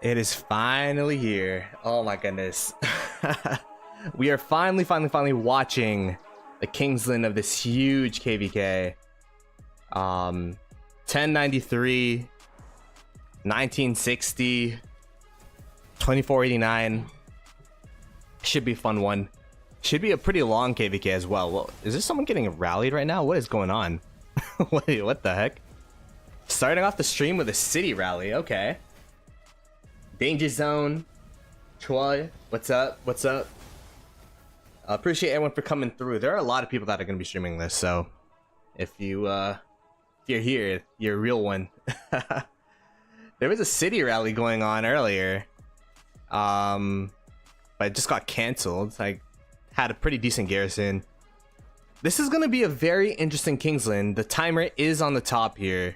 It is finally here. Oh my goodness. We are finally watching the Kingsland of this huge KvK. 1093, 1960, 2489. Should be a fun one. Should be a pretty long KvK as well. Well, is there someone getting rallied right now? What is going on? Wait, what the heck? Starting off the stream with a city rally. Okay. Danger Zone. Troy, what's up? What's up? Appreciate everyone for coming through. There are a lot of people that are going to be streaming this, so if you're here, you're a real one. There was a city rally going on earlier, but it just got canceled. I had a pretty decent garrison. This is going to be a very interesting Kingsland. The timer is on the top here.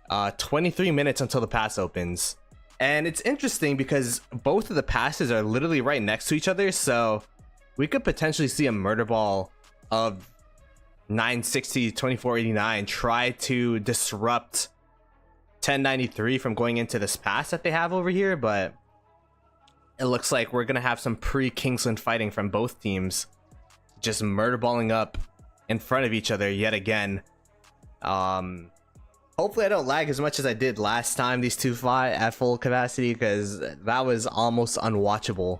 23 minutes until the pass opens. And it's interesting because both of the passes are literally right next to each other, so we could potentially see a Murderball of 960 2489 try to disrupt 1093 from going into this pass that they have over here, but it looks like we're gonna have some pre-Kingsland fighting from both teams, just murderballing up in front of each other yet again. Hopefully I don't lag as much as I did last time these two fought at full capacity, because that was almost unwatchable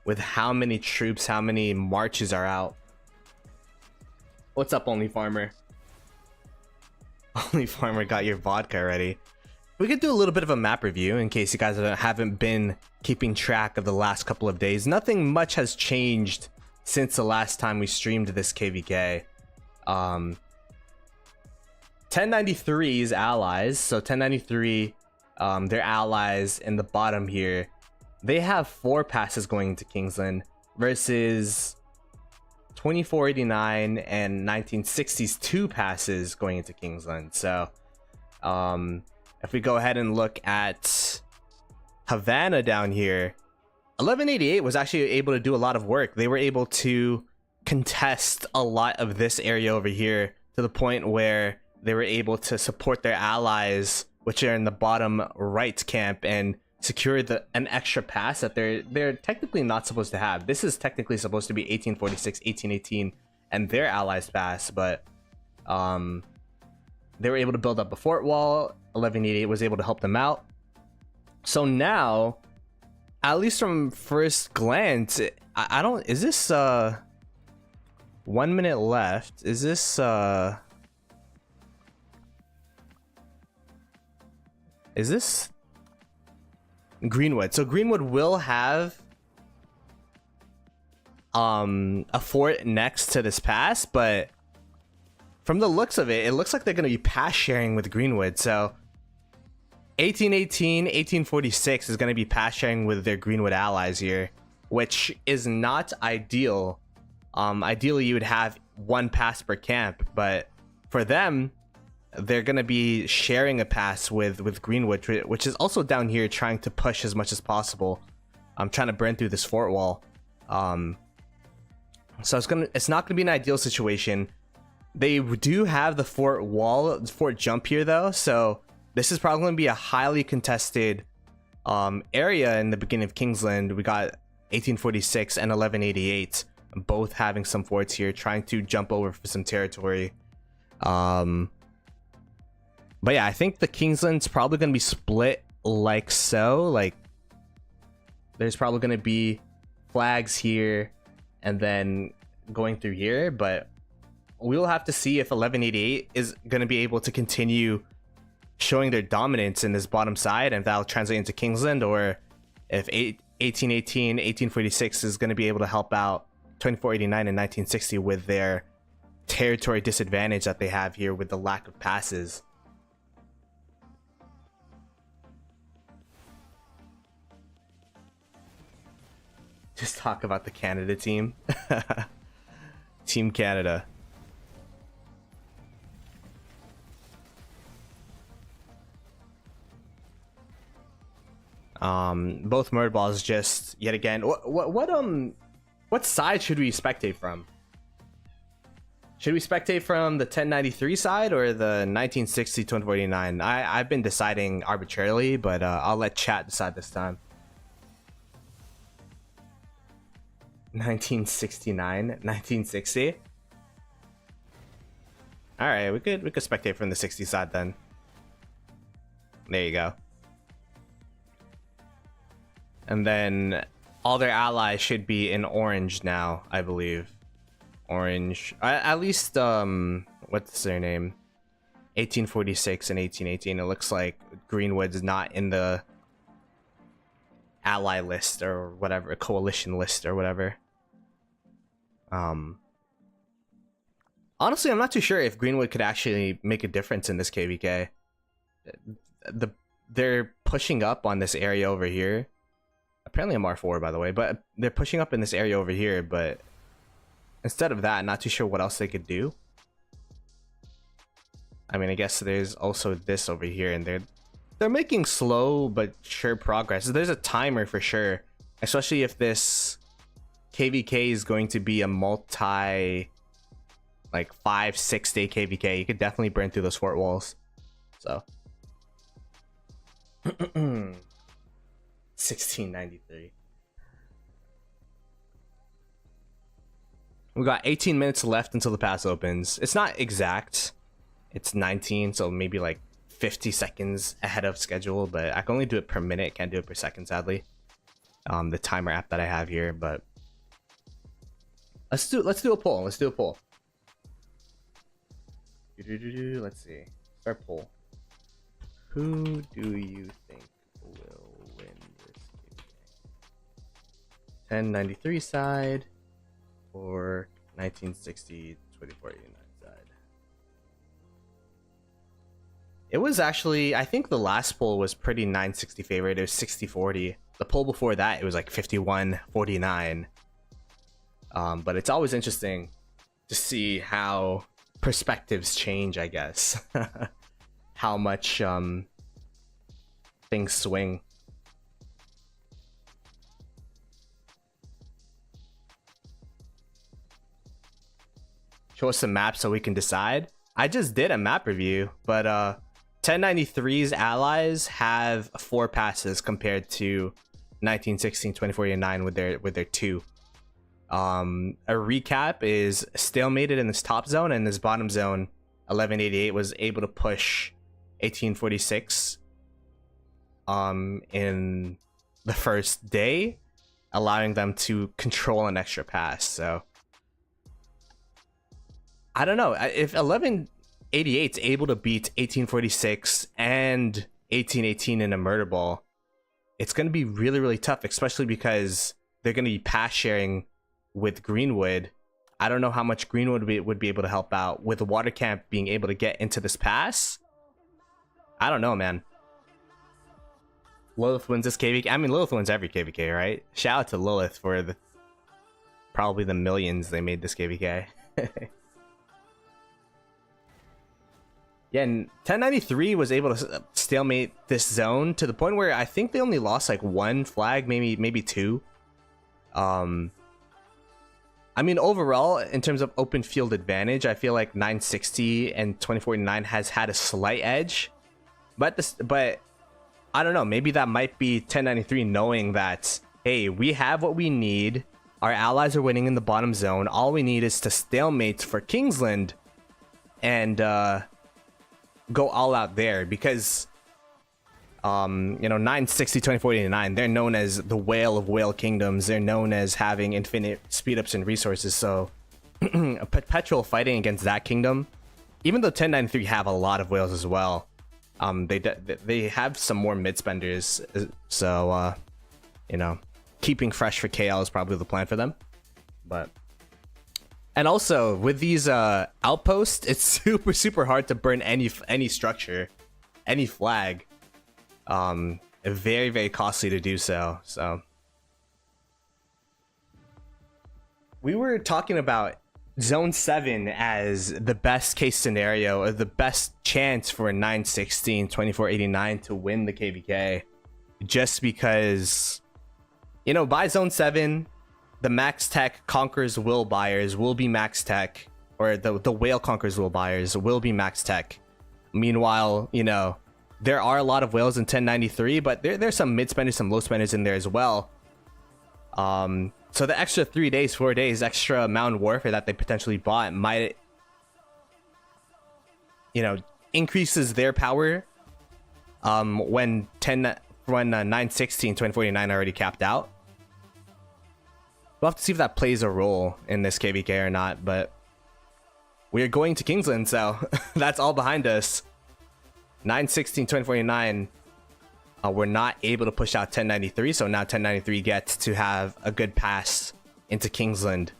with how many troops, how many marches are out. What's up, Only Farmer? Only Farmer got your vodka ready. We could do a little bit of a map review in case you guys haven't been keeping track of the last couple of days. Nothing much has changed since the last time we streamed this KvK. 1093's allies, so 1093, their allies in the bottom here, they have 4 passes going into Kingsland versus 2489 and 1960's 2 passes going into Kingsland. So if we go ahead and look at Havana down here, 1188 was actually able to do a lot of work. They were able to contest a lot of this area over here to the point where they were able to support their allies, which are in the bottom right camp, and secure an extra pass that they're technically not supposed to have. This is technically supposed to be 1846, 1818, and their allies' pass, but they were able to build up a fort wall. 1188 was able to help them out. So now, at least from first glance, I don't. Is this 1 minute left? Is this Is this Greenwood? So Greenwood will have a fort next to this pass, but from the looks of it, it looks like they're going to be pass sharing with Greenwood. So 1818, 1846 is going to be pass sharing with their Greenwood allies here, which is not ideal. Ideally, you would have 1 pass per camp, but for them, they're going to be sharing a pass with Greenwood, which is also down here trying to push as much as possible. I'm trying to burn through this fort wall. So it's not going to be an ideal situation. They do have the fort jump here though, so this is probably going to be a highly contested area in the beginning of Kingsland. We got 1846 and 1188 both having some forts here trying to jump over for some territory. But yeah, I think the Kingsland's probably going to be split like so. Like, there's probably going to be flags here and then going through here. But we'll have to see if 1188 is going to be able to continue showing their dominance in this bottom side, and that'll translate into Kingsland, or if 1818, 1846 is going to be able to help out 2489 and 1960 with their territory disadvantage that they have here with the lack of passes. Just talk about the Canada team. Team Canada. Both Murderballs just yet again. What side should we spectate from? Should we spectate from the 1093 side or the 1960 2049? I've been deciding arbitrarily, but I'll let chat decide this time. 1969, 1960. All right, we could spectate from the 60 side then. There you go. And then all their allies should be in orange now, I believe. Orange, at least what's their name? 1846 and 1818. It looks like Greenwood's not in the ally list or whatever, coalition list or whatever. Honestly, I'm not too sure if Greenwood could actually make a difference in this KvK. They're pushing up on this area over here. Apparently I'm R4, by the way, but they're pushing up in this area over here, but instead of that, not too sure what else they could do. I mean, I guess there's also this over here, and they're making slow but sure progress. There's a timer for sure, especially if this KvK is going to be a multi, like 5-6 day KvK. You could definitely burn through those fort walls. So 1693. We got 18 minutes left until the pass opens. It's not exact. It's 19, so maybe like 50 seconds ahead of schedule, but I can only do it per minute. Can't do it per second, sadly. The timer app that I have here, but let's do a poll. Let's do a poll. Let's see. Start poll. Who do you think will win this game? 1093 side or 1960 2489 side? It was actually, I think the last poll was pretty 960 favorite. It was 60-40. The poll before that, it was like 51-49. But it's always interesting to see how perspectives change, I guess. How much things swing. Show us some maps so we can decide. I just did a map review, but 1093's allies have 4 passes compared to 1916 2489 with their 2. A recap is stalemated in this top zone, and this bottom zone 1188 was able to push 1846 in the first day, allowing them to control an extra pass. So I don't know if 1188 is able to beat 1846 and 1818 in a Murderball. It's going to be really, really tough, especially because they're going to be pass sharing with Greenwood. I don't know how much Greenwood would be able to help out with the water camp being able to get into this pass. I don't know, man. Lilith wins this KvK. I mean, Lilith wins every KvK, right? Shout out to Lilith for probably the millions they made this KvK. Yeah, and 1093 was able to stalemate this zone to the point where I think they only lost like 1 flag, maybe 2. I mean, overall, in terms of open field advantage, I feel like 960 and 2049 has had a slight edge. But I don't know, maybe that might be 1093 knowing that, hey, we have what we need. Our allies are winning in the bottom zone. All we need is to stalemate for Kingsland and go all out there, because you know, 960 2049, they're known as the whale of whale kingdoms. They're known as having infinite speed ups and resources. So a perpetual fighting against that kingdom, even though 1093 have a lot of whales as well, they have some more mid spenders. So you know, keeping fresh for KL is probably the plan for them. But and also with these outposts, it's super hard to burn any structure, any flag. Very costly to do so. So we were talking about zone 7 as the best case scenario, or the best chance for 916 2489 to win the KvK, just because, you know, by zone 7 the max tech conquerors will buyers will be max tech. or the whale conquers whale buyers will be max tech. Meanwhile, you know, there are a lot of whales in 1093, but there's some mid spenders, some low spenders in there as well. So the extra 3 days, 4 days, extra mountain warfare that they potentially bought might, you know, increases their power when 916 2049 already capped out. We'll have to see if that plays a role in this KvK or not, but we are going to Kingsland, so that's all behind us. 916 2049, we're not able to push out 1093, so now 1093 gets to have a good pass into Kingsland.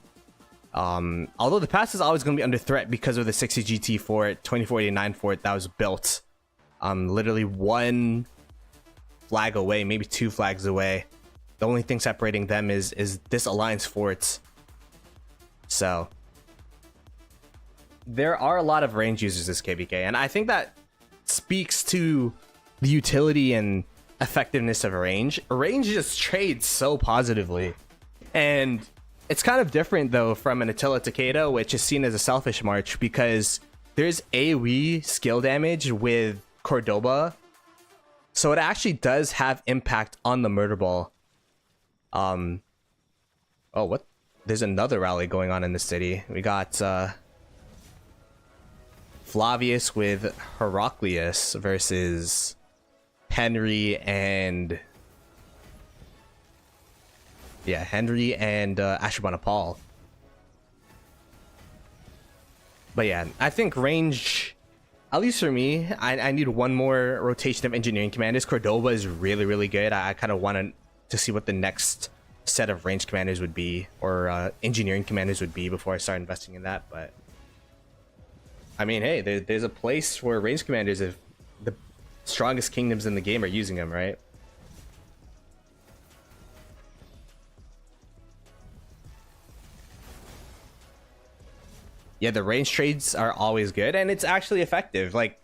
Although the pass is always going to be under threat because of the 60 GT fort, 2049 fort that was built literally one flag away, maybe 2 flags away. The only thing separating them is this alliance fort. So there are a lot of range users this KvK, and I think that speaks to the utility and effectiveness of range. Range just trades so positively, and it's kind of different though from an Attila Takeda, which is seen as a selfish march, because there's AoE skill damage with Cordoba, so it actually does have impact on the Murderball. Oh, what? There's another rally going on in the city. We got Flavius with Heraclius versus Henry and Ashurbanipal. But yeah, I think range, at least for me, I need one more rotation of engineering commanders. Cordoba is really good. I kind of wanted to see what the next set of range commanders would be, or engineering commanders would be, before I start investing in that. But I mean, hey, there's a place where range commanders, if the strongest kingdoms in the game are using them, right? Yeah, the range trades are always good, and it's actually effective. Like,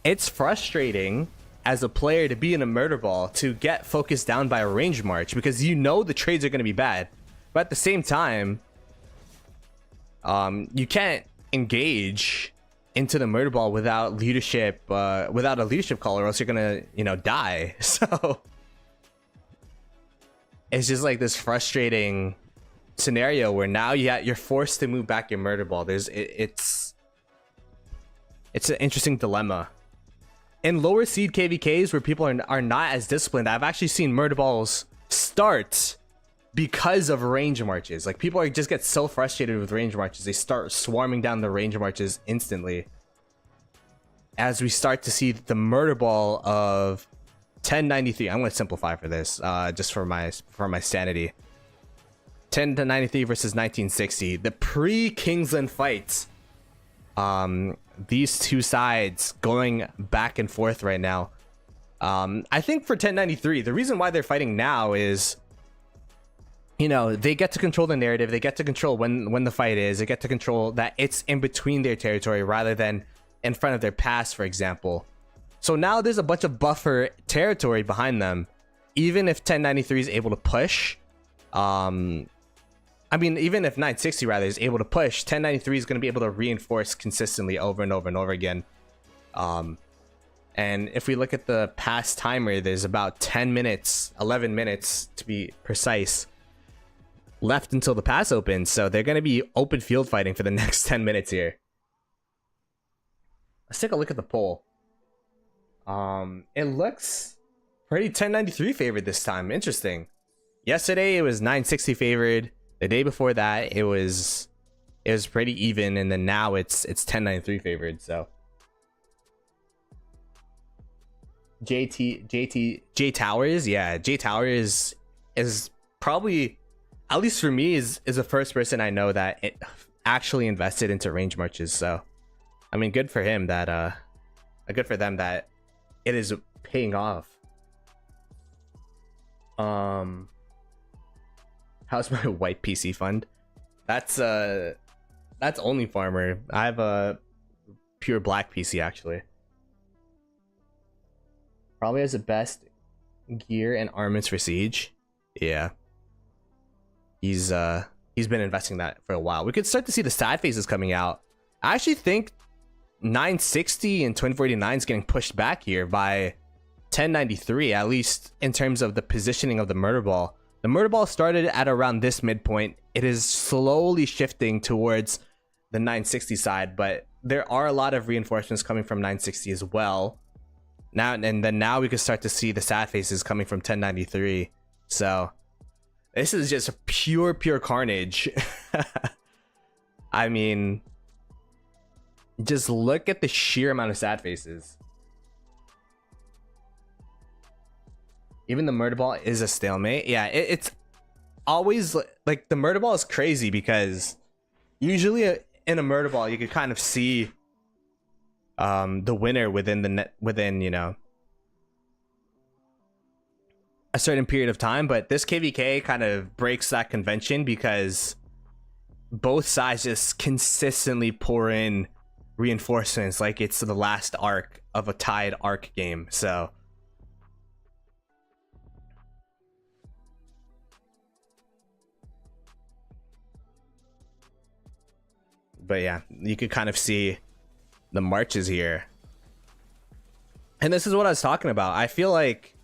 it's frustrating as a player to be in a Murderball to get focused down by a range march, because you know the trades are going to be bad, but at the same time, you can't engage into the Murderball without leadership, without a leadership call, or else you're gonna, you know, die. So it's just like this frustrating scenario where now you're forced to move back your Murderball. It's an interesting dilemma. In lower seed KvKs where people are not as disciplined, I've actually seen Murderballs start because of range marches. Like, people just get so frustrated with range marches, they start swarming down the range marches instantly. As we start to see the Murderball of 1093, I'm going to simplify for this, just for my sanity. 1093 versus 1960, the pre-Kingsland fights. These two sides going back and forth right now. I think for 1093, the reason why they're fighting now is, you know, they get to control the narrative, they get to control when the fight is, they get to control that it's in between their territory rather than in front of their pass, for example. So now there's a bunch of buffer territory behind them. Even if 1093 is able to push, I mean, even if 960 rather is able to push, 1093 is going to be able to reinforce consistently over and over and over again. And if we look at the pass timer, there's about 10 minutes, 11 minutes to be precise, left until the pass opens. So they're going to be open field fighting for the next 10 minutes here. Let's take a look at the poll. It looks pretty 1093 favored this time. Interesting. Yesterday it was 960 favored. The day before that it was pretty even, and then now it's 1093 favored. So J Towers, yeah, J Towers is probably, at least for me, is the first person I know that it actually invested into range marches. So I mean, good for him that good for them that it is paying off. How's my white PC fund? That's only farmer. I have a pure black PC actually. Probably has the best gear and armaments for siege. Yeah. He's he's been investing that for a while. We could start to see the sad faces coming out. I actually think 960 and 2489 is getting pushed back here by 1093, at least in terms of the positioning of the Murderball. The Murderball started at around this midpoint. It is slowly shifting towards the 960 side, but there are a lot of reinforcements coming from 960 as well. Now and then now we can start to see the sad faces coming from 1093. So this is just pure carnage. I mean, just look at the sheer amount of sad faces. Even the Murderball is a stalemate. Yeah, it's always like the Murderball is crazy because usually in a Murderball you could kind of see the winner within you know, a certain period of time, but this KvK kind of breaks that convention because both sides just consistently pour in reinforcements like it's the last arc of a tied arc game. So but yeah, you could kind of see the marches here. And this is what I was talking about. I feel like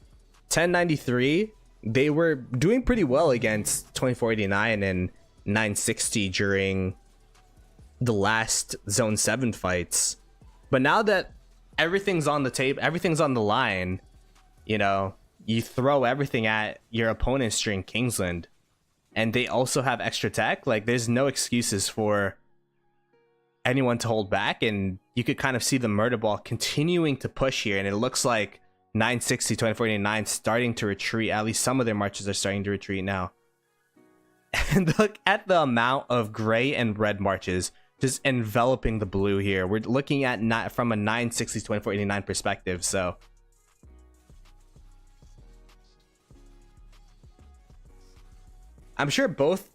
1093, they were doing pretty well against 2489 and 960 during the last Zone 7 fights. But now that everything's on the tape, everything's on the line, you know, you throw everything at your opponents during Kingsland, and they also have extra tech, like there's no excuses for anyone to hold back, and you could kind of see the Murderball continuing to push here, and it looks like 960, 2489 starting to retreat. At least some of their marches are starting to retreat now. And look at the amount of gray and red marches just enveloping the blue here. We're looking at not from a 960, 2489 perspective, so I'm sure both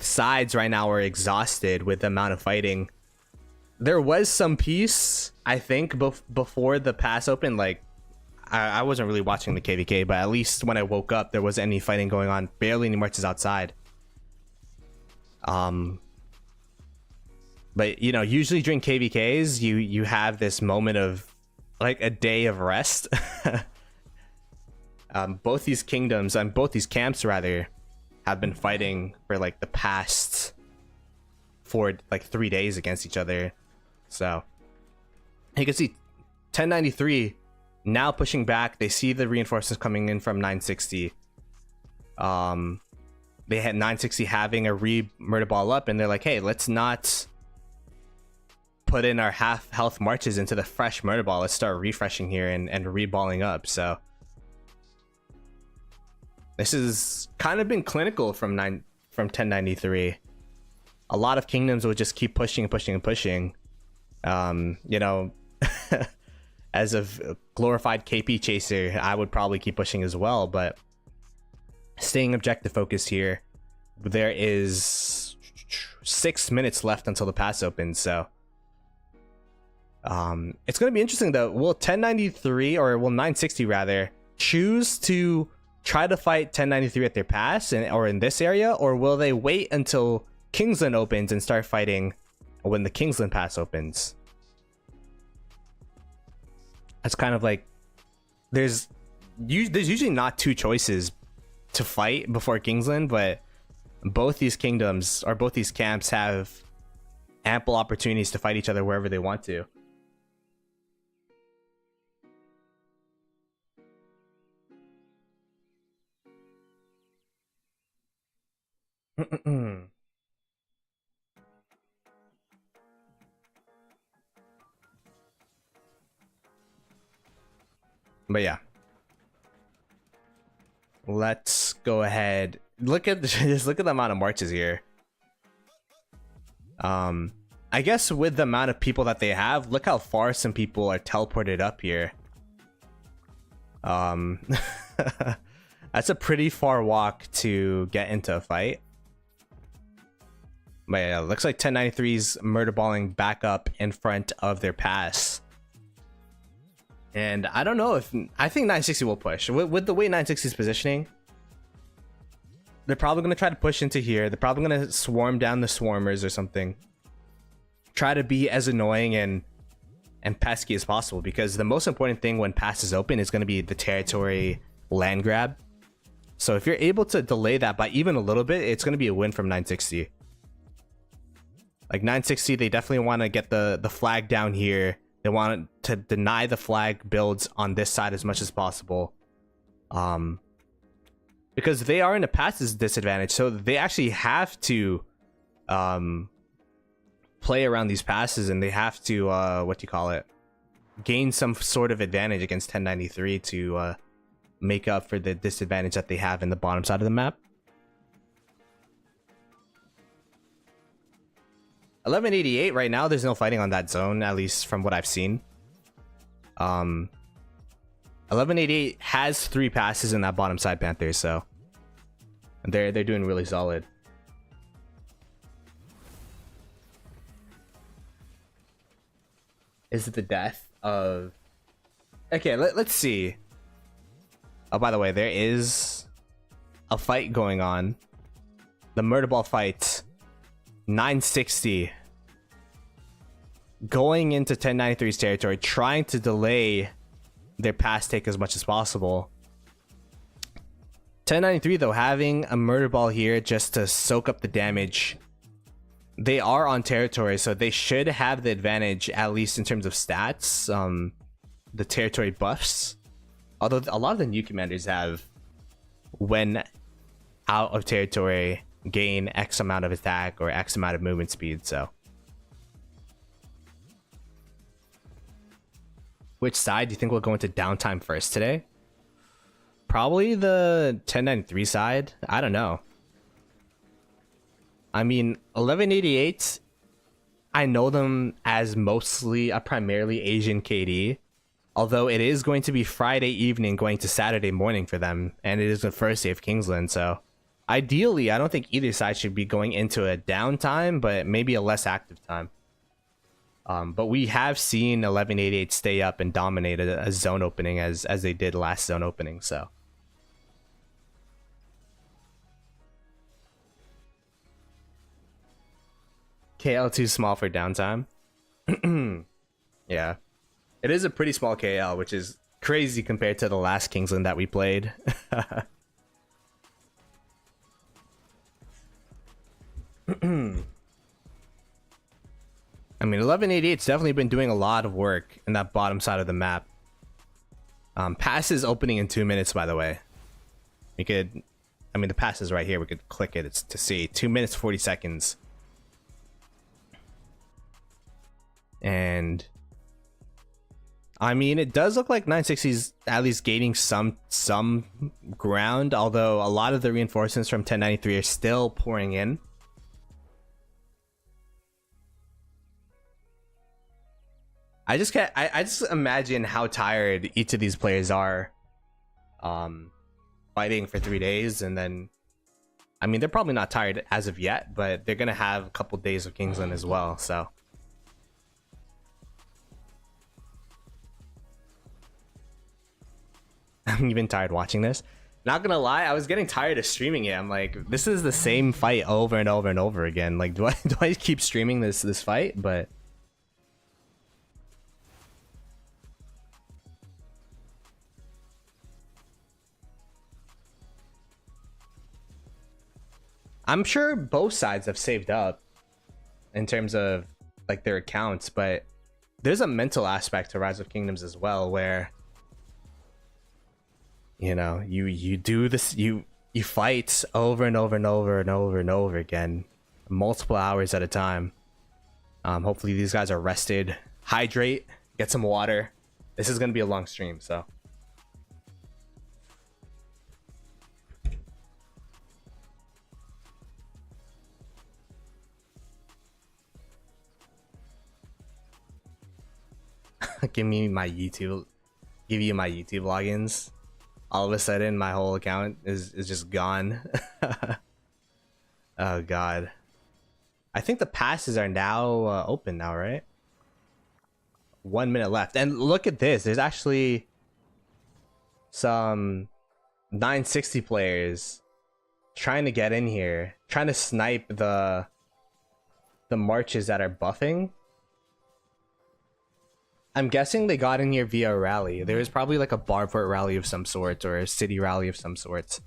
sides right now are exhausted with the amount of fighting. There was some peace, I think, before the pass open. Like, I wasn't really watching the KvK, but at least when I woke up, there wasn't any fighting going on. Barely any marches outside. But you know, usually during KvKs, you have this moment of like a day of rest. Both these kingdoms and both these camps rather have been fighting for like the past 3 days against each other. So you can see 1093 now pushing back. They see the reinforcements coming in from 960. They had 960 having a Murderball up, and they're like, hey, let's not put in our half health marches into the fresh Murderball. Let's start refreshing here and reballing up. So this has kind of been clinical from 1093. A lot of kingdoms will just keep pushing and pushing and pushing. You know, as a glorified KP chaser, I would probably keep pushing as well, but staying objective focused here. There is 6 minutes left until the pass opens, so it's going to be interesting though. Will 1093, or will 960 rather, choose to try to fight 1093 at their pass or in this area, or will they wait until Kingsland opens and start fighting when the Kingsland pass opens? It's kind of like there's usually not two choices to fight before Kingsland, but both these kingdoms or both these camps have ample opportunities to fight each other wherever they want to. But yeah, let's go ahead. Look at just look at the amount of marches here. I guess with the amount of people that they have, look how far some people are teleported up here. That's a pretty far walk to get into a fight. But yeah, looks like 1093's murderballing back up in front of their pass. And I don't know if I think 960 will push with the way 960 is positioning. They're probably going to try to push into here. They're probably going to swarm down the swarmers or something. Try to be as annoying and pesky as possible, because the most important thing when pass is open is going to be the territory land grab. So if you're able to delay that by even a little bit, it's going to be a win from 960. Like 960, they definitely want to get the flag down here. They want to deny the flag builds on this side as much as possible. Because they are in a passes disadvantage, so they actually have to play around these passes, and they have to what do you call it, gain some sort of advantage against 1093 to make up for the disadvantage that they have in the bottom side of the map. 1188 right now, there's no fighting on that zone, at least from what I've seen. 1188 has 3 passes in that bottom side Panther, so they're doing really solid. Is it the death of... Okay, let's see. Oh, by the way, there is a fight going on. The Murderball fight. 960. Going into 1093's territory, trying to delay their pass take as much as possible. 1093, though, having a Murderball here just to soak up the damage. They are on territory, so they should have the advantage, at least in terms of stats. The territory buffs. Although a lot of the new commanders have, when out of territory, gain X amount of attack or X amount of movement speed, so. Which side do you think will go into downtime first today? Probably the 1093 side. I don't know. I mean, 1188, I know them as mostly a primarily Asian KD. Although it is going to be Friday evening going to Saturday morning for them. And it is the first day of Kingsland, so. Ideally, I don't think either side should be going into a downtime, but maybe a less active time. But we have seen 1188 stay up and dominate a zone opening as they did last zone opening, so. KL too small for downtime. Yeah. It is a pretty small KL, which is crazy compared to the last Kingsland that we played. I mean, 1188's definitely been doing a lot of work in that bottom side of the map. Pass is opening in 2 minutes, by the way. We could, I mean, the pass is right here. We could click it. It's to see 2 minutes 40 seconds. And I mean, it does look like 960's at least gaining some ground, although a lot of the reinforcements from 1093 are still pouring in. I just imagine how tired each of these players are fighting for 3 days, and then I mean, they're probably not tired as of yet, but they're gonna have a couple days of Kingsland as well, so. I'm even tired watching this. Not gonna lie, I was getting tired of streaming it. I'm like, this is the same fight over and over and over again. Like, do I keep streaming this fight? But I'm sure both sides have saved up in terms of like their accounts, but there's a mental aspect to Rise of Kingdoms as well, where you know, you do this, you fight over and over and over and over and over again, multiple hours at a time. Hopefully these guys are rested, hydrate, get some water. This is gonna be a long stream, so. Give you my YouTube logins. All of a sudden my whole account is just gone. Oh god. I think the passes are now open now, right? 1 minute left, and look at this, there's actually some 960 players trying to get in here, trying to snipe the marches that are buffing. I'm guessing they got in here via a rally. There was probably like a Barfort rally of some sort or a city rally of some sort.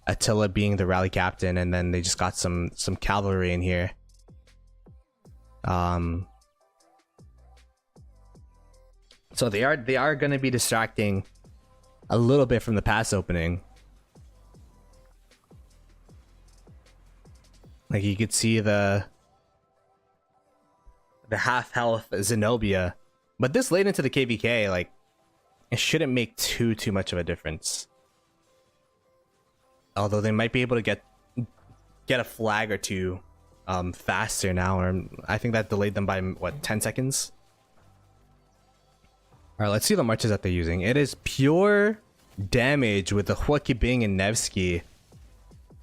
Attila being the rally captain, and then they just got some cavalry in here. So they are going to be distracting a little bit from the pass opening. Like you could see the half health Zenobia, but this late into the KvK, like it shouldn't make too much of a difference. Although they might be able to get a flag or two faster now, or I think that delayed them by what, 10 seconds. All right, let's see the marches that they're using. It is pure damage with the Huakibing and Nevsky.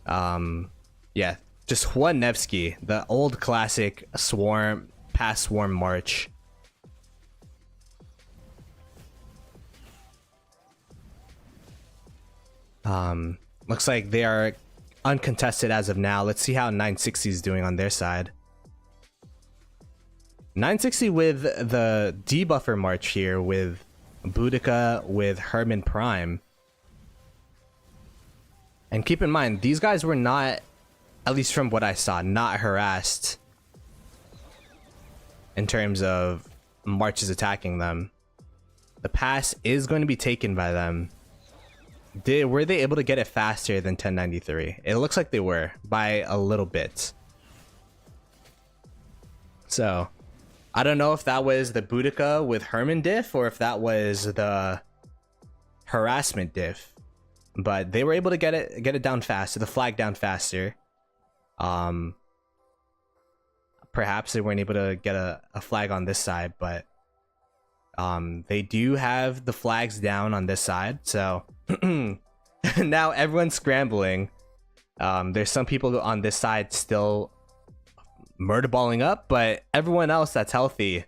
Yeah, just one Nevsky, the old classic swarm, pass swarm march. Looks like they are uncontested as of now. Let's see how 960 is doing on their side. 960 with the debuffer march here with Boudica, with Herman Prime. And keep in mind, these guys were not, at least from what I saw, not harassed in terms of marches attacking them. The pass is going to be taken by them. Were they able to get it faster than 1093? It looks like they were, by a little bit. So I don't know if that was the Boudica with Herman diff or if that was the harassment diff, but they were able to get it down faster, the flag down faster. Perhaps they weren't able to get a flag on this side, but they do have the flags down on this side. So now everyone's scrambling. There's some people on this side still murderballing up, but everyone else that's healthy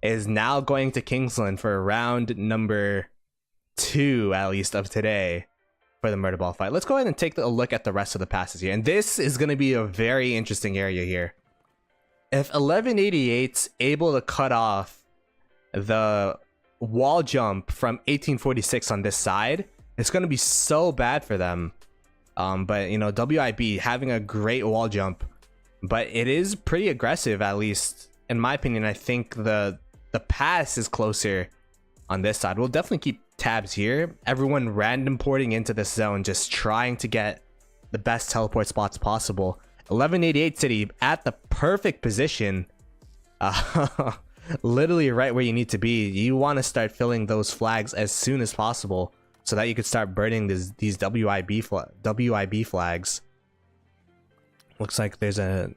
is now going to Kingsland for round number 2, at least, of today for the murderball fight. Let's go ahead and take a look at the rest of the passes here, and this is going to be a very interesting area here. If 1188's able to cut off the wall jump from 1846 on this side, it's going to be so bad for them. But you know, WIB having a great wall jump, but it is pretty aggressive, at least in my opinion. I think the pass is closer on this side. We'll definitely keep tabs here. Everyone random porting into this zone, just trying to get the best teleport spots possible. 1188 City at the perfect position, literally right where you need to be. You want to start filling those flags as soon as possible so that you could start burning these WIB flags. Looks like there's a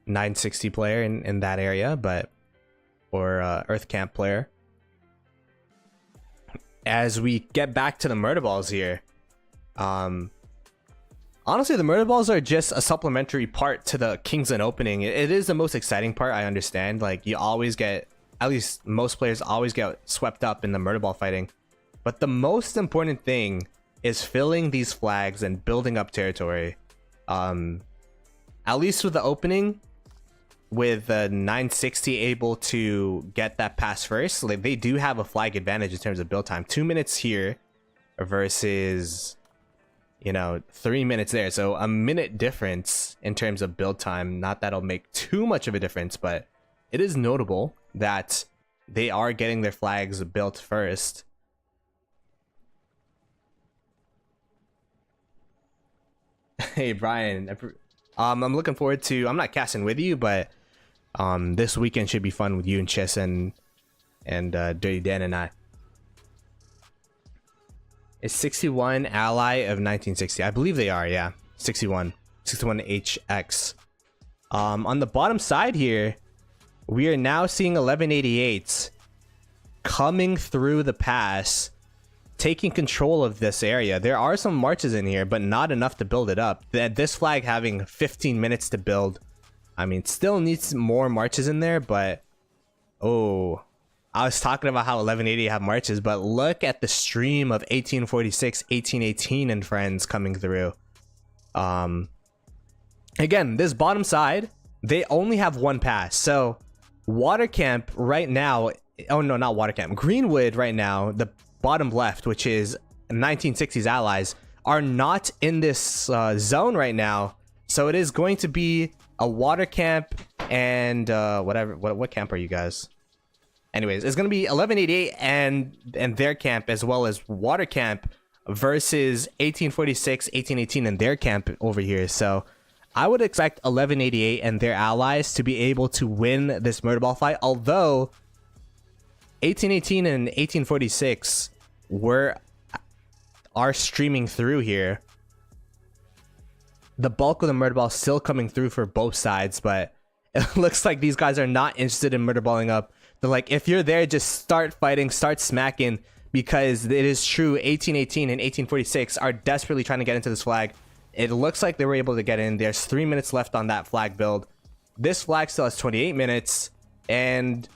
960 player in that area, but or Earth Camp player. As we get back to the murder balls here, honestly, the murder balls are just a supplementary part to the Kingsland opening. It is the most exciting part, I understand. Like, you always get, at least most players always get swept up in the murder ball fighting. But the most important thing is filling these flags and building up territory. At least with the opening, with the 960 able to get that pass first, like, they do have a flag advantage in terms of build time. 2 minutes here versus, you know, 3 minutes there. So a minute difference in terms of build time. Not that'll make too much of a difference, but it is notable that they are getting their flags built first. Hey Brian, I'm looking forward to, I'm not casting with you, but this weekend should be fun with you and Chess and Dirty Dan and I. Is 61 ally of 1960? I believe they are, yeah. 61 HX. On the bottom side here, we are now seeing 1188s coming through the pass, taking control of this area. There are some marches in here, but not enough to build it up. This flag having 15 minutes to build, I mean, still needs more marches in there, but oh, I was talking about how 1180 have marches, but look at the stream of 1846, 1818 and friends coming through. Again, this bottom side, they only have one pass. So water camp right now, oh no, not water camp, Greenwood right now, the bottom left, which is 1960s allies, are not in this zone right now. So it is going to be a water camp and whatever. What camp are you guys? Anyways, it's going to be 1188 and their camp, as well as water camp, versus 1846, 1818 and their camp over here. So I would expect 1188 and their allies to be able to win this Murderball fight, although 1818 and 1846 are streaming through here. The bulk of the Murderball still coming through for both sides, but it looks like these guys are not interested in murderballing up. They're like, if you're there, just start fighting, start smacking, because it is true, 1818 and 1846 are desperately trying to get into this flag. It looks like they were able to get in. There's 3 minutes left on that flag build. This flag still has 28 minutes. And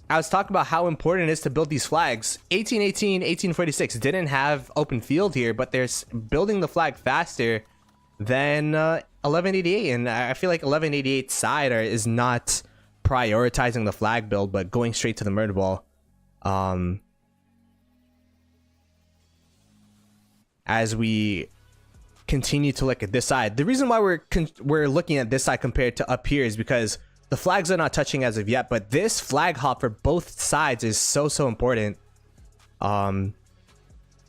I was talking about how important it is to build these flags. 1818, 1846 didn't have open field here, but they're building the flag faster than 1188. And I feel like 1188's side is not prioritizing the flag build, but going straight to the murder ball. As we continue to look at this side, the reason why we're looking at this side compared to up here is because the flags are not touching as of yet, but this flag hop for both sides is so important.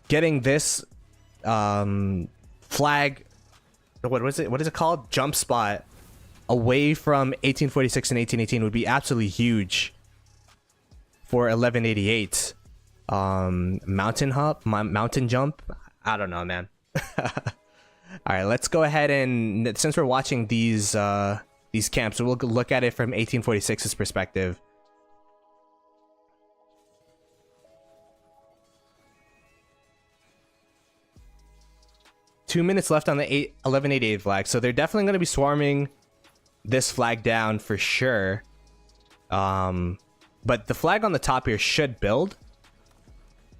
Getting this flag, what is it called, jump spot, away from 1846 and 1818 would be absolutely huge for 1188. Mountain hop, mountain jump, I don't know, man. All right, let's go ahead and, since we're watching these camps, we'll look at it from 1846's perspective. Two minutes left on the 1188 flag, so they're definitely going to be swarming this flag down for sure. But the flag on the top here should build,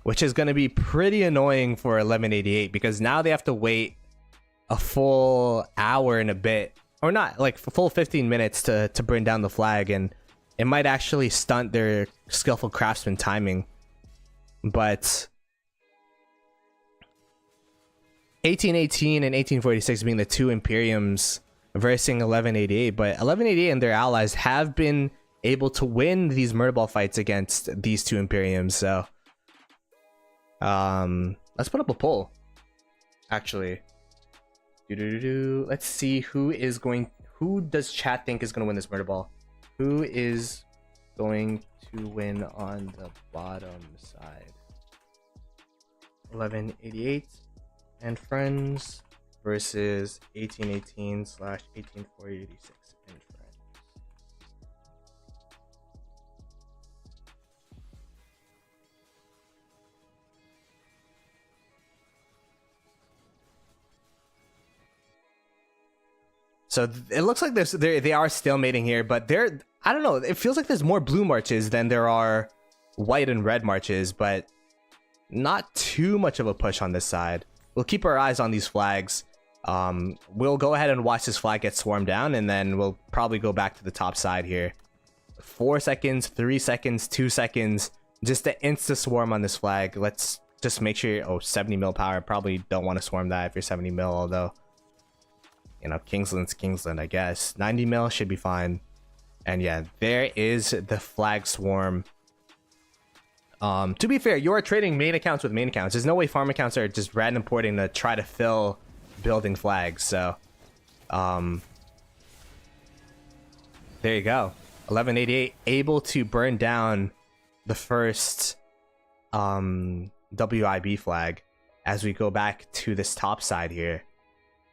which is going to be pretty annoying for 1188, because now they have to wait a full hour and a bit, or not, like a full 15 minutes to burn down the flag, and it might actually stunt their skillful craftsman timing. But 1818 and 1846 being the two Imperiums versing 1188, but 1188 and their allies have been able to win these Murderball fights against these two Imperiums. So let's put up a poll, actually. Let's see who does chat think is going to win this Murderball. Who is going to win on the bottom side? 1188 and friends versus 1818 / 18486 and friends. So it looks like they are stalemating here, but I don't know, it feels like there's more blue marches than there are white and red marches, but not too much of a push on this side. We'll keep our eyes on these flags. We'll go ahead and watch this flag get swarmed down, and then we'll probably go back to the top side here. 4 seconds, 3 seconds, 2 seconds, just to insta swarm on this flag. Let's just make sure, 70 mil power, probably don't want to swarm that if you're 70 mil, although, you know, Kingsland's Kingsland, I guess. 90 mil should be fine. And yeah, there is the flag swarm. To be fair, you are trading main accounts with main accounts. There's no way farm accounts are just random porting to try to fill building flags. So there you go. 1188 able to burn down the first WIB flag. As we go back to this top side here,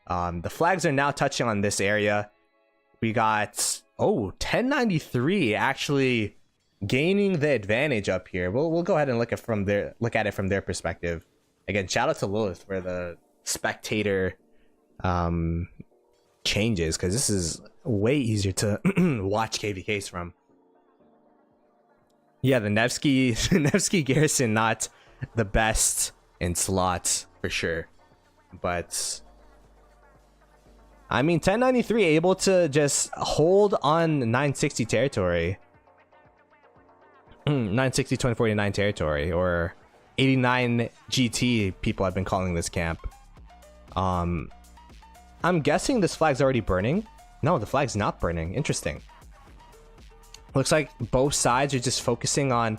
the flags are now touching on this area. We got 1093 actually gaining the advantage up here. We'll go ahead and look at it from their perspective. Again, shout out to Lilith for the spectator changes, because this is way easier to watch KvKs from. Yeah, the Nevsky Garrison, not the best in slots for sure, but I mean, 1093 able to just hold on 960 territory. 960 2049 territory, or 89 GT people have been calling this camp. I'm guessing this flag's already burning. No, the flag's not burning. Interesting. Looks like both sides are just focusing on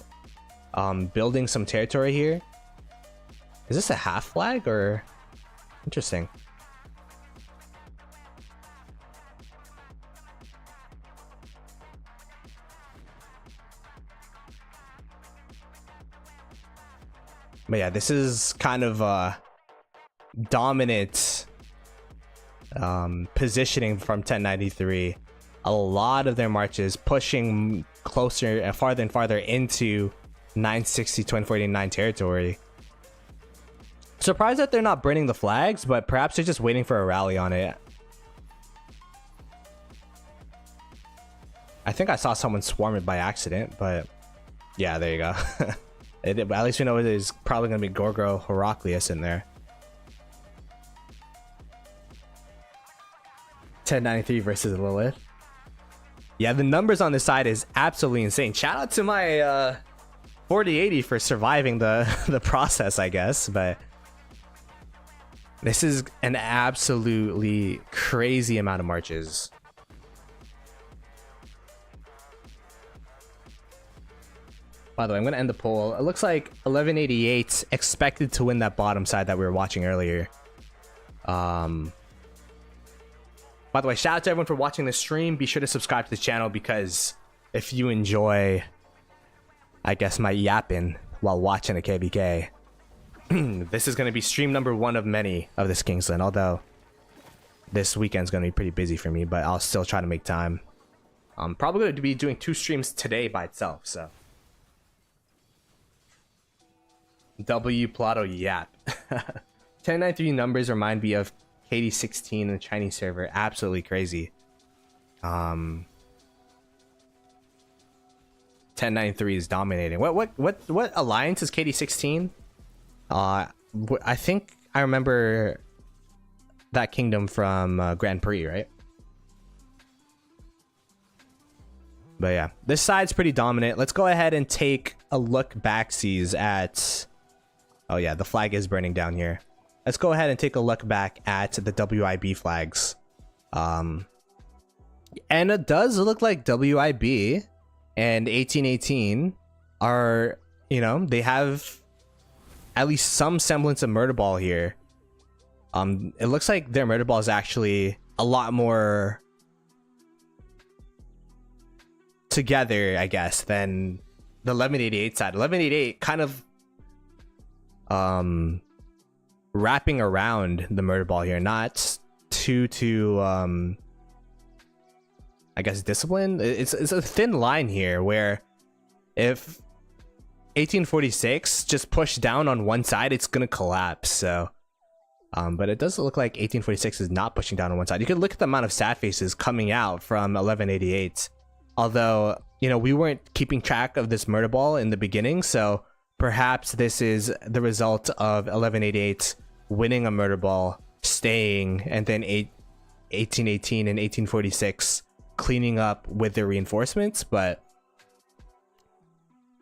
building some territory here. Is this a half flag or? Interesting. But yeah, this is kind of a dominant positioning from 1093. A lot of their marches pushing closer and farther into 960 2049 territory. Surprised that they're not burning the flags, but perhaps they're just waiting for a rally on it. I think I saw someone swarm it by accident, but yeah, there you go. At least we know there's probably going to be Gorgo Heraclius in there. 1093 versus Lilith. Yeah, the numbers on this side is absolutely insane. Shout out to my 4080 for surviving the process, I guess. But this is an absolutely crazy amount of marches. By the way, I'm going to end the poll. It looks like 1188 expected to win that bottom side that we were watching earlier. By the way, shout out to everyone for watching the stream. Be sure to subscribe to the channel, because if you enjoy, I guess, my yapping while watching a KvK, this is going to be stream number 1 of many of this Kingsland. Although this weekend's going to be pretty busy for me, but I'll still try to make time. I'm probably going to be doing 2 streams today by itself, so. W Ploto yap. 1093 numbers remind me of KD16 in the Chinese server. Absolutely crazy. 1093 is dominating. What alliance is KD16? I think I remember that kingdom from Grand Prix, right? But yeah, this side's pretty dominant. Let's go ahead and take a look backsies at. Oh yeah, the flag is burning down here. Let's go ahead and take a look back at the WIB flags. And it does look like WIB and 1818 are, you know, they have at least some semblance of Murderball here. It looks like their Murderball is actually a lot more together, I guess, than the 1188 side. 1188 kind of wrapping around the Murderball here, not too I guess disciplined. It's a thin line here where if 1846 just pushed down on one side, it's gonna collapse. So but it does look like 1846 is not pushing down on one side. You could look at the amount of sad faces coming out from 1188, although, you know, we weren't keeping track of this Murderball in the beginning, so perhaps this is the result of 1188 winning a Murderball, staying, and then 1818 and 1846 cleaning up with their reinforcements. But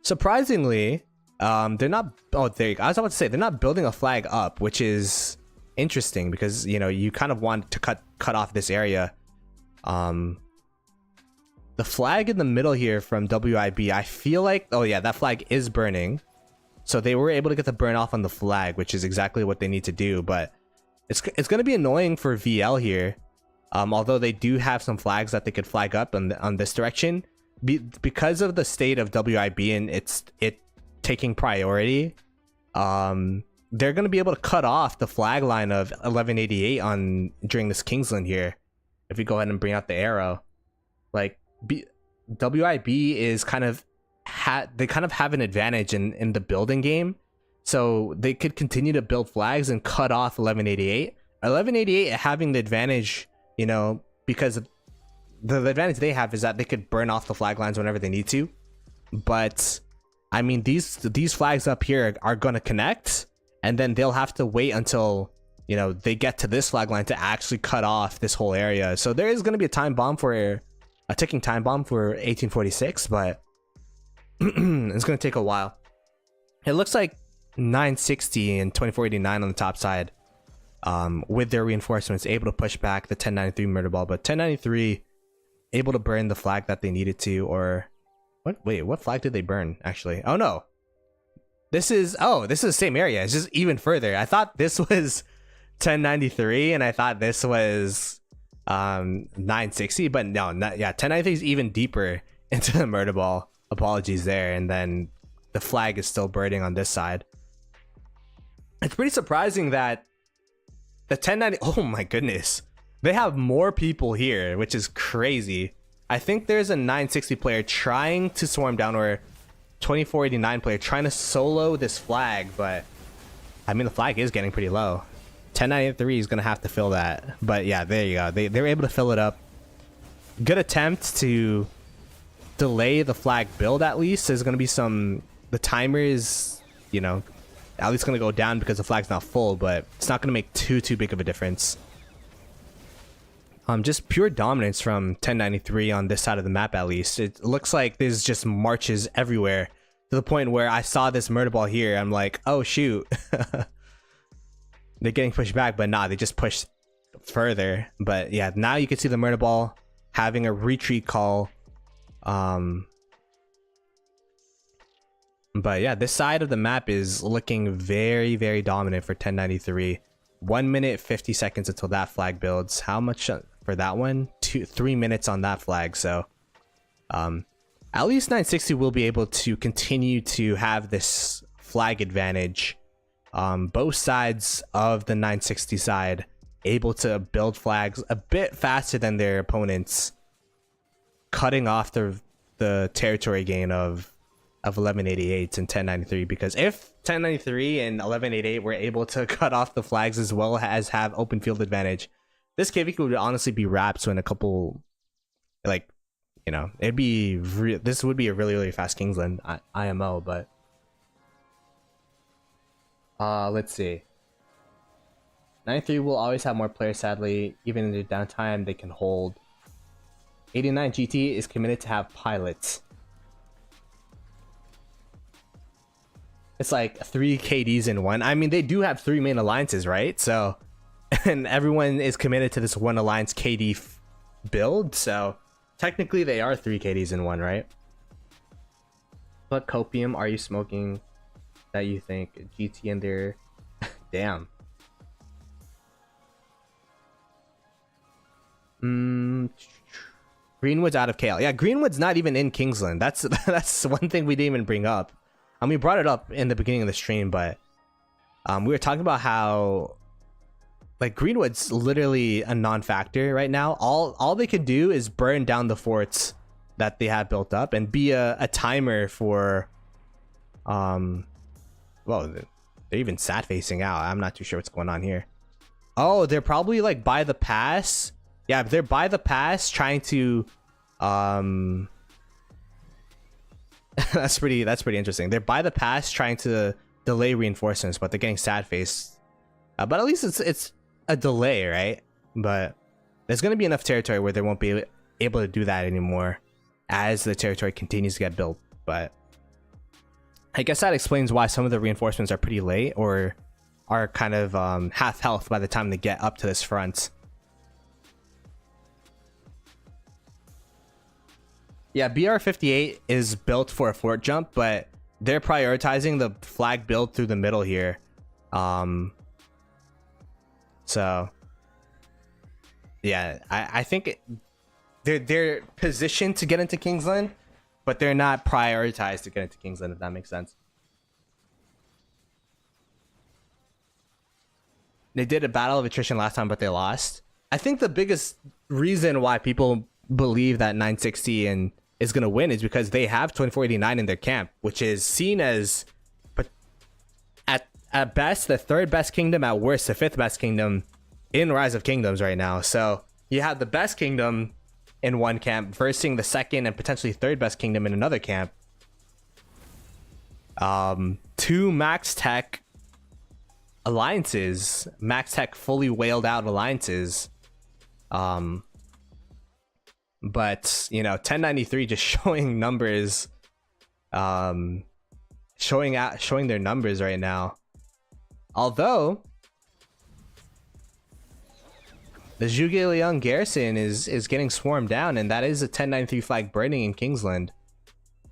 surprisingly, they're not. Oh, there you go. I was about to say they're not building a flag up, which is interesting because, you know, you kind of want to cut off this area. The flag in the middle here from WIB, I feel like, oh yeah, that flag is burning. So they were able to get the burn off on the flag, which is exactly what they need to do. But it's going to be annoying for VL here. Although they do have some flags that they could flag up on this direction. Because of the state of WIB and it taking priority, they're going to be able to cut off the flag line of 1188 during this Kingsland here. If we go ahead and bring out the arrow. Like, WIB is kind of they kind of have an advantage in the building game, so they could continue to build flags and cut off 1188. 1188 having the advantage, you know, because the advantage they have is that they could burn off the flag lines whenever they need to. But I mean, these flags up here are going to connect, and then they'll have to wait until, you know, they get to this flag line to actually cut off this whole area. So there is going to be a time bomb for a ticking time bomb for 1846, but it's going to take a while. It looks like 960 and 2489 on the top side, with their reinforcements, able to push back the 1093 Murderball, but 1093 able to burn the flag that they needed to. Or what? Wait, what flag did they burn actually? Oh no, this is the same area. It's just even further. I thought this was 1093 and I thought this was 960, but no, not, yeah, 1093 is even deeper into the Murderball. Apologies there. And then the flag is still burning on this side. It's pretty surprising that the 1090, oh my goodness, they have more people here, which is crazy. I think there's a 960 player trying to swarm down, or 2489 player trying to solo this flag, but I mean the flag is getting pretty low. 1093 is gonna have to fill that, but yeah, there you go. They were able to fill it up. Good attempt to delay the flag build. At least there's gonna be some, the timer is, you know, at least gonna go down because the flag's not full, but it's not gonna make too big of a difference. Just pure dominance from 1093 on this side of the map. At least it looks like there's just marches everywhere, to the point where I saw this Murderball here, I'm like, oh shoot. They're getting pushed back, but nah, they just pushed further. But yeah, now you can see the Murderball having a retreat call. But yeah, this side of the map is looking very dominant for 1093. 1 minute 50 seconds until that flag builds. How much for that one? 3 minutes on that flag. So at least 960 will be able to continue to have this flag advantage. Both sides of the 960 side able to build flags a bit faster than their opponents, cutting off the territory gain of 1188 and 1093. Because if 1093 and 1188 were able to cut off the flags as well as have open field advantage, this KvK would honestly be wrapped. So in a couple, like, you know, it'd be this would be a really fast Kingsland IMO. But let's see. 93 will always have more players, sadly. Even in their downtime, they can hold. 89 GT is committed to have pilots. It's like 3 KDs in one. I mean, they do have 3 main alliances, right? So, and everyone is committed to this one alliance KD build. So, technically, they are 3 KDs in one, right? What copium are you smoking that you think GT in there? Damn. Greenwood's out of KL. Yeah, Greenwood's not even in Kingsland. That's one thing we didn't even bring up. We brought it up in the beginning of the stream, but we were talking about how, like, Greenwood's literally a non-factor right now. All they could do is burn down the forts that they have built up and be a timer for well, they're even sat facing out. I'm not too sure what's going on here. Oh, they're probably like by the pass. Yeah, they're by the pass trying to that's pretty interesting. They're by the pass trying to delay reinforcements, but they're getting sad faced. But at least it's a delay, right? But there's gonna be enough territory where they won't be able to do that anymore as the territory continues to get built. But I guess that explains why some of the reinforcements are pretty late, or are kind of half health by the time they get up to this front. Yeah, BR-58 is built for a fort jump, but they're prioritizing the flag build through the middle here. So yeah, I think they're positioned to get into Kingsland, but they're not prioritized to get into Kingsland, if that makes sense. They did a battle of attrition last time, but they lost. I think the biggest reason why people believe that 960 and is going to win is because they have 2489 in their camp, which is seen as, but at best, the 3rd best kingdom, at worst, the 5th best kingdom in Rise of Kingdoms right now. So you have the best kingdom in one camp versing the 2nd and potentially 3rd best kingdom in another camp. 2 max tech alliances, Max Tech fully whaled out alliances. But you know, 1093 just showing numbers, showing their numbers right now. Although the Zhuge Liang garrison is getting swarmed down, and that is a 1093 flag burning in Kingsland.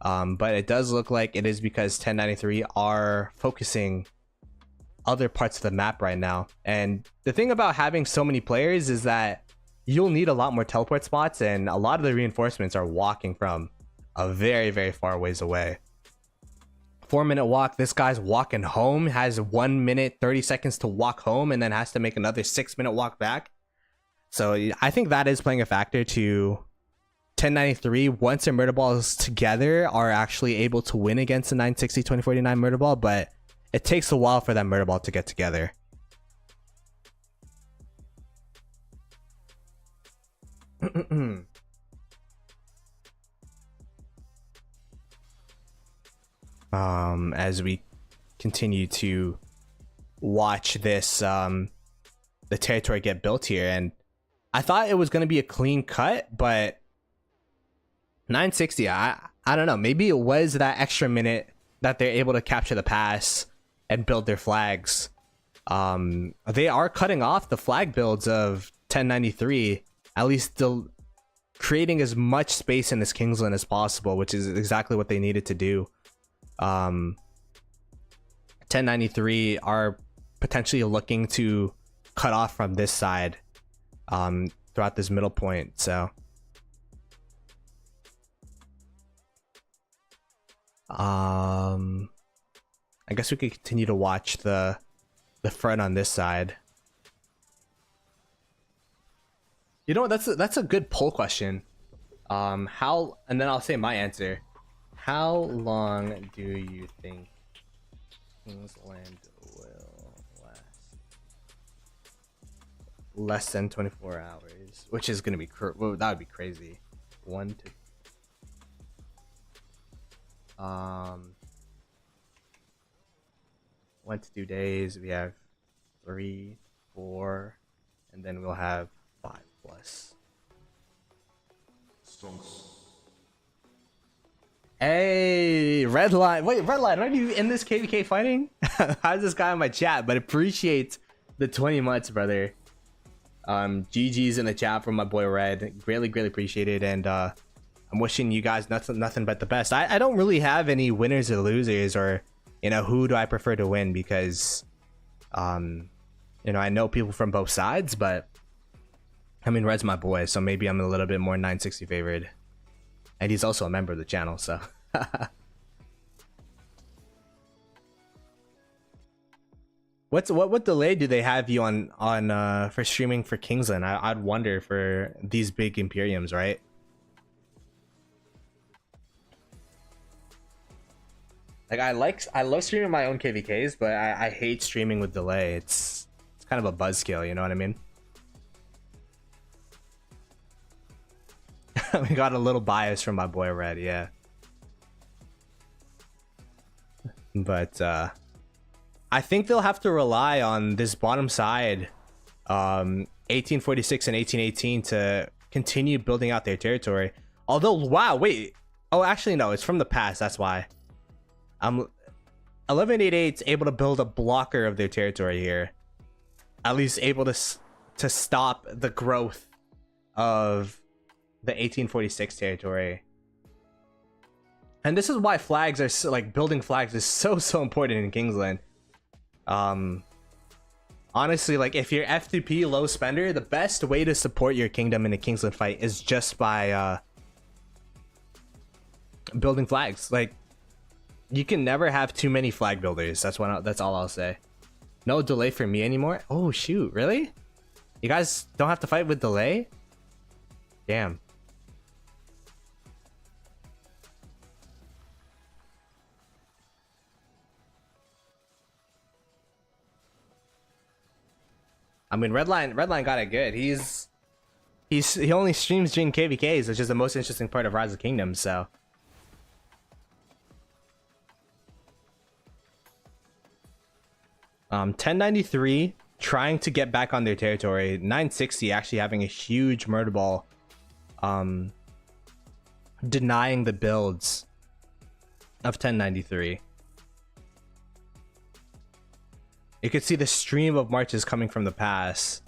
But it does look like it is because 1093 are focusing other parts of the map right now. And the thing about having so many players is that you'll need a lot more teleport spots, and a lot of the reinforcements are walking from a very, very far ways away. 4-minute walk. This guy's walking home, has 1 minute 30 seconds to walk home, and then has to make another 6-minute walk back. So I think that is playing a factor to 1093. Once their Murderballs together are actually able to win against the 960 2049 Murderball, but it takes a while for that Murderball to get together. As we continue to watch this the territory get built here, and I thought it was going to be a clean cut, but 960, I don't know, maybe it was that extra minute that they're able to capture the pass and build their flags. They are cutting off the flag builds of 1093, at least still creating as much space in this Kingsland as possible, which is exactly what they needed to do. 1093 are potentially looking to cut off from this side throughout this middle point. So I guess we could continue to watch the front on this side. You know what, that's a good poll question. How, and then I'll say my answer. How long do you think Kingsland will last? Less than 24 hours, which is gonna be well, that would be crazy. 1 to 2 days. We have 3, 4, and then we'll have 5 plus. Stonks. Hey, Redline. Wait, Redline, aren't you in this KvK fighting? How's this guy in my chat? But appreciate the 20 months, brother. GG's in the chat from my boy Red. Greatly appreciated, and I'm wishing you guys nothing but the best. I don't really have any winners or losers, or you know, who do I prefer to win, because you know, I know people from both sides, but I mean, Red's my boy, so maybe I'm a little bit more 960 favored. And he's also a member of the channel, so. What delay do they have you on for streaming for Kingsland? I'd wonder for these big Imperiums, right? Like I love streaming my own KvKs, but I hate streaming with delay. It's kind of a buzzkill, you know what I mean? We got a little bias from my boy Red, yeah. But I think they'll have to rely on this bottom side, 1846 and 1818, to continue building out their territory. Although, wow, wait. Oh, actually, no, it's from the past. That's why. 1188's able to build a blocker of their territory here. At least able to stop the growth of the 1846 territory. And this is why flags are so, like, building flags is so important in Kingsland. Honestly, like, if you're F2P low spender, the best way to support your kingdom in a Kingsland fight is just by building flags. Like, you can never have too many flag builders. That's all I'll say. No delay for me anymore. Oh shoot, really? You guys don't have to fight with delay? Damn. I mean, Redline got it good. He only streams during KvKs, which is the most interesting part of Rise of Kingdoms, so. 1093 trying to get back on their territory. 960 actually having a huge murder ball, denying the builds of 1093. You could see the stream of marches coming from the pass.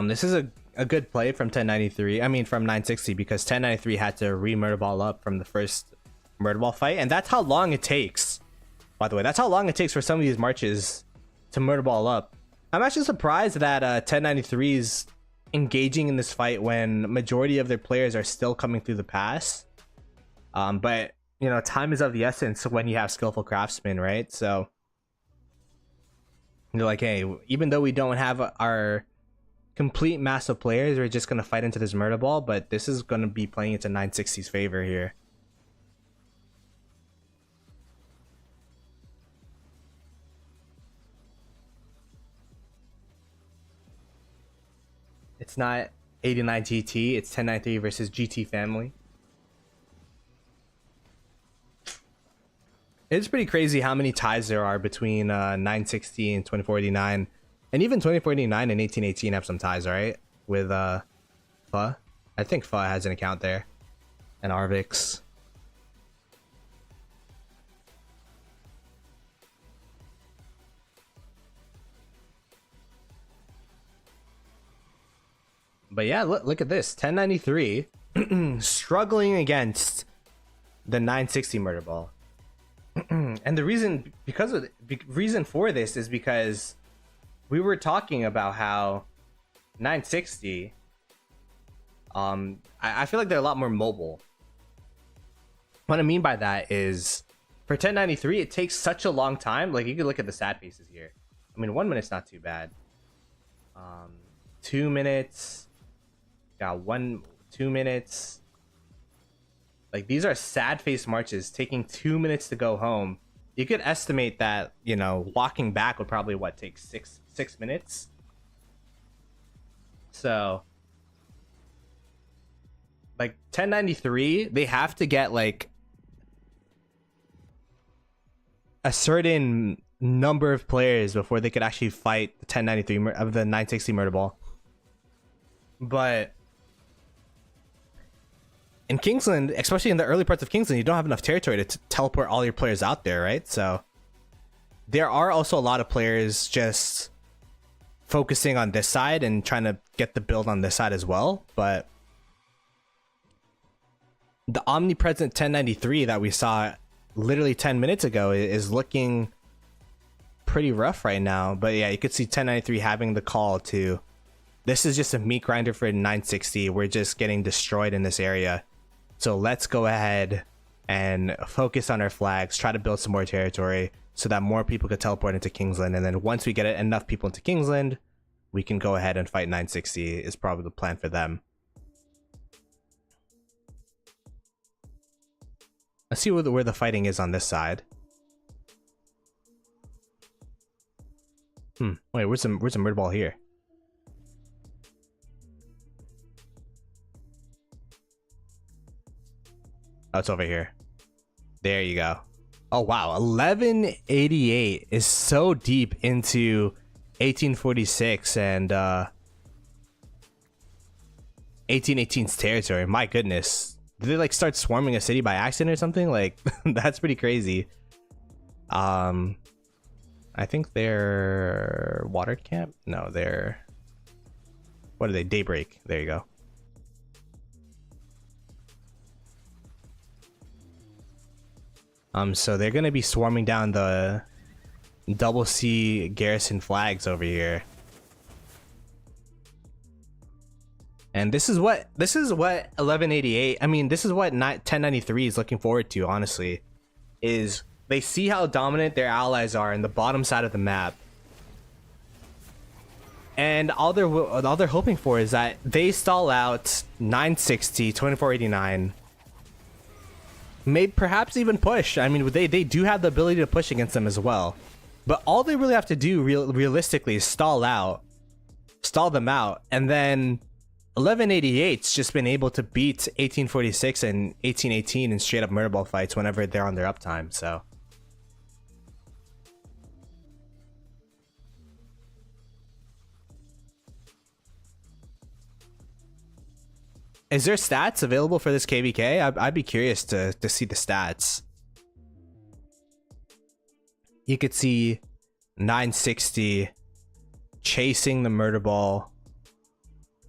This is a good play from 1093. I mean, from 960, because 1093 had to re-murder ball up from the first murder ball fight, and that's how long it takes. By the way, that's how long it takes for some of these marches to murder ball up. I'm actually surprised that 1093 is engaging in this fight when majority of their players are still coming through the pass. But you know, time is of the essence when you have skillful craftsmen, right? So they're like, hey, even though we don't have our complete mass of players, we're just gonna fight into this murder ball, but this is gonna be playing into 960's favor here. It's not 89 GT, it's 1093 versus GT family. It's pretty crazy how many ties there are between 960 and 2489. And even 2489 and 1818 have some ties, right? With Pha. I think Pha has an account there. And Arvix. But yeah, look at this. 1093 struggling against the 960 murder ball. And the reason for this is because we were talking about how 960 I feel like they're a lot more mobile. What I mean by that is for 1093 it takes such a long time. Like, you can look at the sad faces here. I mean, 1 minute's not too bad. 2 minutes, got 2 minutes. Like, these are sad face marches taking 2 minutes to go home. You could estimate that, you know, walking back would probably take six minutes. So like 1093, they have to get like a certain number of players before they could actually fight the 1093 of the 960 murder ball. But in Kingsland, especially in the early parts of Kingsland, you don't have enough territory to teleport all your players out there, right? So there are also a lot of players just focusing on this side and trying to get the build on this side as well. But the omnipresent 1093 that we saw literally 10 minutes ago is looking pretty rough right now. But yeah, you could see 1093 having the call to, this is just a meat grinder for 960. We're just getting destroyed in this area. So let's go ahead and focus on our flags, try to build some more territory so that more people could teleport into Kingsland. And then once we get enough people into Kingsland, we can go ahead and fight 960 is probably the plan for them. Let's see where the fighting is on this side. Wait, where's the murder ball here? Oh, it's over here. There you go. Oh wow, 1188 is so deep into 1846 and 1818's territory. My goodness. Did they like start swarming a city by accident or something? Like, that's pretty crazy. I think they're water camp. No, they're, what are they? Daybreak. There you go. So they're gonna be swarming down the double C garrison flags over here. And this is what 1188, I mean, this is what 1093 is looking forward to, honestly, is they see how dominant their allies are in the bottom side of the map. And all they're hoping for is that they stall out 960, 2489, maybe perhaps even push. I mean, they do have the ability to push against them as well. But all they really have to do realistically is stall them out, and then 1188's just been able to beat 1846 and 1818 in straight up Murderball fights whenever they're on their uptime, so. Is there stats available for this KvK? I'd be curious to see the stats. You could see 960 chasing the Murderball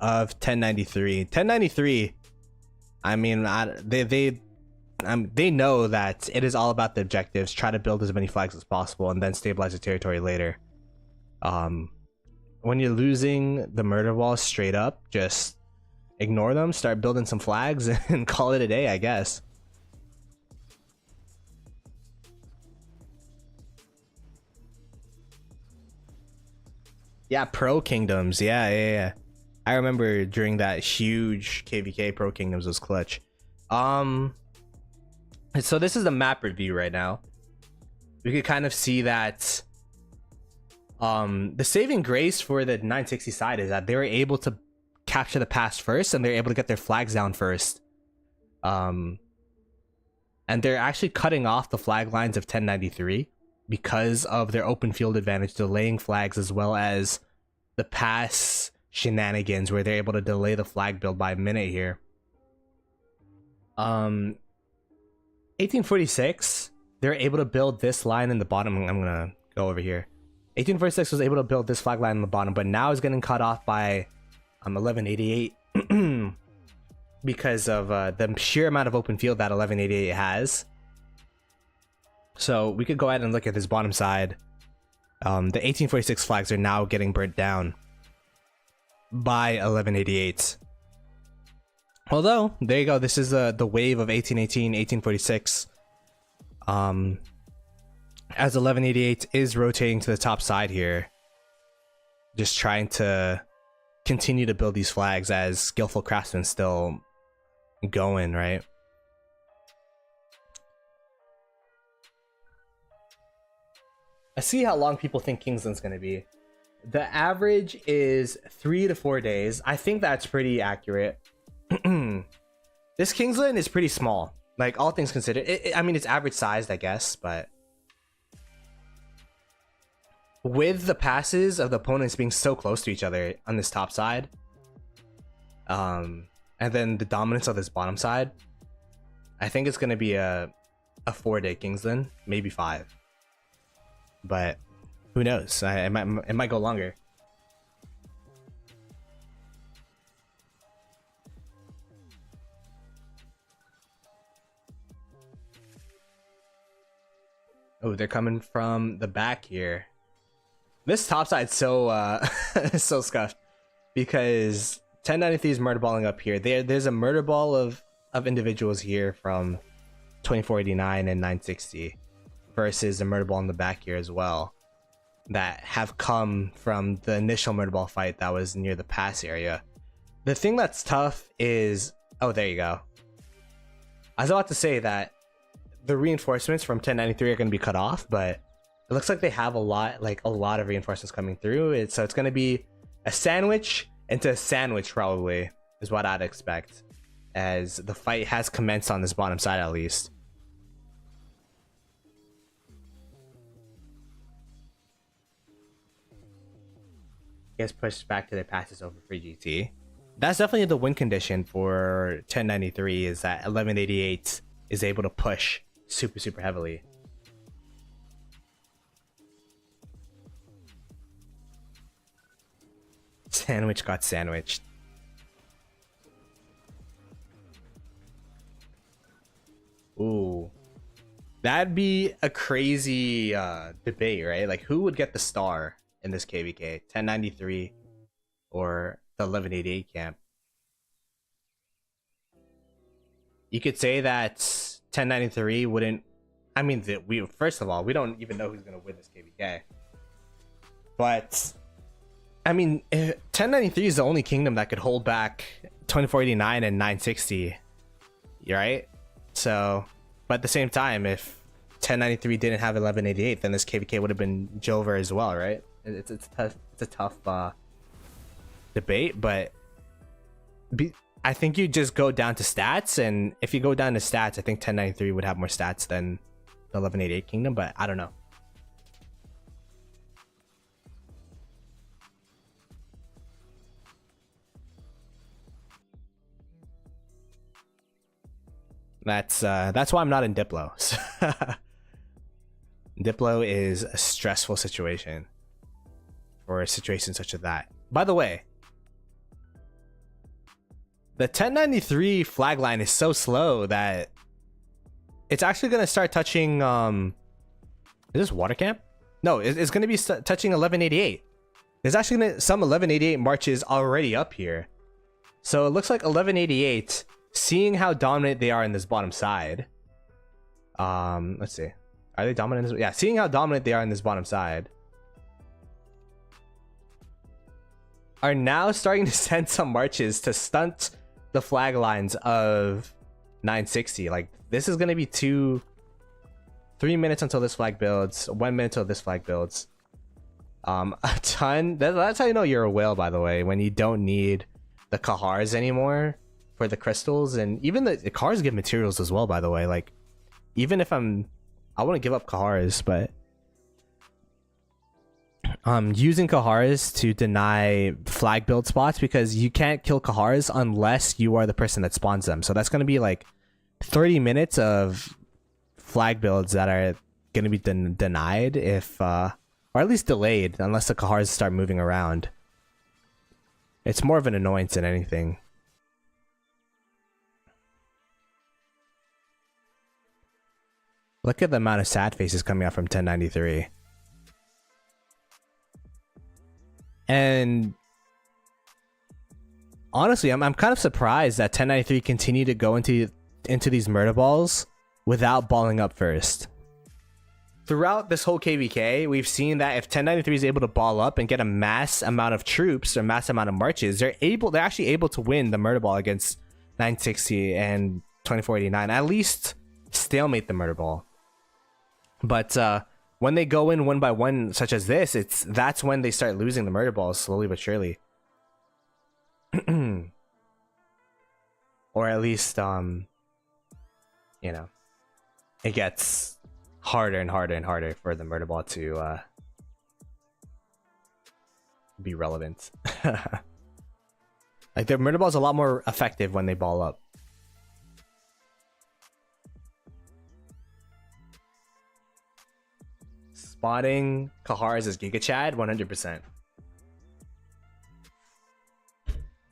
of 1093. 1093, I mean, they know that it is all about the objectives. Try to build as many flags as possible and then stabilize the territory later. When you're losing the Murderball straight up, just ignore them, start building some flags, and call it a day, I guess. Yeah, Pro Kingdoms. Yeah. I remember during that huge KvK Pro Kingdoms was clutch. So this is the map review right now. We could kind of see that the saving grace for the 960 side is that they were able to capture the pass first, and they're able to get their flags down first. And they're actually cutting off the flag lines of 1093 because of their open field advantage, delaying flags, as well as the pass shenanigans where they're able to delay the flag build by a minute here. 1846, they're able to build this line in the bottom. I'm gonna go over here. 1846 was able to build this flag line in the bottom, but now is getting cut off by 1188 because of the sheer amount of open field that 1188 has. So we could go ahead and look at this bottom side. The 1846 flags are now getting burnt down by 1188. Although, there you go. This is the wave of 1818, 1846. As 1188 is rotating to the top side here, just trying to continue to build these flags as Skillful Craftsman still going, right? I see how long people think Kingsland's going to be. The average is 3 to 4 days. I think that's pretty accurate. This Kingsland is pretty small, like all things considered. I mean, it's average sized, I guess, but with the passes of the opponents being so close to each other on this top side, and then the dominance of this bottom side, I think it's going to be a 4-day Kingsland, maybe 5. But who knows? It might go longer. Oh, they're coming from the back here. This top side's so so scuffed because 1093 is murderballing up here. There's a murderball of individuals here from 2489 and 960 versus a murderball in the back here as well that have come from the initial murderball fight that was near the pass area. The thing that's tough is, oh, there you go. I was about to say that the reinforcements from 1093 are going to be cut off, but it looks like they have a lot of reinforcements coming through. So it's going to be a sandwich into a sandwich, probably, is what I'd expect, as the fight has commenced on this bottom side at least. Gets pushed back to their passes over free GT. That's definitely the win condition for 1093, is that 1188 is able to push super heavily. Sandwich got sandwiched. Ooh, that'd be a crazy debate, right? Like, who would get the star in this KvK, 1093 or the 1188 camp? You could say that 1093 wouldn't. I mean, first of all, we don't even know who's gonna win this KvK. But I mean, 1093 is the only kingdom that could hold back 2489 and 960, right? So, but at the same time, if 1093 didn't have 1188, then this KvK would have been Jover as well, right? It's a tough debate, but I think you just go down to stats, and if you go down to stats, I think 1093 would have more stats than the 1188 Kingdom, but I don't know. That's why I'm not in Diplo. Diplo is a stressful situation for a situation such as that. By the way, the 1093 flag line is so slow that it's actually going to start touching is this water camp? No, it's going to be touching 1188. There's actually some 1188 marches already up here. So it looks like 1188, seeing how dominant they are in this bottom side. Let's see. Are they dominant? Yeah, seeing how dominant they are in this bottom side, are now starting to send some marches to stunt the flag lines of 960. Like, this is going to be 3 minutes until this flag builds, 1 minute until this flag builds. A ton. That's how you know you're a whale, by the way, when you don't need the Kahars anymore for the crystals. And even the Kahars give materials as well, by the way. Like, even if I want to give up Kahars, but using Kahars to deny flag build spots, because you can't kill Kahars unless you are the person that spawns them. So that's going to be like 30 minutes of flag builds that are going to be denied if or at least delayed, unless the Kahars start moving around. It's more of an annoyance than anything. Look at the amount of sad faces coming out from 1093. And honestly, I'm kind of surprised that 1093 continue to go into these murder balls without balling up first. Throughout this whole KvK, we've seen that if 1093 is able to ball up and get a mass amount of troops or mass amount of marches, they're actually able to win the murder ball against 960 and 2489. At least stalemate the murder ball. But when they go in one by one, such as this, that's when they start losing the murder balls slowly but surely. Or at least, you know, it gets harder and harder and harder for the murder ball to be relevant. Like, the murder ball is a lot more effective when they ball up. Spotting Kahars as Giga Chad, 100%.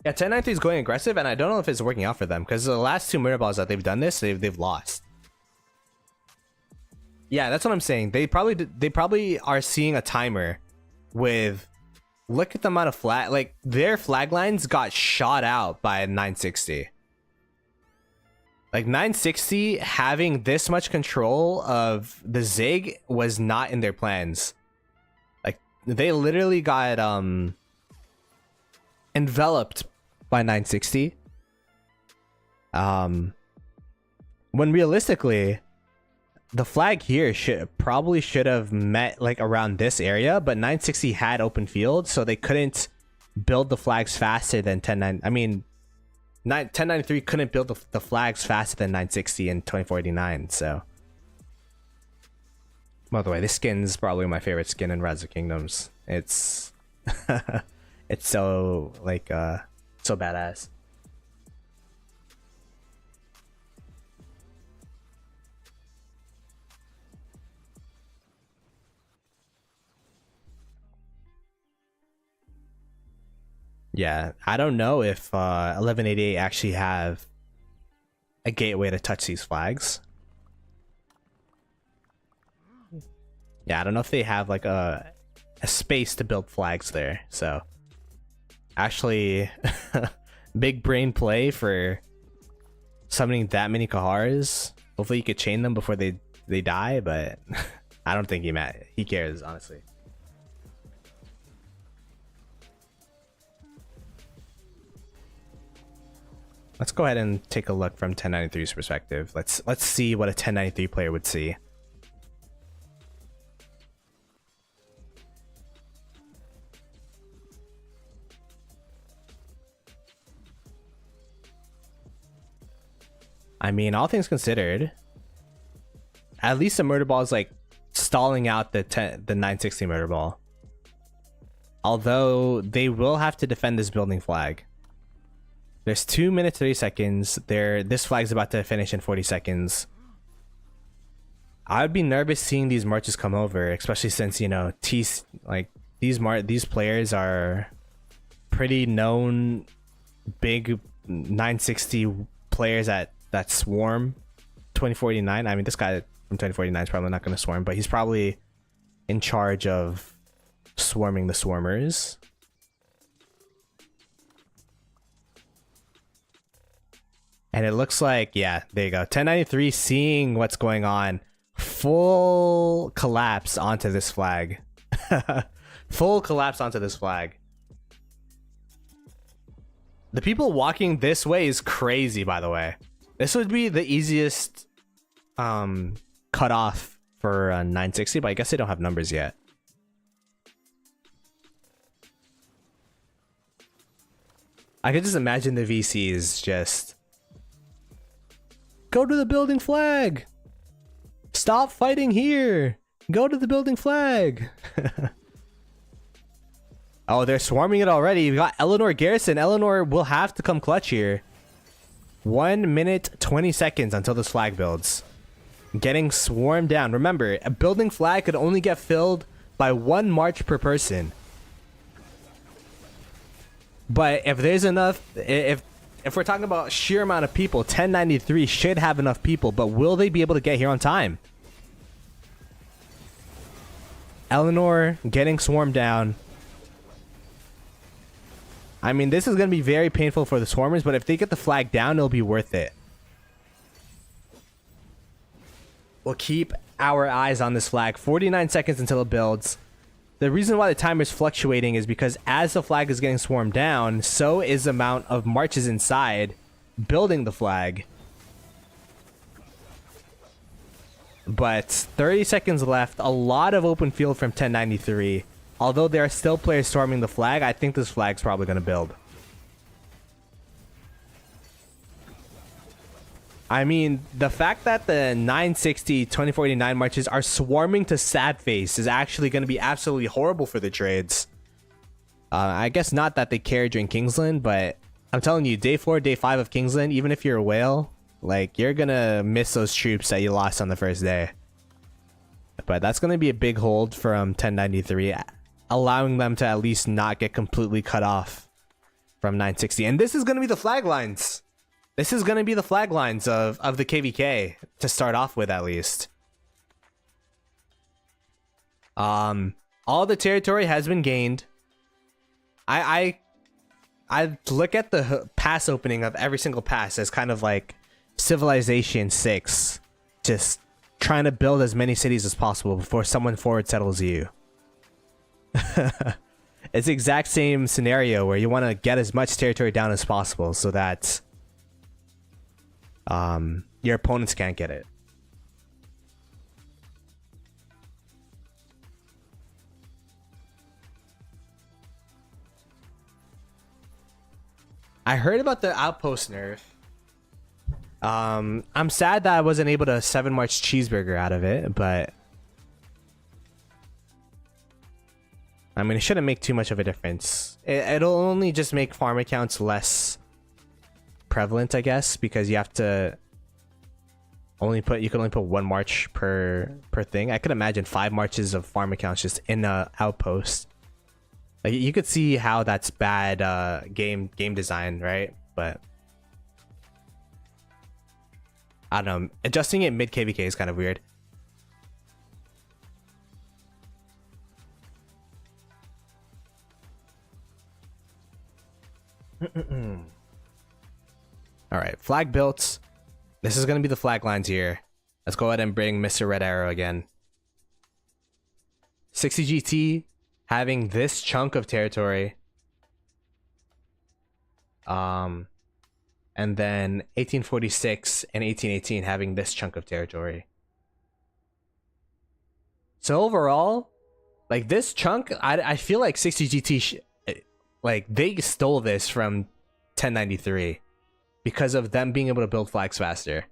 Yeah, 1093 is going aggressive, and I don't know if it's working out for them, because the last two murder balls that they've done this, they've lost. Yeah, that's what I'm saying. They probably are seeing a timer with, look at the amount of flag, like, their flag lines got shot out by 960. Like, 960 having this much control of the Zig was not in their plans. Like, they literally got enveloped by 960. When realistically, the flag here should have met like around this area, but 960 had open field, so they couldn't build the flags faster than 1090. I mean, 1093 couldn't build the flags faster than 960 and 2489. So, by the way, this skin's probably my favorite skin in Rise of Kingdoms. It's it's so like so badass. Yeah, I don't know if 1188 actually have a gateway to touch these flags. Yeah, I don't know if they have like a space to build flags there. So, actually, big brain play for summoning that many Kahars. Hopefully, you could chain them before they die, but I don't think he cares, honestly. Let's go ahead and take a look from 1093's perspective. Let's see what a 1093 player would see. I mean, all things considered, at least the Murderball is like stalling out the 960 Murderball. Although they will have to defend this building flag. There's 2 minutes 30 seconds. This flag's about to finish in 40 seconds. I would be nervous seeing these marches come over, especially since, you know, these players are pretty known big 960 players that swarm 2049. I mean, this guy from 2049 is probably not going to swarm, but he's probably in charge of swarming the swarmers. And it looks like, yeah, there you go. 1093 seeing what's going on. Full collapse onto this flag. Full collapse onto this flag. The people walking this way is crazy, by the way. This would be the easiest cutoff for 960, but I guess they don't have numbers yet. I could just imagine the VCs just go to the building flag. Stop fighting here. Go to the building flag. Oh, they're swarming it already. We got Eleanor Garrison. Eleanor will have to come clutch here. 1 minute 20 seconds until this flag builds. Getting swarmed down. Remember, a building flag could only get filled by 1 march per person. But if there's enough, if we're talking about sheer amount of people, 1093 should have enough people, but will they be able to get here on time? Eleanor getting swarmed down. I mean, this is going to be very painful for the swarmers, but if they get the flag down, it'll be worth it. We'll keep our eyes on this flag. 49 seconds until it builds. The reason why the timer is fluctuating is because as the flag is getting swarmed down, so is the amount of marches inside building the flag. But 30 seconds left. A lot of open field from 1093. Although there are still players storming the flag, I think this flag's probably going to build. I mean, the fact that the 960 2049 marches are swarming to sad face is actually going to be absolutely horrible for the trades. I guess not that they care during Kingsland, but I'm telling you, day 4, day 5 of Kingsland, even if you're a whale, like, you're going to miss those troops that you lost on the first day. But that's going to be a big hold from 1093, allowing them to at least not get completely cut off from 960. And this is going to be the flag lines. This is going to be the flag lines of the KvK to start off with, at least. All the territory has been gained. I look at the pass opening of every single pass as kind of like Civilization 6. Just trying to build as many cities as possible before someone forward settles you. It's the exact same scenario where you want to get as much territory down as possible so that your opponents can't get it. I heard about the outpost nerf. I'm sad that I wasn't able to 7 March cheeseburger out of it, but I mean, it shouldn't make too much of a difference. It'll only just make farm accounts less prevalent, I guess, because you have to you can only put 1 march per thing. I could imagine 5 marches of farm accounts just in a outpost. Like, you could see how that's bad game design, right? But I don't know, adjusting it mid KvK is kind of weird. All right, flag built. This is going to be the flag lines here. Let's go ahead and bring Mr. Red Arrow again. 60 GT having this chunk of territory. And then 1846 and 1818 having this chunk of territory. So overall, like, this chunk, I feel like 60 GT, like, they stole this from 1093 because of them being able to build flags faster.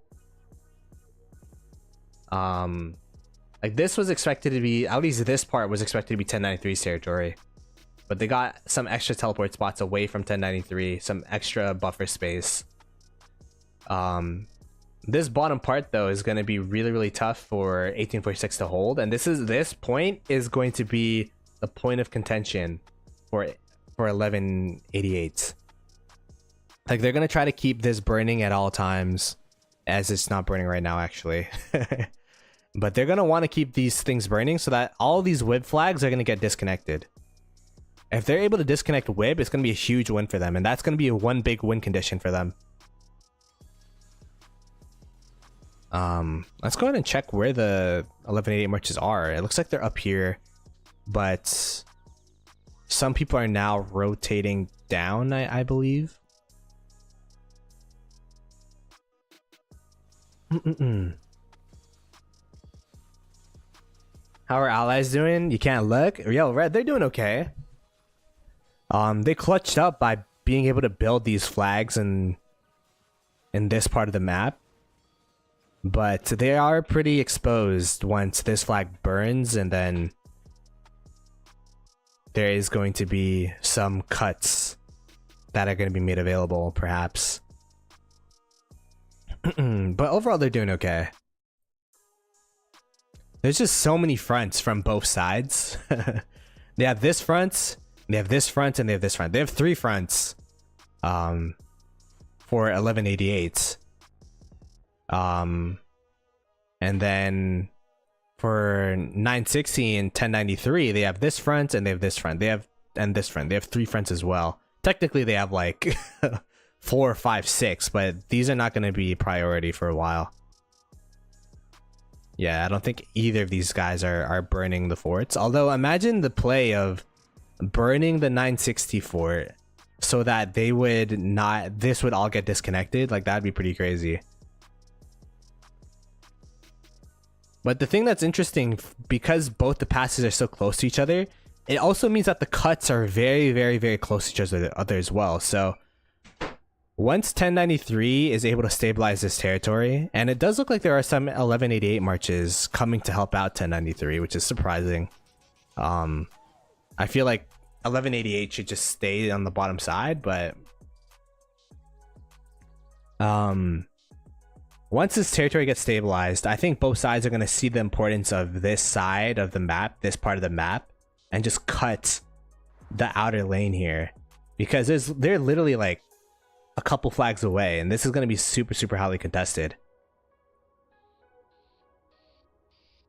Like this was expected to be, at least this part was expected to be 1093's territory, but they got some extra teleport spots away from 1093, some extra buffer space. This bottom part though is going to be really tough for 1846 to hold, and this point is going to be the point of contention for 1188. Like they're going to try to keep this burning at all times, as it's not burning right now actually. But they're going to want to keep these things burning so that all these whip flags are going to get disconnected. If they're able to disconnect whip, it's going to be a huge win for them, and that's going to be one big win condition for them. Let's go ahead and check where the 1188 merches are. It looks like they're up here, but some people are now rotating down, I believe. How are allies doing? You can't look. Yo, Red, they're doing okay. They clutched up by being able to build these flags in this part of the map, but they are pretty exposed once this flag burns, and then there is going to be some cuts that are going to be made available, perhaps. But overall, they're doing okay. There's just so many fronts from both sides. They have this front, they have this front, and they have this front. They have 3 fronts for 1188. And then for 960 and 1093, they have this front and they have this front. They have this front. They have 3 fronts as well. Technically, they have like 4, 5, 6, but these are not going to be priority for a while. Yeah, I don't think either of these guys are burning the forts. Although, imagine the play of burning the 960 fort so that they would not, this would all get disconnected. Like, that'd be pretty crazy. But the thing that's interesting, because both the passes are so close to each other, it also means that the cuts are very close to each other as well. So once 1093 is able to stabilize this territory, and it does look like there are some 1188 marches coming to help out 1093, which is surprising. I feel like 1188 should just stay on the bottom side, but once this territory gets stabilized, I think both sides are going to see the importance of this side of the map, this part of the map, and just cut the outer lane here, because they're literally like a couple flags away, and this is going to be super highly contested.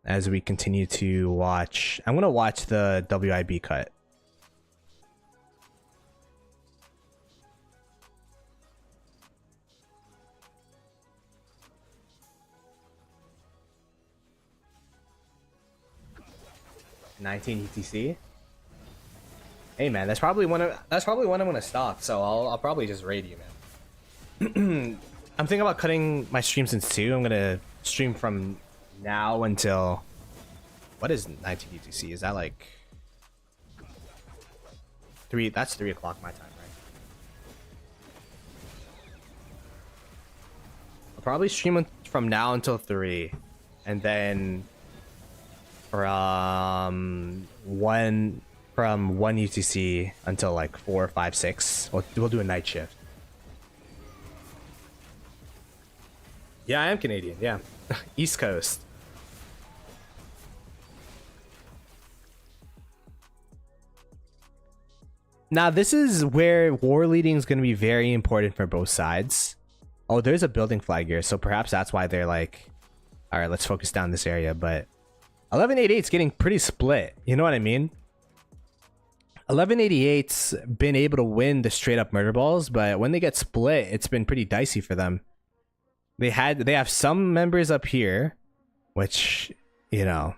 As we continue to watch, I'm going to watch the WIB cut. $19 ETC. Hey man, that's probably one I'm gonna stock. So I'll probably just raid you, man. I'm thinking about cutting my streams in 2. I'm gonna stream from now until, what is 19 UTC? Is that like 3? That's 3 o'clock my time, right? I'll probably stream from now until 3, and then from 1 UTC until like 4, 5, 6. We'll do a night shift. Yeah, I am Canadian. Yeah, East Coast. Now this is where war leading is going to be very important for both sides. Oh, there's a building flag here, so perhaps that's why they're like, all right, let's focus down this area. But 1188 is getting pretty split. You know what I mean? 1188's been able to win the straight up murder balls, but when they get split, it's been pretty dicey for them. They have some members up here, which, you know,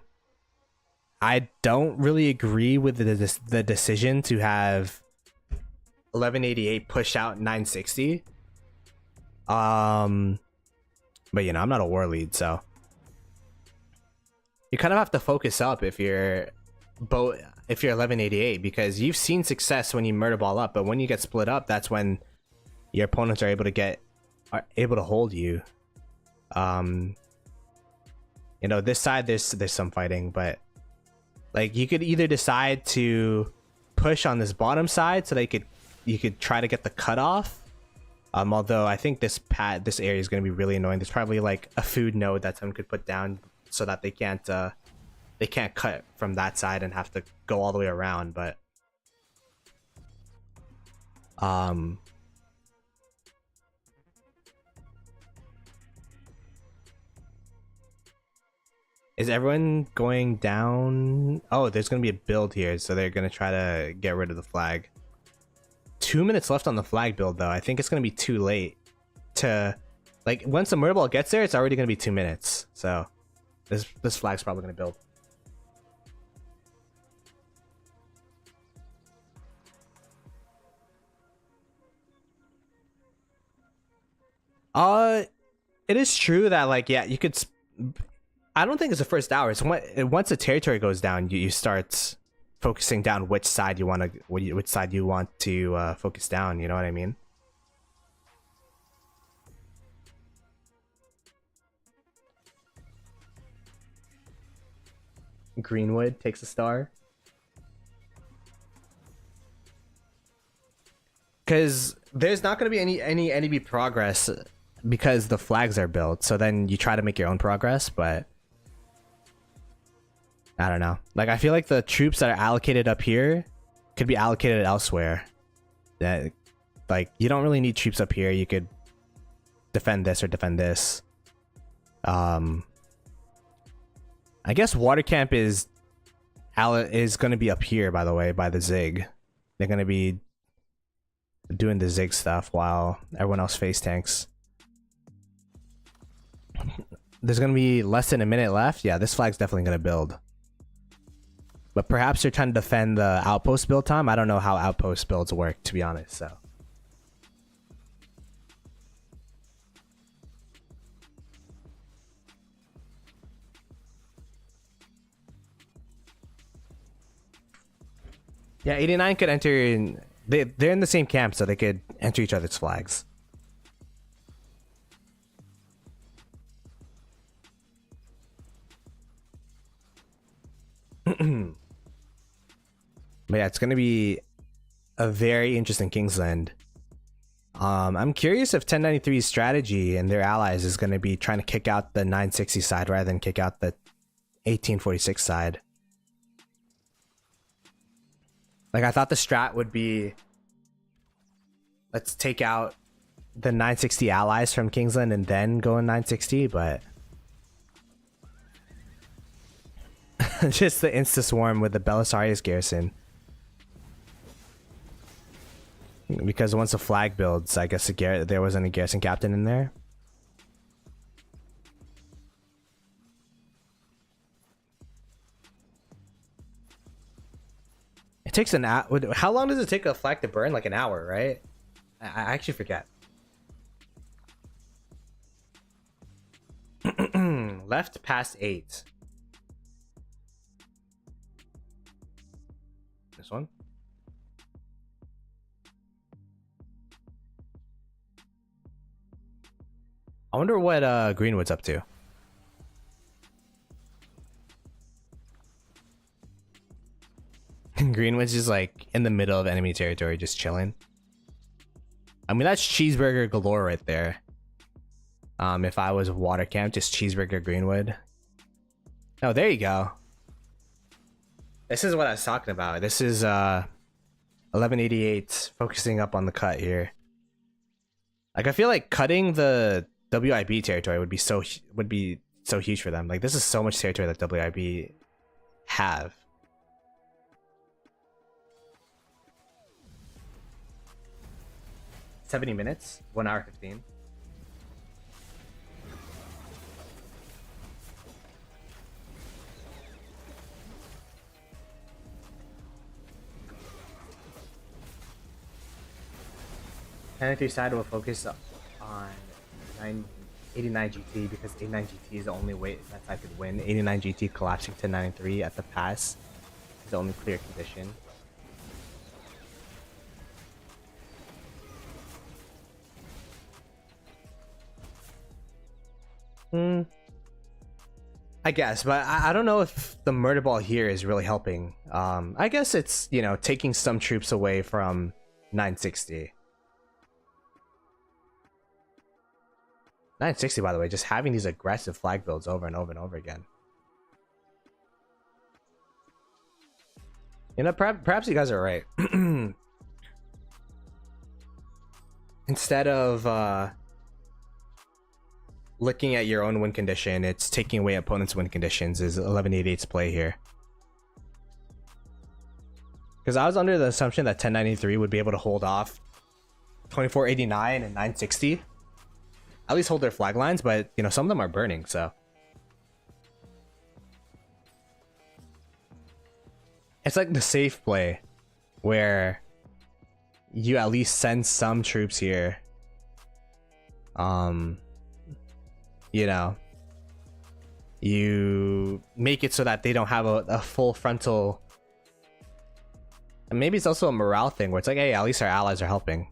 I don't really agree with the decision to have 1188 push out 960. But you know, I'm not a war lead, so you kind of have to focus up if you're 1188, because you've seen success when you murder ball up, but when you get split up, that's when your opponents are able to hold you. You know, this side there's some fighting, but like you could either decide to push on this bottom side so that you could try to get the cut off. Although I think this area is going to be really annoying. There's probably like a food node that someone could put down so that they can't cut from that side and have to go all the way around. But is everyone going down? Oh, there's going to be a build here, so they're going to try to get rid of the flag. 2 minutes left on the flag build, though. I think it's going to be too late to... Like, once the Murderball gets there, it's already going to be 2 minutes. So, this flag's probably going to build. It is true that, like, yeah, you could... I don't think it's the first hour. It's once the territory goes down, you start focusing down which side you want to, which side you want to focus down. You know what I mean? Greenwood takes a star. Because there's not going to be any enemy progress because the flags are built. So then you try to make your own progress, but I don't know. Like, I feel like the troops that are allocated up here could be allocated elsewhere. That, like, you don't really need troops up here. You could defend this or defend this. I guess water camp is going to be up here, by the way, by the Zig. They're going to be doing the Zig stuff while everyone else face tanks. There's going to be less than a minute left. Yeah, this flag's definitely going to build. But perhaps they're trying to defend the outpost build time. I don't know how outpost builds work, to be honest, so. Yeah, 89 could enter in... They're in the same camp, so they could enter each other's flags. But yeah, it's going to be a very interesting Kingsland. I'm curious if 1093's strategy and their allies is going to be trying to kick out the 960 side rather than kick out the 1846 side. Like, I thought the strat would be, let's take out the 960 allies from Kingsland and then go in 960, but just the insta swarm with the Belisarius garrison. Because once the flag builds, I guess there wasn't a garrison captain in there. It takes an hour. How long does it take a flag to burn? Like an hour, right? I actually forget. Left past 8. This one? I wonder what Greenwood's up to. Greenwood's just like in the middle of enemy territory, just chilling. I mean, that's cheeseburger galore right there. If I was water camp, just cheeseburger Greenwood. Oh, there you go. This is what I was talking about. This is 1188 focusing up on the cut here. Like, I feel like cutting the WIB territory would be so huge for them. Like, this is so much territory that WIB have. $70 minutes, 1 hour 15. Penalty side will focus on 89 GT because 89 GT is the only way that side could win. 89 GT collapsing to 93 at the pass is the only clear condition. I guess, but I don't know if the Murderball here is really helping. I guess it's, you know, taking some troops away from 960. 960, by the way, just having these aggressive flag builds over and over and over again. You know, perhaps you guys are right. Instead of looking at your own win condition, it's taking away opponent's win conditions is 1188's play here. Because I was under the assumption that 1093 would be able to hold off 2489 and 960. At least hold their flag lines, but you know, some of them are burning, so. It's like the safe play where you at least send some troops here. You know, you make it so that they don't have a full frontal. And maybe it's also a morale thing where it's like, hey, at least our allies are helping.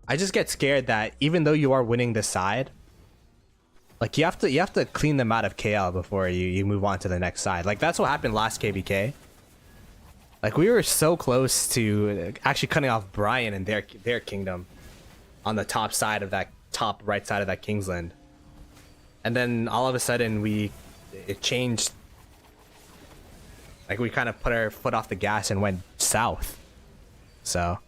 I just get scared that even though you are winning this side, like you have to clean them out of KL before you move on to the next side. Like that's what happened last KvK. Like we were so close to actually cutting off Brian and their kingdom on the top side of that top right side of that Kingsland. And then all of a sudden it changed. Like we kind of put our foot off the gas and went south. So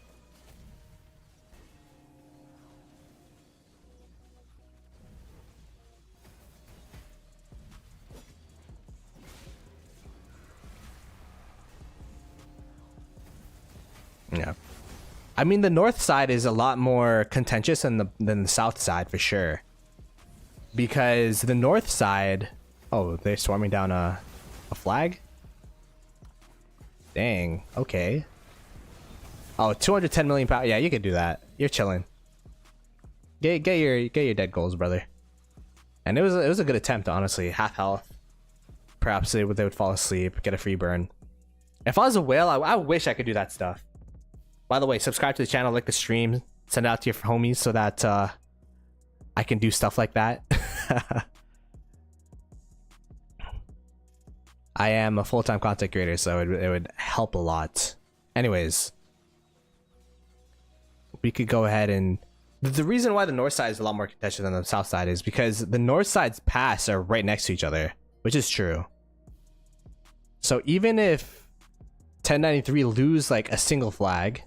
yeah, I mean the north side is a lot more contentious than the south side for sure, because the north side, oh, they're swarming down a flag. Dang. Okay. Oh, 210 million power. Yeah, you could do that. You're chilling. Get your dead goals, brother. And it was a good attempt, honestly. Half health. Perhaps they would fall asleep, get a free burn. If I was a whale, I wish I could do that stuff. By the way, subscribe to the channel, like the stream, send it out to your homies so that I can do stuff like that. I am a full-time content creator, so it would help a lot. Anyways, we could go ahead and... The reason why the north side is a lot more contentious than the south side is because the north side's pass are right next to each other, which is true. So even if 1093 lose like a single flag,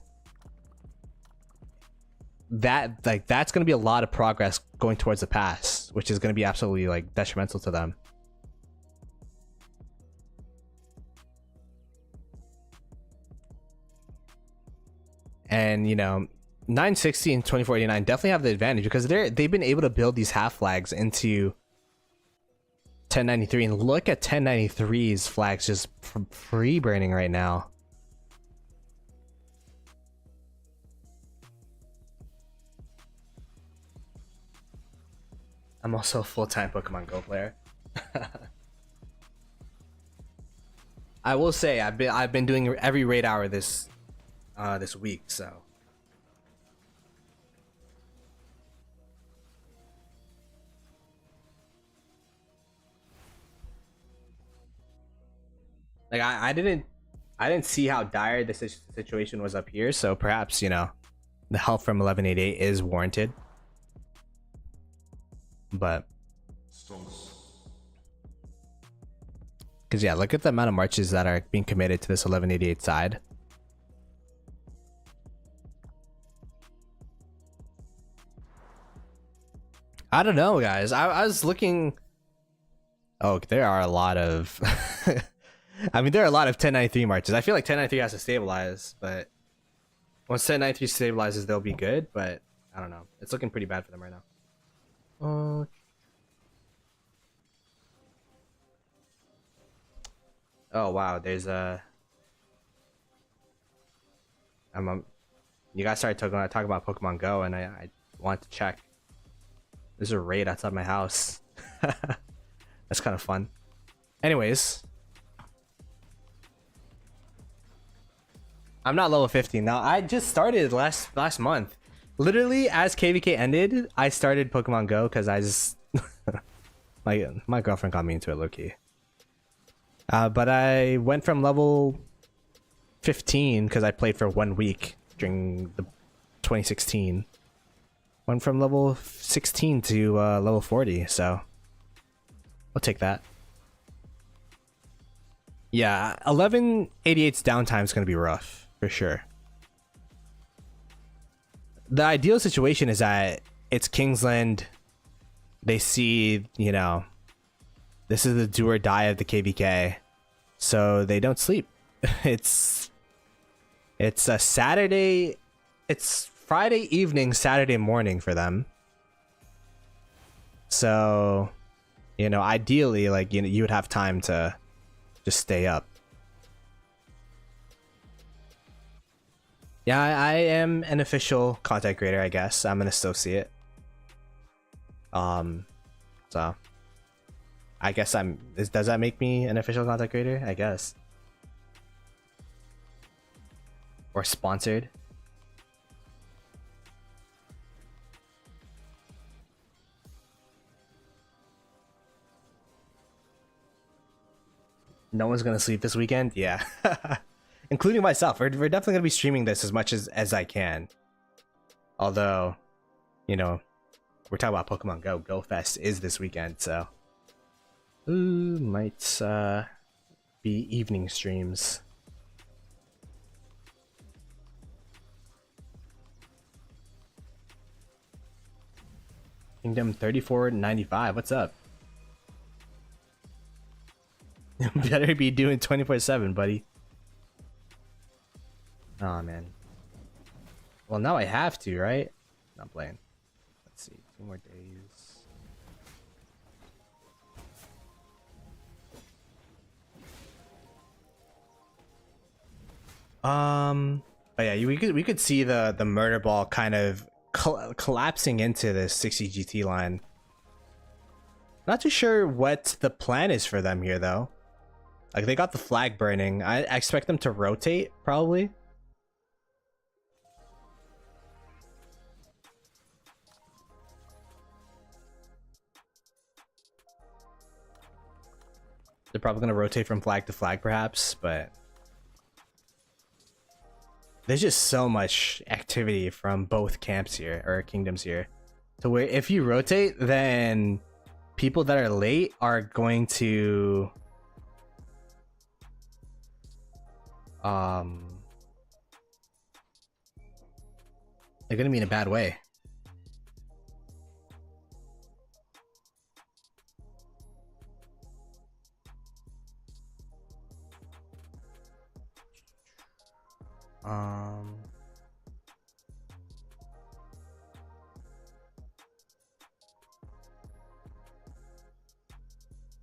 that's going to be a lot of progress going towards the pass, which is going to be absolutely like detrimental to them. And you know, 960 and 2489 definitely have the advantage because they've been able to build these half flags into 1093, and look at 1093's flags just free burning right now. I'm also a full-time Pokemon Go player. I will say I've been doing every raid hour this week, so like I didn't see how dire the situation was up here, so perhaps, you know, the help from 1188 is warranted. But because yeah, look at the amount of marches that are being committed to this 1188 side. I don't know, guys. I was looking. Oh, there are a lot of I mean, there are a lot of 1093 marches. I feel like 1093 has to stabilize, but once 1093 stabilizes, they'll be good. But I don't know. It's looking pretty bad for them right now. Oh wow, there's a. You guys started talking about Pokemon Go, and I wanted to check. There's a raid outside my house. That's kind of fun. Anyways, I'm not level 50 now. I just started last month. Literally, as KvK ended, I started Pokemon Go because I just my girlfriend got me into it low key. But I went from level 15 because I played for 1 week during the 2016. Went from level 16 to level 40, so I'll take that. Yeah, 1188's downtime is going to be rough, for sure. The ideal situation is that it's Kingsland. They see, you know, this is the do or die of the KvK, so they don't sleep. It's a Saturday, it's Friday evening, Saturday morning for them. So, you know, ideally, like, you know, you would have time to just stay up. Yeah, I am an official content creator, I guess. I'm an associate. So I guess does that make me an official content creator? I guess. Or sponsored. No one's gonna sleep this weekend? Yeah. Including myself. We're definitely gonna be streaming this as much as I can. Although, you know, we're talking about Pokemon Go. Go Fest is this weekend, so might be evening streams. Kingdom 3495. What's up? Better be doing 24/7, buddy. Oh man. Well, now I have to, right? Not playing. Let's see, 2 more days. But yeah, we could see the Murderball kind of collapsing into the 60 GT line. Not too sure what the plan is for them here though. Like, they got the flag burning. I expect them to rotate probably. They're probably going to rotate from flag to flag perhaps, but there's just so much activity from both camps here, or kingdoms here, to where if you rotate, then people that are late are going to they're going to be in a bad way.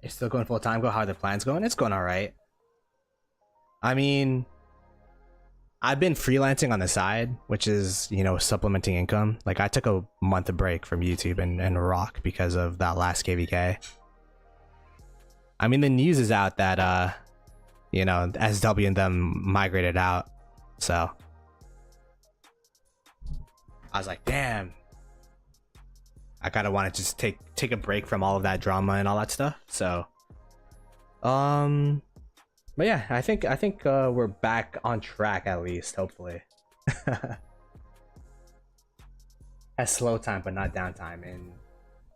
It's still going full time. Go, how are the plans going? It's going all right. I mean, I've been freelancing on the side, which is, you know, supplementing income. Like, I took a month of break from YouTube and Rock because of that last KvK. I mean, the news is out that you know, SW and them migrated out, so I was like, damn, I kind of want to just take a break from all of that drama and all that stuff. So but yeah, I think we're back on track, at least, hopefully. Has slow time but not downtime, and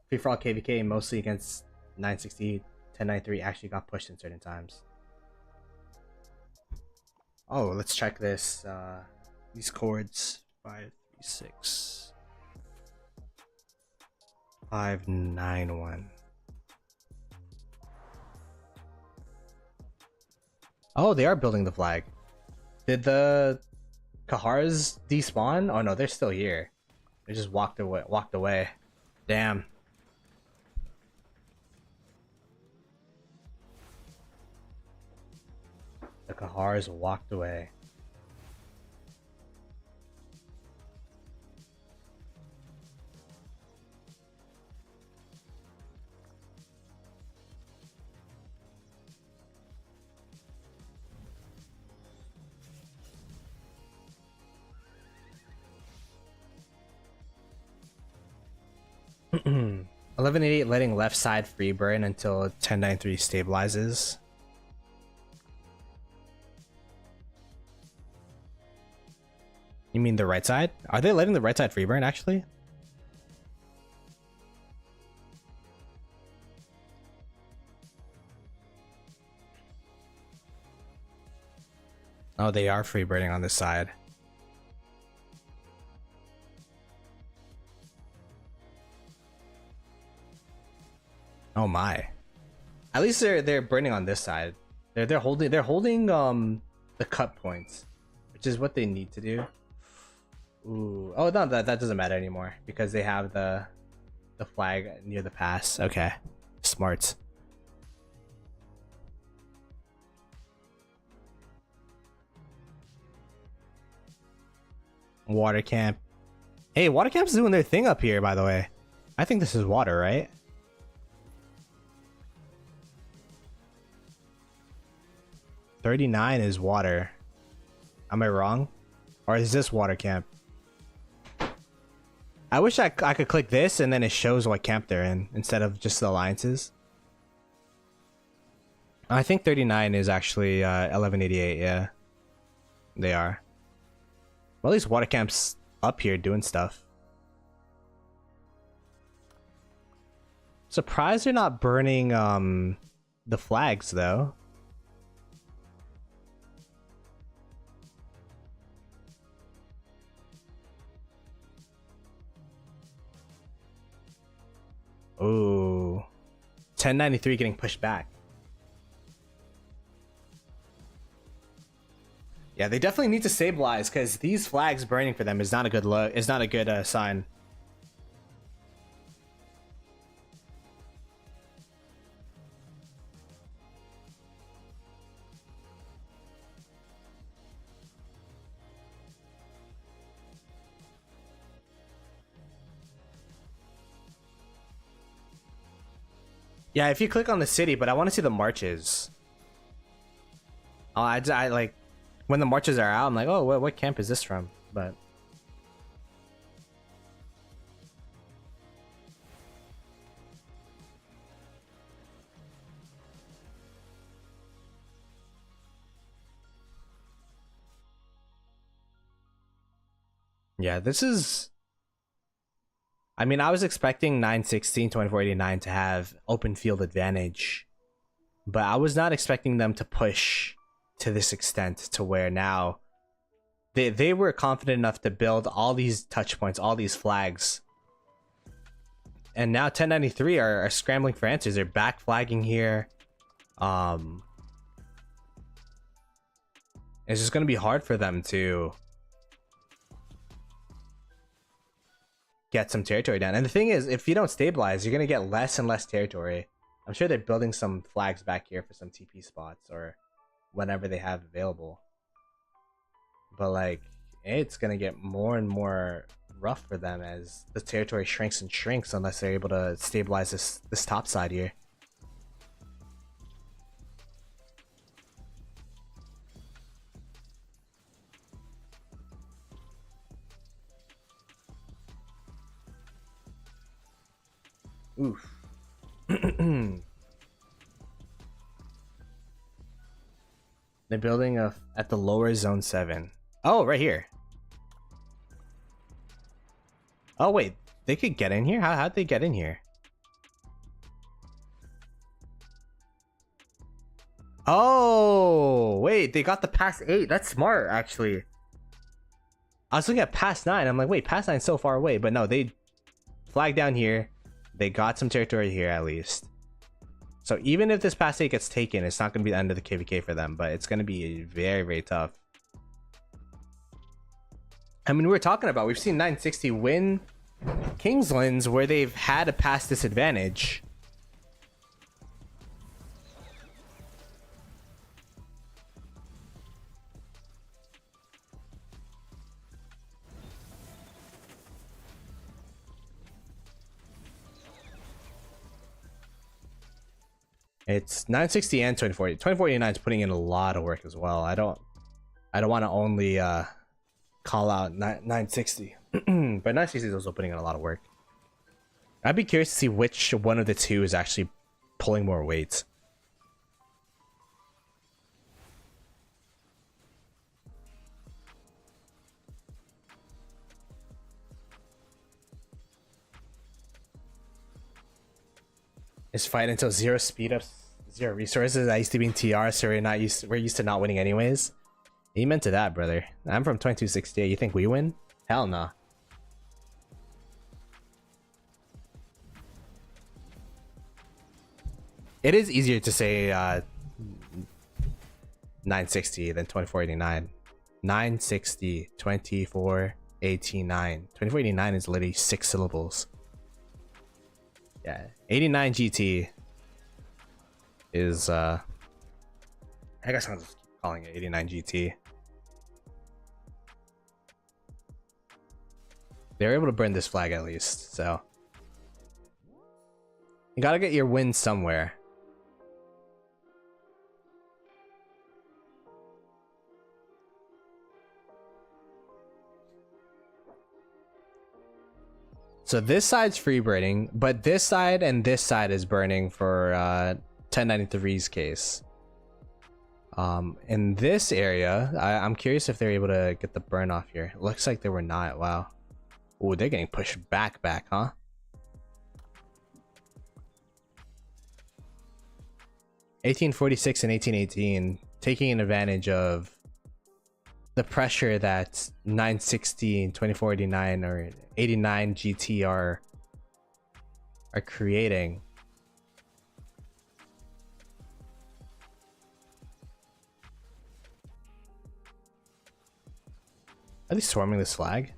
free-for-all KvK mostly against 960 1093 actually got pushed in certain times. Oh, let's check this. These chords. 536 591. Oh, they are building the flag. Did the Kahars despawn? Oh no, they're still here. They just walked away. Damn. The Kahars walked away. 1188 letting left side free burn until 1093 stabilizes. You mean the right side? Are they letting the right side free burn actually? Oh, they are free burning on this side. Oh my. At least they're burning on this side. They're holding the cut points, which is what they need to do. Ooh. Oh no, that doesn't matter anymore because they have the flag near the pass. Okay. Smart. Water camp. Hey, water camp's doing their thing up here, by the way. I think this is water, right? $39 is water. Am I wrong? Or is this water camp? I wish I could click this and then it shows what camp they're in instead of just the alliances. I think 39 is actually 1188, yeah. They are. Well, at least water camp's up here doing stuff. Surprised they're not burning the flags though. Ooh. 1093 getting pushed back. Yeah, they definitely need to stabilize because these flags burning for them is not a good look. It's not a good sign. Yeah, if you click on the city, but I want to see the marches. Oh, I like when the marches are out. I'm like, oh, what camp is this from? But yeah, this is. I mean, I was expecting 916, 2489 to have open field advantage, but I was not expecting them to push to this extent to where now they were confident enough to build all these touch points, all these flags. And now 1093 are scrambling for answers. They're back flagging here. It's just going to be hard for them to get some territory down. And the thing is, if you don't stabilize, you're going to get less and less territory. I'm sure they're building some flags back here for some TP spots or whenever they have available. But like, it's going to get more and more rough for them as the territory shrinks and shrinks unless they're able to stabilize this top side here. Oof. They're building at the lower zone 7. Oh, right here. Oh wait, they could get in here? How'd they get in here? Oh, wait, they got the past 8. That's smart, actually. I was looking at past 9. I'm like, wait, past 9's so far away. But no, they flagged down here. They got some territory here at least. So even if this past 8 gets taken, it's not going to be the end of the KvK for them. But it's going to be very, very tough. I mean, we've seen 960 win Kingslands where they've had a pass disadvantage. It's 960 and 2040. 2049 is putting in a lot of work as well. I don't want to only call out 960, but 960 is also putting in a lot of work. I'd be curious to see which one of the two is actually pulling more weight. Is fight until 0 speed ups, 0 resources. I used to be in TR, so we're used to not winning anyways. Amen to that, brother. I'm from 2268. You think we win? Hell no. It is easier to say 960 than 2489. 960, 2489. 2489 is literally 6 syllables. Yeah, 89 GT is I guess I'll just keep calling it 89 GT. They're able to burn this flag at least, so you gotta get your win somewhere. So this side's free burning, but this side and this side is burning for 1093's case. In this area, I'm curious if they're able to get the burn off here. Looks like they were not. Wow. Ooh, they're getting pushed back, huh? (1846) and 1818, taking advantage of the pressure that 960 and 2489 or 89 GT are creating. Are they swarming this flag?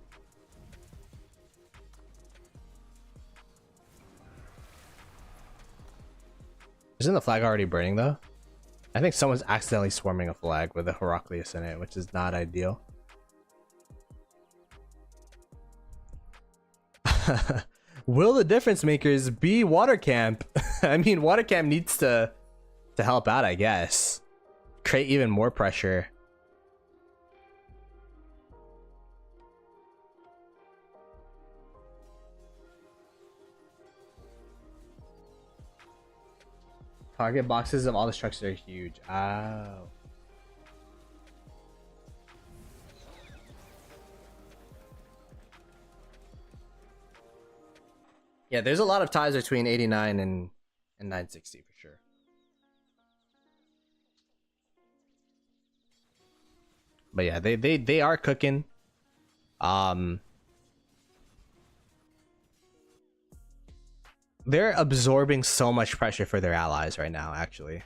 Isn't the flag already burning though? I think someone's accidentally swarming a flag with a Heraclius in it, which is not ideal. Will the difference makers be water camp? I mean, water camp needs to help out, I guess. Create even more pressure. Target boxes of all the structures are huge. Oh. Yeah, there's a lot of ties between 89 and 960 for sure. But yeah, they are cooking. They're absorbing so much pressure for their allies right now, actually.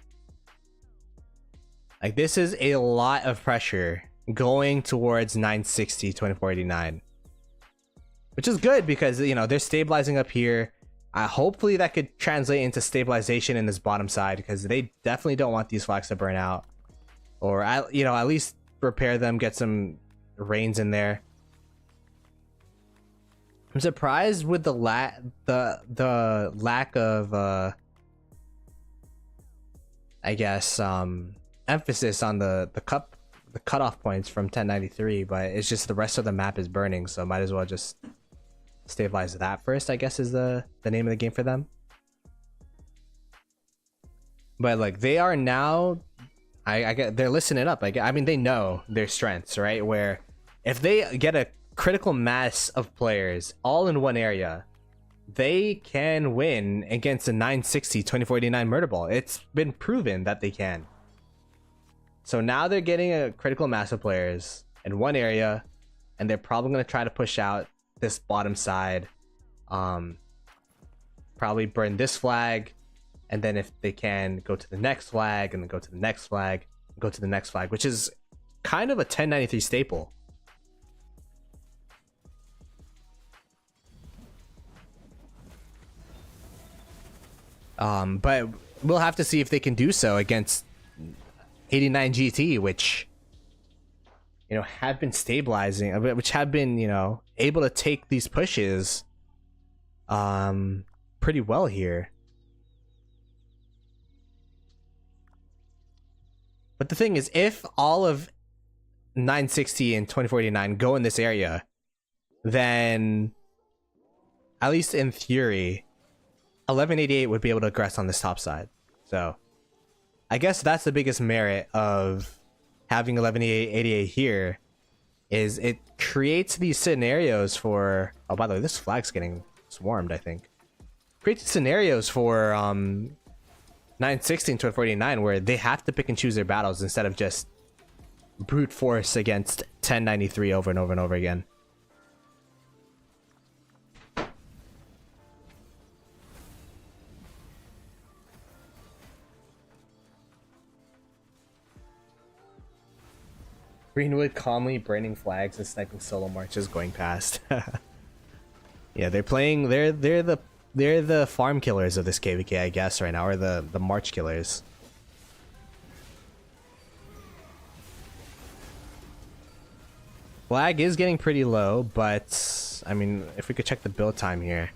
Like, this is a lot of pressure going towards 960, 2489. Which is good because, you know, they're stabilizing up here. Hopefully that could translate into stabilization in this bottom side, because they definitely don't want these flags to burn out. Or, you know, at least repair them, get some rains in there. I'm surprised with the lack of I guess emphasis on the cutoff points from 1093, but it's just the rest of the map is burning, so might as well just stabilize that first, I guess, is the name of the game for them. But like, they are now, I get, they're listening up. I mean, they know their strengths, right? Where if they get a critical mass of players all in one area, they can win against a 960 2489 Murderball. It's been proven that they can. So now they're getting a critical mass of players in one area, and they're probably going to try to push out this bottom side, probably burn this flag, and then if they can, go to the next flag, and then go to the next flag, go to the next flag, which is kind of a 1093 staple. But we'll have to see if they can do so against 89 GT, which, you know, have been stabilizing, which have been, you know, able to take these pushes pretty well here. But the thing is, if all of 960 and 2489 go in this area, then at least in theory, 1188 would be able to aggress on this top side. So I guess that's the biggest merit of having 1188 here, is it creates these scenarios for, oh, by the way, this flag's getting swarmed, I think. Creates scenarios for 916 to 1249 where they have to pick and choose their battles instead of just brute force against 1093 over and over and over again. Greenwood calmly braining flags and sniping solo marches going past. Yeah, they're playing. They're the farm killers of this KvK, I guess, right now, or the march killers. Flag is getting pretty low, but I mean, if we could check the build time here,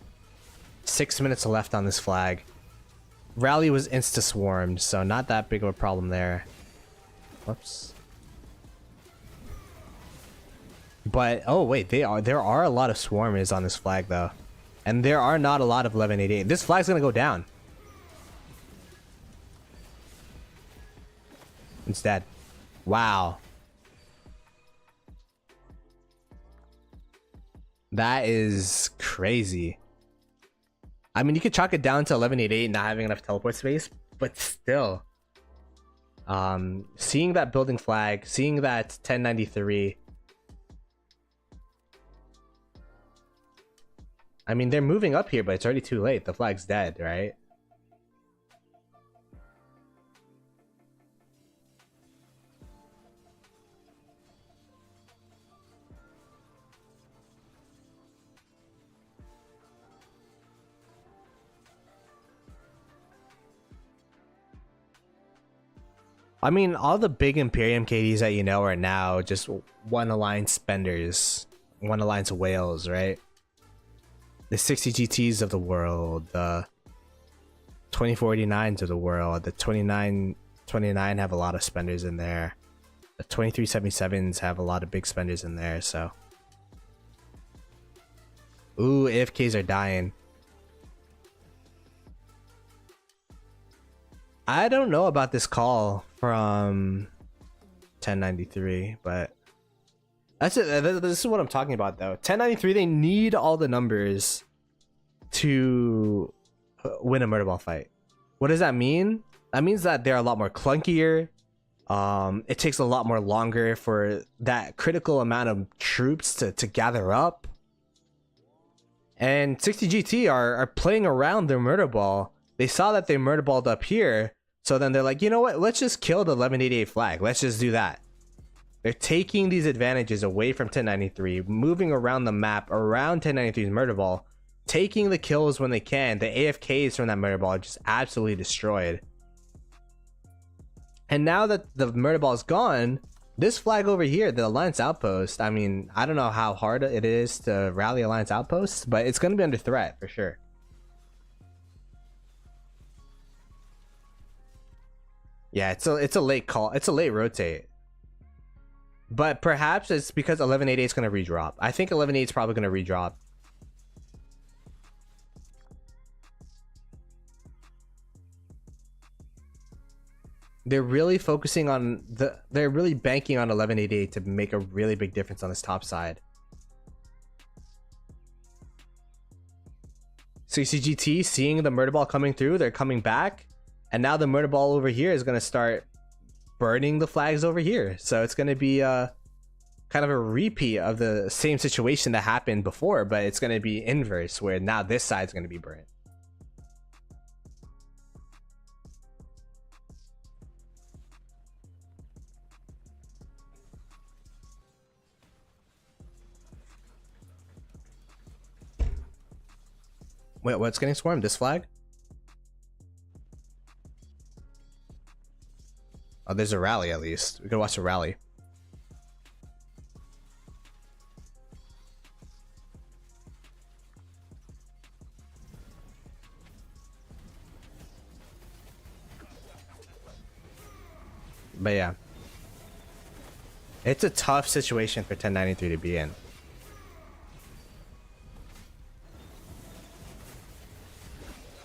6 minutes left on this flag. Rally was insta swarmed, so not that big of a problem there. Whoops. But oh wait, there are a lot of swarmers on this flag though, and there are not a lot of 1188. This flag's gonna go down. It's dead. Wow. That is crazy. I mean, you could chalk it down to 1188 not having enough teleport space, but still, seeing that building flag, seeing that 1093. I mean, they're moving up here, but it's already too late. The flag's dead, right? I mean, all the big Imperium KDs that you know are now just one alliance spenders, one alliance whales, right? The 60 GTs of the world, the 2489s of the world, the 2929 have a lot of spenders in there. The 2377s have a lot of big spenders in there, so. Ooh, AFKs are dying. I don't know about this call from 1093, but that's it. This is what I'm talking about though. 1093, they need all the numbers to win a Murderball fight. What does that mean? That means that they're a lot more clunkier. It takes a lot more longer for that critical amount of troops to gather up. And 60 GT are playing around their Murderball. They saw that they Murderballed up here, so then they're like, you know what? Let's just kill the 1188 flag. Let's just do that. They're taking these advantages away from 1093, moving around the map around 1093's Murderball, taking the kills when they can. The AFKs from that Murderball are just absolutely destroyed. And now that the Murderball is gone, this flag over here, the Alliance Outpost, I mean, I don't know how hard it is to rally Alliance Outposts, but it's going to be under threat for sure. Yeah, it's a late call. It's a late rotate. But perhaps it's because 1188 is going to redrop. I think 1188 is probably going to redrop. They're really focusing on they're really banking on 1188 to make a really big difference on this top side. CCGT seeing the Murderball coming through, they're coming back, and now the Murderball over here is going to start burning the flags over here. So it's going to be kind of a repeat of the same situation that happened before, but it's going to be inverse, where now this side's going to be burnt. Wait, what's getting swarmed? This flag? Oh, there's a rally at least. We could watch a rally. But yeah. It's a tough situation for 1093 to be in.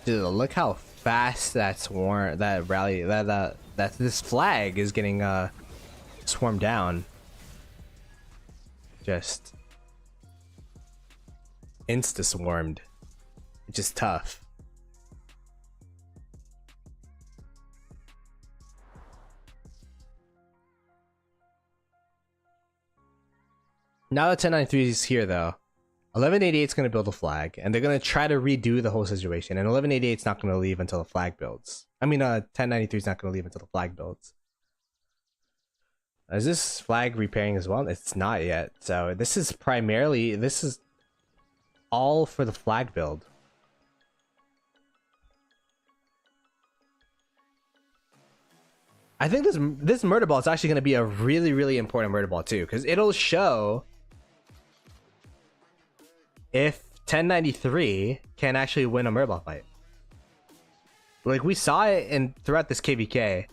Dude, look how fast that rally that this flag is getting swarmed down. Just insta swarmed, which is tough. Now that 1093 is here though, 1188 is going to build a flag, and they're going to try to redo the whole situation, and 1188 is not going to leave until the flag builds. I mean, 1093 is not going to leave until the flag builds. Is this flag repairing as well? It's not yet. So this is all for the flag build. I think this Murderball is actually going to be a really, really important Murderball too, because it'll show if 1093 can actually win a Murderball fight. Like we saw it throughout this KvK.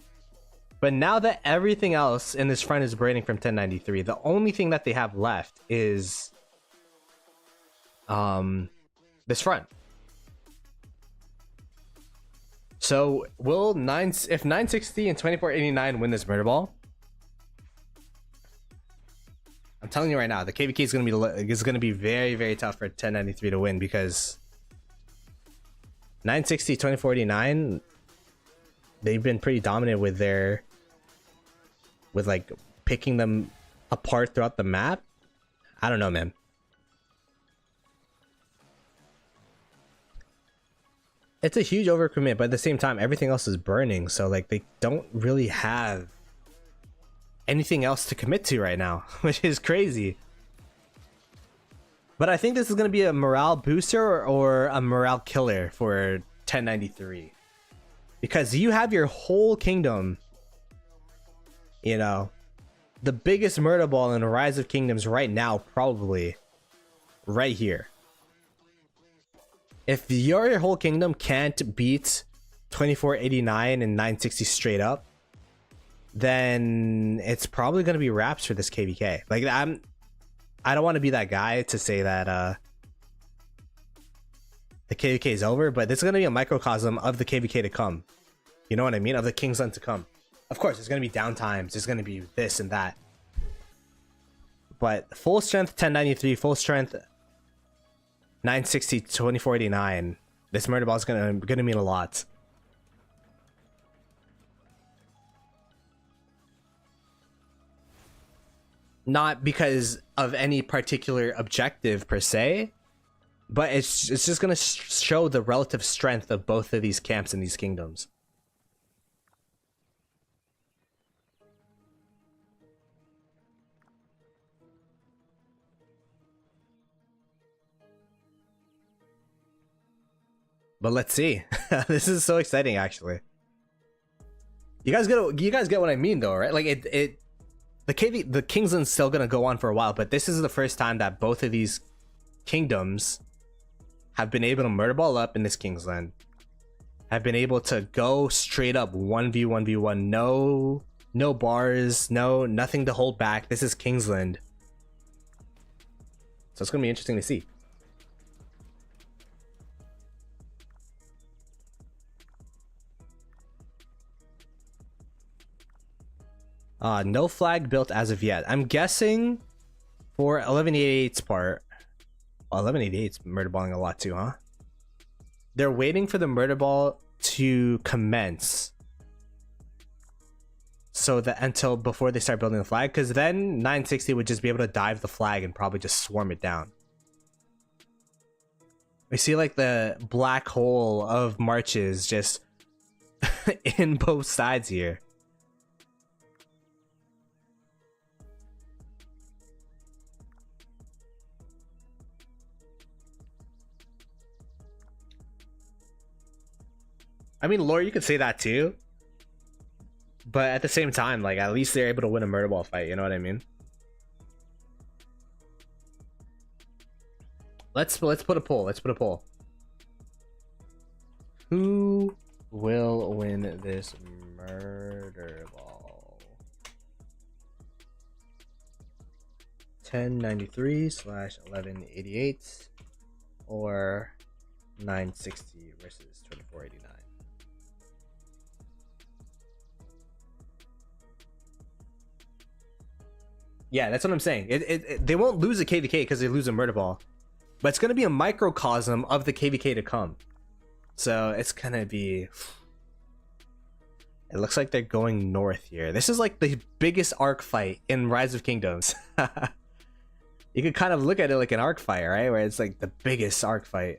But now that everything else in this front is burning from 1093, the only thing that they have left is this front. So will if 960 and 2489 win this Murderball? I'm telling you right now, the KvK is gonna be very, very tough for 1093 to win, because 960, 2489, they've been pretty dominant with like picking them apart throughout the map. I don't know, man. It's a huge overcommit, but at the same time, everything else is burning, so like they don't really have anything else to commit to right now, which is crazy. But I think this is going to be a morale booster or a morale killer for 1093, because you have your whole kingdom, you know, the biggest murder ball in the Rise of Kingdoms right now, probably right here. If your whole kingdom can't beat 2489 and 960 straight up, then it's probably going to be wraps for this KvK. Like I don't want to be that guy to say that the KvK is over, but this is going to be a microcosm of the KvK to come. You know what I mean? Of the Kingsland to come. Of course, there's going to be downtimes. There's going to be this and that. But full strength 1093, full strength 960, 2489. This murder ball is going to mean a lot. Not because of any particular objective per se, but it's just going to show the relative strength of both of these camps and these kingdoms. But let's see. This is so exciting, actually. You guys get what I mean, though, right? Like the Kingsland's still gonna go on for a while, but this is the first time that both of these kingdoms have been able to murder ball up in this Kingsland, have been able to go straight up 1v1v1, no bars, nothing to hold back. This is Kingsland, so it's gonna be interesting to see. No flag built as of yet. I'm guessing for 1188's part. Well, 1188's murder balling a lot too, huh? They're waiting for the murder ball to commence, so that before they start building the flag, because then 960 would just be able to dive the flag and probably just swarm it down. We see like the black hole of marches just in both sides here. I mean, lore, you could say that too, but at the same time, like, at least they're able to win a murder ball fight. You know what I mean? Let's put a poll. Let's put a poll. Who will win this murder ball? 1093/1188 or 960 versus 2489. Yeah, that's what I'm saying. They won't lose a KvK because they lose a Murderball, but it's gonna be a microcosm of the KvK to come. So it's gonna be. It looks like they're going north here. This is like the biggest arc fight in Rise of Kingdoms. You could kind of look at it like an arc fight, right? Where it's like the biggest arc fight.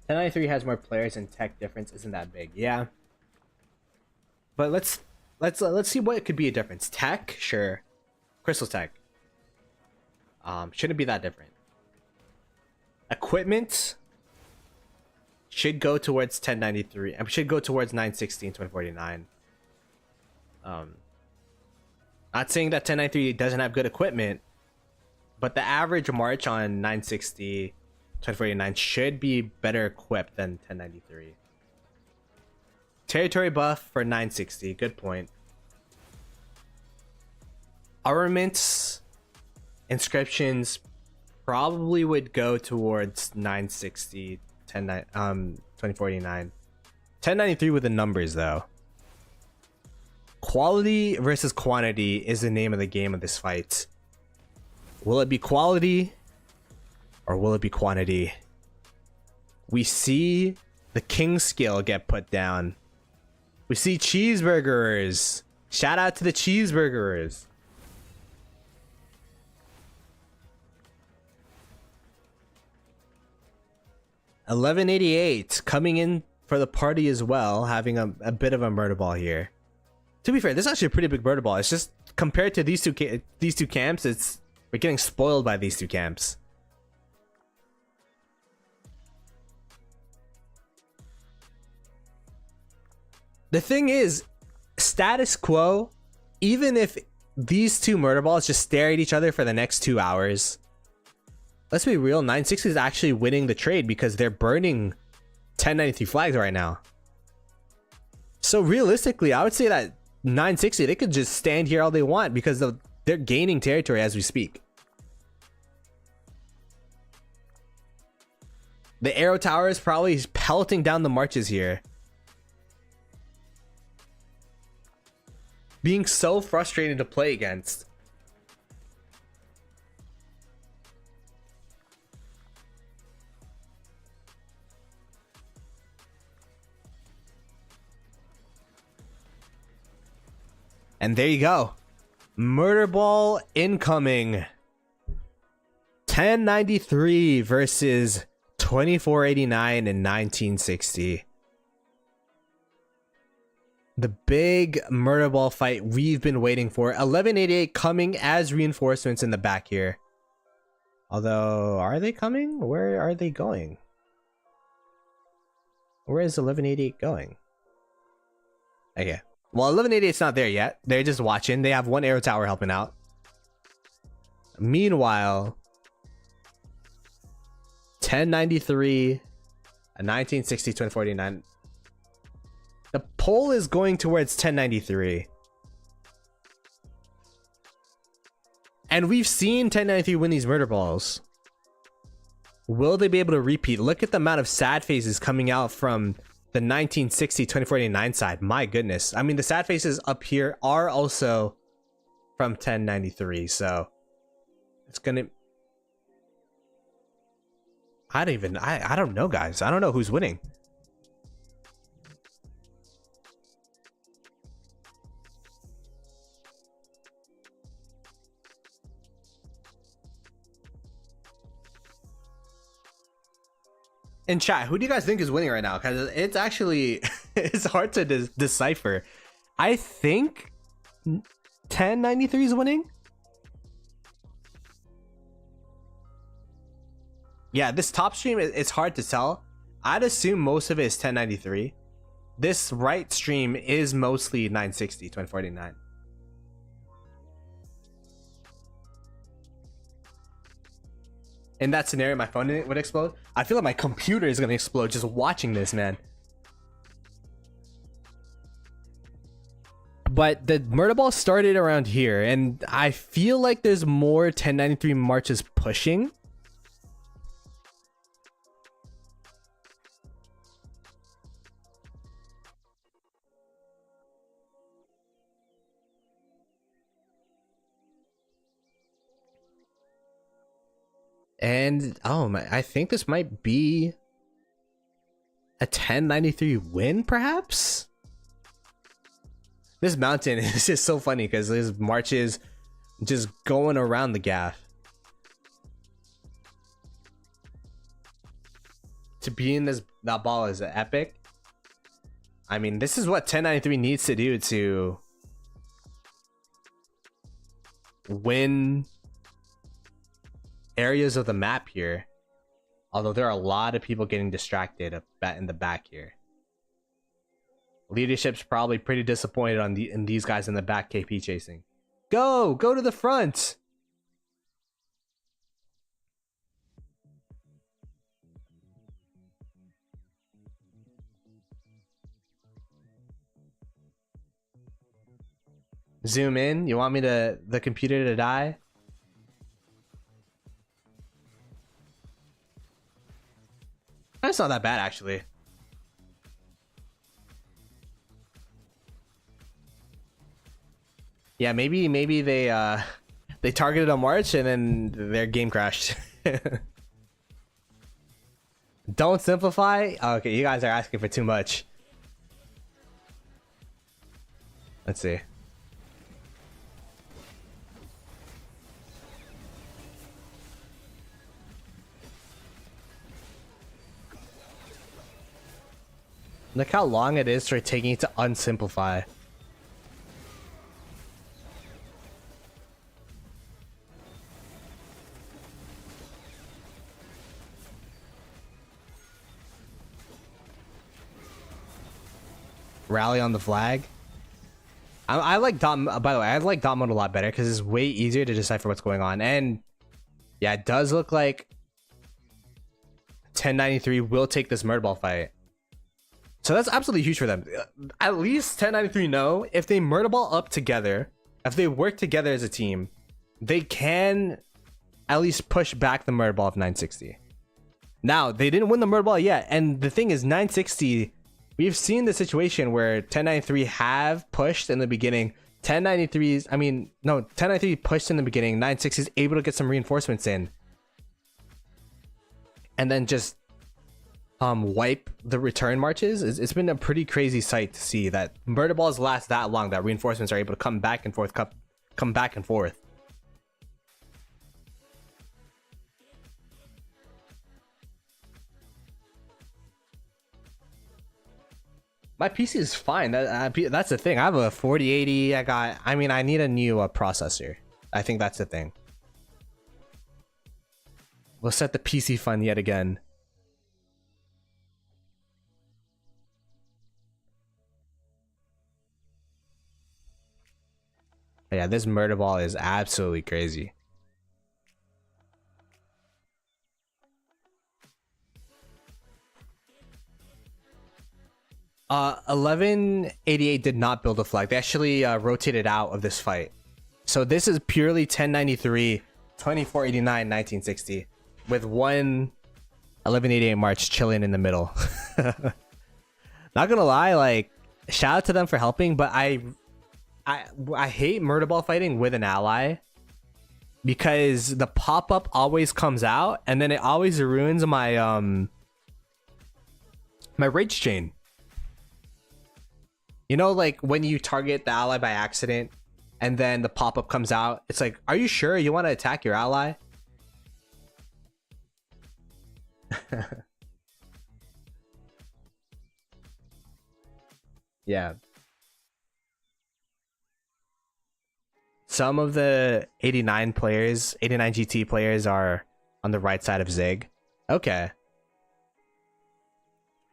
.93 has more players and tech difference isn't that big. Yeah. But let's see what could be a difference. Tech, sure. Crystal tech. Shouldn't be that different. Equipment should go towards 1093. Should go towards 960 and 2049. Not saying that 1093 doesn't have good equipment, but the average march on 960 2049 should be better equipped than 1093. Territory buff for 960, good point. Armaments, inscriptions probably would go towards 960, 2049. 1093 with the numbers though. Quality versus quantity is the name of the game of this fight. Will it be quality or will it be quantity? We see the king skill get put down. We see cheeseburgers. Shout out to the cheeseburgers. $11.88 coming in for the party as well, having a bit of a Murderball here. To be fair, this is actually a pretty big Murderball. It's just compared to these two camps, we're getting spoiled by these two camps. The thing is, status quo, even if these two Murderballs just stare at each other for the next 2 hours, let's be real, 960 is actually winning the trade because they're burning 1093 flags right now. So realistically, I would say that 960, they could just stand here all they want because they're gaining territory as we speak. The arrow tower is probably pelting down the marches here. Being so frustrating to play against. And there you go. Murderball incoming. 1093 versus 2489 and 1960. The big Murderball fight we've been waiting for. 1188 coming as reinforcements in the back here. Although, are they coming? Where are they going? Where is 1188 going? Okay. Well, 1188's not there yet. They're just watching. They have one arrow tower helping out. Meanwhile, 1093, a 1960, 2049. The poll is going towards 1093. And we've seen 1093 win these murder balls. Will they be able to repeat? Look at the amount of sad faces coming out from the 1960 2049 side. My goodness. I mean, the sad faces up here are also from 1093. So it's gonna... I don't know, guys. I don't know who's winning. In chat, who do you guys think is winning right now? Because it's actually it's hard to decipher. I think 1093 is winning. Yeah, this top stream, it's hard to tell. I'd assume most of it is 1093. This right stream is mostly 960, 2049. in that scenario my phone would explode. I feel like my computer is gonna explode just watching this, man. But the Murderball started around here, and I feel like there's more 1093 marches pushing. And oh my, I think this might be a 1093 win, perhaps. This mountain is just so funny because this march is just going around the gaff. To be in that ball is epic. I mean, this is what 1093 needs to do to win areas of the map here. Although there are a lot of people getting distracted in the back here. Leadership's probably pretty disappointed in these guys in the back KP chasing. Go to the front. Zoom in. You want me to the computer to die? That's not that bad, actually. Yeah, maybe they targeted a march and then their game crashed. Don't simplify. Okay, you guys are asking for too much. Let's see. Look how long it is for taking it to unsimplify. Rally on the flag. I like dot. By the way, I like dot mode a lot better because it's way easier to decipher what's going on. And yeah, it does look like 1093 will take this Murderball fight. So that's absolutely huge for them. At least 1093 know if they Murderball up together, if they work together as a team, they can at least push back the Murderball of 960. Now, they didn't win the Murderball yet. And the thing is, 960, we've seen the situation where 1093 have pushed in the beginning. 1093 pushed in the beginning. 960 is able to get some reinforcements in. And then just wipe the return marches. It's been a pretty crazy sight to see that Murderballs last that long, that reinforcements are able to come back and forth, come back and forth. My PC is fine. That's the thing. I have a 4080. I need a new processor. I think that's the thing. We'll set the PC fun yet again. Yeah, this Murderball is absolutely crazy. Uh, 1188 did not build a flag. They actually rotated out of this fight. So this is purely 1093, 2489, 1960, with one 1188 march chilling in the middle. Not gonna lie, like, shout out to them for helping, but I hate Murderball fighting with an ally because the pop-up always comes out and then it always ruins my my rage chain. You know, like when you target the ally by accident and then the pop-up comes out, it's like, are you sure you want to attack your ally? Yeah. Some of the 89 GT players are on the right side of Zig. Okay.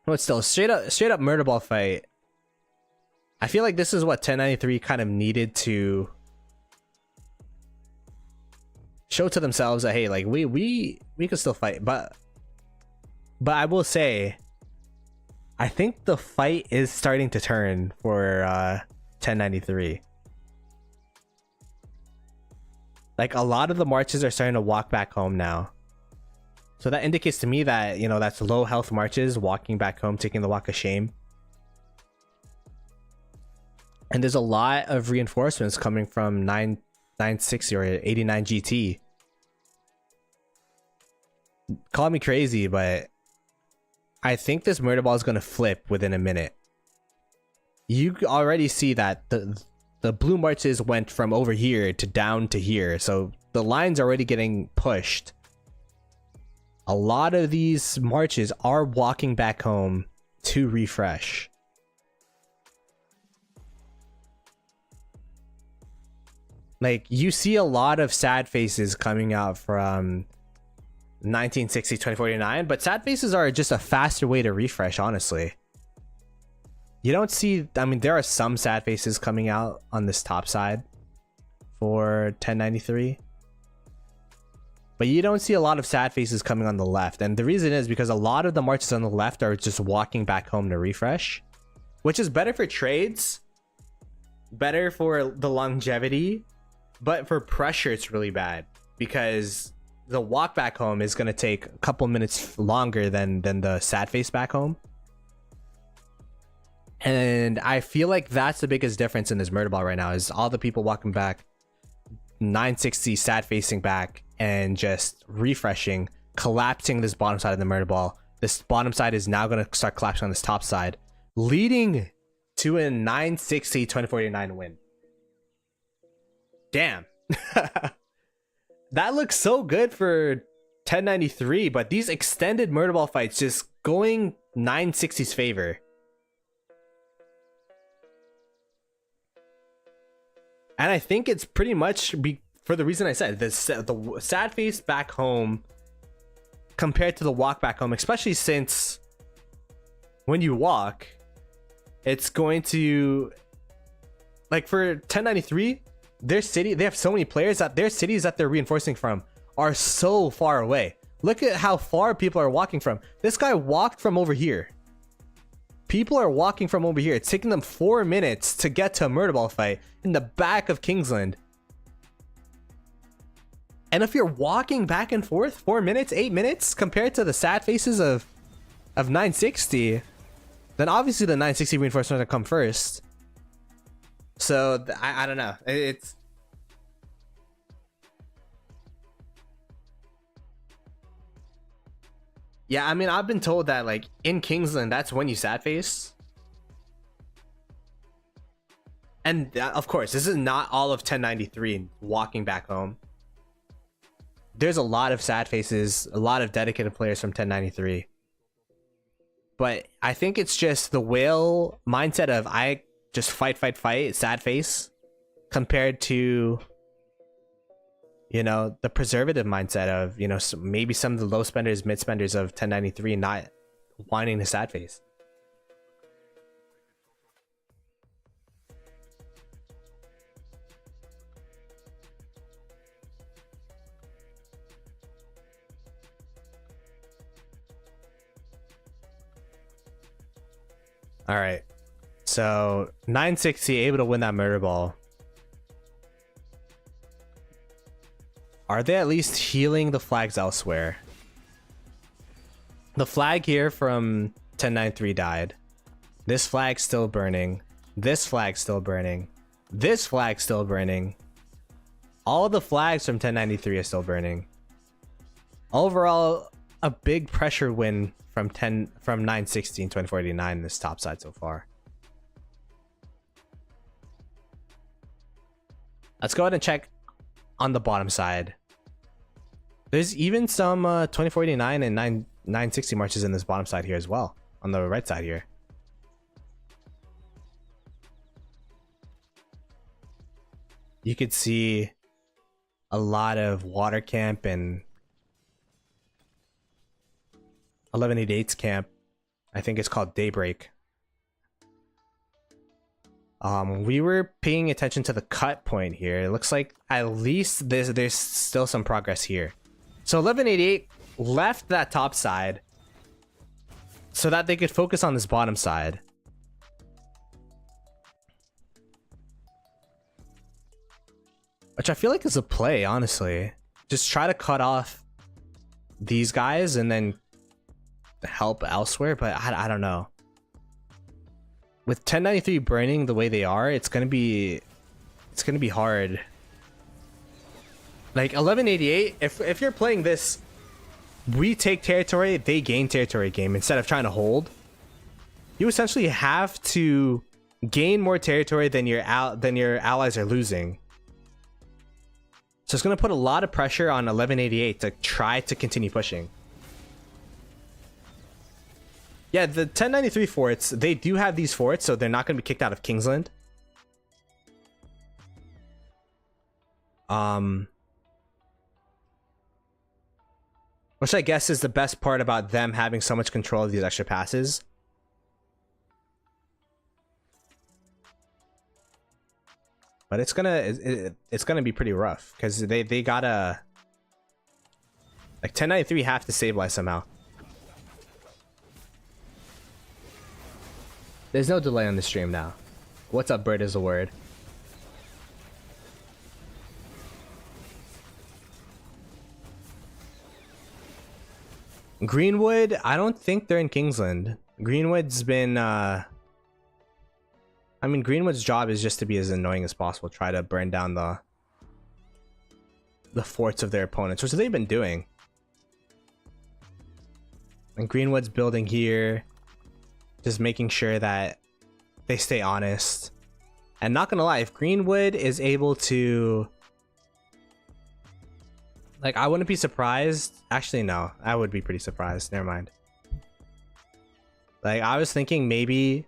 But still, straight up Murderball fight. I feel like this is what 1093 kind of needed to show to themselves that hey, like we can still fight. But I will say, I think the fight is starting to turn for 1093. Like, a lot of the marches are starting to walk back home now. So that indicates to me that, you know, that's low health marches walking back home, taking the walk of shame. And there's a lot of reinforcements coming from 960 or 89 GT. Call me crazy, but I think this Murderball is going to flip within a minute. You already see that the blue marches went from over here to down to here. So the line's already getting pushed. A lot of these marches are walking back home to refresh. Like, you see a lot of sad faces coming out from 1960 2049, but sad faces are just a faster way to refresh, honestly. You don't see, I mean, there are some sad faces coming out on this top side for 1093, but you don't see a lot of sad faces coming on the left. And the reason is because a lot of the marches on the left are just walking back home to refresh, which is better for trades, better for the longevity, but for pressure it's really bad because the walk back home is going to take a couple minutes longer than the sad face back home. And I feel like that's the biggest difference in this Murderball right now, is all the people walking back 960 sad facing back and just refreshing, collapsing this bottom side of the Murderball. This bottom side is now going to start collapsing on this top side, leading to a 960 2049 win. Damn. That looks so good for 1093, but these extended Murderball fights just going 960's favor. And I think it's pretty much for the reason I said, the sad face back home compared to the walk back home, especially since when you walk, it's going to, like, for 1093, their city, they have so many players that their cities that they're reinforcing from are so far away. Look at how far people are walking from. This guy walked from over here. People are walking from over here. It's taking them 4 minutes to get to a Murderball fight in the back of Kingsland. And if you're walking back and forth 4 minutes, 8 minutes compared to the sad faces of 960, then obviously the 960 reinforcements are come first. So I don't know. It's yeah, I mean, I've been told that, like, in Kingsland, that's when you sad face. And of course, this is not all of 1093 walking back home. There's a lot of sad faces, a lot of dedicated players from 1093. But I think it's just the whale mindset of I just fight, sad face, compared to, you know, the preservative mindset of, you know, maybe some of the low spenders, mid spenders of 1093 not wanting the sad face. All right. So 960 able to win that Murderball. Are they at least healing the flags elsewhere? The flag here from 1093 died. This flag's still burning. This flag's still burning. This flag's still burning. All the flags from 1093 are still burning. Overall, a big pressure win from 960 and 2049 this top side so far. Let's go ahead and check on the bottom side. There's even some 2049 and 960 marches in this bottom side here as well, on the right side here. You could see a lot of water camp and 1188's camp. I think it's called Daybreak. We were paying attention to the cut point here. It looks like at least there's still some progress here. So 1188 left that top side so that they could focus on this bottom side. Which I feel like is a play, honestly. Just try to cut off these guys and then help elsewhere, but I don't know. With 1093 burning the way they are, it's gonna be hard. Like 1188, if you're playing this, we take territory, they gain territory game instead of trying to hold. You essentially have to gain more territory than your allies are losing. So it's gonna put a lot of pressure on 1188 to try to continue pushing. Yeah, the 1093 forts, they do have these forts, so they're not going to be kicked out of Kingsland. Which I guess is the best part about them having so much control of these extra passes. But it's gonna be pretty rough because they gotta, like, 1093 have to stabilize somehow. There's no delay on the stream now. What's up, Bird is a word. Greenwood, I don't think they're in Kingsland. Greenwood's been I mean, Greenwood's job is just to be as annoying as possible, try to burn down the forts of their opponents, which they've been doing. And Greenwood's building here, just making sure that they stay honest. And not gonna lie, if Greenwood is able to, like, I wouldn't be surprised. Actually, no, I would be pretty surprised. Never mind. Like, I was thinking maybe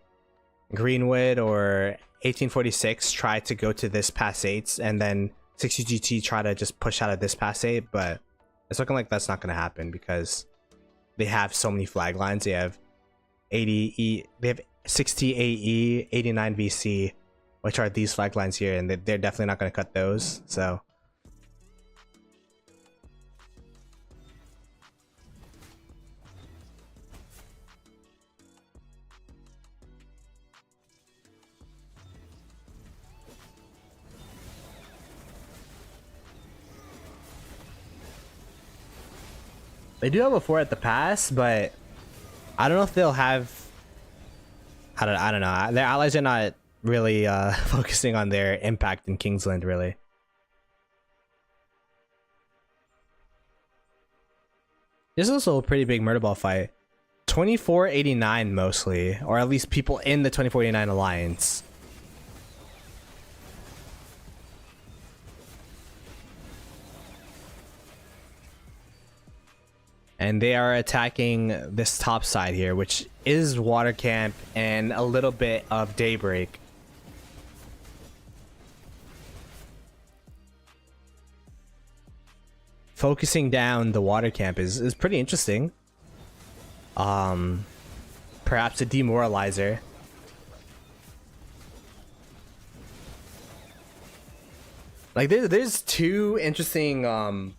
Greenwood or 1846 try to go to this pass 8 and then 60GT try to just push out of this pass 8, but it's looking like that's not gonna happen because they have so many flag lines. They have 80E, they have 60 AE, 89 VC, which are these flag lines here, and they're definitely not going to cut those. So they do have a 4 at the pass, but I don't know if they'll have, I don't know. Their allies are not really focusing on their impact in Kingsland, really. This is also a pretty big Murderball fight. 2489 mostly, or at least people in the 2489 alliance. And they are attacking this top side here, which is water camp and a little bit of daybreak. Focusing down the water camp is pretty interesting. Perhaps a demoralizer. Like there's two interesting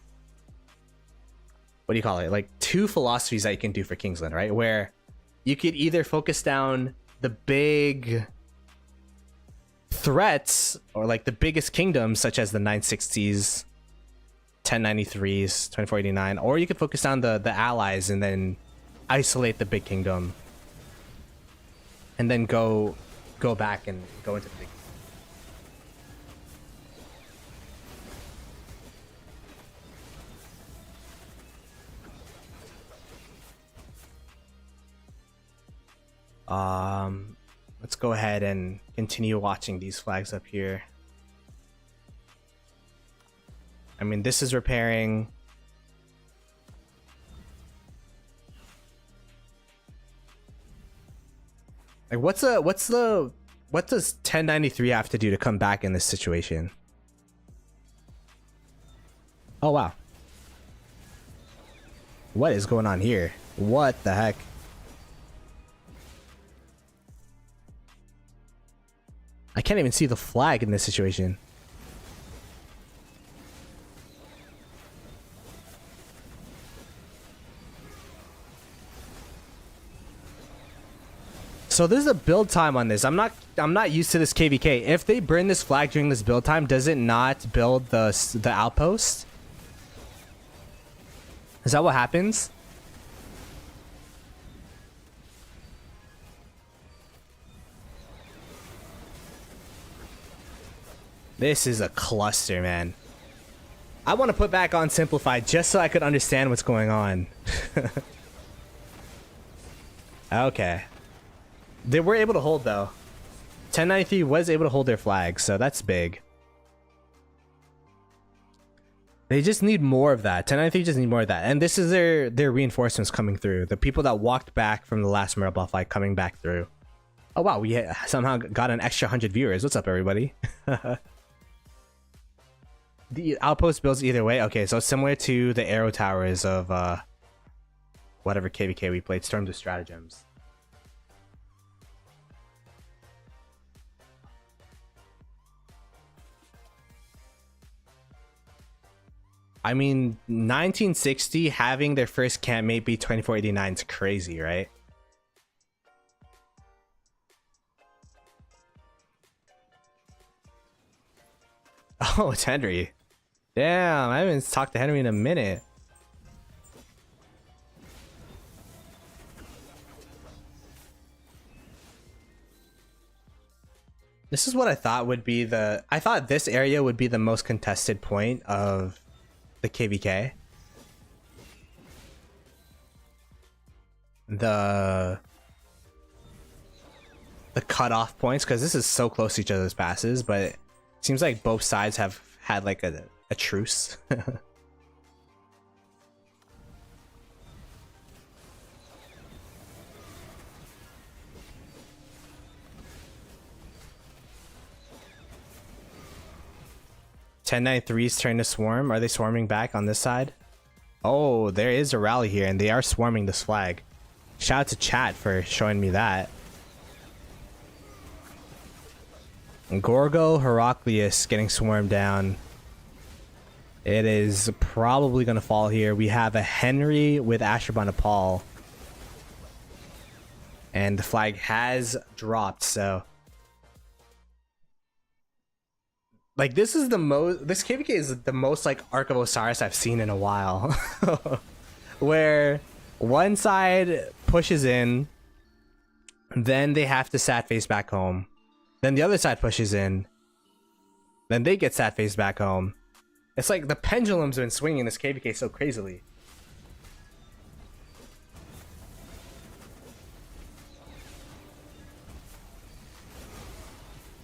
what do you call it? Like two philosophies that you can do for Kingsland, right? Where you could either focus down the big threats or like the biggest kingdoms, such as the 960s, 1093s, 2489, or you could focus down the allies and then isolate the big kingdom and then go back and go into the big. Let's go ahead and continue watching these flags up here. I mean, this is repairing. Like, what does 1093 have to do to come back in this situation? Oh wow. What is going on here? What the heck? I can't even see the flag in this situation. So there's a build time on this. I'm not used to this KvK. If they burn this flag during this build time, does it not build the outpost? Is that what happens? This is a cluster, man. I want to put back on simplified just so I could understand what's going on. Okay. They were able to hold though. 1093 was able to hold their flag, so that's big. They just need more of that. 1093 just need more of that. And this is their reinforcements coming through. The people that walked back from the last Murderball fight coming back through. Oh wow, we somehow got an extra 100 viewers. What's up, everybody? The outpost builds either way. Okay, so similar to the arrow towers of whatever KvK we played, Storms of Stratagems. I mean, 1960 having their first campmate be 2489 is crazy, right? Oh, it's Henry. Damn, I haven't talked to Henry in a minute. This is what I thought would be I thought this area would be the most contested point of the KvK. The cutoff points, because this is so close to each other's passes, but it seems like both sides have had like a truce. (1093's turn to swarm. Are they swarming back on this side? Oh, there is a rally here, and they are swarming this flag. Shout out to chat for showing me that. Gorgo Heraclius getting swarmed down. It is probably going to fall here. We have a Henry with Asherbon Paul. And the flag has dropped, so... Like, this KvK is the most, like, Ark of Osiris I've seen in a while. Where one side pushes in, then they have to sat face back home. Then the other side pushes in, then they get sat face back home. It's like the pendulum's been swinging this KvK so crazily.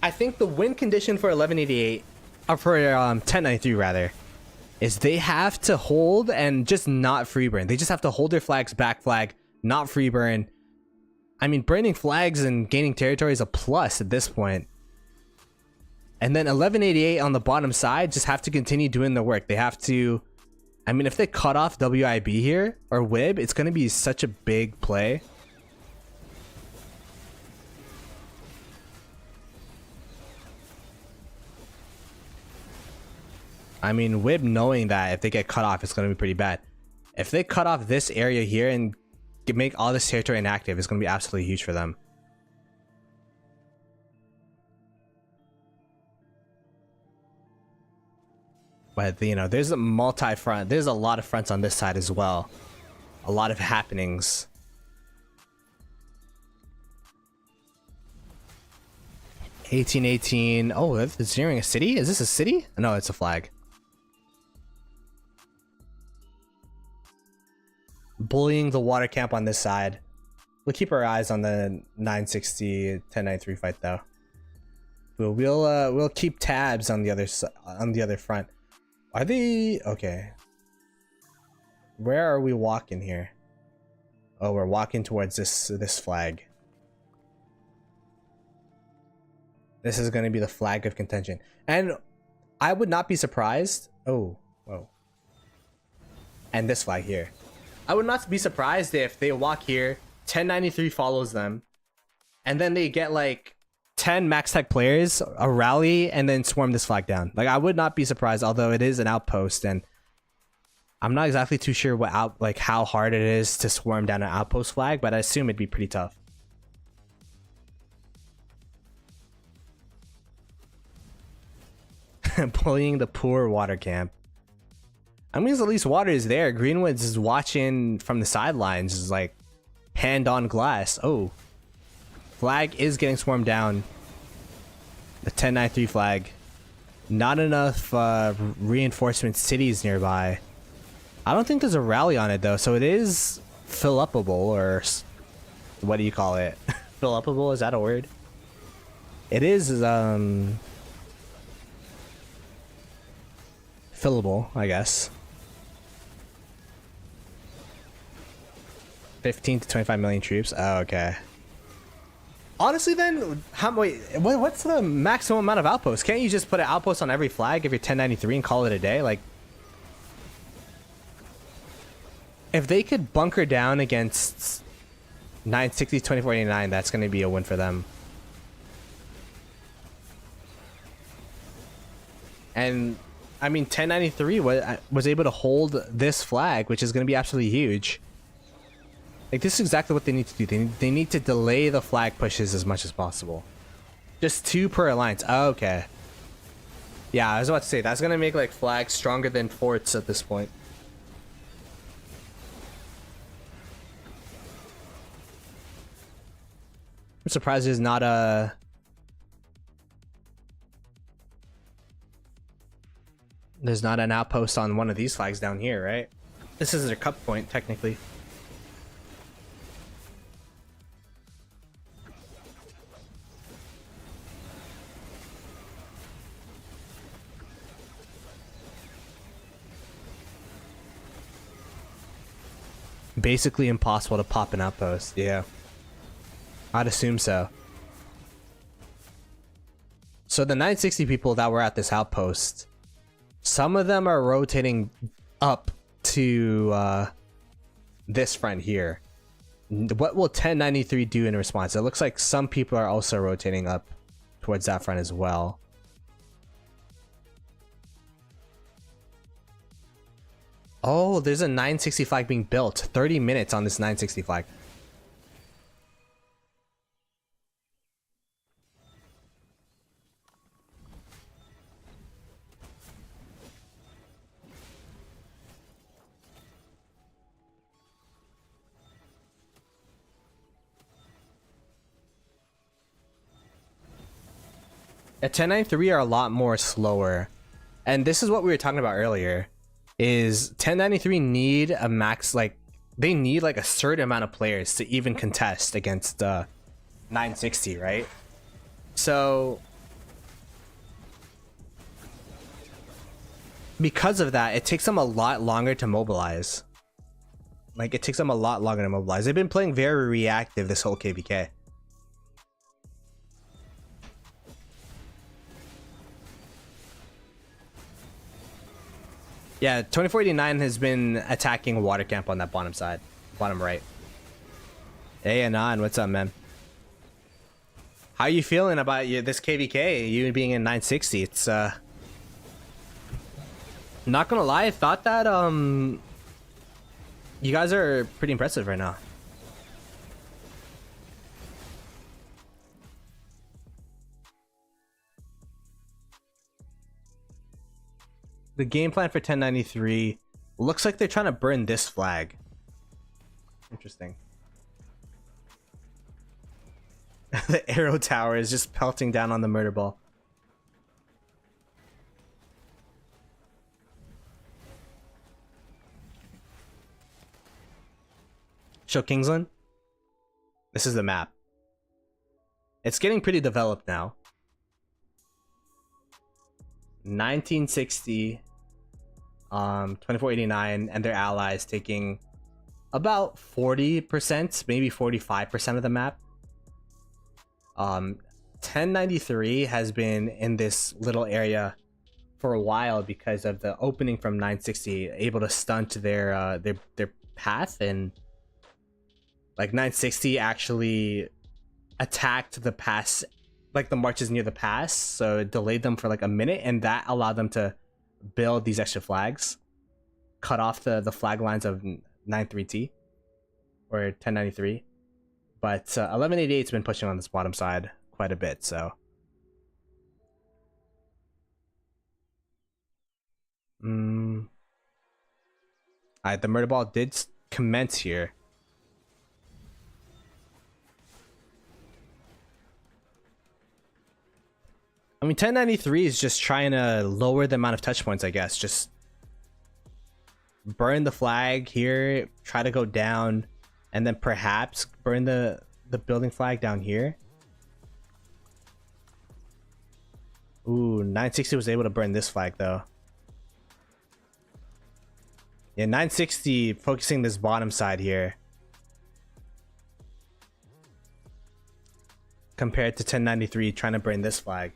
I think the win condition for 1188, or for 1093 rather, is they have to hold and just not free burn. They just have to hold their flags, back flag, not free burn. I mean, burning flags and gaining territory is a plus at this point. And then 1188 on the bottom side just have to continue doing the work. They have to, I mean, if they cut off WIB here or WIB, it's going to be such a big play. I mean, WIB knowing that if they get cut off, it's going to be pretty bad. If they cut off this area here and make all this territory inactive, it's going to be absolutely huge for them. But, you know, there's a multi-front. There's a lot of fronts on this side as well. A lot of happenings. (1818). Oh, it's nearing a city? Is this a city? No, it's a flag. Bullying the water camp on this side. We'll keep our eyes on the 960 1093 fight though. We'll keep tabs on the other front. Are they okay? Where are we walking here? Oh, we're walking towards this flag. This is going to be the flag of contention, and I would not be surprised. Oh, whoa! And this flag here. I would not be surprised if they walk here, 1093 follows them, and then they get like 10 max tech players, a rally, and then swarm this flag down. Like, I would not be surprised, although it is an outpost, and I'm not exactly too sure how hard it is to swarm down an outpost flag, but I assume it'd be pretty tough. Bullying the poor water camp. I mean, at least water is there. Greenwood's is watching from the sidelines, is like hand on glass. Oh, flag is getting swarmed down. The 1093 flag. Not enough reinforcement cities nearby. I don't think there's a rally on it though, so it is fill-upable, or what do you call it? Fill-upable, is that a word? It is fillable, I guess. 15 to 25 million troops. Oh, okay. Honestly, then, what's the maximum amount of outposts? Can't you just put an outpost on every flag if you're 1093 and call it a day? Like, if they could bunker down against 960, 2489, that's going to be a win for them. And I mean, 1093 was able to hold this flag, which is going to be absolutely huge. Like, this is exactly what they need to do. They need to delay the flag pushes as much as possible. Just 2 per alliance. Oh, okay. Yeah, I was about to say, that's going to make, like, flags stronger than forts at this point. I'm surprised there's not a... There's not an outpost on one of these flags down here, right? This is their cup point, technically. Basically impossible to pop an outpost, yeah. I'd assume so. So the 960 people that were at this outpost, some of them are rotating up to this front here. What will 1093 do in response? It looks like some people are also rotating up towards that front as well. Oh, there's a 960 flag being built. 30 minutes on this 960 flag. At 1093 are a lot more slower. And this is what we were talking about earlier. Is 1093 need a max, like, they need like a certain amount of players to even contest against 960, right? So because of that, it takes them a lot longer to mobilize. Like, it takes them a lot longer to mobilize. They've been playing very reactive this whole KvK. Yeah, 2489 has been attacking water camp on that bottom side, bottom right. Hey Anon, what's up, man? How are you feeling about this KvK? You being in 960? It's not gonna lie, I thought that you guys are pretty impressive right now. The game plan for 1093 looks like they're trying to burn this flag. Interesting. The arrow tower is just pelting down on the Murderball. Show Kingsland. This is the map. It's getting pretty developed now. 1960, 2489 and their allies taking about 40%, maybe 45% of the map. 1093 has been in this little area for a while because of the opening from 960, able to stunt their path, and like 960 actually attacked the pass like the marches near the pass, so it delayed them for like a minute, and that allowed them to build these extra flags, cut off the flag lines of 93T or 1093. But 1188's been pushing on this bottom side quite a bit, so. Alright, the Murderball did commence here. I mean, 1093 is just trying to lower the amount of touch points, I guess. Just burn the flag here, try to go down, and then perhaps burn the building flag down here. Ooh, 960 was able to burn this flag, though. Yeah, 960 focusing this bottom side here. Compared to 1093 trying to burn this flag.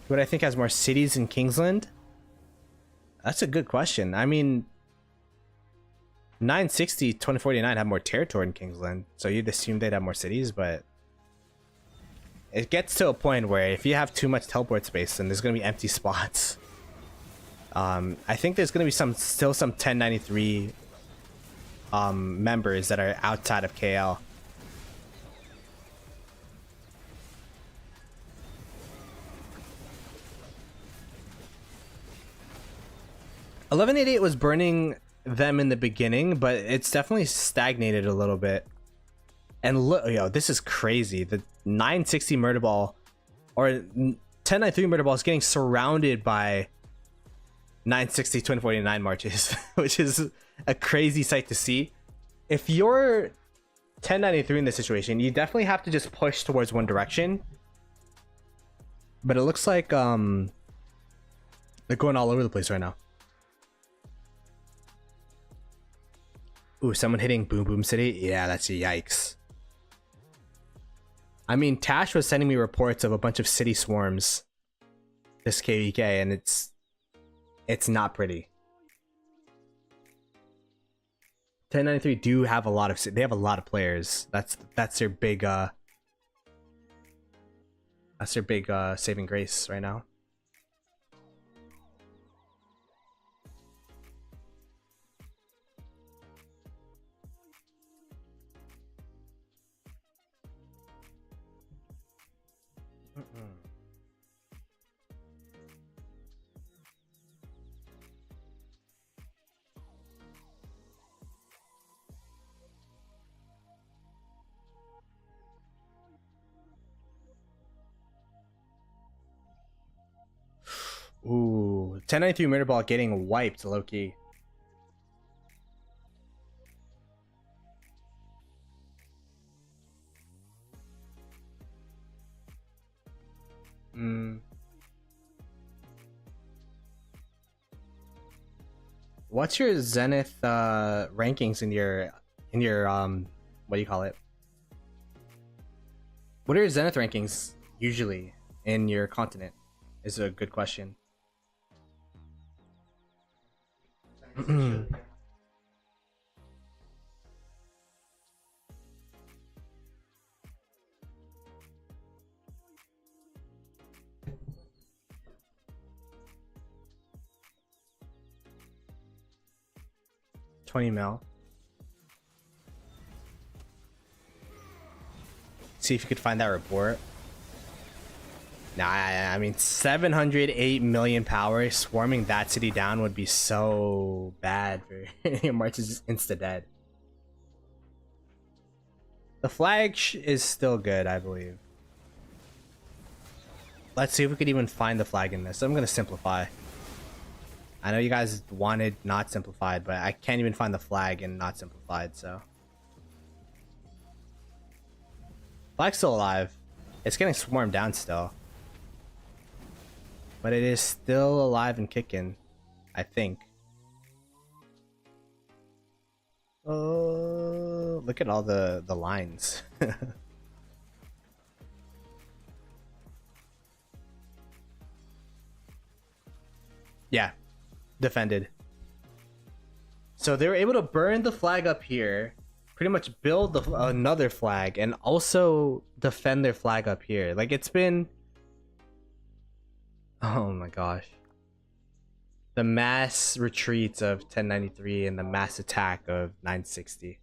What I think has more cities in Kingsland? That's a good question. I mean, 960, 2049 have more territory in Kingsland, so you'd assume they'd have more cities, but it gets to a point where if you have too much teleport space, then there's going to be empty spots. I think there's going to be still some 1093 members that are outside of KL. $1188 was burning them in the beginning, but it's definitely stagnated a little bit. And look, yo, this is crazy. The 960 Murderball or 1093 Murderball is getting surrounded by 960 2049 marches, which is a crazy sight to see. If you're 1093 in this situation, you definitely have to just push towards one direction. But it looks like they're going all over the place right now. Ooh, someone hitting Boom Boom City? Yeah, that's a yikes. I mean, Tash was sending me reports of a bunch of city swarms this KvK, and it's not pretty. 1093 do have a lot of players. That's their big saving grace right now. Ooh, 1093 Murderball getting wiped, low-key. What's your Zenith rankings in your what do you call it? What are your Zenith rankings usually in your continent? Is a good question. 20 mil. See if you could find that report. Nah, I mean 708 million power swarming that city down would be so bad for March is just insta dead. The flag is still good, I believe. Let's see if we could even find the flag in this. I'm gonna simplify. I know you guys wanted not simplified, but I can't even find the flag in not simplified, so. Flag's still alive. It's getting swarmed down still. But it is still alive and kicking, I think. Oh, look at all the lines. Yeah, defended. So they were able to burn the flag up here, pretty much build another flag and also defend their flag up here. Like, it's been, oh my gosh, the mass retreat of 1093 and the mass attack of 960.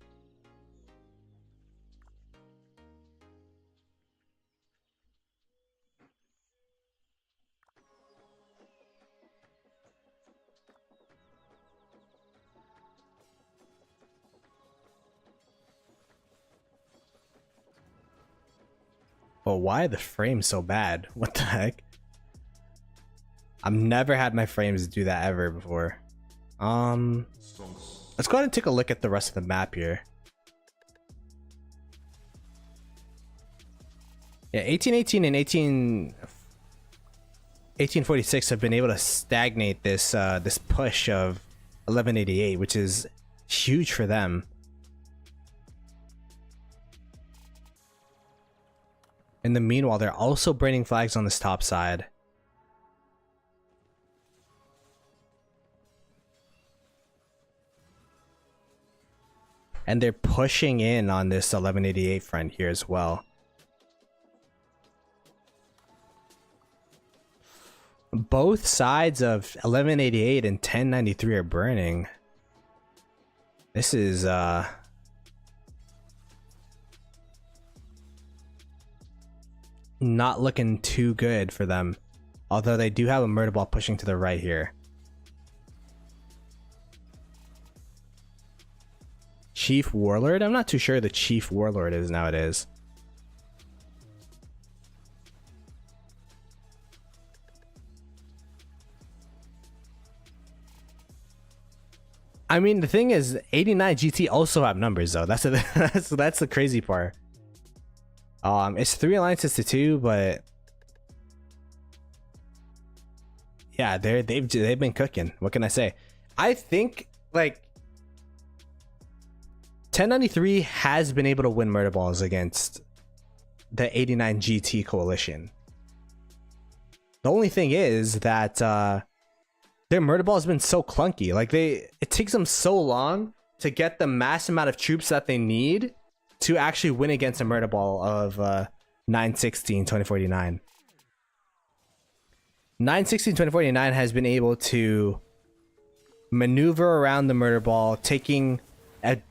But why the frame so bad? What the heck? I've never had my frames do that ever before. Let's go ahead and take a look at the rest of the map here. Yeah, 1818 and 1846 have been able to stagnate this this push of 1188, which is huge for them. In the meanwhile, they're also braining flags on this top side. And they're pushing in on this 1188 front here as well. Both sides of 1188 and 1093 are burning. This is not looking too good for them. Although they do have a Murderball pushing to the right here. Chief Warlord? I'm not too sure the Chief Warlord is nowadays. I mean, the thing is, 89 GT also have numbers though. That's that's the crazy part. It's 3 alliances to 2, but yeah, they've been cooking. What can I say? I think like 1093 has been able to win Murderballs against the 89 GT coalition. The only thing is that their Murderball has been so clunky. Like it takes them so long to get the mass amount of troops that they need to actually win against a Murderball of 916 2049. 916 2049 has been able to maneuver around the Murderball, taking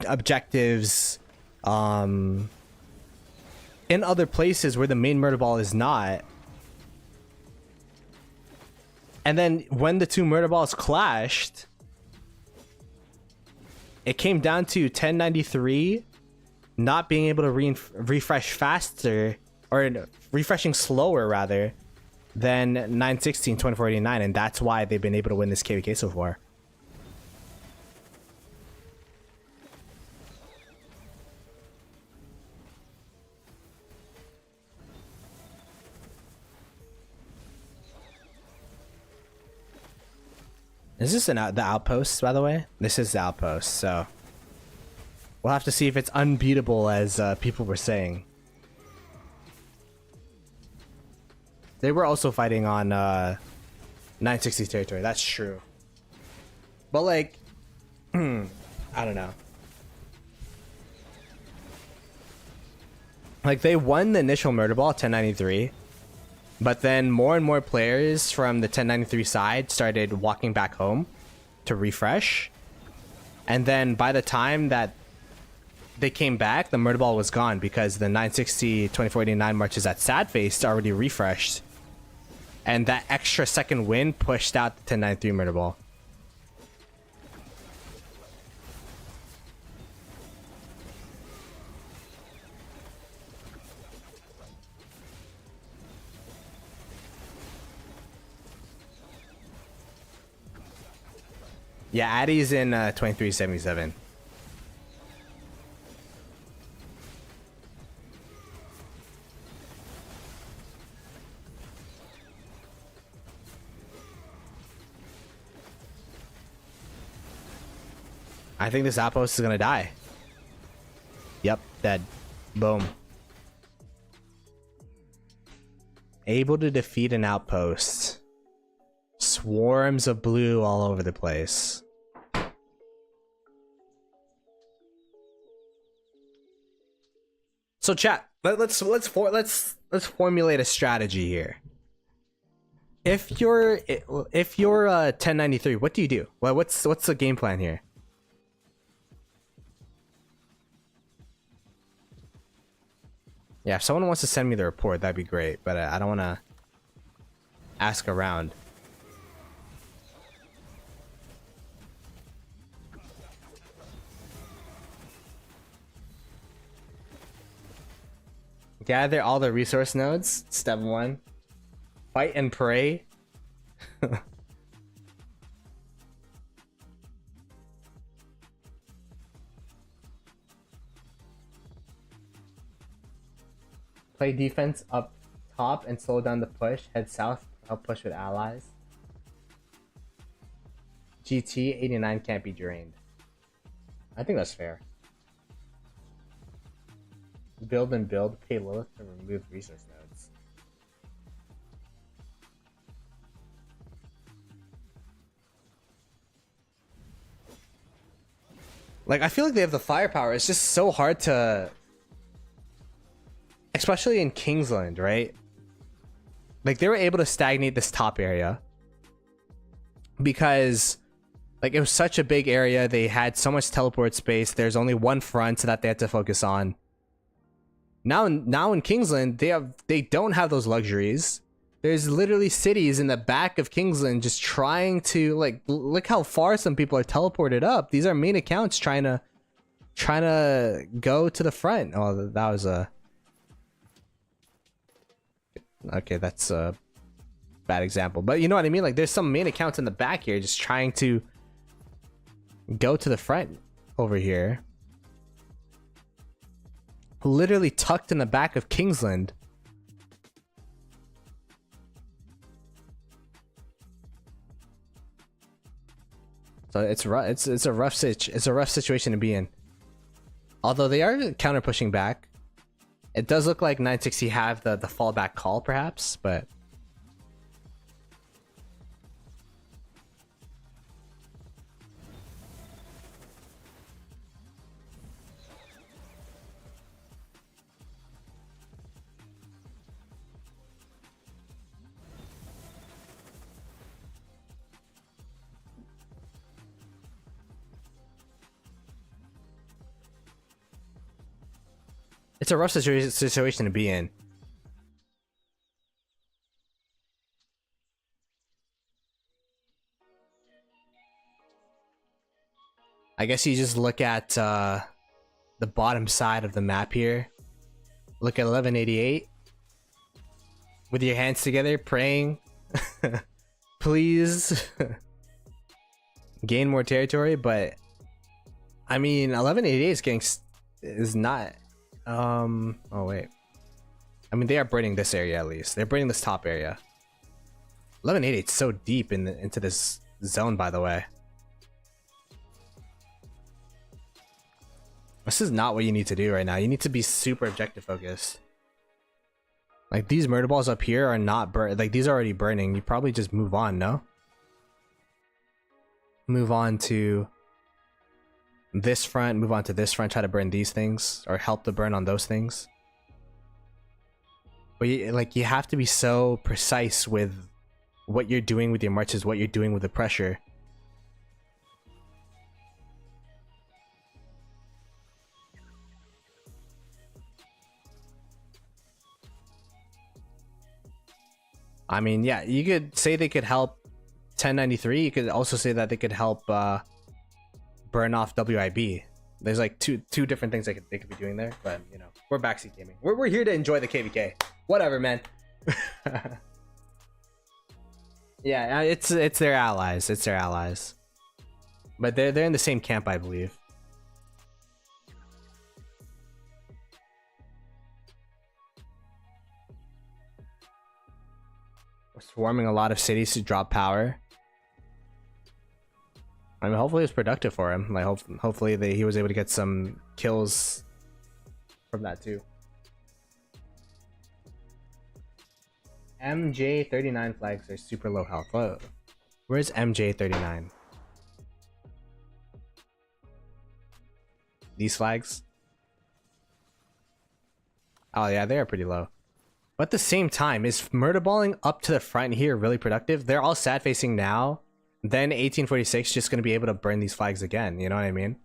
objectives in other places where the main Murderball is not. And then when the two Murderballs clashed, it came down to 1093 not being able to refresh faster, or refreshing slower rather, than 916 2049, and that's why they've been able to win this KvK so far. Is this the outpost, by the way? This is the outpost, so we'll have to see if it's unbeatable as people were saying. They were also fighting on 960 territory, that's true. But like, I don't know. Like, they won the initial Murderball 1093. But then more and more players from the 1093 side started walking back home to refresh. And then by the time that they came back, the Murderball was gone because the 960 2049 marches at Sad Face already refreshed. And that extra second win pushed out the 1093 Murderball. Yeah, Addy's in 2377. I think this outpost is gonna die. Yep, dead. Boom. Able to defeat an outpost. Swarms of blue all over the place. So chat, let's formulate a strategy here. If you're 1093, what do you do? Well, what's the game plan here? Yeah, if someone wants to send me the report, that'd be great, but I don't want to ask around. Gather all the resource nodes. Step 1. Fight and pray. Play defense up top and slow down the push. Head south, help push with allies. GT 89 can't be drained. I think that's fair. Build and build, pay Lilith to remove resource nodes. Like, I feel like they have the firepower. It's just so hard to... Especially in Kingsland, right? Like, they were able to stagnate this top area. Because, like, it was such a big area. They had so much teleport space. There's only one front that they had to focus on. Now in Kingsland, they don't have those luxuries. There's literally cities in the back of Kingsland just trying to, like, look how far some people are teleported up. These are main accounts trying to go to the front. Oh, that was a... Okay, that's a bad example. But you know what I mean? Like, there's some main accounts in the back here just trying to go to the front over here. Literally tucked in the back of Kingsland. So it's rough. It's a rough situation to be in. Although they are counter pushing back. It does look like 960 have the fallback call perhaps, but it's a rough situation to be in. I guess you just look at the bottom side of the map here. Look at 1188. With your hands together, praying. Please. Gain more territory, but... I mean, 1188 is not... Oh wait. I mean, they are burning this area at least. They're burning this top area. 1188 is so deep into this zone, by the way. This is not what you need to do right now. You need to be super objective focused. Like, these murder balls up here are not burn. Like, these are already burning. You probably just move on, no? Move on to this front, move on to this front, try to burn these things, or help to burn on those things. But you have to be so precise with what you're doing with your marches, what you're doing with the pressure. I mean, yeah, you could say they could help 1093. You could also say that they could help burn off WIB. There's like two different things they could be doing there, but you know, we're backseat gaming. We're here to enjoy the KvK. Whatever, man. Yeah, it's their allies. It's their allies. But they're in the same camp, I believe. We're swarming a lot of cities to drop power. I mean, hopefully it's productive for him. Like, hopefully he was able to get some kills from that too. MJ39 flags are super low health. Whoa. Where's MJ39? These flags? Oh yeah, they are pretty low. But at the same time, is murderballing up to the front here really productive? They're all sad facing now. Then 1846 just going to be able to burn these flags again. You know what I mean?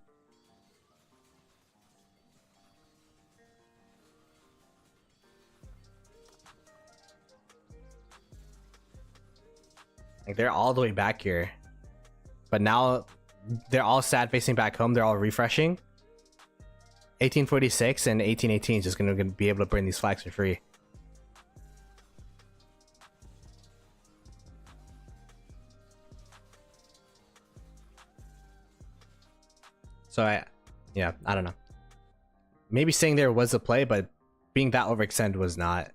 Like they're all the way back here. But now they're all sad facing back home. They're all refreshing. 1846 and 1818 is just going to be able to burn these flags for free. So I don't know. Maybe saying there was a play, but being that overextended was not.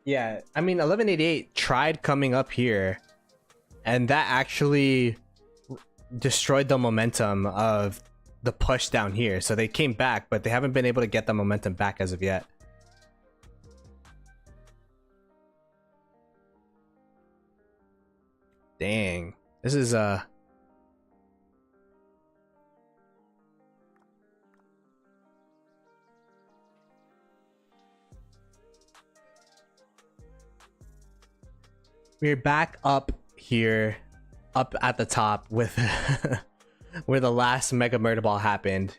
Yeah, I mean 1188 tried coming up here, and that actually destroyed the momentum of the push down here. So they came back, but they haven't been able to get the momentum back as of yet. Dang. This is we're back up here, up at the top with where the last Mega Murderball happened.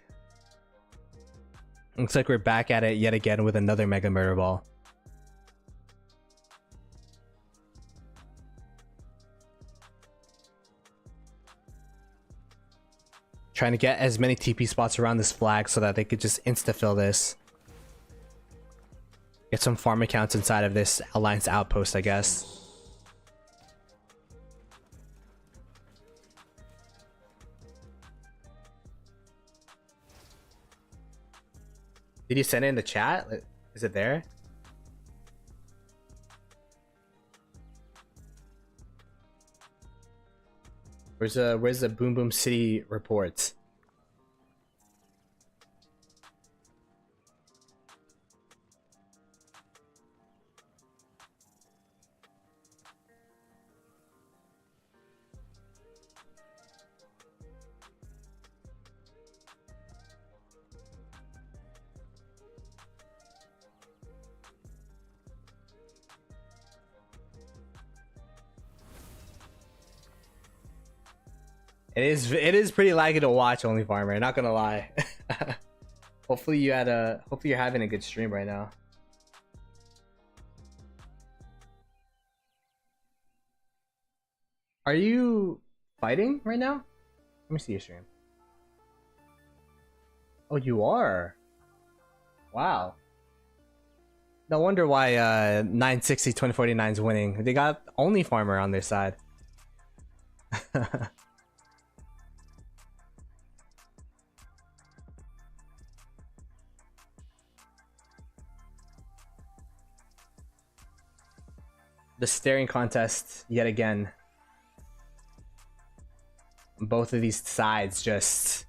Looks like we're back at it yet again with another Mega Murderball. Trying to get as many TP spots around this flag so that they could just insta-fill this. Get some farm accounts inside of this Alliance outpost, I guess. Did you send it in the chat? Is it there? Where's the Boom Boom City reports? It is pretty laggy to watch, Only Farmer, not gonna lie. Hopefully you're having a good stream right now. Are you fighting right now? Let me see your stream. Oh, you are. Wow. No wonder why 960 2049 is winning. They got Only Farmer on their side. The staring contest yet again. Both of these sides just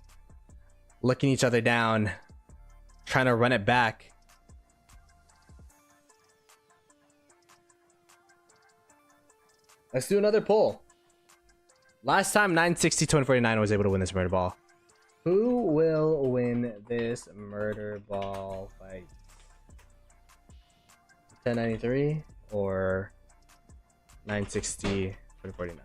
looking each other down, trying to run it back. Let's do another poll. Last time 960 2049 was able to win this murder ball. Who will win this murder ball fight? 1093 or 960 2049?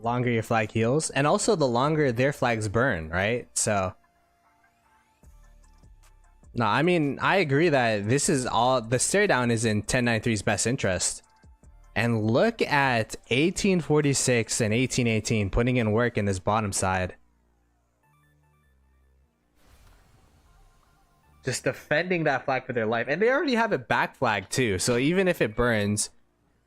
Longer your flag heals, and also the longer their flags burn, right? So no, I mean, I agree that this is all, the stare down is in 1093's best interest. And look at 1846 and 1818 putting in work in this bottom side, just defending that flag for their life. And they already have a back flag too, so even if it burns,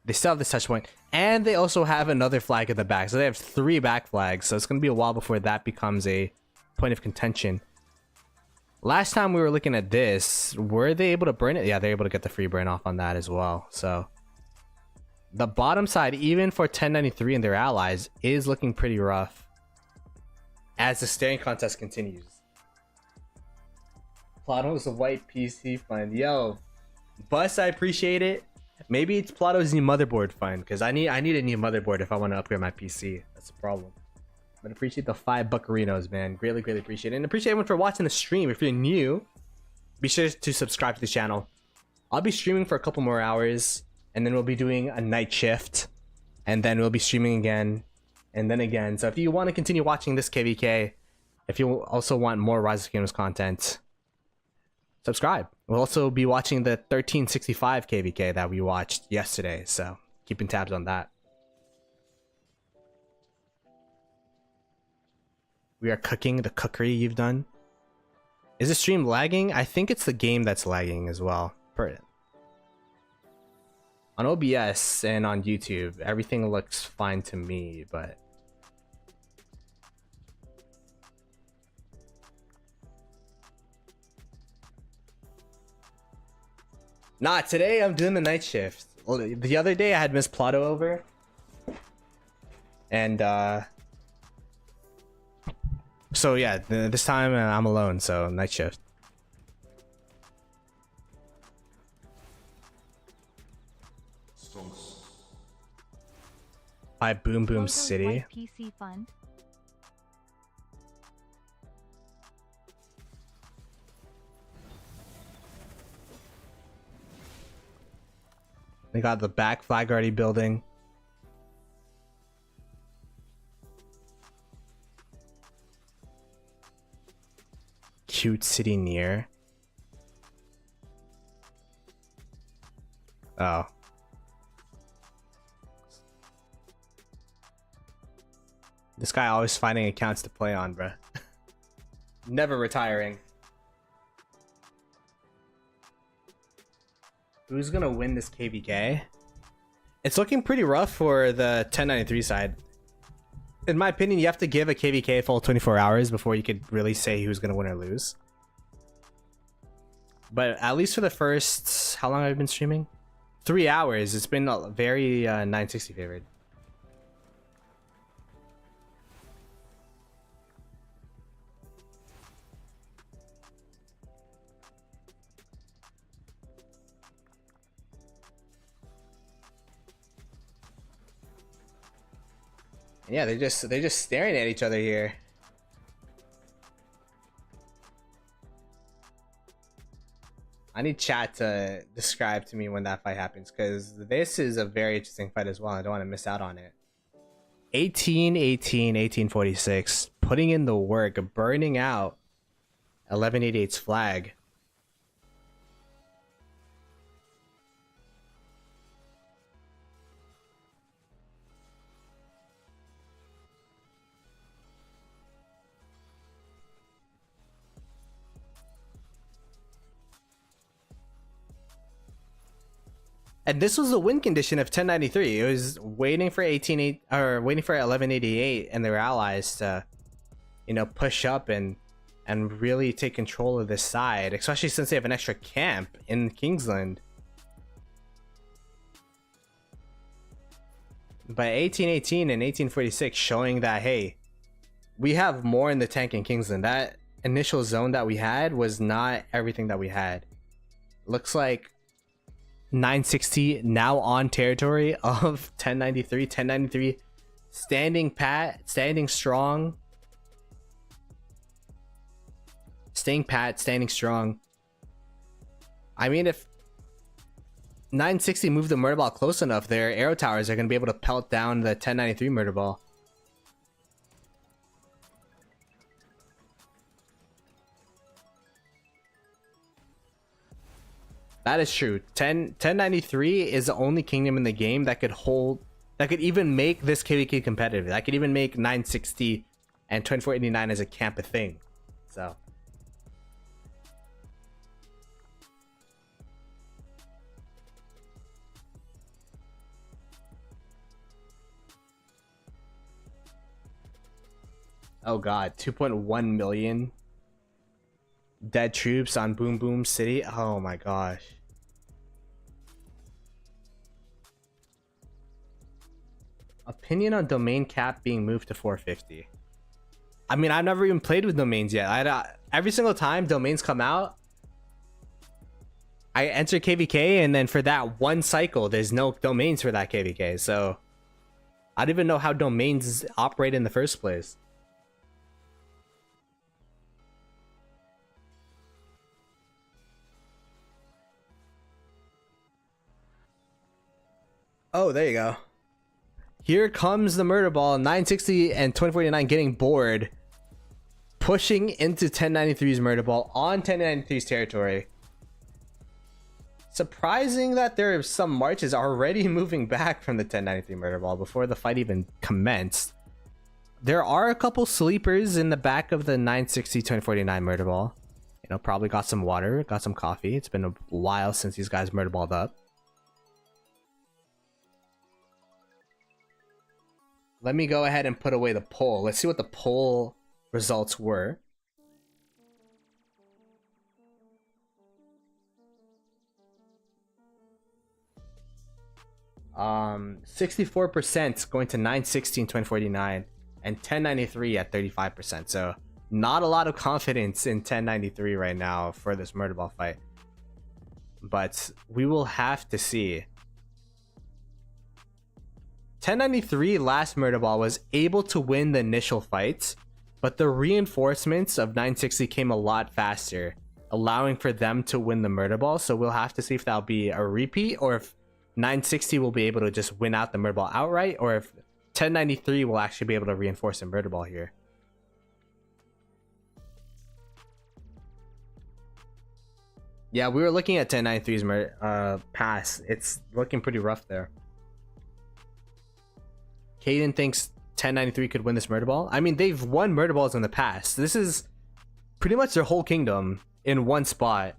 they still have this touch point. And they also have another flag at the back. So they have 3 back flags. So it's going to be a while before that becomes a point of contention. Last time we were looking at this, were they able to burn it? Yeah, they're able to get the free burn off on that as well. So the bottom side, even for 1093 and their allies, is looking pretty rough. as the staring contest continues. Plato's a white PC fund. Yo, Bus, I appreciate it. Maybe it's Plato's new motherboard fund, because I need a new motherboard if I want to upgrade my PC. That's the problem. But appreciate the 5 buccarinos, man. Greatly appreciate it. And appreciate everyone for watching the stream. If you're new, be sure to subscribe to the channel. I'll be streaming for a couple more hours, and then we'll be doing a night shift, and then we'll be streaming again, and then again. So if you want to continue watching this KvK, if you also want more Rise of Kingdoms content, subscribe. We'll also be watching the 1365 KvK that we watched yesterday, so keeping tabs on that. We are cooking the cookery you've done. Is the stream lagging? I think it's the game that's lagging as well. On OBS and on YouTube, everything looks fine to me, but nah, today I'm doing the night shift. The other day I had Miss Ploto over, and so yeah, this time I'm alone, so night shift. By Boom Boom City. PC fund. They got the back flag already building. Cute city near. Oh. This guy always finding accounts to play on, bruh. Never retiring. Who's gonna win this KvK? It's looking pretty rough for the 1093 side. In my opinion, you have to give a KvK a full 24 hours before you could really say who's gonna win or lose. But at least for the first, how long have I been streaming? 3 hours. It's been very 960 favored. Yeah, they're just staring at each other here. I need chat to describe to me when that fight happens, because this is a very interesting fight as well. I don't want to miss out on it. 1846, putting in the work, burning out 1188's flag. And this was the win condition of 1093. It was waiting for 1188 and their allies to, you know, push up and really take control of this side, especially since they have an extra camp in Kingsland. But 1818 and 1846 showing that, hey, we have more in the tank in Kingsland. That initial zone that we had was not everything that we had. Looks like 960 now on territory of 1093. 1093 standing pat, standing strong, staying pat, standing strong. I mean, if 960 move the Murderball close enough, their arrow towers are going to be able to pelt down the 1093 Murderball. That is true. 1093 is the only kingdom in the game that could hold, that could even make this KvK competitive. That could even make 960 and 2489 as a camp a thing. So oh god, 2.1 million dead troops on Boom Boom City. Oh my gosh. Opinion on domain cap being moved to 450. I mean, I've never even played with domains yet. Every single time domains come out, I enter KvK, and then for that one cycle, there's no domains for that KvK. So I don't even know how domains operate in the first place. Oh, there you go. Here comes the Murderball, 960 and 2049 getting bored, pushing into 1093's Murderball on 1093's territory. Surprising that there are some marches already moving back from the 1093 Murderball before the fight even commenced. There are a couple sleepers in the back of the 960 2049 Murderball. You know, probably got some water, got some coffee. It's been a while since these guys murderballed up. Let me go ahead and put away the poll. Let's see what the poll results were. Um, 64% going to 960 and 2049 and 1093 at 35%. So not a lot of confidence in 1093 right now for this Murderball fight. But we will have to see. 1093 last Murderball was able to win the initial fights, but the reinforcements of 960 came a lot faster, allowing for them to win the Murderball. So we'll have to see if that'll be a repeat, or if 960 will be able to just win out the Murderball outright, or if 1093 will actually be able to reinforce the Murderball here. Yeah, we were looking at 1093's pass. It's looking pretty rough there. Caden thinks 1093 could win this Murderball. I mean, they've won Murderballs in the past. This is pretty much their whole kingdom in one spot.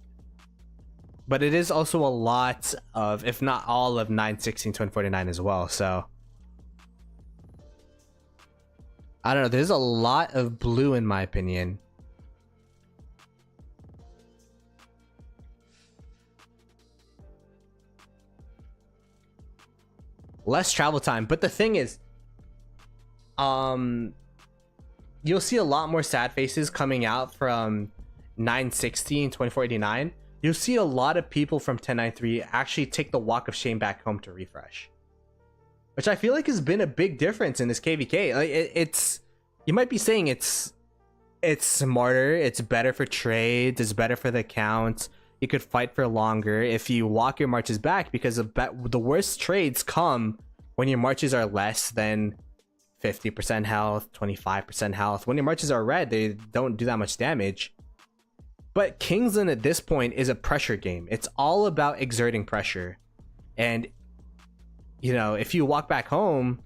But it is also a lot of, if not all of 916 2049 as well. So I don't know. There's a lot of blue in my opinion. Less travel time. But the thing is, you'll see a lot more sad faces coming out from 960 and 2489. You'll see a lot of people from 1093 actually take the walk of shame back home to refresh, which I feel like has been a big difference in this KvK. Like it's, you might be saying it's smarter, it's better for trades, it's better for the accounts. You could fight for longer if you walk your marches back, because the worst trades come when your marches are less than 50% health, 25% health. When your marches are red, they don't do that much damage. But Kingsland at this point is a pressure game. It's all about exerting pressure. And, you know, if you walk back home,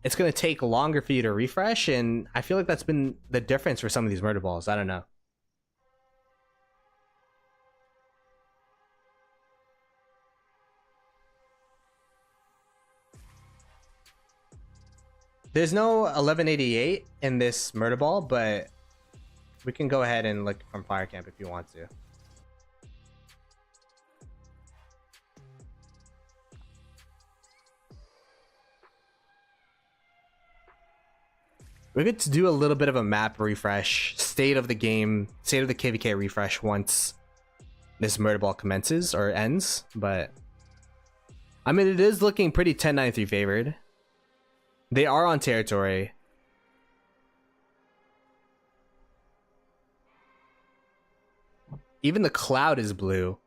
it's going to take longer for you to refresh. And I feel like that's been the difference for some of these Murderballs. I don't know. There's no 1188 in this Murderball, but we can go ahead and look from Fire Camp if you want to. We get to do a little bit of a map refresh, state of the game, state of the KvK refresh once this Murderball commences or ends. But I mean, it is looking pretty 1093 favored. They are on territory. Even the cloud is blue.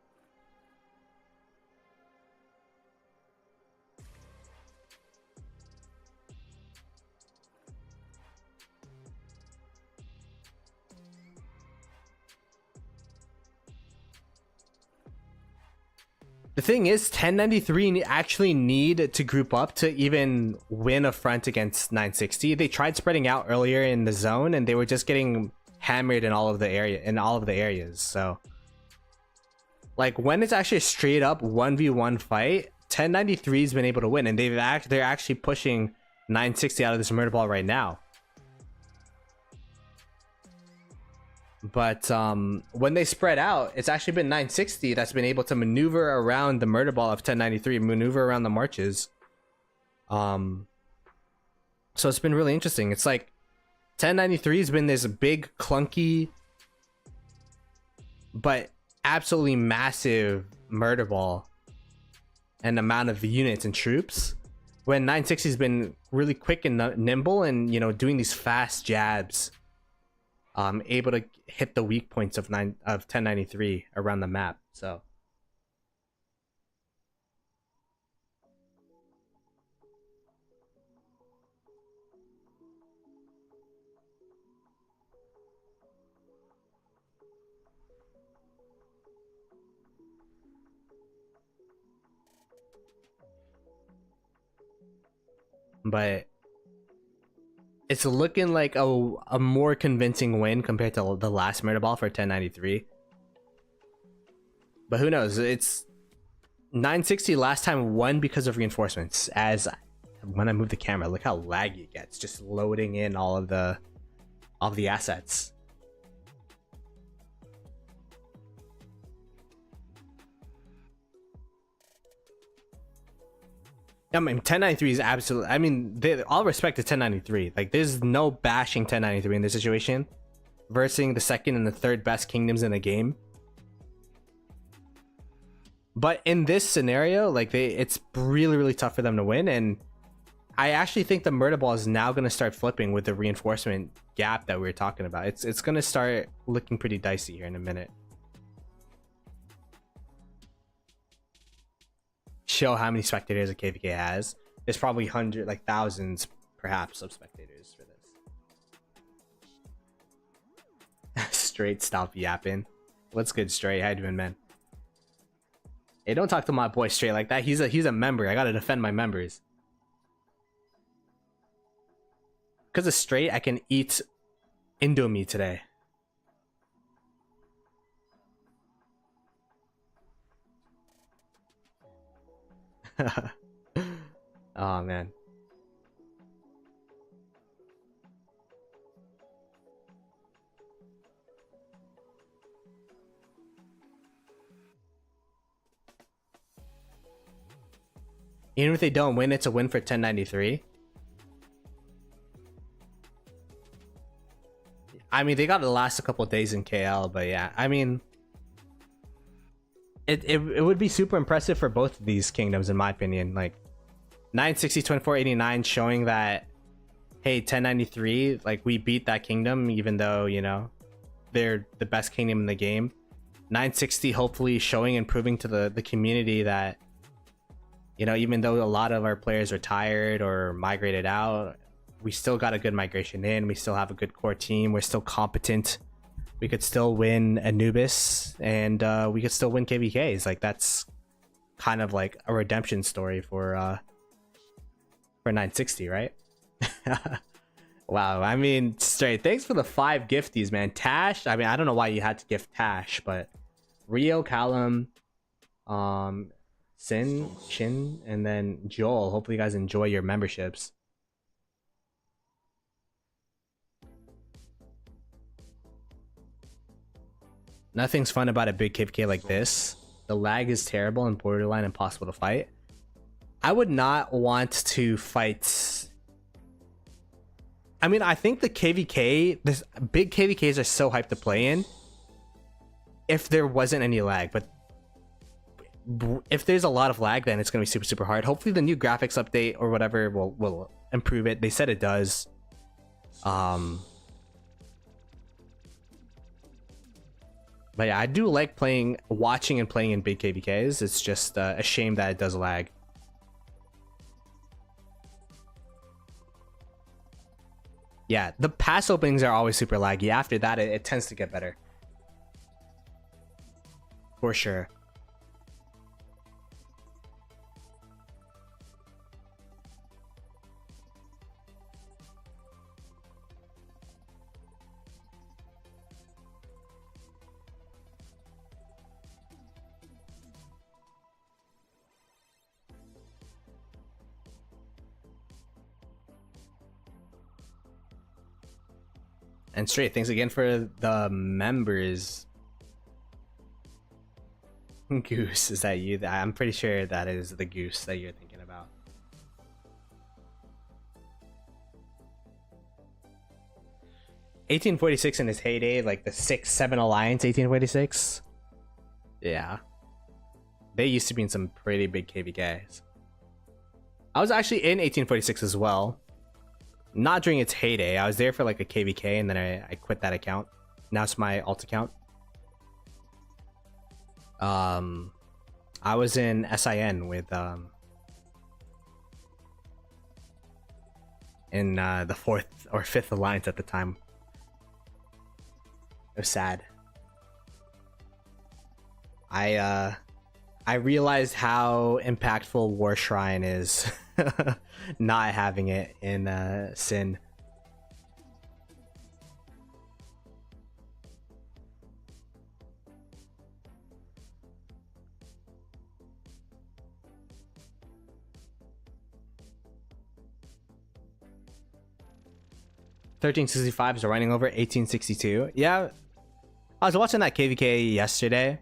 The thing is, 1093 actually need to group up to even win a front against 960. They tried spreading out earlier in the zone, and they were just getting hammered in all of the areas. So, like, when it's actually a straight up 1v1 fight, 1093's been able to win, and they're actually pushing 960 out of this Murderball right now. But when they spread out, it's actually been 960 that's been able to maneuver around the Murderball of 1093, maneuver around the marches. So it's been really interesting. It's like 1093 has been this big, clunky, but absolutely massive murder ball and amount of units and troops, when 960 has been really quick and nimble and, you know, doing these fast jabs, able to hit the weak points of 1093 around the map. So but it's looking like a more convincing win compared to the last murder ball for 1093. But who knows? It's 960 last time won because of reinforcements. As when I move the camera, look how laggy it gets just loading in all of the assets. I mean, 1093 is absolutely. I mean, all respect to 1093. Like, there's no bashing 1093 in this situation, versing the second and the third best kingdoms in the game. But in this scenario, like, it's really, really tough for them to win. And I actually think the murder ball is now going to start flipping with the reinforcement gap that we were talking about. It's going to start looking pretty dicey here in a minute. Show how many spectators a KvK has. There's probably hundreds, like thousands perhaps, of spectators for this. Straight, stop yapping. What's good, Straight? How you doing, man? Hey, don't talk to my boy Straight like that. He's a member. I gotta defend my members. Because of Straight, I can eat Indomie today. Oh man. Even if they don't win, it's a win for 1093. I mean, they got to last a couple of days in KL, but yeah, I mean, it would be super impressive for both of these kingdoms, in my opinion. Like 960 2489 showing that, hey, 1093, like, we beat that kingdom, even though, you know, they're the best kingdom in the game. 960 hopefully showing and proving to the community that, you know, even though a lot of our players are tired or migrated out, we still got a good migration in. We still have a good core team. We're still competent. We could still win Anubis, and we could still win KvKs. Like, that's kind of like a redemption story for 960, right? Wow. I mean, Straight, thanks for the 5 gifties, man. Tash, I mean, I don't know why you had to gift Tash, but Rio, Callum, Sin, Shin, and then Joel. Hopefully you guys enjoy your memberships. Nothing's fun about a big KvK like this. The lag is terrible and borderline impossible to fight. I would not want to fight. I mean, I think the KvK, this big KvKs are so hyped to play in if there wasn't any lag, but if there's a lot of lag, then it's going to be super, super hard. Hopefully the new graphics update or whatever will improve it. They said it does. But yeah, I do like watching and playing in big KvKs. It's just a shame that it does lag. Yeah, the pass openings are always super laggy. After that, it tends to get better. For sure. And Straight, thanks again for the members. Goose, is that you? I'm pretty sure that is the goose that you're thinking about. 1846 in his heyday, like the 6-7 Alliance 1846. Yeah. They used to be in some pretty big KvKs. I was actually in 1846 as well. Not during its heyday. I was there for like a KvK and then I quit that account. Now it's my alt account. I was in SIN with in the 4th or 5th Alliance at the time. It was sad. I realized how impactful War Shrine is not having it in Sin. $13.65 is running over 1862. Yeah, I was watching that KvK yesterday.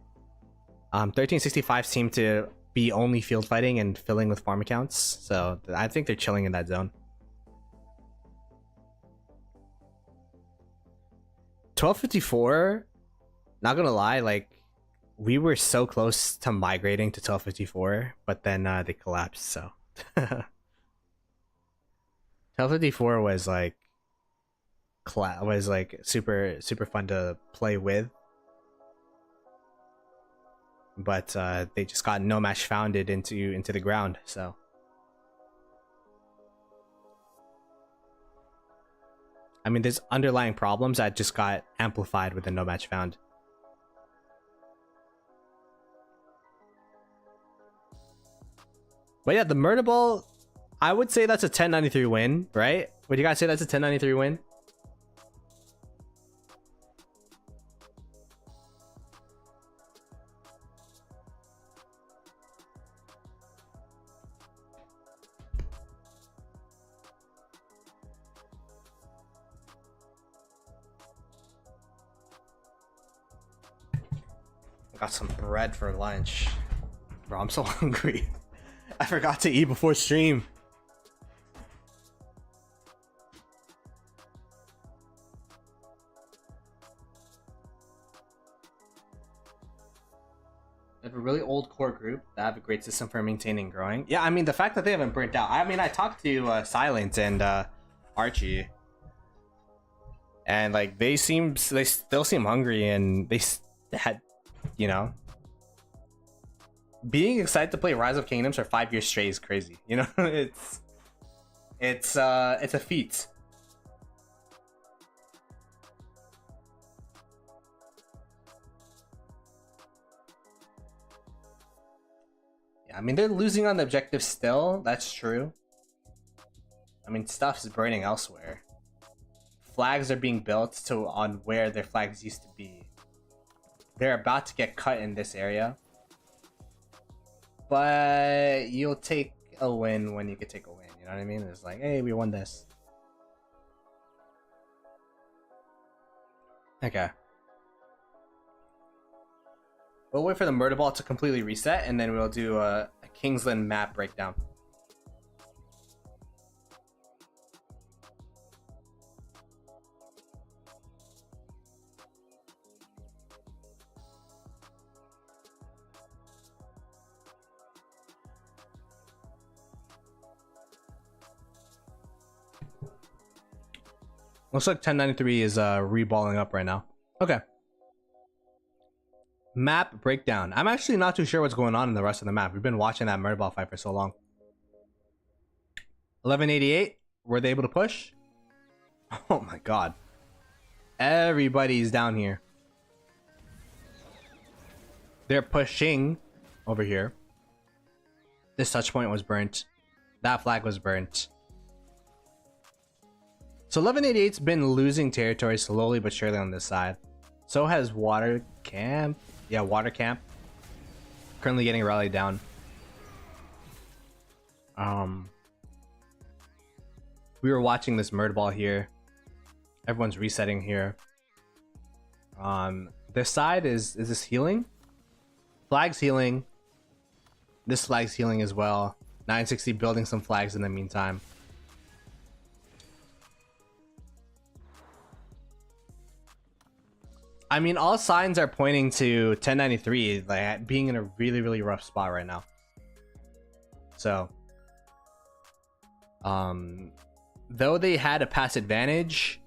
1365 seemed to be only field fighting and filling with farm accounts, so I think they're chilling in that zone. 1254, not gonna lie, like we were so close to migrating to 1254, but then they collapsed. So 1254 was like super fun to play with. But they just got no match founded into the ground, so I mean there's underlying problems that just got amplified with the no match found. But yeah, the Murderball, I would say that's a 1093 win, right? Would you guys say that's a 1093 win? Got some bread for lunch. Bro, I'm so hungry. I forgot to eat before stream. They have a really old core group that have a great system for maintaining and growing. Yeah, I mean, the fact that they haven't burnt out. I mean, I talked to Silent and Archie. And like, they still seem hungry, and they had, you know, being excited to play Rise of Kingdoms for 5 years straight is crazy. You know, it's a feat. Yeah, I mean, they're losing on the objective still. That's true. I mean, stuff's burning elsewhere. Flags are being built on where their flags used to be. They're about to get cut in this area. But you'll take a win when you could take a win. You know what I mean? It's like, hey, we won this. Okay. We'll wait for the Murderball to completely reset, and then we'll do a Kingsland map breakdown. Looks like 1093 is reballing up right now. Okay. Map breakdown. I'm actually not too sure what's going on in the rest of the map. We've been watching that Murderball fight for so long. 1188. Were they able to push? Oh my god. Everybody's down here. They're pushing over here. This touch point was burnt. That flag was burnt. So 1188's been losing territory slowly but surely on this side. So has Water Camp. Yeah, Water Camp. Currently getting rallied down. We were watching this Murderball here. Everyone's resetting here. This side is this healing? Flag's healing. This flag's healing as well. 960 building some flags in the meantime. I mean, all signs are pointing to 1093 like being in a really, really rough spot right now. So, though they had a pass advantage,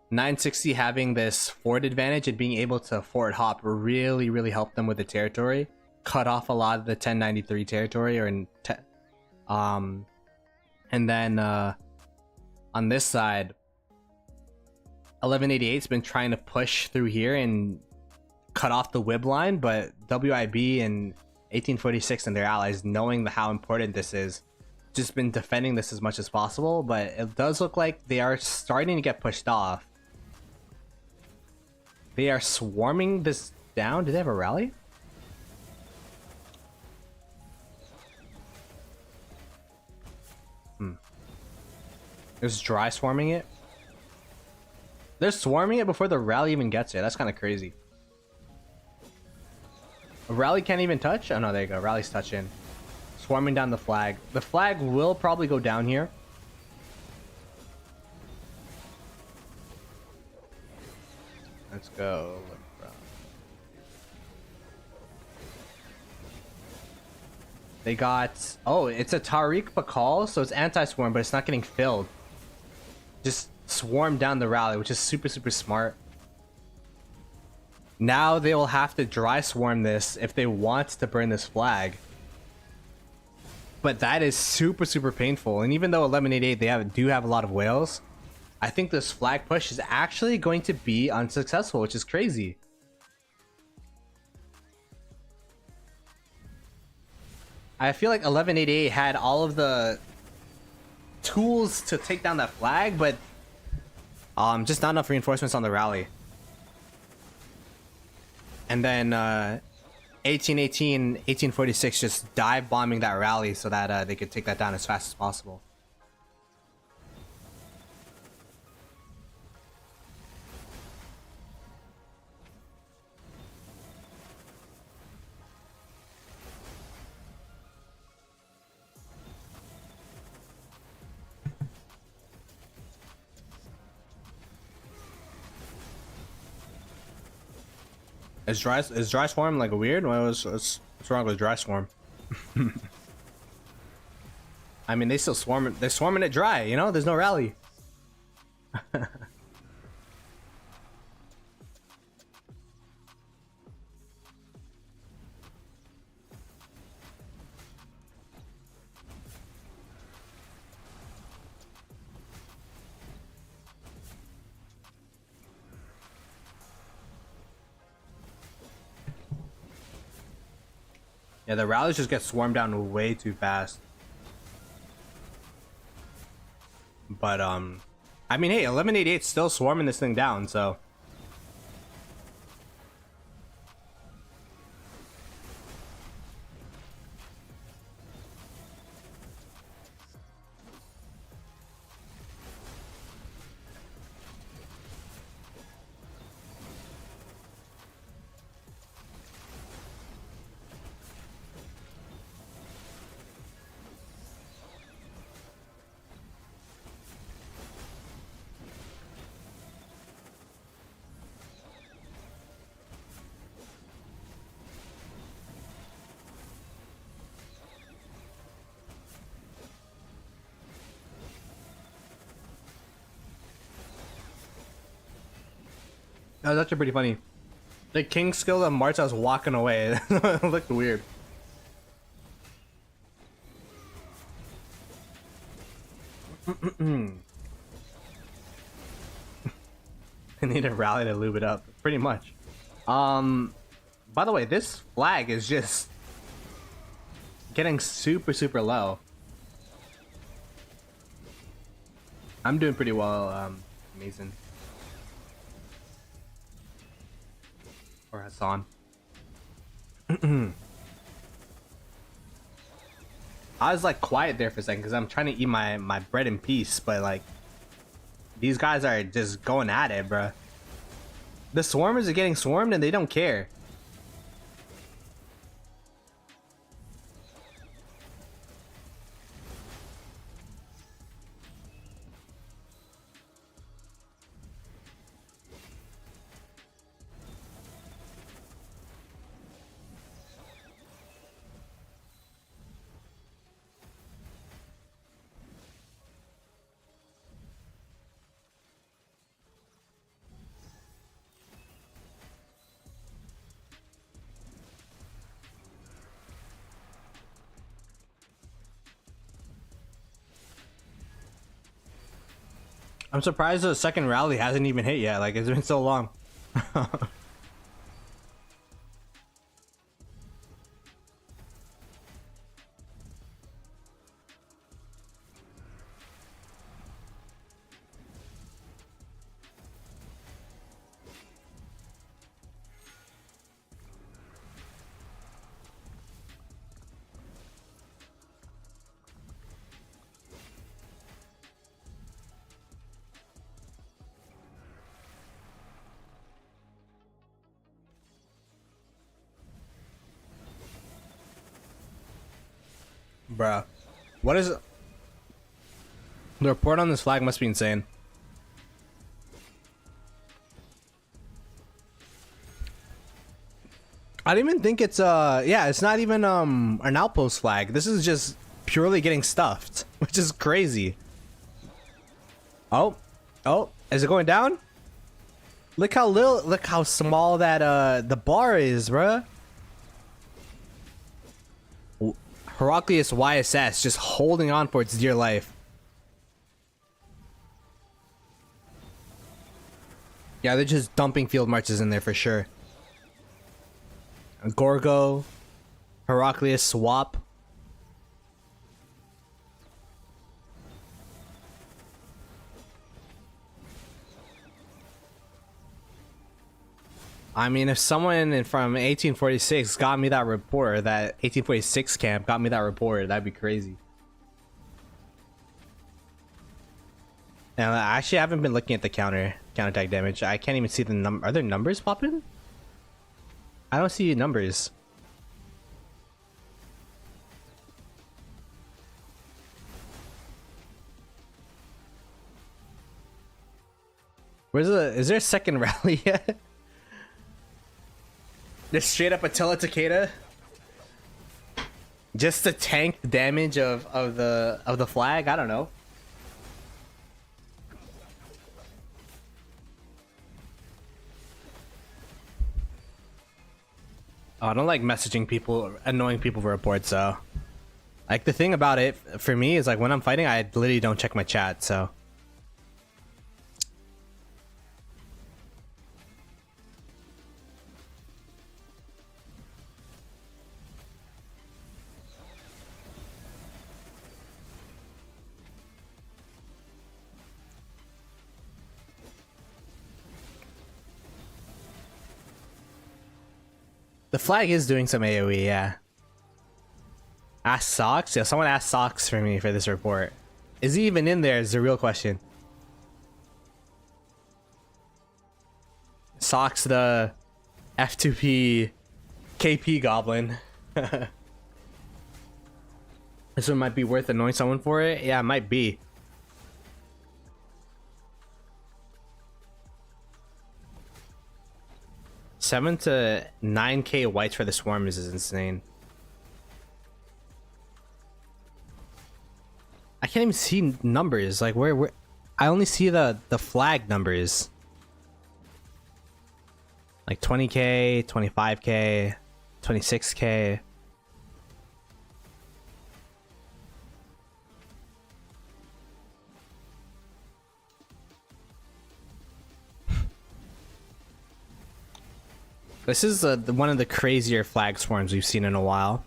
960 having this fort advantage and being able to fort hop really, really helped them with the territory. Cut off a lot of the 1093 territory, or in and then on this side, 1188's been trying to push through here and cut off the Wib line, but WIB and 1846 and their allies, knowing how important this is, just been defending this as much as possible. But it does look like they are starting to get pushed off. They are swarming this down. Do they have a rally? There's dry swarming it. They're swarming it before the rally even gets here. That's kind of crazy. A rally can't even touch? Oh no, there you go. Rally's touching. Swarming down the flag. The flag will probably go down here. Let's go. They got... Oh, it's a Tariq Bakal, so it's anti-swarm, but it's not getting filled. Just swarm down the rally, which is super, super smart. Now they will have to dry swarm this if they want to burn this flag. But that is super, super painful. And even though 1188 they do have a lot of whales, I think this flag push is actually going to be unsuccessful, which is crazy. I feel like 1188 had all of the tools to take down that flag, but just not enough reinforcements on the rally. And then 1846 just dive bombing that rally so that they could take that down as fast as possible. Is dry swarm like weird? What's wrong with dry swarm? I mean, they still swarm. They're swarming it dry. You know, there's no rally. Yeah, the rallies just get swarmed down way too fast. But I mean, hey, 1188's still swarming this thing down, so that was actually pretty funny. The king skill of Marta was walking away. It looked weird. I need a rally to lube it up, pretty much. By the way, this flag is just getting super, super low. I'm doing pretty well, Mason. Or Hassan. I was like quiet there for a second because I'm trying to eat my bread in peace, but like these guys are just going at it, bruh. The swarmers are getting swarmed and they don't care. I'm surprised the second rally hasn't even hit yet. Like, it's been so long. Bruh. What is it? The report on this flag must be insane. I don't even think it's yeah, it's not even an outpost flag. This is just purely getting stuffed, which is crazy. Oh, is it going down? Look how small that the bar is, bruh. Heraclius YSS just holding on for its dear life. Yeah, they're just dumping field marches in there for sure. Gorgo, Heraclius swap. I mean, if someone from 1846 got me that report, that 1846 camp got me that report, that'd be crazy. And I actually haven't been looking at the counterattack damage. I can't even see the number. Are there numbers popping? I don't see numbers. Is there a second rally yet? Just straight up Attila Takeda, just to tank the damage of the flag. I don't know. Oh, I don't like messaging people, annoying people for reports. So, like, the thing about it for me is, like, when I'm fighting, I literally don't check my chat. So. The flag is doing some AoE, yeah. Ask Socks? Yeah, someone asked Socks for me for this report. Is he even in there is the real question. Socks, the F2P KP goblin. This one might be worth annoying someone for it. Yeah, it might be. $7 to $9K whites for the swarm is insane. I can't even see numbers. Like where I only see the flag numbers. Like 20K, 25K, 26K. This is one of the crazier flag swarms we've seen in a while.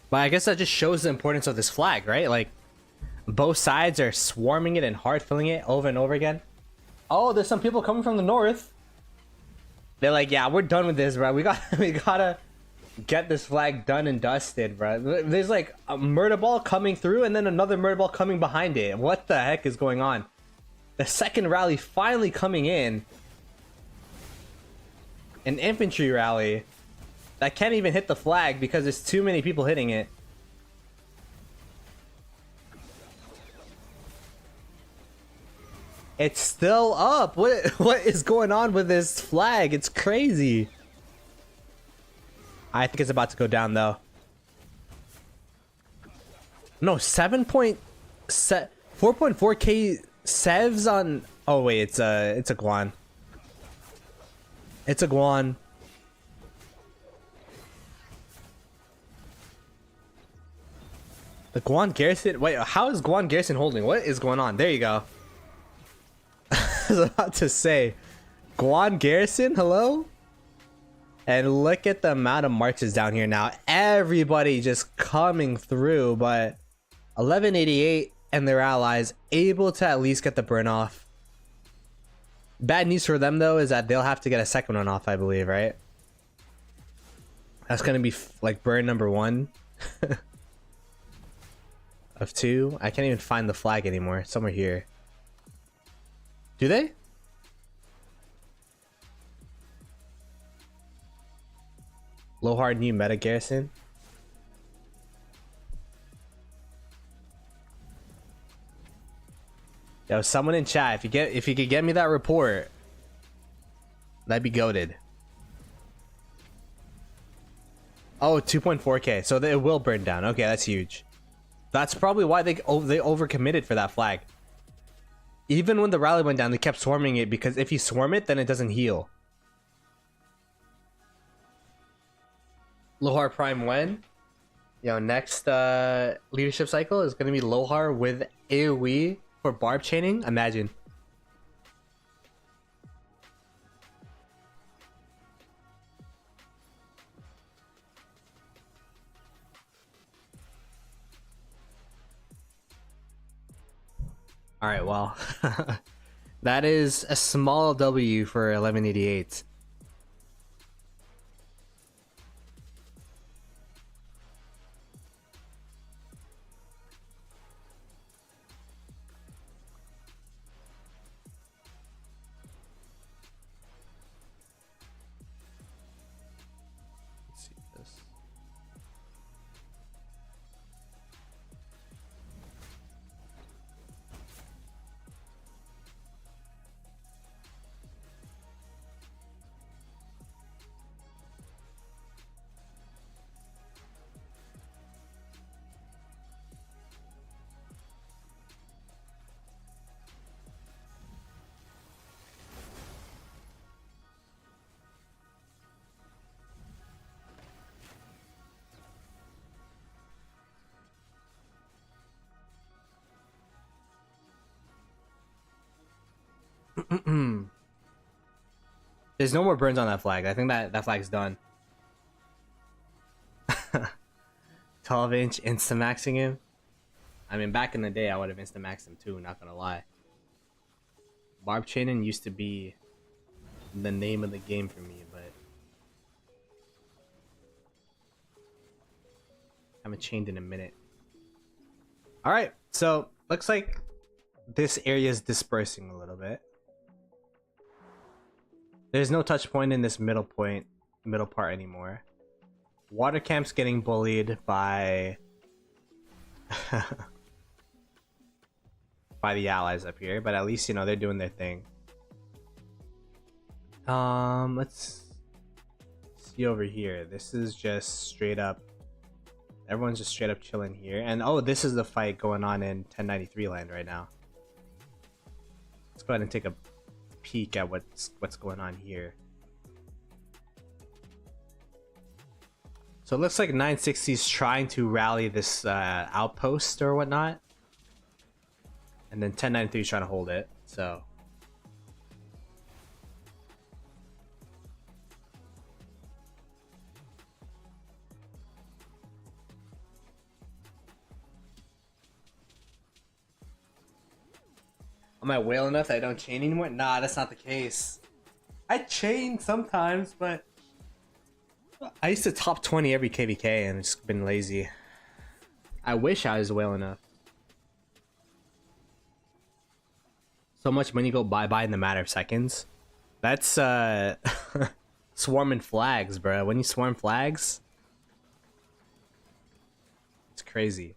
But I guess that just shows the importance of this flag, right? Like, both sides are swarming it and hard filling it over and over again. Oh, there's some people coming from the north. They're like, yeah, we're done with this, bro. We gotta get this flag done and dusted, bro. There's like a Murderball coming through and then another Murderball coming behind it. What the heck is going on? The second rally finally coming in. An infantry rally that can't even hit the flag because there's too many people hitting it. It's still up. What is going on with this flag? It's crazy. I think it's about to go down though. No, 4.4K sevs on. Oh wait, it's a Guan. It's a Guan. The Guan Garrison. Wait, how is Guan Garrison holding? What is going on? There you go. I was about to say, Guan Garrison, hello? And look at the amount of marches down here now. Everybody just coming through, but 1188 and their allies able to at least get the burn off. Bad news for them though is that they'll have to get a second one off, I believe, right? That's gonna be like burn number 1 of 2. I can't even find the flag anymore. It's somewhere here. Do they? Low hard new meta garrison. Yo, someone in chat, if you could get me that report, that'd be goated. Oh, 2.4k. So it will burn down. Okay, that's huge. That's probably why they overcommitted for that flag. Even when the rally went down, they kept swarming it because if you swarm it, then it doesn't heal. Lohar Prime when? Yo, next leadership cycle is gonna be Lohar with AoE for barb chaining. Imagine. All right, well, that is a small W for 1188. There's no more burns on that flag. I think that flag's done. 12-inch insta-maxing him. I mean, back in the day, I would have insta-maxed him too, not gonna lie. Barb chaining used to be the name of the game for me, but I haven't chained in a minute. Alright, so looks like this area is dispersing a little bit. There's no touch point in this middle part anymore. Water camp's getting bullied by by the allies up here, but at least, you know, they're doing their thing. Let's see over here. This is just straight up, everyone's just straight up chilling here. And oh, this is the fight going on in 1093 land right now. Let's go ahead and take a peek at what's going on here. So it looks like 960 is trying to rally this outpost or whatnot, and then 1093 is trying to hold it. So am I whale enough that I don't chain anymore? Nah, that's not the case. I chain sometimes, but I used to top 20 every KvK and it's been lazy. I wish I was whale enough. So much money go bye-bye in the matter of seconds. That's swarming flags, bro. When you swarm flags, it's crazy.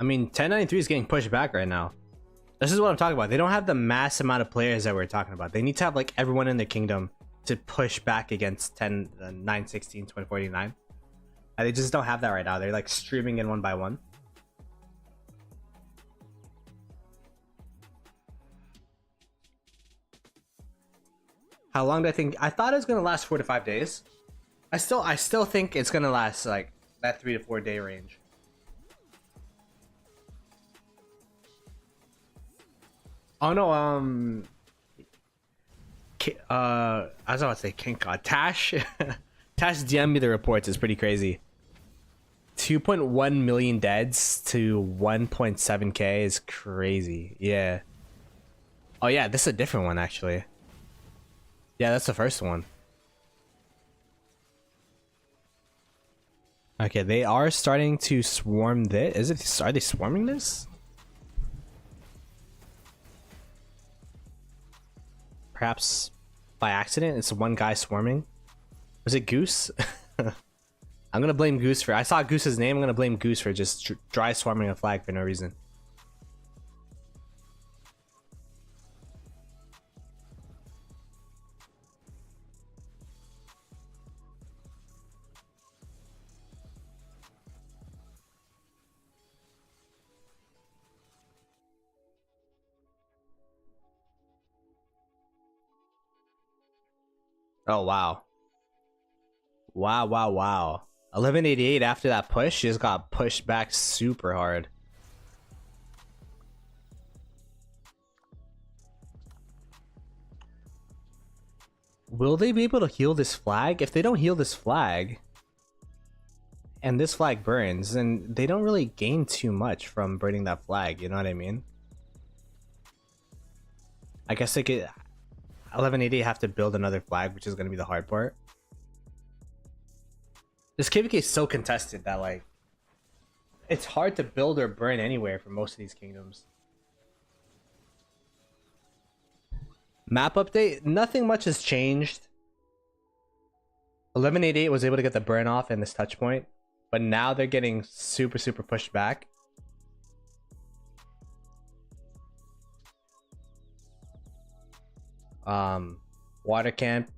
I mean, 1093 is getting pushed back right now. This is what I'm talking about. They don't have the mass amount of players that we're talking about. They need to have like everyone in their kingdom to push back against 916, 2049. And they just don't have that right now. They're like streaming in one by one. How long do I think? I thought it was gonna last 4 to 5 days. I still think it's gonna last like that 3 to 4 day range. Oh no, I was about to say King God. Tash Tash DM me the reports. It's pretty crazy. 2.1 million deads to 1.7k is crazy. Yeah. Oh yeah, this is a different one actually. Yeah, that's the first one. Okay, they are starting to swarm this. Are they swarming this? Perhaps by accident, it's one guy swarming. Was it Goose? I'm gonna blame Goose for. I saw Goose's name. I'm gonna blame Goose for just dry swarming a flag for no reason. Oh wow. Wow. 1188 after that push, she just got pushed back super hard. Will they be able to heal this flag? If they don't heal this flag and this flag burns, then they don't really gain too much from burning that flag, you know what I mean? I guess they could 1188 have to build another flag, which is going to be the hard part. This KvK is so contested that like it's hard to build or burn anywhere for most of these kingdoms. Map update, nothing much has changed. 1188 was able to get the burn off in this touch point, but now they're getting super pushed back. Water camp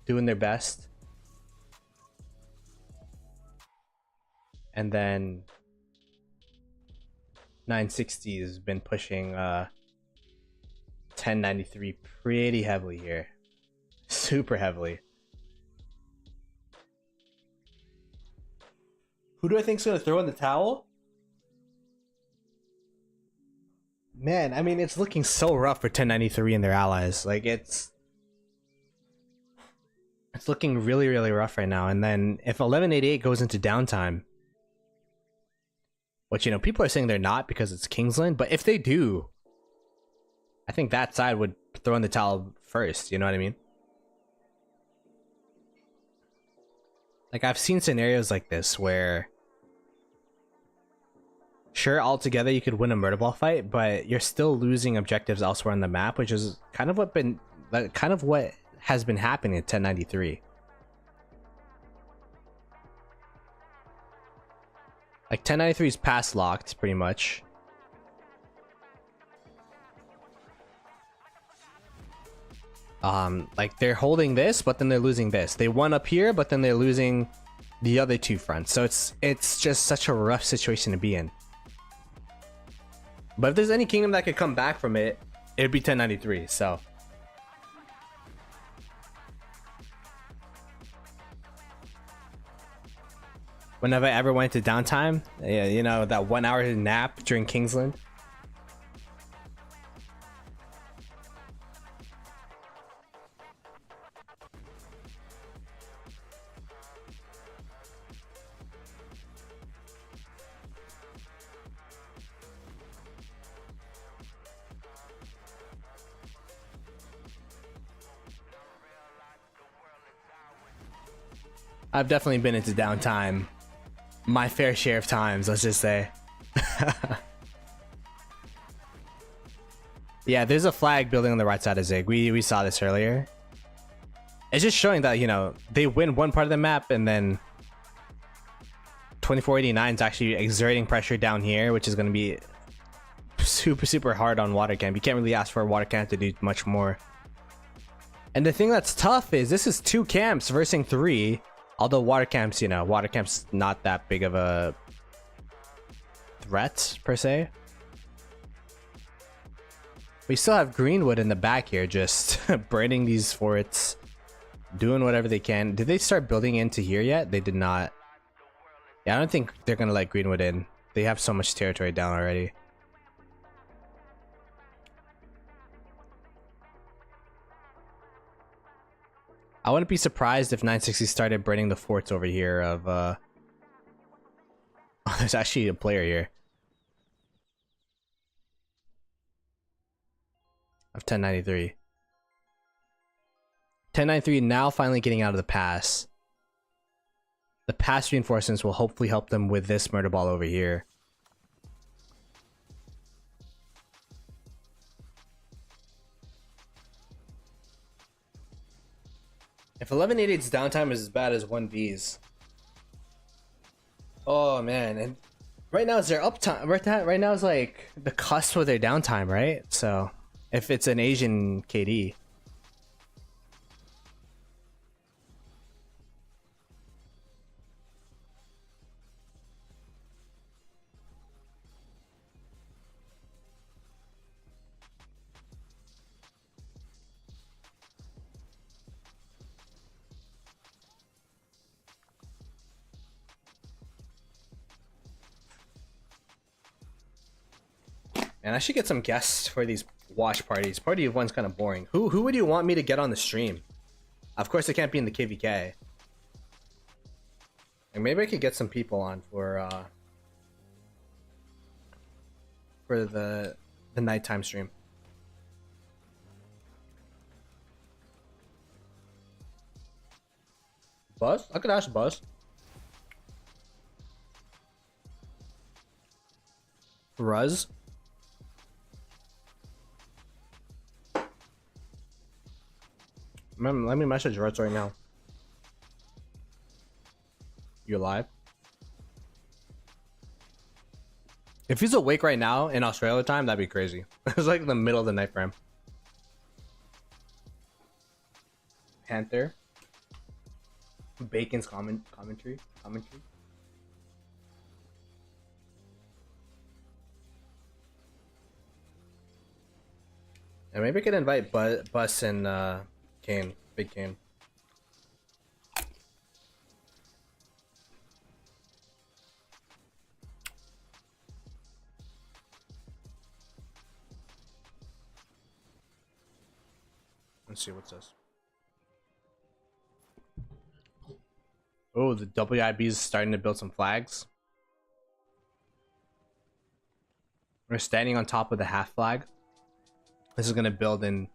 doing their best. And then 960 has been pushing 1093 pretty heavily here. Super heavily. Who do I think is going to throw in the towel? Man, I mean, it's looking so rough for 1093 and their allies. Like, it's looking really rough right now. And then if 1188 goes into downtime, which, you know, people are saying they're not because it's Kingsland, but if they do, I think that side would throw in the towel first, you know what I mean? Like, I've seen scenarios like this where sure, altogether you could win a Murderball fight, but you're still losing objectives elsewhere on the map, which is kind of what has been happening at 1093. Like 1093 is pass locked pretty much. Like they're holding this, but then they're losing this. They won up here, but then they're losing the other two fronts. So it's just such a rough situation to be in. But if there's any kingdom that could come back from it, it'd be 1093. So whenever I ever went to downtime, yeah, you know, that 1 hour nap during Kingsland. I've definitely been into downtime my fair share of times, let's just say. Yeah, there's a flag building on the right side of Zig. We saw this earlier. It's just showing that, you know, they win one part of the map and then 2489 is actually exerting pressure down here, which is going to be super hard on water camp. You can't really ask for water camp to do much more. And the thing that's tough is this is 2 camps versus 3. Although water camps, you know, water camps not that big of a threat per se. We still have Greenwood in the back here, just burning these forts, doing whatever they can. Did they start building into here yet? They did not. Yeah, I don't think they're gonna let Greenwood in. They have so much territory down already. I wouldn't be surprised if 960 started burning the forts over here of oh, there's actually a player here. Of 1093. 1093 now finally getting out of the pass. The pass reinforcements will hopefully help them with this murder ball over here. If 1188's downtime is as bad as 1V's. Oh man, and right now is their uptime. Right now is like the cusp of their downtime, right? So if it's an Asian KD. And I should get some guests for these watch parties. Party of one's kind of boring. Who would you want me to get on the stream? Of course, it can't be in the KvK. And maybe I could get some people on for the nighttime stream. Buzz? I could ask Buzz. Ruz? Let me message Ruz right now. You live? If he's awake right now in Australia time, that'd be crazy. It's like the middle of the night for him. Panther. Bacon's commentary. And maybe I could invite Bus and Kane, Big Kane. Let's see what's this. Oh, the WIB is starting to build some flags. We're standing on top of the half flag. This is gonna build in.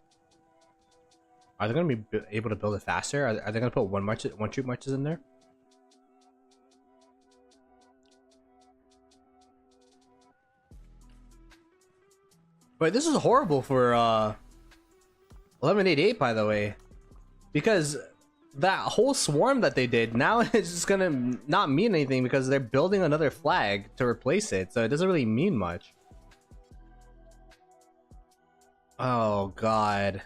Are they gonna be able to build it faster? Are they gonna put one troop marches in there? But this is horrible for 1188, by the way, because that whole swarm that they did now is just gonna not mean anything because they're building another flag to replace it, so it doesn't really mean much. Oh god.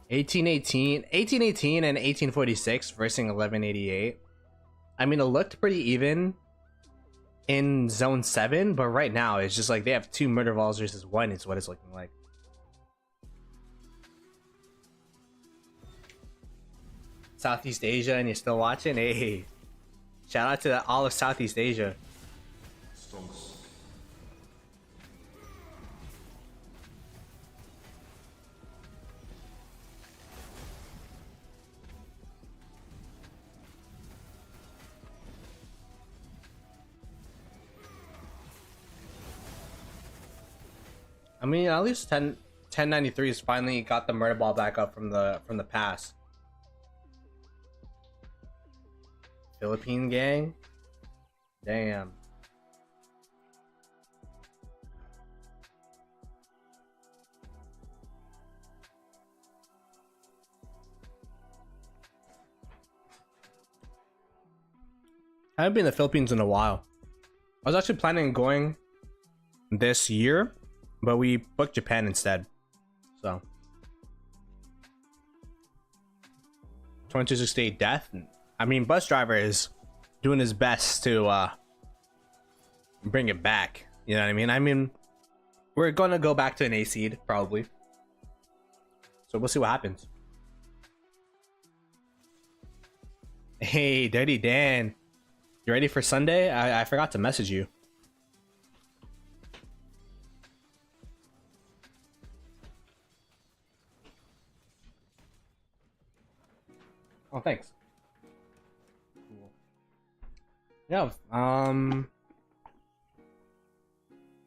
'1818 and 1846 versus 1188. I mean, it looked pretty even in zone 7, but right now it's just like they have 2 murder balls versus 1 is what it's looking like. Southeast Asia, and you're still watching? Hey, shout out to all of Southeast Asia. I mean, at least 1093 has finally got the murder ball back up from the past. Philippine gang? Damn. I haven't been in the Philippines in a while. I was actually planning on going this year, but we booked Japan instead. So 2268 death. I mean, bus driver is doing his best to bring it back. You know what I mean? I mean, we're gonna go back to an A seed probably. So we'll see what happens. Hey, Dirty Dan, you ready for Sunday? I forgot to message you. Oh, thanks. Cool. Yeah,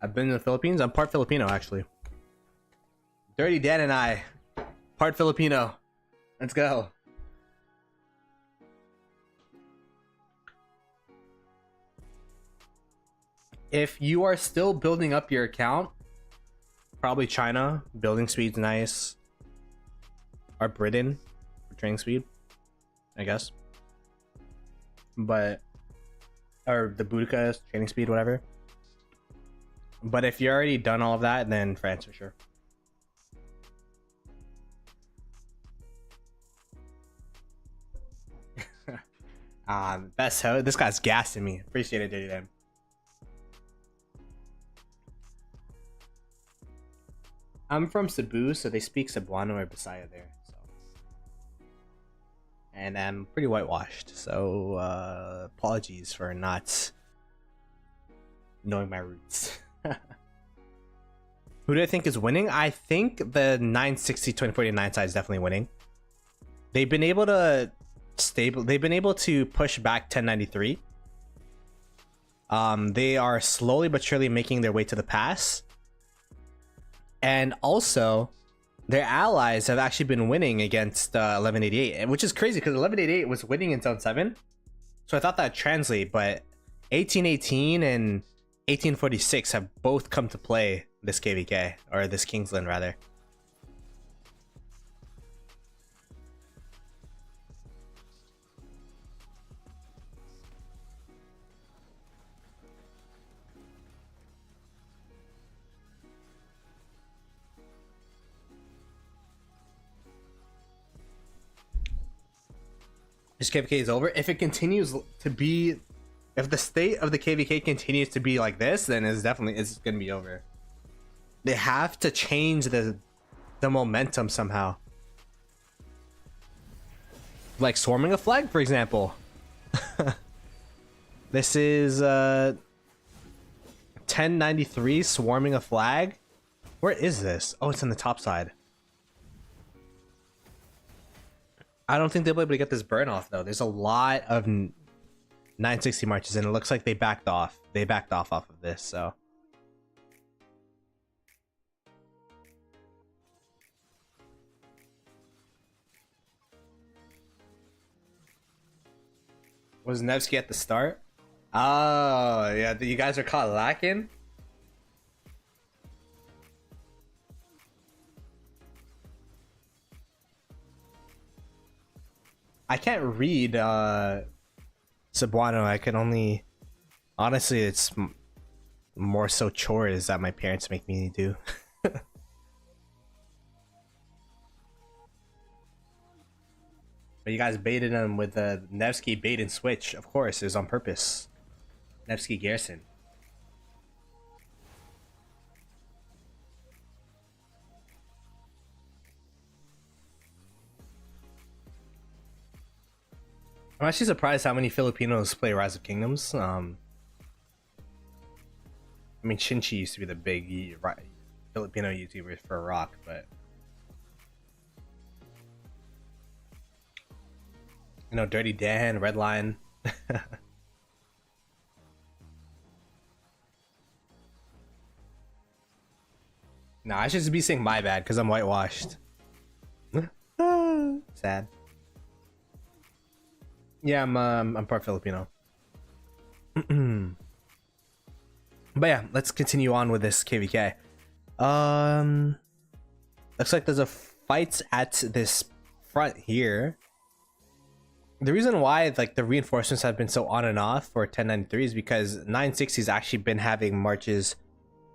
I've been in the Philippines. I'm part Filipino, actually. Dirty Dan and I, part Filipino. Let's go. If you are still building up your account, probably China. Building speed's nice. Or Britain for training speed, I guess. But, or the Boudica training speed, whatever. But if you're already done all of that, then France for sure. Best host. This guy's gassing me. Appreciate it, Dirty Dan. I'm from Cebu, so they speak Cebuano or Bisaya there. So. And I'm pretty whitewashed, so apologies for not knowing my roots. Who do I think is winning? I think the 960-2049 side is definitely winning. They've been able to They've been able to push back 1093. They are slowly but surely making their way to the pass. And also, their allies have actually been winning against 1188, which is crazy because 1188 was winning in Zone 7. So I thought that'd translate, but 1818 and 1846 have both come to play this KvK, or this Kingsland rather. This KvK is over. If it continues to be, if the state of the KvK continues to be like this, then it's gonna be over. They have to change the momentum somehow. Like swarming a flag, for example. This is 1093 swarming a flag. Where is this? Oh, it's on the top side. I don't think they'll be able to get this burn off though. There's a lot of 960 marches and it looks like they backed off. They backed off of this, so. Was Nevsky at the start? Oh, yeah, you guys are caught lacking? I can't read Cebuano. I can only, honestly, it's more so chores that my parents make me do. But you guys baited him with the Nevsky bait and switch. Of course, it was on purpose. Nevsky Garrison. I'm actually surprised how many Filipinos play Rise of Kingdoms. I mean, Shinchi used to be the big Filipino YouTuber for Rock, but you know, Dirty Dan, Redline. No, I should just be saying my bad because I'm whitewashed. Sad. Yeah, I'm part Filipino. But yeah, let's continue on with this KvK. Looks like there's a fight at this front here. The reason why like the reinforcements have been so on and off for 1093 is because 960's actually been having marches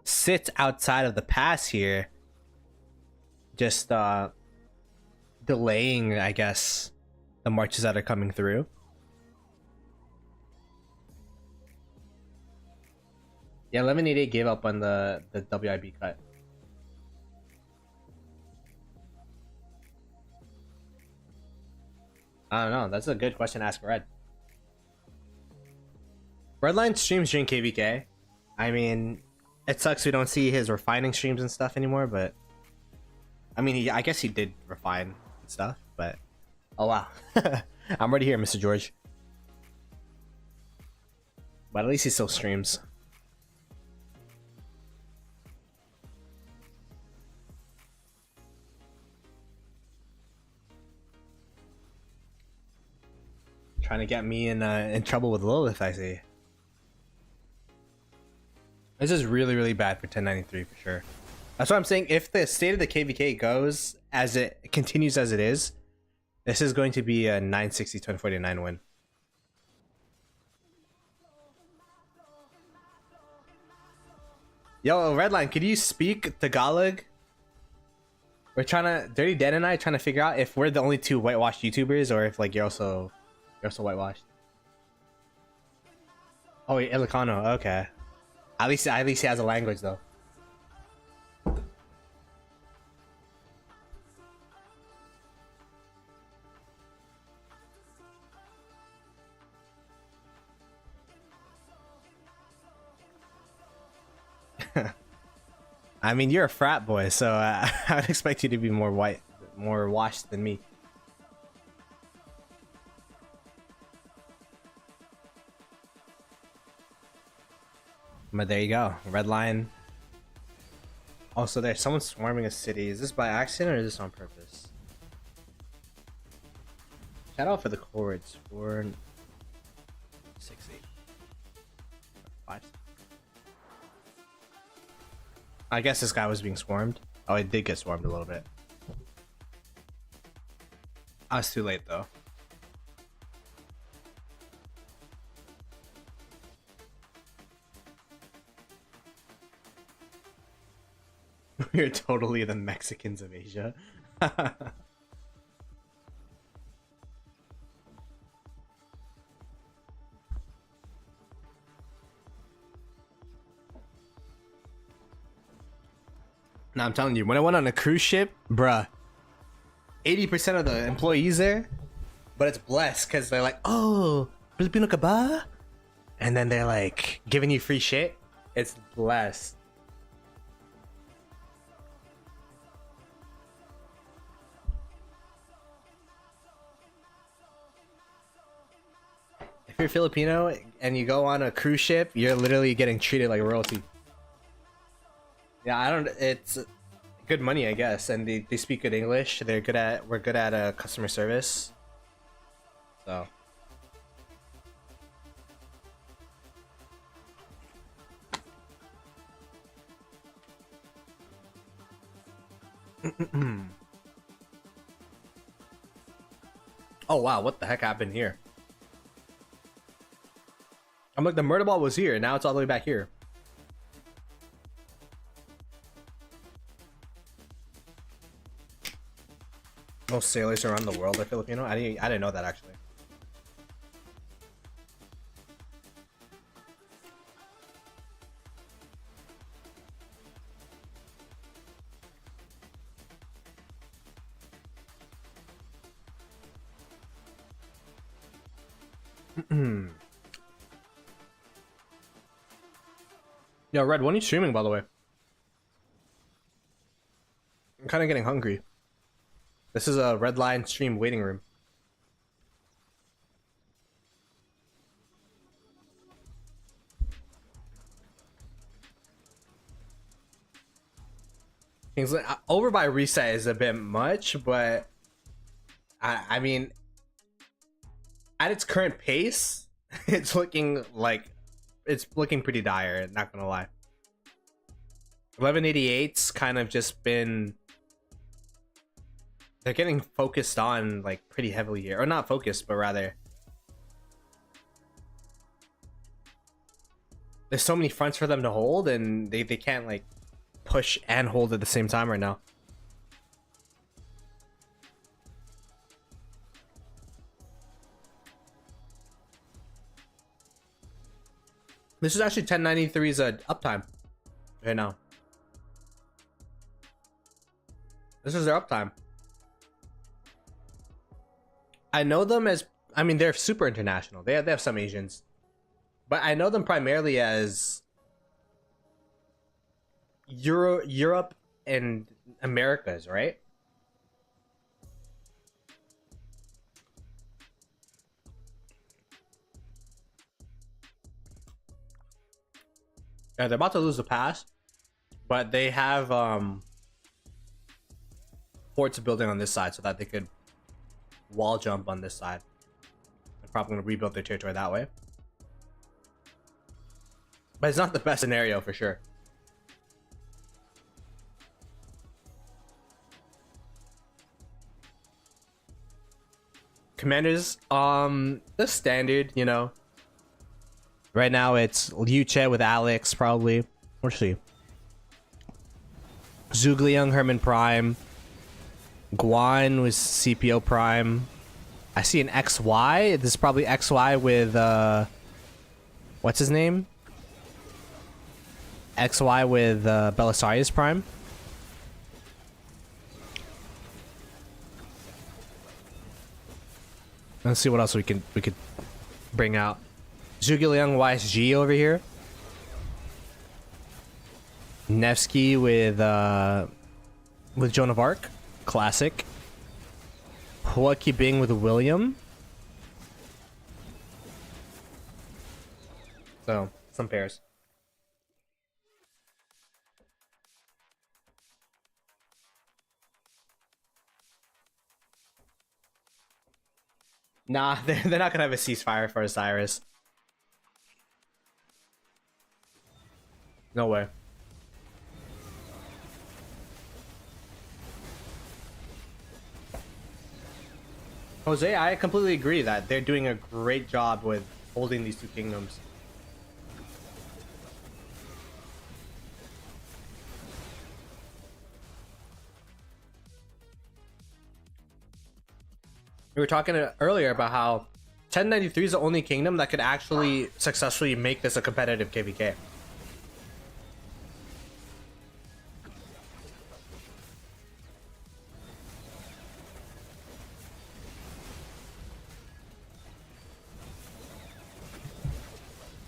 sit outside of the pass here, just delaying, I guess, the marches that are coming through. Yeah, 1188 gave up on the WIB cut. I don't know. That's a good question to ask Red. Redline streams during KvK. I mean, it sucks we don't see his refining streams and stuff anymore, but I mean, I guess he did refine and stuff, but oh wow. I'm already here, Mr. George. But at least he still streams. Trying to get me in trouble with Lilith, I see. This is really, really bad for 1093 for sure. That's what I'm saying. If the state of the KvK goes as it continues as it is, this is going to be a 960 1049 win. Yo, Redline, could you speak Tagalog? We're trying to Dirty Dan and I are trying to figure out if we're the only two whitewashed YouTubers or if like you're also whitewashed. Oh wait, Ilocano, okay. At least he has a language though. I mean, you're a frat boy, so I'd expect you to be more washed than me. But there you go, red line. Also, there's someone swarming a city. Is this by accident or is this on purpose? Shout out for the chords. 4, 6, 8, 5. I guess this guy was being swarmed. Oh, it did get swarmed a little bit. I was too late though. We're totally the Mexicans of Asia. Now I'm telling you, when I went on a cruise ship, bruh, 80% of the employees there, but it's blessed because they're like, oh, Filipino ka ba? And then they're like giving you free shit. It's blessed. If you're Filipino and you go on a cruise ship, you're literally getting treated like royalty. Yeah, it's good money, I guess, and they speak good English. We're good at customer service. So. Oh wow, what the heck happened here? I'm like, the Murderball was here, now it's all the way back here. Most sailors around the world are Filipino? I didn't know that actually. Yo, Red, when are you streaming, by the way? I'm kind of getting hungry. This is a red line stream waiting room. Kingsland, over by reset is a bit much, but I mean, at its current pace, it's looking pretty dire, not gonna lie. 1188's kind of just been They're getting focused on like pretty heavily here, or not focused, but rather there's so many fronts for them to hold, and they can't like push and hold at the same time right now. This is actually 1093's uptime right now. This is their uptime. I know them as, I mean, they're super international. They have some Asians, but I know them primarily as Europe and Americas, right? Yeah, they're about to lose the pass, but they have forts building on this side so that they could wall jump on this side. They're probably going to rebuild their territory that way. But it's not the best scenario for sure. Commanders, the standard, you know. Right now it's Liu Che with Alex, probably. Let's see. Zhugliang, Herman Prime. Guan was CPO Prime. I see an XY. This is probably XY with, what's his name? XY with Belisarius Prime. Let's see what else we could bring out. Zhugliang YSG over here. Nevsky with Joan of Arc. Classic. Hua Bing with William. So, some pairs. Nah, they're not gonna have a ceasefire for Osiris. No way. Jose, I completely agree that they're doing a great job with holding these two kingdoms. We were talking earlier about how 1093 is the only kingdom that could actually successfully make this a competitive KvK.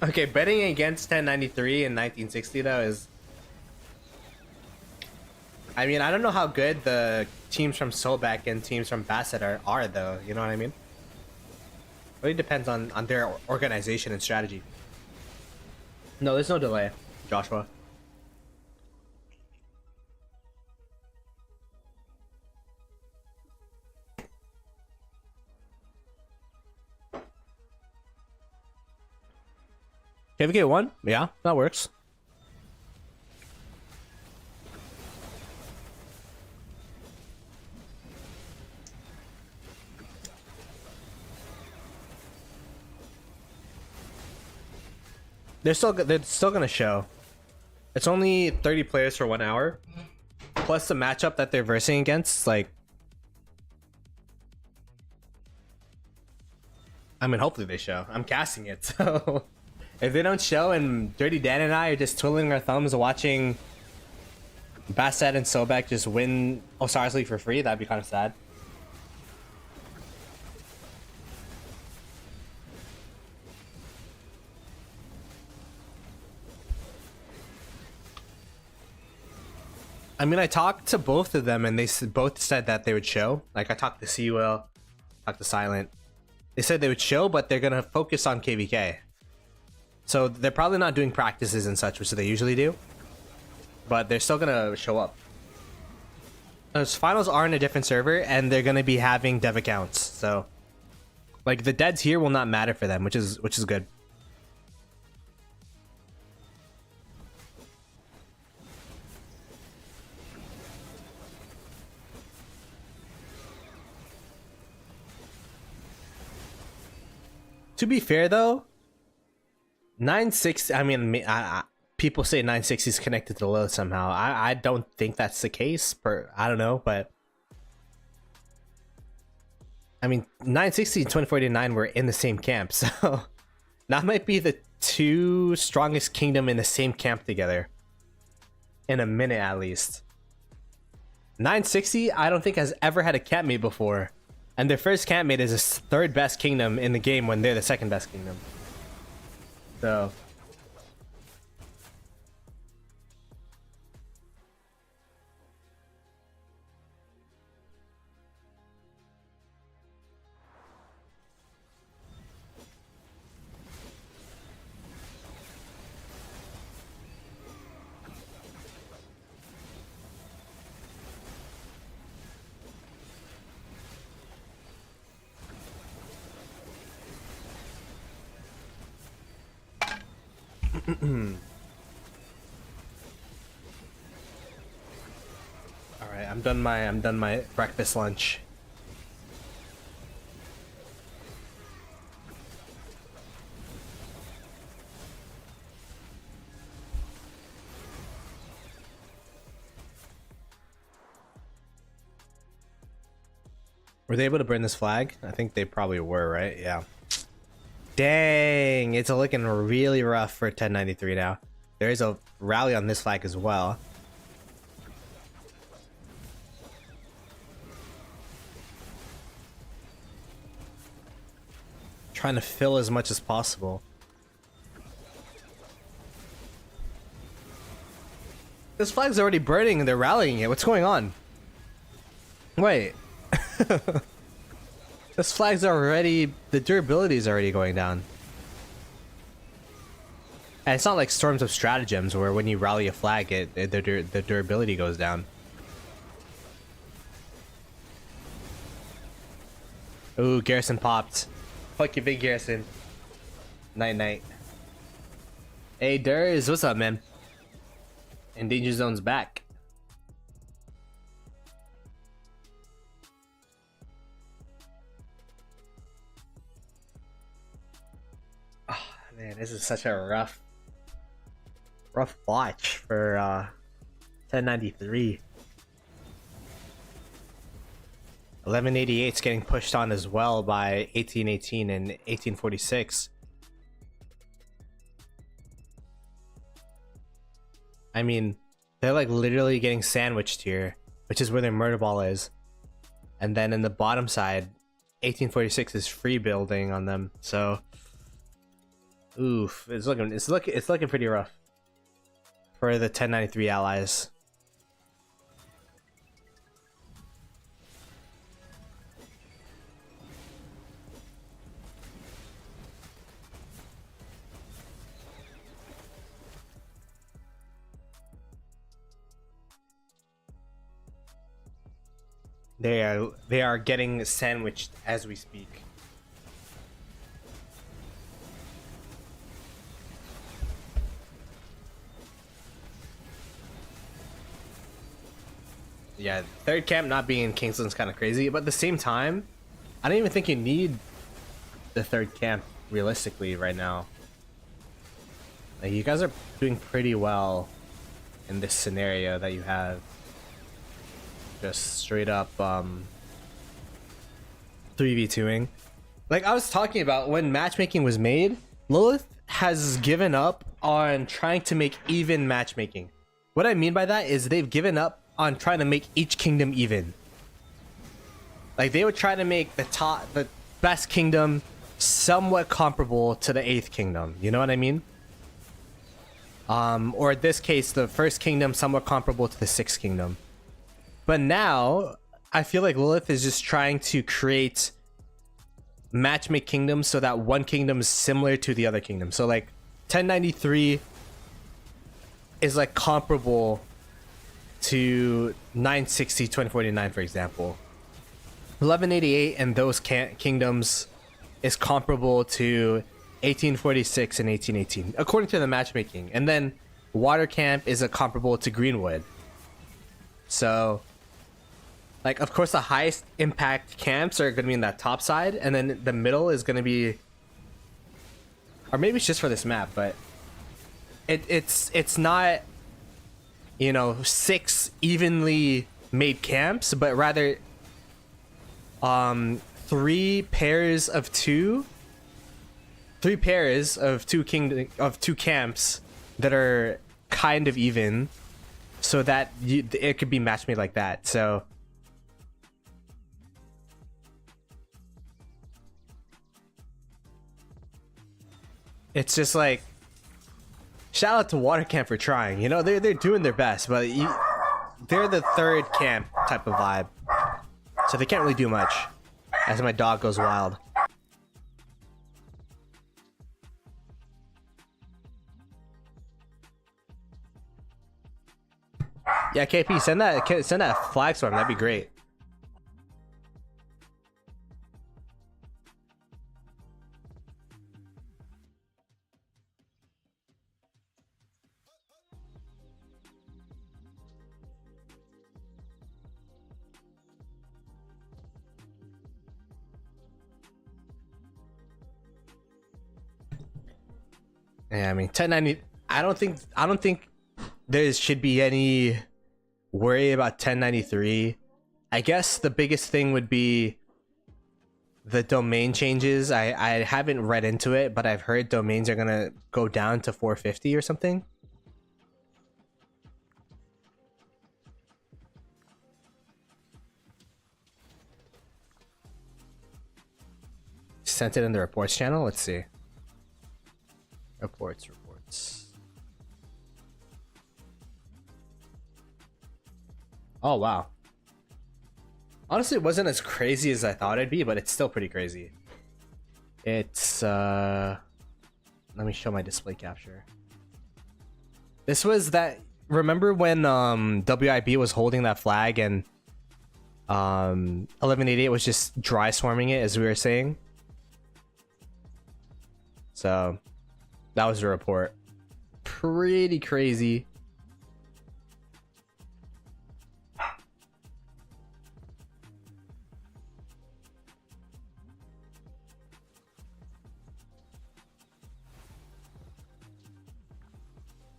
Okay, betting against 1093 in 1960 though is... I mean, I don't know how good the teams from Sobek and teams from Bassett are though, you know what I mean? Really depends on their organization and strategy. No, there's no delay, Joshua. KvK 1? Yeah, that works. They're still gonna show. It's only 30 players for 1 hour, plus the matchup that they're versing against. Like, I mean, hopefully they show. I'm casting it, so if they don't show, and Dirty Dan and I are just twiddling our thumbs watching Bassett and Sobek just win Osiris League for free, that'd be kind of sad. I mean, I talked to both of them, and they both said that they would show. Like, I talked to Seawell, talked to Silent. They said they would show, but they're gonna focus on KvK. So they're probably not doing practices and such, which they usually do. But they're still gonna show up. Those finals are in a different server, and they're gonna be having dev accounts. So, like, the deads here will not matter for them, which is good. To be fair though, 960. I mean, people say 960 is connected to Lilith somehow. I don't think that's the case. I don't know, but I mean, 960 and 2049 were in the same camp, so that might be the two strongest kingdom in the same camp together. In a minute, at least. 960, I don't think has ever had a campmate before, and their first campmate is the third best kingdom in the game when they're the second best kingdom. So. All right, I'm done my breakfast lunch. Were they able to burn this flag? I think they probably were, right? Yeah. Dang, it's looking really rough for 1093 now. There is a rally on this flag as well. Trying to fill as much as possible. This flag's already burning and they're rallying it. What's going on? Wait. This flag's already, the durability is already going down. And it's not like Storms of Stratagems where when you rally a flag, the durability goes down. Ooh, Garrison popped. Fuck you, big Garrison. Night night. Hey, Durs, what's up, man? And Danger Zone's back. Man, this is such a rough watch for 1093. 1188's getting pushed on as well by 1818 and 1846. I mean, they're like literally getting sandwiched here, which is where their Murderball is. And then in the bottom side, 1846 is free building on them. So oof, it's looking pretty rough for the 1093 allies. They are getting sandwiched as we speak. Yeah, third camp not being in Kingsland's kind of crazy, but at the same time, I don't even think you need the third camp realistically right now. Like, you guys are doing pretty well in this scenario that you have. Just straight up 3v2ing. Like I was talking about, when matchmaking was made, Lilith has given up on trying to make even matchmaking. What I mean by that is they've given up on trying to make each kingdom even. Like they would try to make the best kingdom somewhat comparable to the 8th kingdom. You know what I mean? Or in this case, the first kingdom somewhat comparable to the 6th kingdom. But now, I feel like Lilith is just trying to create matchmake kingdoms so that one kingdom is similar to the other kingdom. So like 1093 is like comparable to 960, 2049, for example. 1188 and those kingdoms is comparable to 1846 and 1818, according to the matchmaking. And then Water Camp is a comparable to Greenwood. So, like, of course, the highest impact camps are going to be in that top side, and then the middle is going to be or maybe it's just for this map, but it's not, you know, 6 evenly made camps, but rather 3 pairs of two camps that are kind of even, so that it could be match made like that. So it's just like, shout out to Water Camp for trying. You know, they're doing their best, but they're the 3rd camp type of vibe, so they can't really do much. As my dog goes wild. Yeah, KP, send that flag storm. That'd be great. Yeah, I mean, 1090. I don't think there should be any worry about 1093. I guess the biggest thing would be the domain changes. I haven't read into it, but I've heard domains are gonna go down to 450 or something. Sent it in the reports channel. Let's see. Reports. Oh wow. Honestly, it wasn't as crazy as I thought it'd be, but it's still pretty crazy. It's let me show my display capture. This was that, remember when WIB was holding that flag and 1188 was just dry swarming it, as we were saying? So that was the report. Pretty crazy.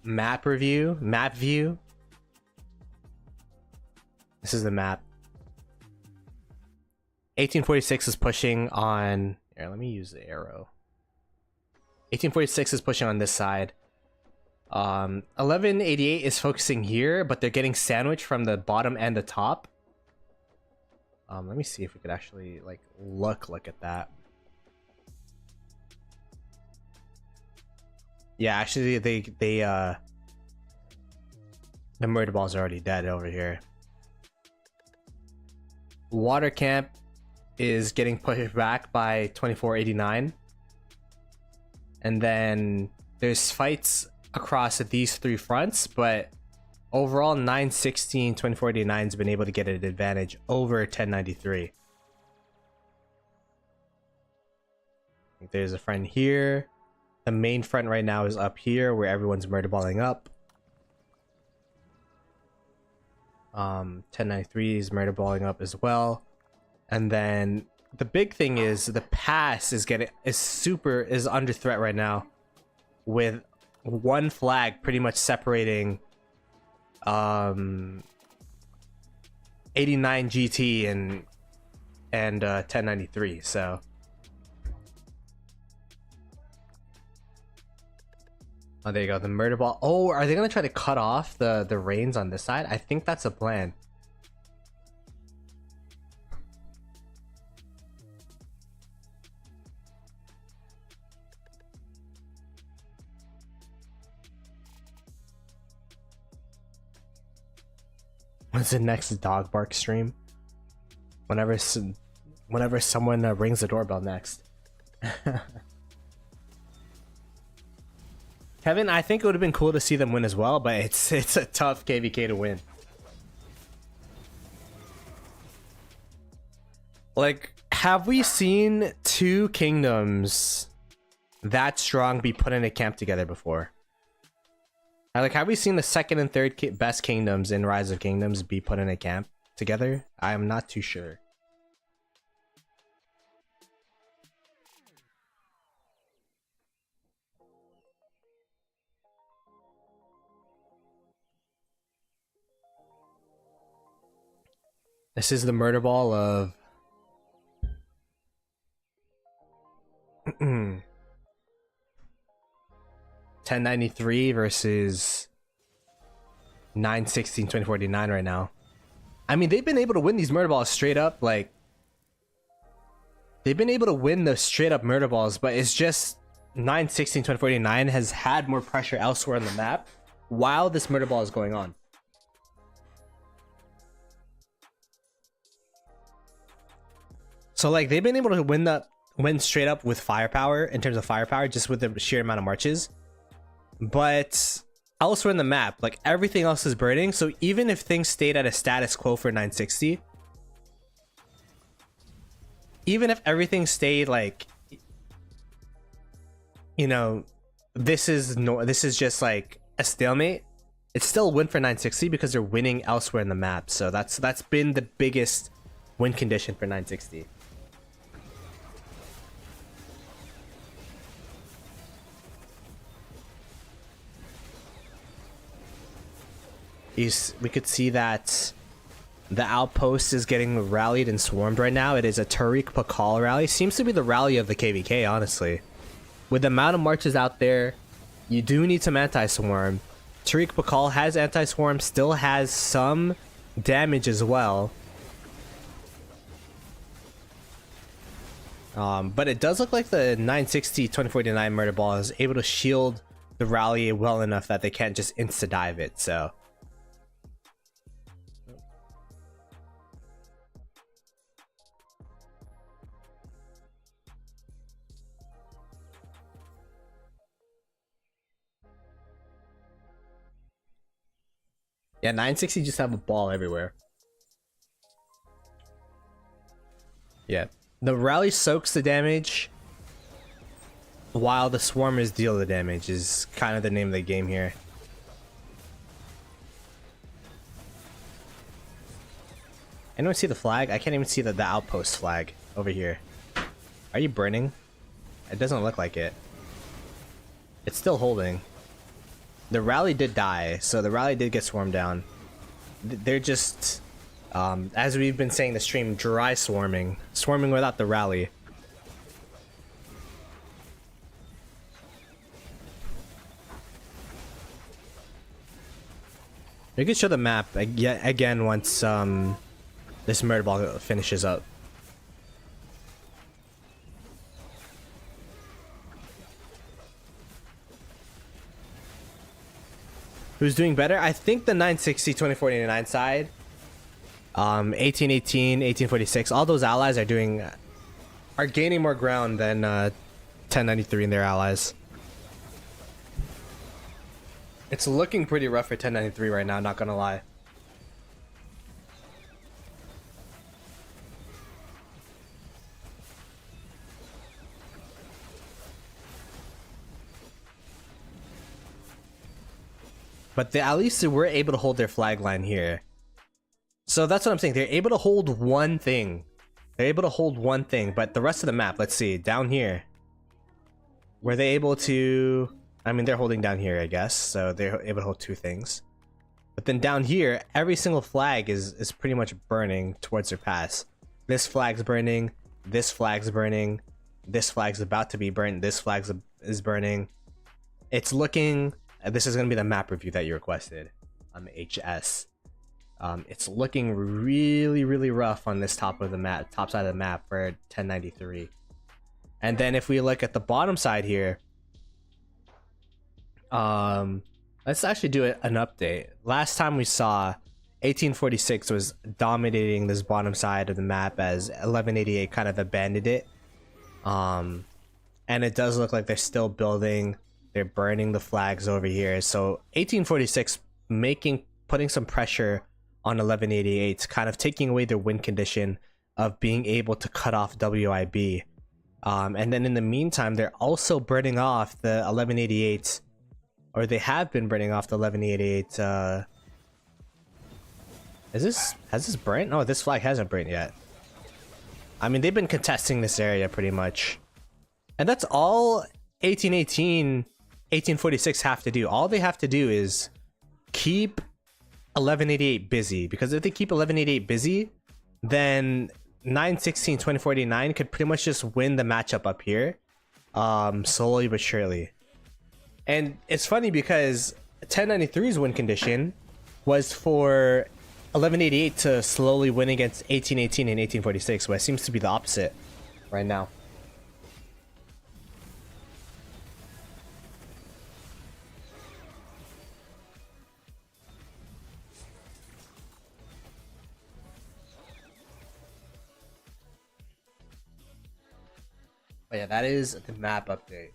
Map view. This is the map. 1846 is pushing on, here, let me use the arrow. 1846 is pushing on this side. 1188 is focusing here, but they're getting sandwiched from the bottom and the top. Let me see if we could actually like look at that. Yeah, actually the Murderball's already dead over here. Water Camp is getting pushed back by 2489. And then there's fights across these 3 fronts, but overall 916 2489 has been able to get an advantage over 1093. I think there's a friend here. The main front right now is up here where everyone's murderballing up. 1093 is murderballing up as well. And then the big thing is the pass is under threat right now, with one flag pretty much separating 89 GT and 1093. So oh, there you go, the Murderball. Oh, are they gonna try to cut off the reins on this side? I think that's a plan. When's the next dog bark stream? Whenever someone rings the doorbell next. Kevin, I think it would have been cool to see them win as well, but it's a tough KvK to win. Like, have we seen 2 kingdoms that strong be put in a camp together before? Like, have we seen the 2nd and 3rd best kingdoms in Rise of Kingdoms be put in a camp together? I am not too sure. This is the Murderball of 1093 versus 916 2049 right now. I mean, they've been able to win these Murderballs straight up. Like, they've been able to win the straight up Murderballs, but it's just 916 2049 has had more pressure elsewhere on the map while this Murderball is going on. So like, they've been able to win straight up with firepower, in terms of firepower, just with the sheer amount of marches. But elsewhere in the map, like, everything else is burning. So even if things stayed at a status quo for 960, even if everything stayed like, you know, this is just like a stalemate, it's still a win for 960 because they're winning elsewhere in the map. So that's been the biggest win condition for 960. We could see that the outpost is getting rallied and swarmed right now. It is a Tariq Pakal rally. Seems to be the rally of the KvK, honestly. With the amount of marches out there, you do need some anti-swarm. Tariq Pakal has anti-swarm, still has some damage as well. But it does look like the 960 2049 Murderball is able to shield the rally well enough that they can't just insta-dive it, so... Yeah, 960 just have a ball everywhere. Yeah. The rally soaks the damage while the swarmers deal the damage is kind of the name of the game here. Anyone see the flag? I can't even see the outpost flag over here. Are you burning? It doesn't look like it. It's still holding. The rally did die, so the rally did get swarmed down. They're just, as we've been saying in the stream, dry swarming. Swarming without the rally. We could show the map again once this Murderball finishes up. Who's doing better? I think the 960 2049 side, 1818, 1846, all those allies are gaining more ground than 1093 and their allies. It's looking pretty rough for 1093 right now, not gonna lie. But at least they were able to hold their flag line here. So that's what I'm saying. They're able to hold one thing. They're able to hold one thing, but the rest of the map, let's see, down here. Were they able to... I mean, they're holding down here, I guess. So they're able to hold two things. But then down here, every single flag is pretty much burning towards their pass. This flag's burning. This flag's burning. This flag's about to be burnt. This flag is burning. It's looking... This is going to be the map review that you requested on the HS. It's looking really, really rough on this top side of the map for 1093. And then if we look at the bottom side here, let's actually do an update. Last time we saw 1846 was dominating this bottom side of the map as 1188 kind of abandoned it. And it does look like they're still building. They're burning the flags over here. So 1846 putting some pressure on 1188, kind of taking away their win condition of being able to cut off WIB. And then in the meantime, they're also burning off the 1188, or they have been burning off the 1188. Has this burnt? No, this flag hasn't burnt yet. I mean, they've been contesting this area pretty much. And that's all 1818, 1846 have to do. All they have to do is keep 1188 busy, because if they keep 1188 busy, then 916 2049 could pretty much just win the matchup up here, slowly but surely. And it's funny because 1093's win condition was for 1188 to slowly win against 1818 and 1846, but it seems to be the opposite right now. But yeah, that is the map update.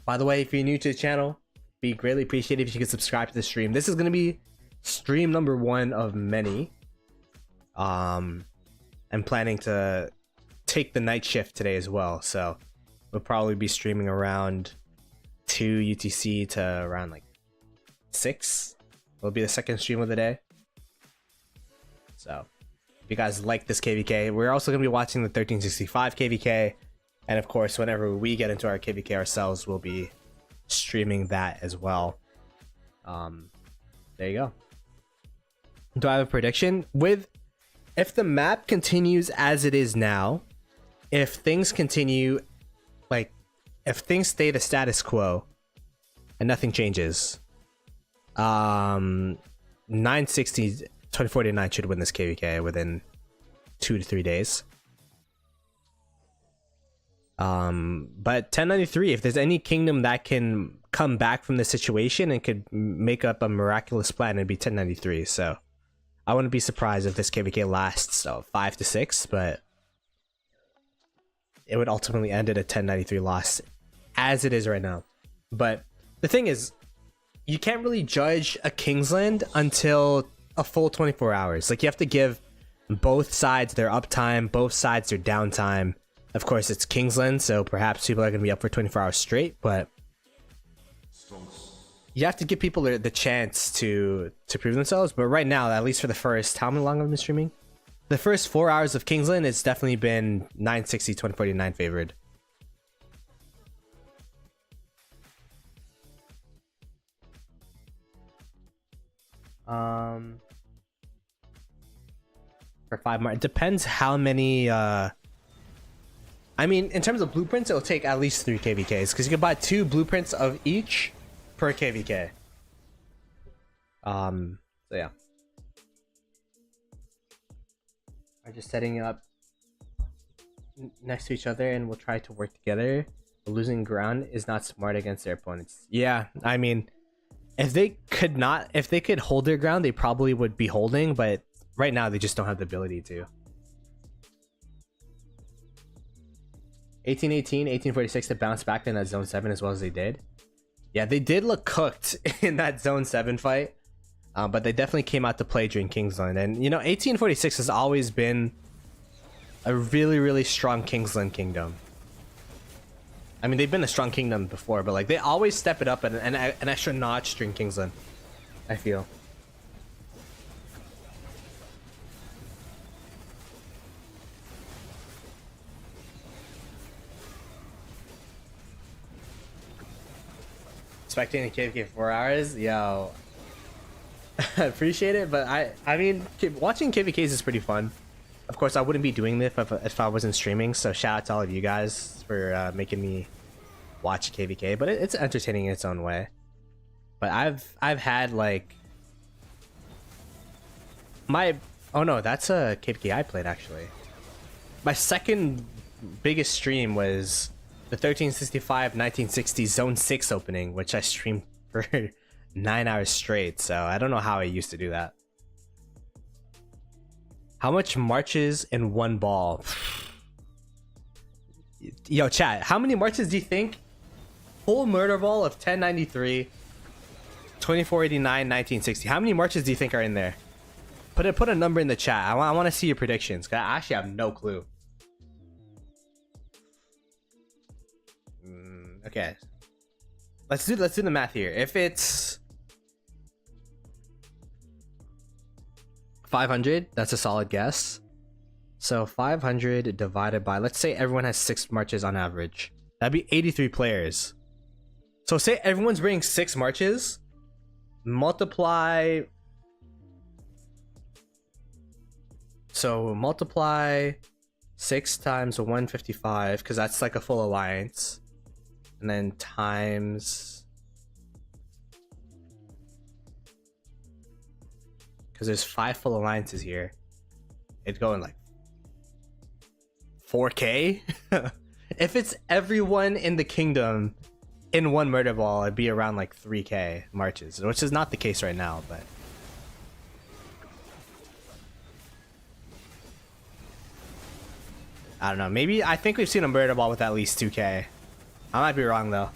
By the way, if you're new to the channel, be greatly appreciated if you could subscribe to the stream. This is going to be stream number 1 of many. I'm planning to take the night shift today as well, so we'll probably be streaming around 2 UTC to around like 6. It'll be the second stream of the day. So if you guys like this KvK, we're also going to be watching the 1365 KvK. And of course, whenever we get into our KvK ourselves, we'll be streaming that as well. There you go. Do I have a prediction? If the map continues as it is now, if things continue, like, if things stay the status quo and nothing changes, 960 2049 should win this KvK within 2 to 3 days. But 1093, if there's any kingdom that can come back from this situation and could make up a miraculous plan, it'd be 1093. So I wouldn't be surprised if this KvK lasts 5 to 6, but it would ultimately end at a 1093 loss as it is right now. But the thing is, you can't really judge a Kingsland until a full 24 hours. Like, you have to give both sides their uptime, both sides their downtime. Of course, it's Kingsland, so perhaps people are going to be up for 24 hours straight, but you have to give people the chance to prove themselves. But right now, at least for the first, how long have I been streaming? The first 4 hours of Kingsland, it's definitely been 960 2049 favored. For 5 more, it depends how many. I mean, in terms of blueprints, it'll take at least 3 KvKs because you can buy 2 blueprints of each per KvK. So yeah. Are just setting up next to each other and we'll try to work together. But losing ground is not smart against their opponents. Yeah, I mean, if they could hold their ground, they probably would be holding, but right now they just don't have the ability to. 1818, 1846 to bounce back in that zone 7 as well as they did. Yeah, they did look cooked in that zone 7 fight, but they definitely came out to play during Kingsland. And you know, 1846 has always been a really, really strong Kingsland kingdom. I mean, they've been a strong kingdom before, but like they always step it up an extra notch during Kingsland, I feel. Spectating KvK 4 hours, yo. I appreciate it, but I mean, watching KvKs is pretty fun. Of course, I wouldn't be doing this if I wasn't streaming, so shout out to all of you guys for making me watch KvK, but it's entertaining in its own way. But I've had like oh no, that's a KvK I played actually. My second biggest stream was the 1365 1960 Zone 6 opening, which I streamed for 9 hours straight, so I don't know how I used to do that. How much marches in one ball? Yo, chat, how many marches do you think? Full Murderball of 1093, 2489, 1960. How many marches do you think are in there? Put a number in the chat. I want to see your predictions, 'cause I actually have no clue. Okay, let's do the math here. If it's 500, that's a solid guess. So 500 divided by, let's say everyone has 6 marches on average. That'd be 83 players. So say everyone's bringing 6 marches, multiply. So multiply 6 times 155, because that's like a full alliance. And then times, because there's 5 full alliances here. It'd go in like 4K. If it's everyone in the kingdom in one Murderball, it'd be around like 3K marches, which is not the case right now, but I don't know. Maybe, I think we've seen a Murderball with at least 2K. I might be wrong though.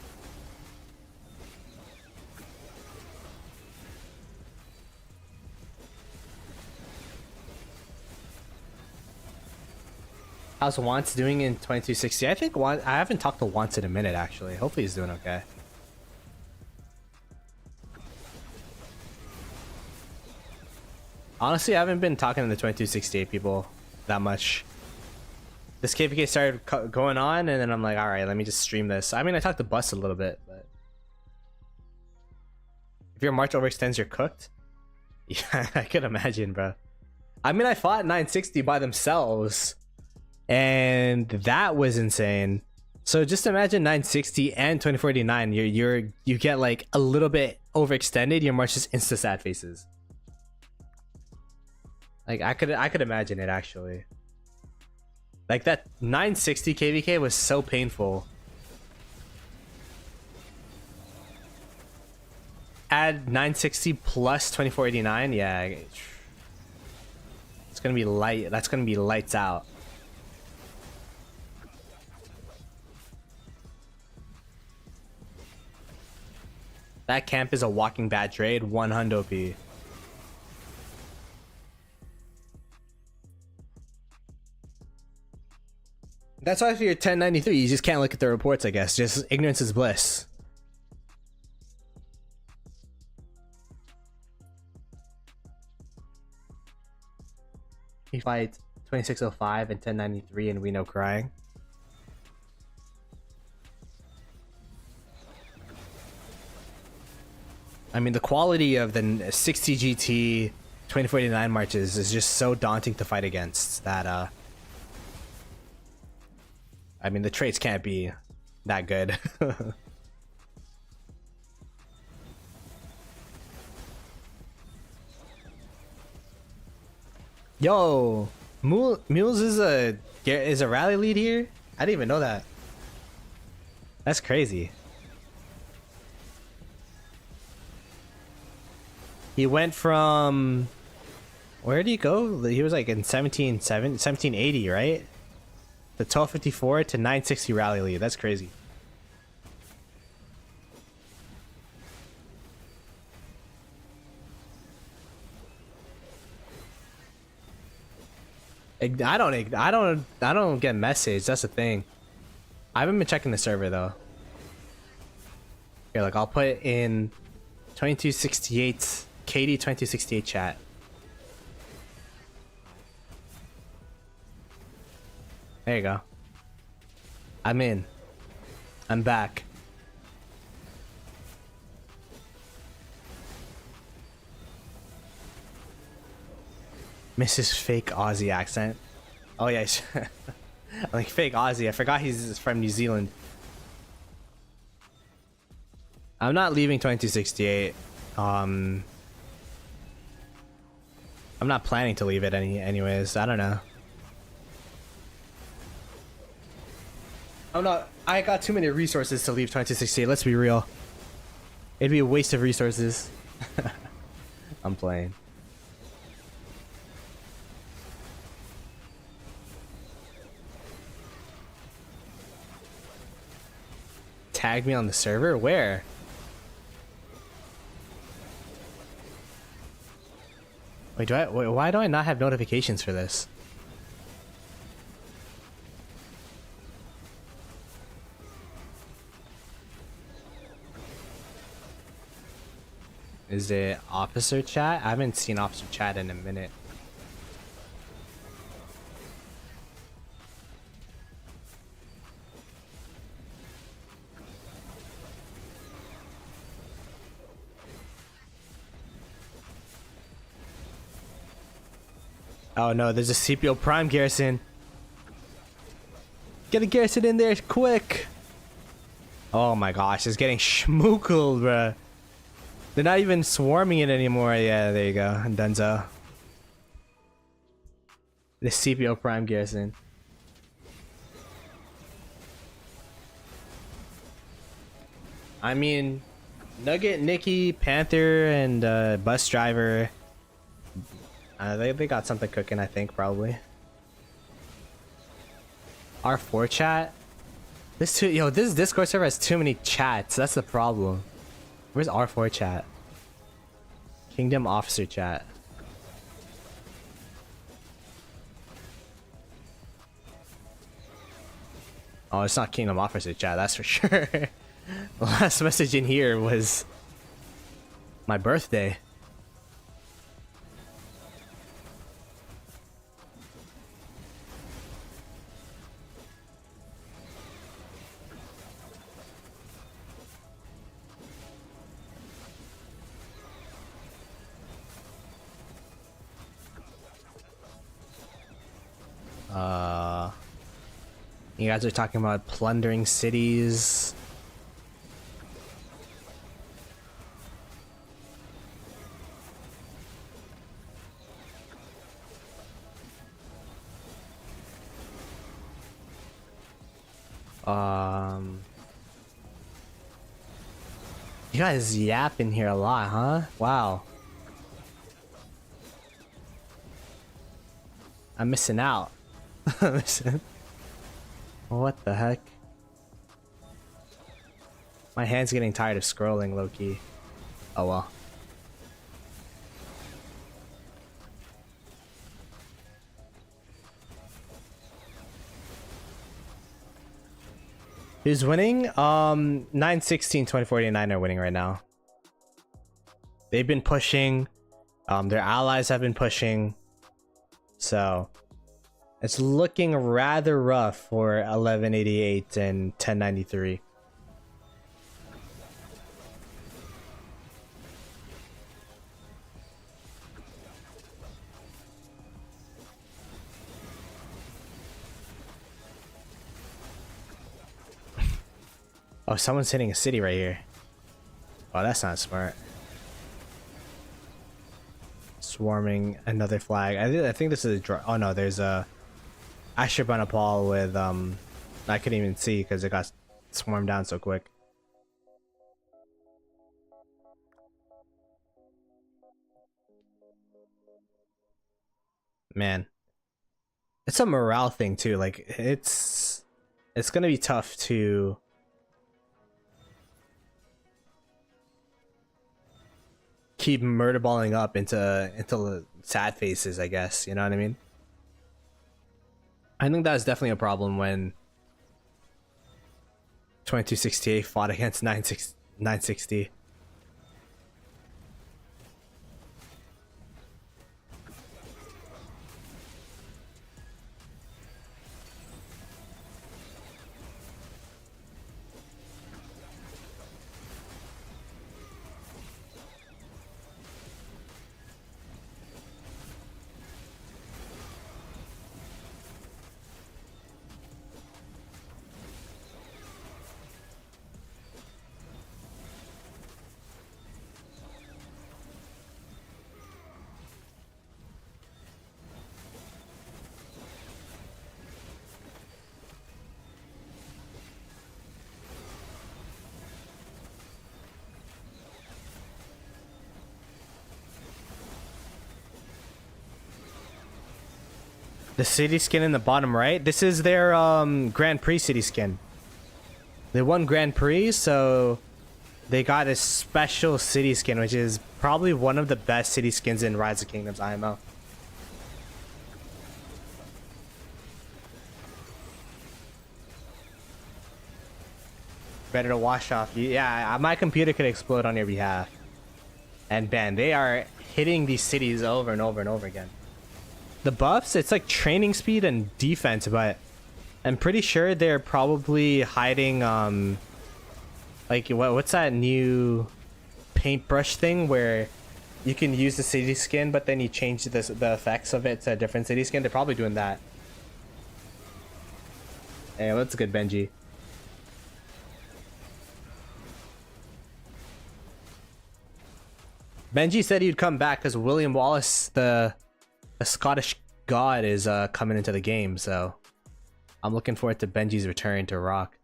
How's Wants doing in 2260? I think I haven't talked to Wants in a minute actually. Hopefully he's doing okay. Honestly, I haven't been talking to the 2268 people that much. This KvK started going on, and then I'm like, all right, let me just stream this. I mean, I talked to Bus a little bit, but if your march overextends, you're cooked. Yeah, I could imagine, bro. I mean, I fought 960 by themselves, and that was insane. So just imagine 960 and 2049. You get like a little bit overextended. Your march just insta sad faces. Like I could imagine it actually. Like that 960 KvK was so painful. Add 960 plus 2489, yeah. It's gonna be light. That's gonna be lights out. That camp is a walking bad trade. 100 P. That's why if you're 1093, you just can't look at the reports, I guess. Just ignorance is bliss. He fights 2605 and 1093 and we know crying. I mean, the quality of the 60 GT 2049 marches is just so daunting to fight against that I mean, the traits can't be that good. Yo, Mules is a rally lead here? I didn't even know that. That's crazy. He went from, where did he go? He was like in 1780, right? The 1254 to 960 rally lead. That's crazy. I don't get message. That's the thing. I haven't been checking the server though. Here, like I'll put in 2268 KD 2268 chat. There you go. I'm in. I'm back. Mrs. Fake Aussie accent. Oh yeah, like fake Aussie. I forgot he's from New Zealand. I'm not leaving 2268. I'm not planning to leave it anyways. I don't know. I got too many resources to leave 2068. Let's be real. It'd be a waste of resources. I'm playing. Tag me on the server? Where? Wait, why do I not have notifications for this? Is it officer chat? I haven't seen officer chat in a minute. Oh no, there's a CPO Prime garrison. Get a garrison in there quick. Oh my gosh, it's getting schmookled, bruh. They're not even swarming it anymore. Yeah, there you go. Dunzo. The CPO Prime garrison. I mean, Nugget, Nikki, Panther, and Bus Driver. They got something cooking, I think, probably. R4 chat? This Discord server has too many chats. That's the problem. Where's R4 chat? Kingdom Officer chat. Oh, it's not Kingdom Officer chat, that's for sure. The last message in here was my birthday. You guys are talking about plundering cities. You guys yap in here a lot, huh? Wow. I'm missing out. What the heck? My hand's getting tired of scrolling, low-key. Oh well. Who's winning? 916, 2049 are winning right now. They've been pushing. Their allies have been pushing. So it's looking rather rough for 1188 and 1093. Oh, someone's hitting a city right here. Oh, that's not smart. Swarming another flag. I think this is a draw. Oh no, there's a Ashurbanipal with I couldn't even see because it got swarmed down so quick. Man, it's a morale thing too. Like it's gonna be tough to keep murderballing up into sad faces, I guess. You know what I mean? I think that was definitely a problem when 2268 fought against 960. The city skin in the bottom right, this is their Grand Prix city skin. They won Grand Prix, so they got a special city skin, which is probably one of the best city skins in Rise of Kingdoms IMO. Better to wash off. Yeah, my computer could explode on your behalf. And Ben, they are hitting these cities over and over and over again. The buffs, it's like training speed and defense, but I'm pretty sure they're probably hiding like what's that new paintbrush thing where you can use the city skin, but then you change the effects of it to a different city skin. They're probably doing that. Hey, that's good, Benji. Benji said he'd come back because William Wallace, the Scottish god, is coming into the game. So I'm looking forward to Benji's return to Rock.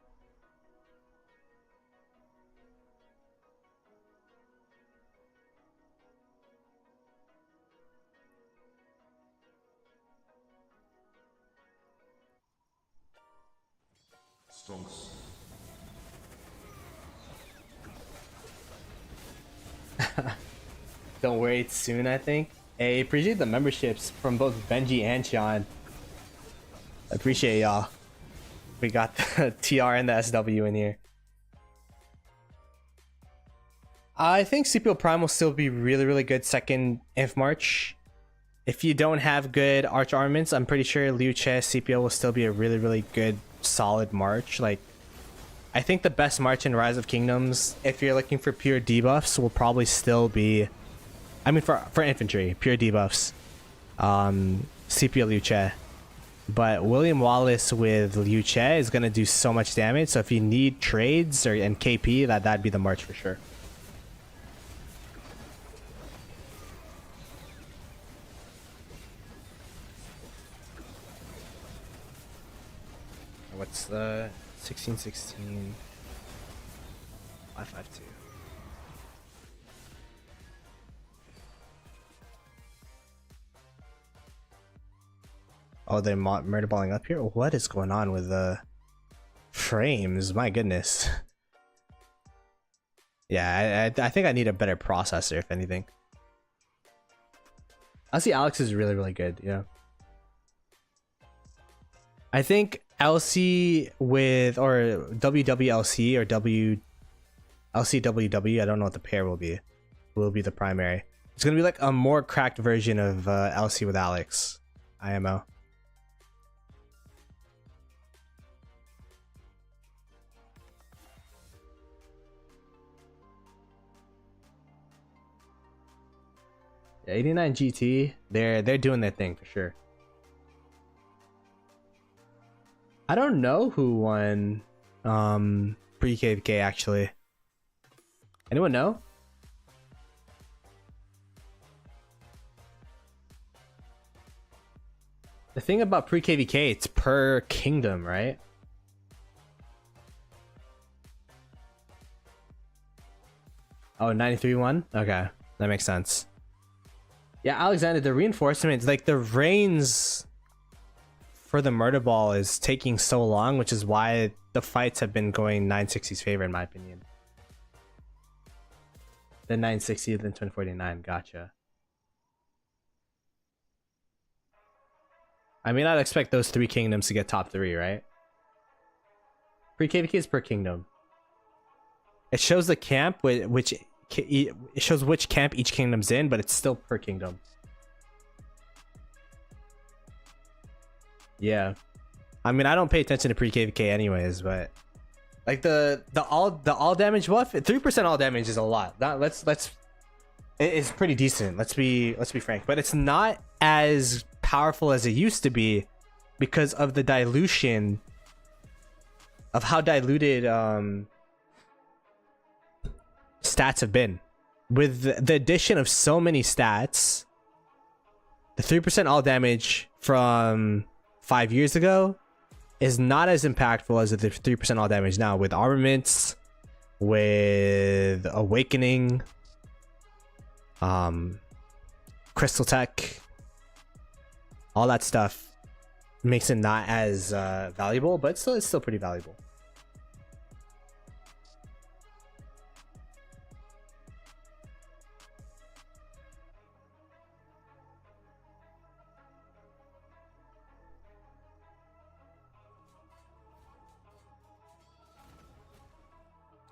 Stonks. Don't worry, it's soon, I think. Hey, appreciate the memberships from both Benji and Sean. Appreciate y'all. We got the TR and the SW in here. I think CPO Prime will still be really, really good second Inf March. If you don't have good arch armaments, I'm pretty sure Liu Che CPO will still be a really, really good, solid March. Like, I think the best March in Rise of Kingdoms, if you're looking for pure debuffs, will probably still be, I mean, for infantry, pure debuffs, CPO Liu Che. But William Wallace with Liu Che is going to do so much damage. So if you need trades and KP, that'd be the March for sure. What's the 1616 552? Oh, they're murderballing up here? What is going on with the frames? My goodness. Yeah, I think I need a better processor, if anything. I see Alex is really, really good, yeah. I think LC with, or WWLC or LCWW, I don't know what the pair will be the primary. It's gonna be like a more cracked version of LC with Alex, IMO. Yeah, 89 GT, they're doing their thing for sure. I don't know who won pre-KvK actually. Anyone know? The thing about pre-KvK, it's per kingdom, right? Oh, 93 won? Okay, that makes sense. Yeah, Alexander, the reinforcements, like the reigns for the Murderball is taking so long, which is why the fights have been going 960's favor, in my opinion. Then 960, then 1049. Gotcha. I mean, I'd expect those three kingdoms to get top 3, right? Pre-KvK is per kingdom. It shows the camp which it shows which camp each kingdom's in, but it's still per kingdom. Yeah, I mean, I don't pay attention to pre-KvK anyways, but like the all damage buff, 3% all damage is a lot. That it's pretty decent. Let's be frank, but it's not as powerful as it used to be because of the dilution of how diluted stats have been. With the addition of so many stats, the 3% all damage from 5 years ago is not as impactful as the 3% all damage now, with armaments, with awakening, crystal tech, all that stuff makes it not as valuable, but it's still pretty valuable.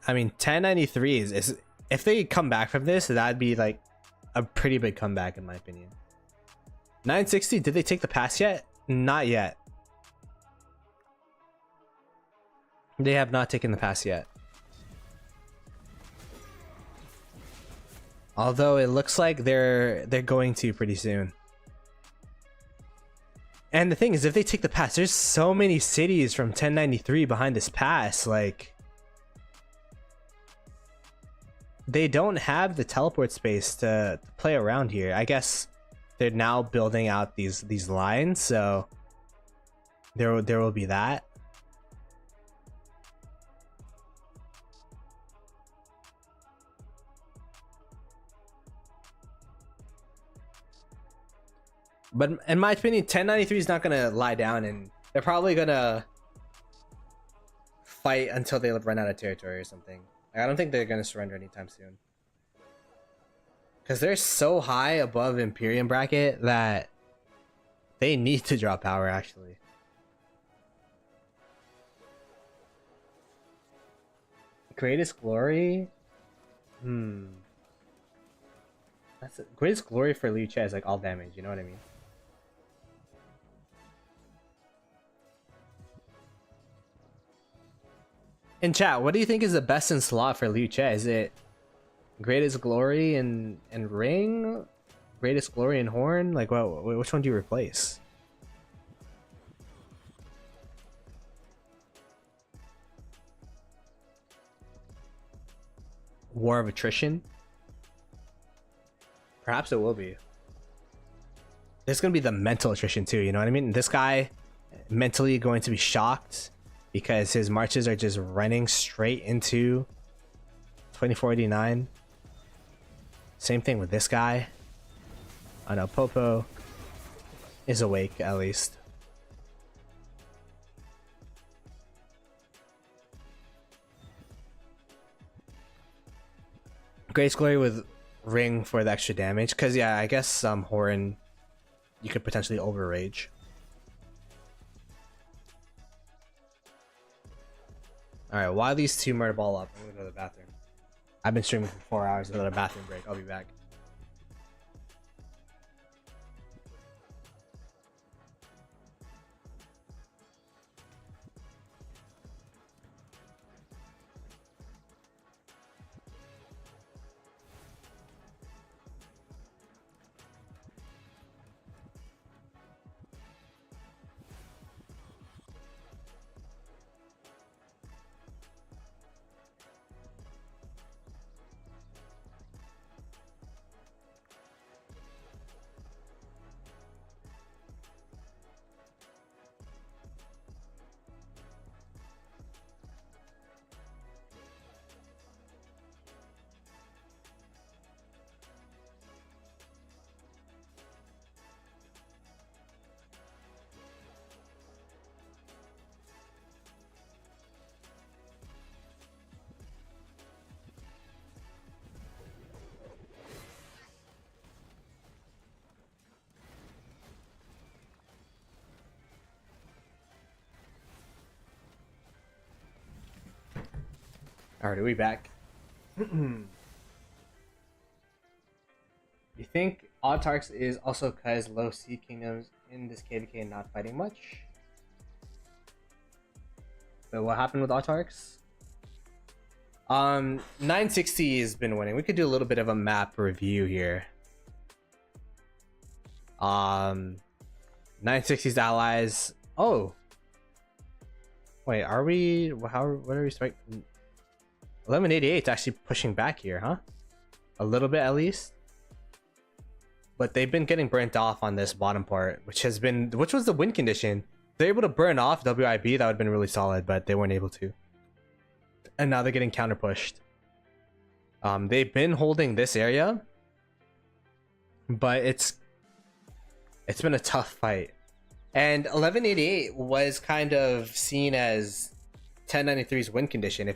I mean, 1093 is if they come back from this, that'd be like a pretty big comeback in my opinion. 960, did they take the pass yet? Not yet. They have not taken the pass yet. Although it looks like they're going to pretty soon. And the thing is, if they take the pass, there's so many cities from 1093 behind this pass. Like, they don't have the teleport space to play around here. I guess they're now building out these lines, so there will be that. But in my opinion, 1093 is not gonna lie down, and they're probably gonna fight until they run out of territory or something. Like, I don't think they're gonna surrender anytime soon, because they're so high above Imperium bracket that they need to draw power. Actually, greatest glory. That's it. Greatest glory for Liu Che is like all damage. You know what I mean? In chat, what do you think is the best in slot for Liu Che? Is it Greatest Glory and Ring? Greatest Glory and Horn? Like, which one do you replace? War of Attrition? Perhaps it will be. There's gonna be the mental attrition too, you know what I mean? This guy mentally going to be shocked because his marches are just running straight into 2489. Same thing with this guy. I know Popo is awake at least. Greatest Glory with Ring for the extra damage, because yeah, I guess Horn you could potentially overrage. Alright, while these two Murderball up, I'm gonna go to the bathroom. I've been streaming for 4 hours, another bathroom break. I'll be back. Alright, are we back? You think Autarchs is also because low sea kingdoms in this KvK not fighting much? So what happened with Autarchs? 960 has been winning. We could do a little bit of a map review here. 960's allies. Oh, wait, are we? What are we striking? 1188 is actually pushing back here, huh? A little bit at least. But they've been getting burnt off on this bottom part, which was the win condition. If they're able to burn off WIB, that would have been really solid, but they weren't able to. And now they're getting counter pushed. They've been holding this area, but it's been a tough fight. And 1188 was kind of seen as 1093's win condition.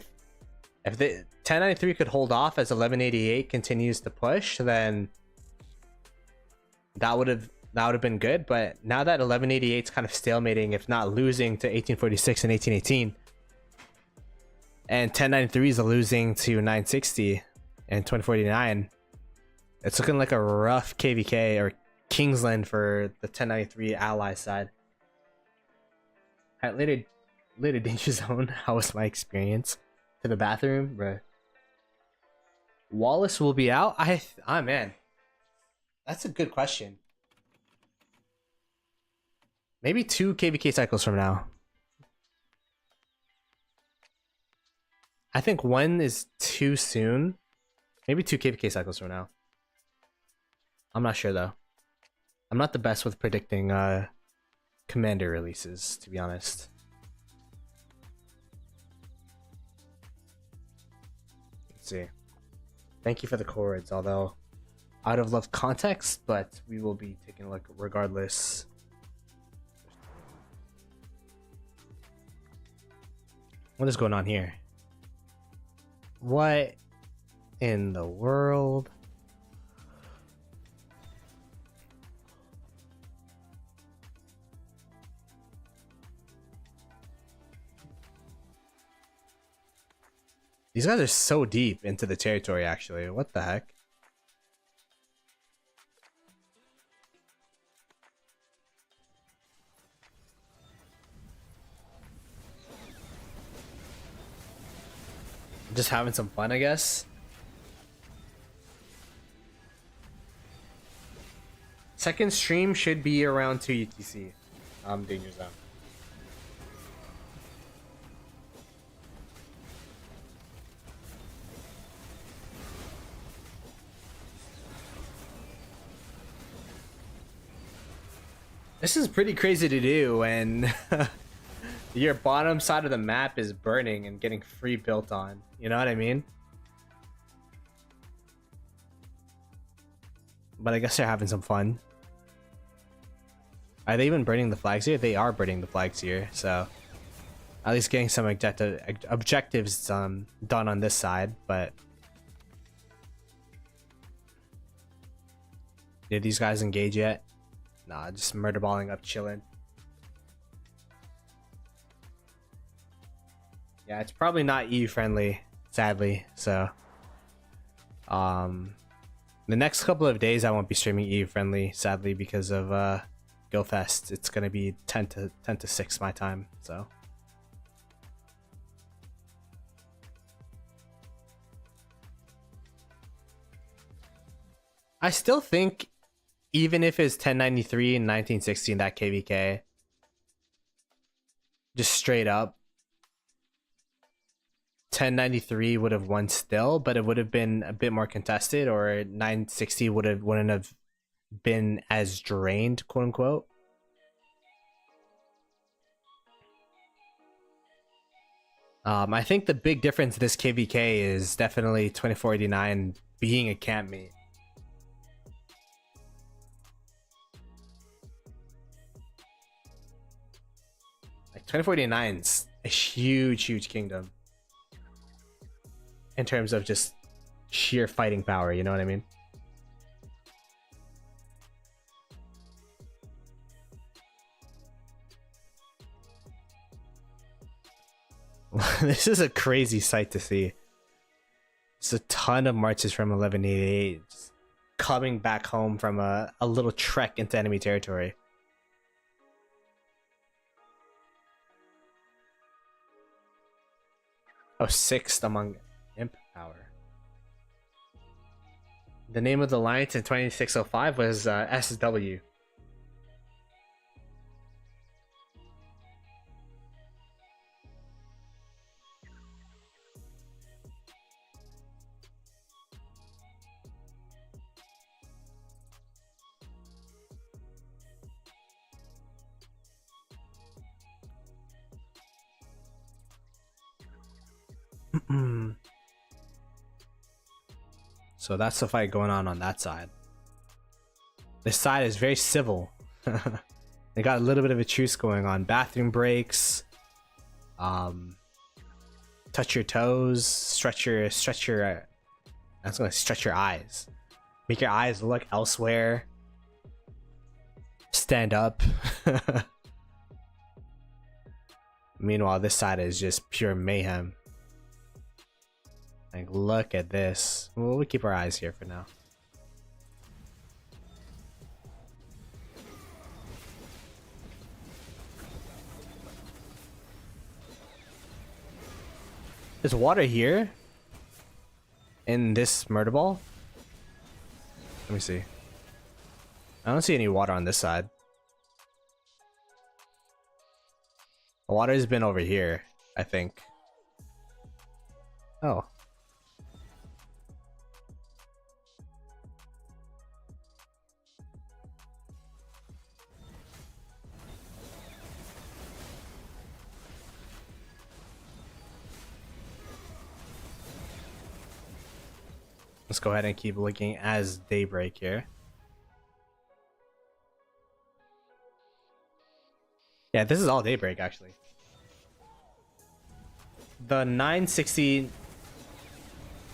If the 1093 could hold off as 1188 continues to push, then that would have been good. But now that 1188 is kind of stalemating, if not losing to 1846 and 1818, and 1093 is losing to 960 and 2049, it's looking like a rough KvK or Kingsland for the 1093 ally side. At later danger zone, how was my experience? To the bathroom, bro. Wallace will be out. Man, that's a good question. Maybe 2 KvK cycles from now. I think 1 is too soon. Maybe 2 KvK cycles from now. I'm not sure though. I'm not the best with predicting commander releases, to be honest. Let's see. Thank you for the chords, although out of love context, but we will be taking a look regardless. What is going on here? What in the world? These guys are so deep into the territory, actually. What the heck? Just having some fun, I guess. Second stream should be around 2 UTC. Danger Zone. This is pretty crazy to do when your bottom side of the map is burning and getting free built on. You know what I mean? But I guess they're having some fun. Are they even burning the flags here? They are burning the flags here, so at least getting some objectives done on this side. But did these guys engage yet? Nah, just murderballing up, chilling. Yeah, it's probably not EU friendly, sadly. So, the next couple of days I won't be streaming EU friendly, sadly, because of GoFest. It's gonna be 10 to 6 my time. So, I still think, even if it's 1093 and 1916, that KvK, just straight up, 1093 would have won still, but it would have been a bit more contested, or 960 wouldn't have been as drained, quote unquote. I think the big difference this KvK is definitely 2489 being a campmate. Like 2489's a huge kingdom in terms of just sheer fighting power, you know what I mean? This is a crazy sight to see. It's a ton of marches from 1188 coming back home from a little trek into enemy territory. Oh, 6th among imp power. The name of the alliance in 2605 was SW. So that's the fight going on that side. This side is very civil. They got a little bit of a truce going on. Bathroom breaks. Touch your toes. Stretch your. I was gonna stretch your eyes. Make your eyes look elsewhere. Stand up. Meanwhile, this side is just pure mayhem. Like, look at this. Well, we'll keep our eyes here for now. There's water here. in this Murderball? Let me see. I don't see any water on this side. The water's been over here, I think. Oh. Let's go ahead and keep looking as daybreak here. Yeah, this is all daybreak actually. The 960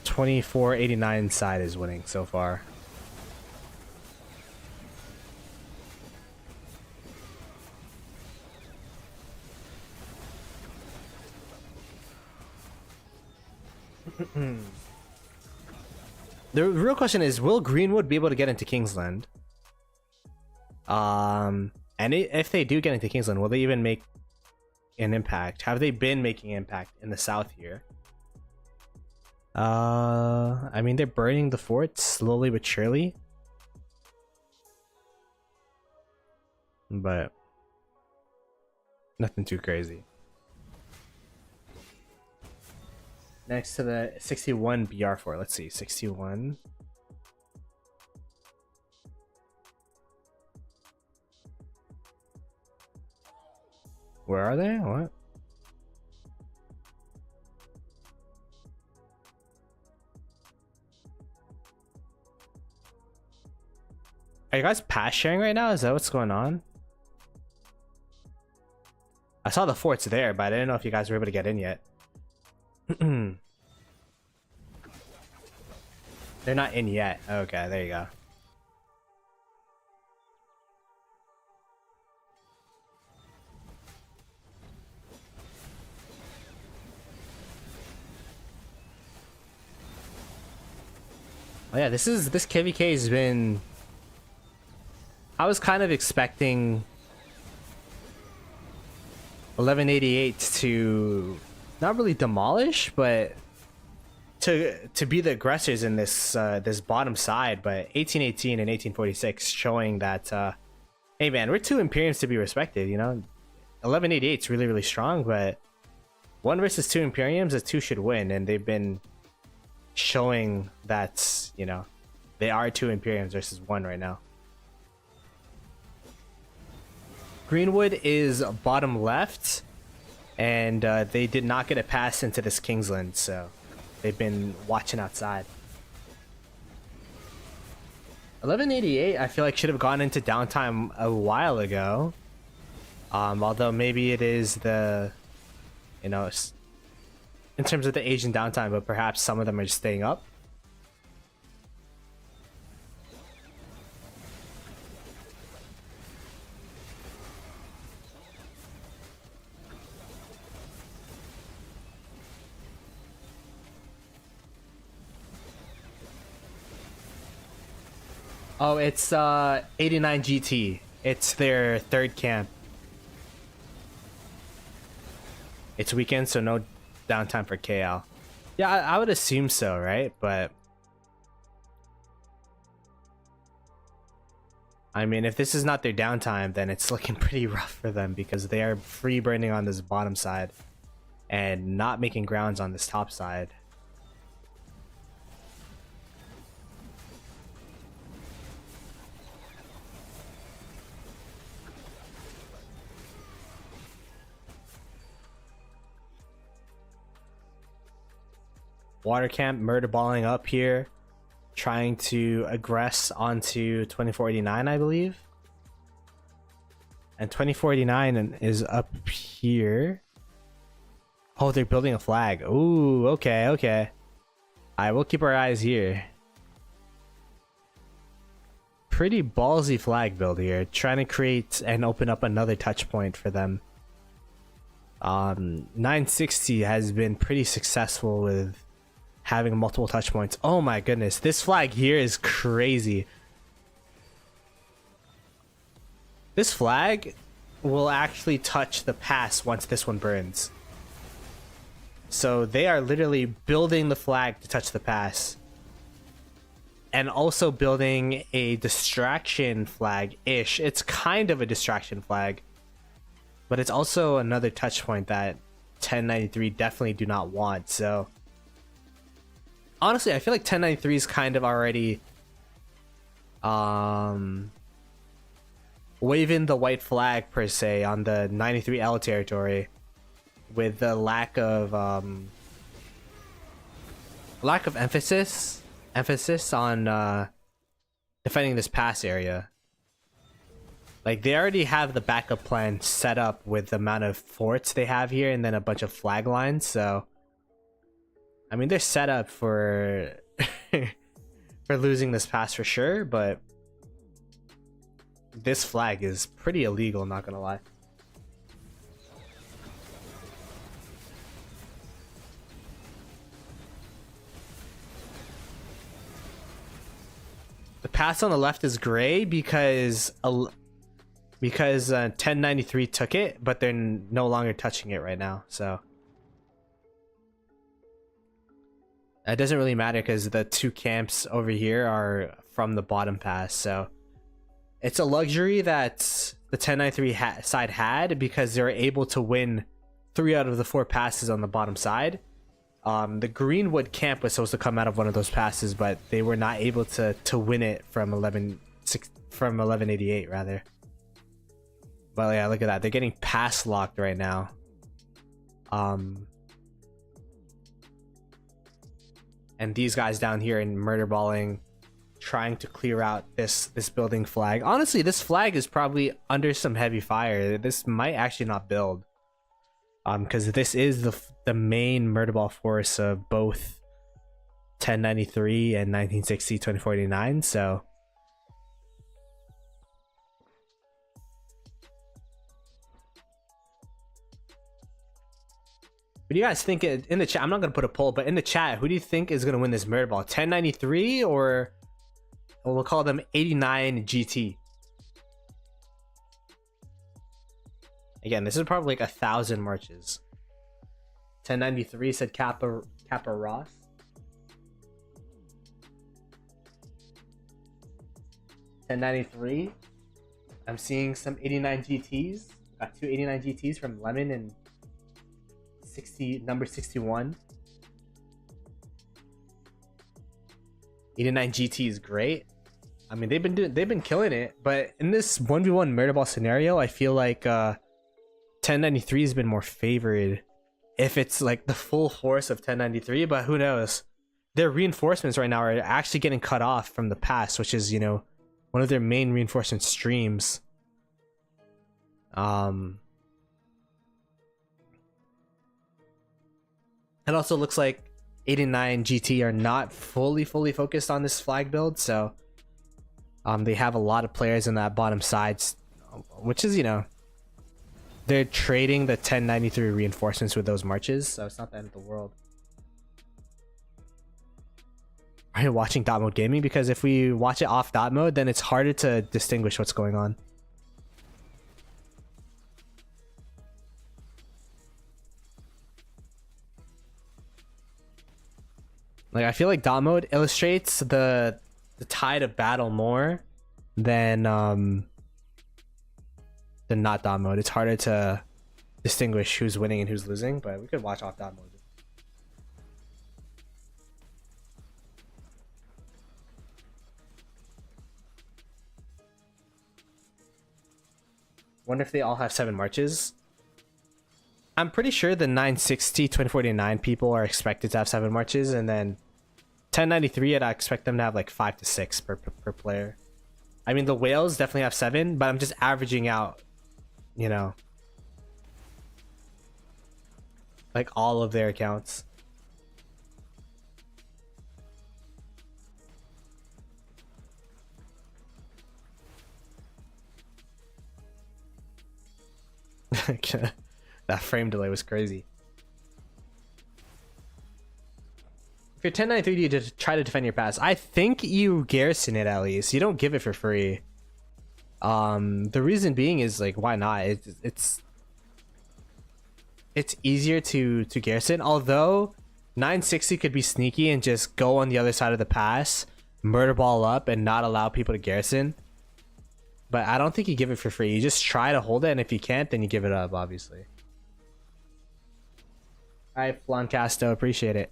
2489 side is winning so far. The real question is, will Greenwood be able to get into Kingsland? And if they do get into Kingsland, will they even make an impact? Have they been making impact in the south here? I mean, they're burning the forts slowly but surely. But nothing too crazy. Next to the 61 BR fort. Let's see, 61. Where are they? What? Are you guys pass sharing right now? Is that what's going on? I saw the forts there, but I didn't know if you guys were able to get in yet. They're not in yet. Okay, there you go. Oh yeah, this KvK has been... I was kind of expecting 1188 to not really demolish, but to be the aggressors in this this bottom side. But 1818 and 1846 showing that hey man, we're two Imperiums to be respected, you know. 1188 is really strong, but 1 versus 2 Imperiums, the 2 should win, and they've been showing that, you know, they are 2 Imperiums versus 1 right now. Greenwood is bottom left, and they did not get a pass into this Kingsland, so they've been watching outside. 1188 I feel like should have gone into downtime a while ago, although maybe it is the, you know, in terms of the Asian downtime, but perhaps some of them are just staying up. Oh, it's 89 GT. It's their 3rd camp. It's weekend, so no downtime for KL. Yeah, I would assume so, right? But I mean, if this is not their downtime, then it's looking pretty rough for them, because they are free burning on this bottom side and not making grounds on this top side. Water camp murderballing up here, trying to aggress onto 2489, I believe. And 2489 is up here. Oh, they're building a flag. Ooh, okay, okay. I will keep our eyes here. Pretty ballsy flag build here, trying to create and open up another touch point for them. 960 has been pretty successful with having multiple touch points. Oh my goodness, this flag here is crazy. This flag will actually touch the pass once this one burns. So they are literally building the flag to touch the pass. and also building a distraction flag-ish. It's kind of a distraction flag, but it's also another touch point that 1093 definitely do not want. So honestly, I feel like 1093 is kind of already waving the white flag per se on the 93L territory, with the lack of emphasis on defending this pass area. Like, they already have the backup plan set up with the amount of forts they have here and then a bunch of flag lines. So I mean, they're set up for for losing this pass for sure, but this flag is pretty illegal, not gonna lie. The pass on the left is gray because 1093 took it, but they're no longer touching it right now. So it doesn't really matter because the two camps over here are from the bottom pass. So it's a luxury that the 1093 side had because they were able to win 3 out of the 4 passes on the bottom side. The Greenwood camp was supposed to come out of one of those passes, but they were not able to win it from 1188 rather. Well, yeah, look at that. They're getting pass locked right now. And these guys down here in murderballing, trying to clear out this building flag. Honestly, this flag is probably under some heavy fire. This might actually not build. Because this is the main Murderball force of both 1093 and 1960 2049. So what do you guys think in the chat? I'm not gonna put a poll, but in the chat, who do you think is gonna win this Murderball? 1093 or we'll call them 89 GT? Again, this is probably like 1,000 marches. 1093 said Kappa Ross. 1093. I'm seeing some 89 GTs. Got 2 89 GTs from Lemon and number 61. 89 GT is great. I mean, they've been killing it, but in this 1v1 Murderball scenario, I feel like 1093 has been more favored if it's like the full force of 1093, but who knows? Their reinforcements right now are actually getting cut off from the pass, which is, you know, one of their main reinforcement streams. It also looks like 89 GT are not fully focused on this flag build, so they have a lot of players in that bottom side, which is, you know, they're trading the 1093 reinforcements with those marches, so it's not the end of the world. Are you watching dot mode gaming? Because if we watch it off dot mode, then it's harder to distinguish what's going on. Like, I feel like dot mode illustrates the tide of battle more than not dot mode. It's harder to distinguish who's winning and who's losing, but we could watch off dot mode. Wonder if they all have 7 marches. I'm pretty sure the 960 2049 people are expected to have 7 marches, and then 1093 I expect them to have like 5 to 6 per player. I mean, the whales definitely have 7, but I'm just averaging out, you know, like all of their accounts. That frame delay was crazy. If you're 1093, you just try to defend your pass. I think you garrison it at least. You don't give it for free. The reason being is, like, why not? It's easier to garrison. Although 960 could be sneaky and just go on the other side of the pass, Murderball up and not allow people to garrison. But I don't think you give it for free. You just try to hold it, and if you can't, then you give it up, obviously. Alright, Flancasto, appreciate it.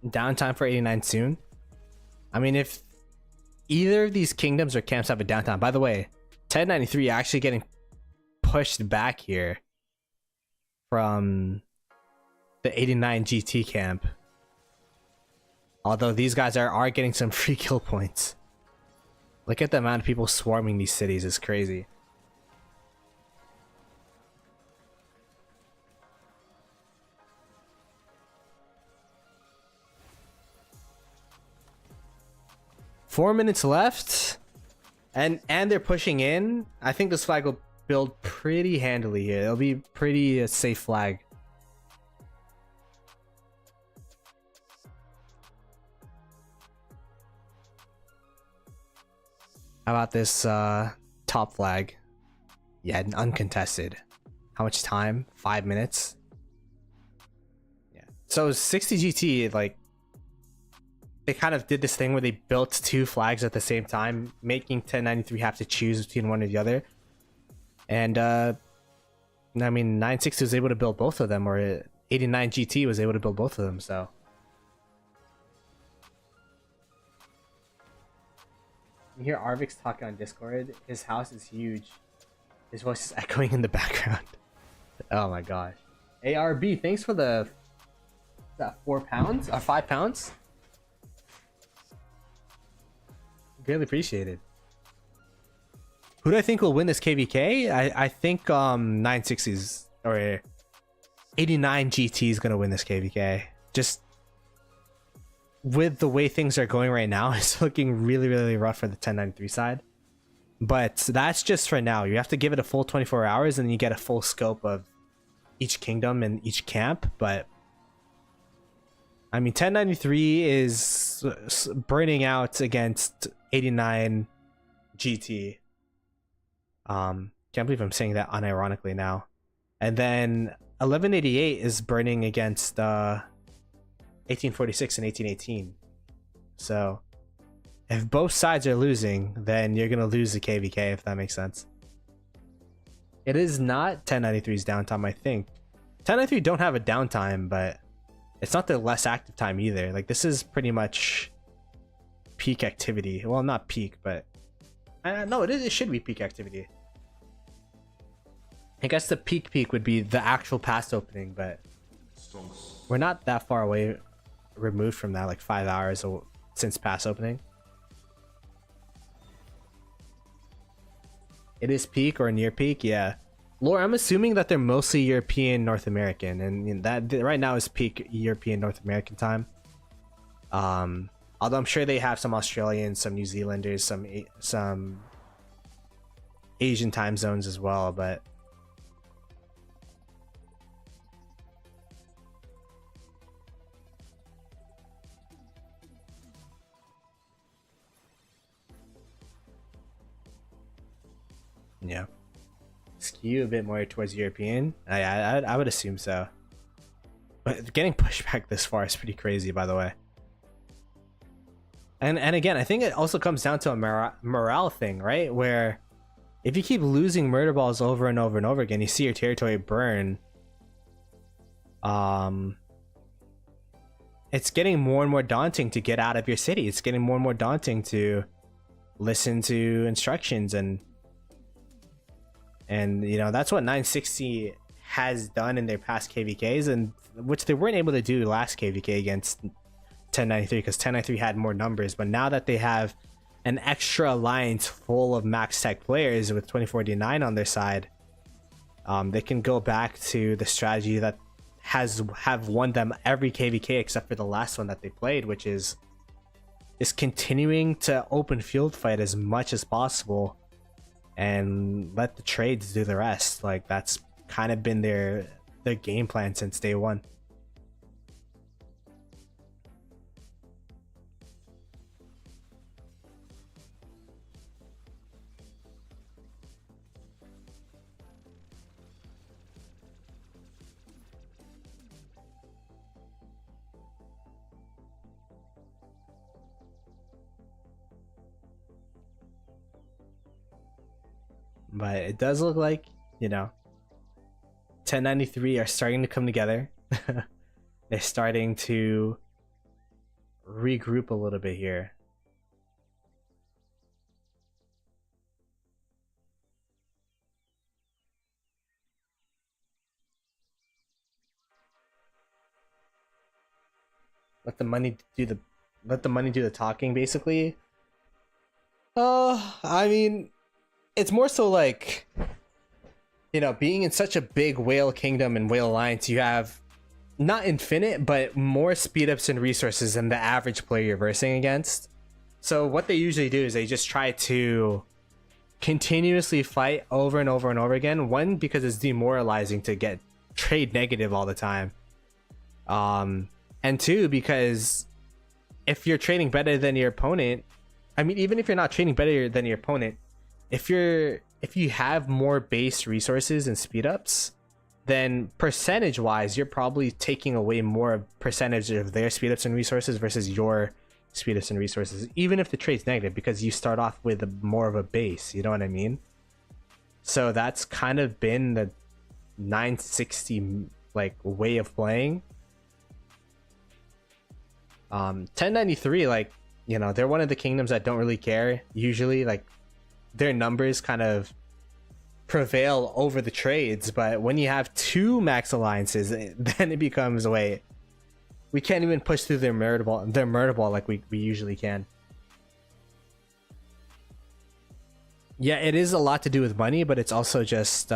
Downtime for 89 soon. I mean, if either of these kingdoms or camps have a downtime. By the way, 1093 actually getting pushed back here from the 89 GT camp. Although these guys are getting some free kill points. Look at the amount of people swarming these cities, it's crazy. Four minutes left, and they're pushing in. I think this flag will build pretty handily here. It'll be pretty safe flag. How about this top flag? Yeah, uncontested. How much time? 5 minutes. Yeah. So 60 GT, like, they kind of did this thing where they built two flags at the same time, making 1093 have to choose between one or the other. And I mean, 960 was able to build both of them, or 89 GT was able to build both of them. So you hear Arvix talking on Discord. His house is huge. His voice is echoing in the background. Oh my gosh. ARB, thanks for the, is that 4 pounds or 5 pounds? Really appreciated. Who do I think will win this KvK? I think 960s or 89 GT is gonna win this KvK. Just with the way things are going right now, it's looking really rough for the 1093 side. But that's just for now. You have to give it a full 24 hours and then you get a full scope of each kingdom and each camp. But I mean, 1093 is burning out against 89 GT. Can't believe I'm saying that unironically now. And then 1188 is burning against 1846 and 1818. So if both sides are losing, then you're gonna lose the KvK, if that makes sense. It is not 1093's downtime, I think. 1093 don't have a downtime, but it's not the less active time either. Like, this is pretty much peak activity. Well, not peak, but no, it should be peak activity. I guess the peak would be the actual past opening, but we're not that far away removed from that, like 5 hours since past opening. It is peak or near peak, yeah. Lore, I'm assuming that they're mostly European, North American, and that right now is peak European, North American time. Although I'm sure they have some Australians, some New Zealanders, some Asian time zones as well, but yeah. Skew a bit more towards European. I would assume so. But getting pushed back this far is pretty crazy, by the way. And again, I think it also comes down to a morale thing, right? Where if you keep losing murder balls over and over and over again, you see your territory burn. It's getting more and more daunting to get out of your city. It's getting more and more daunting to listen to instructions, and you know, that's what 960 has done in their past KvKs, and which they weren't able to do last KvK against 1093, because 1093 had more numbers. But now that they have an extra alliance full of max tech players with 2049 on their side, they can go back to the strategy that have won them every KvK except for the last one that they played, which is continuing to open field fight as much as possible and let the trades do the rest. Like that's kind of been their game plan since day one. But it does look like, you know, 1093 are starting to come together. They're starting to regroup a little bit here. Let the money do the talking, basically. I mean, it's more so like, you know, being in such a big whale kingdom and whale alliance, you have not infinite, but more speed ups and resources than the average player you're versing against. So what they usually do is they just try to continuously fight over and over and over again. One, because it's demoralizing to get trade negative all the time. And two, because if you're trading better than your opponent, I mean, even if you're not trading better than your opponent, if you have more base resources and speed ups, then percentage wise you're probably taking away more percentage of their speed ups and resources versus your speed ups and resources, even if the trade's negative, because you start off with more of a base, you know what I mean? So that's kind of been the 960 like way of playing. 1093, like, you know, they're one of the kingdoms that don't really care usually. Like their numbers kind of prevail over the trades, but when you have two max alliances, then it becomes, wait, we can't even push through their murderball like we usually can. Yeah, it is a lot to do with money, but it's also just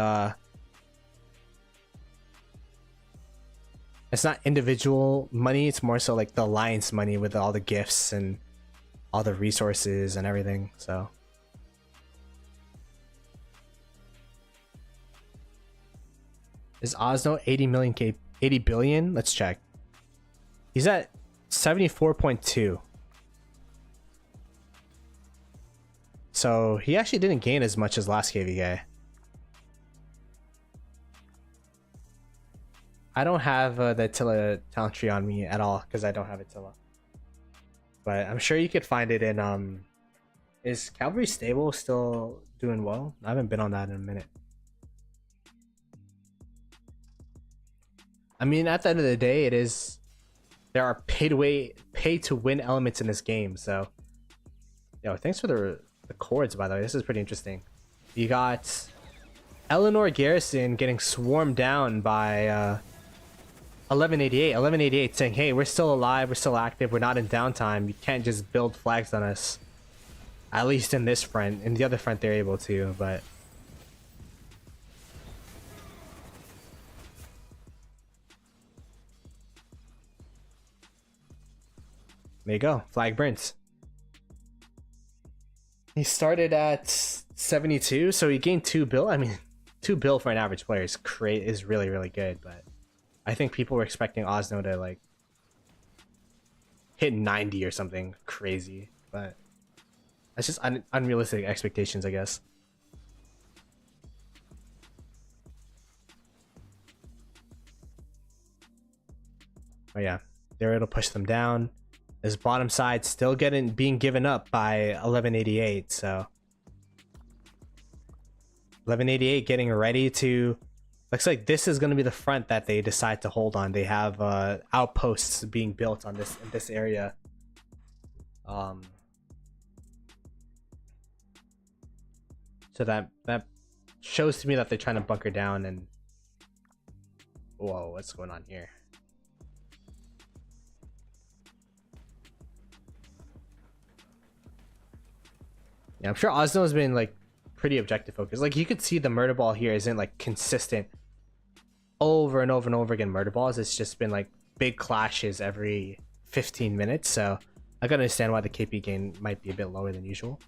it's not individual money, it's more so like the alliance money with all the gifts and all the resources and everything. So is Osno 80 billion? Let's check. He's at 74.2. So he actually didn't gain as much as last KvK. I don't have the Attila talent tree on me at all because I don't have Attila. But I'm sure you could find it in is Cavalry Stable still doing well? I haven't been on that in a minute. I mean, at the end of the day, there are pay to win elements in this game. So, yo, thanks for the chords, by the way. This is pretty interesting. You got Eleanor Garrison getting swarmed down by 1188. 1188 saying, "Hey, we're still alive. We're still active. We're not in downtime. You can't just build flags on us." At least in this front. In the other front, they're able to, but. There you go, flag burns. He started at 72, so he gained 2 bill. I mean, 2 bill for an average player is really, really good, but I think people were expecting Osno to like hit 90 or something crazy, but that's just unrealistic expectations, I guess. Oh yeah, they're able to push them down. This bottom side still being given up by 1188, so 1188 getting ready to. Looks like this is going to be the front that they decide to hold on. They have outposts being built on this area. So that shows to me that they're trying to bunker down and. Whoa, what's going on here? Yeah, I'm sure Osno has been like pretty objective focused. Like you could see the Murderball here isn't like consistent over and over and over again Murderballs. It's just been like big clashes every 15 minutes. So I can understand why the KP gain might be a bit lower than usual.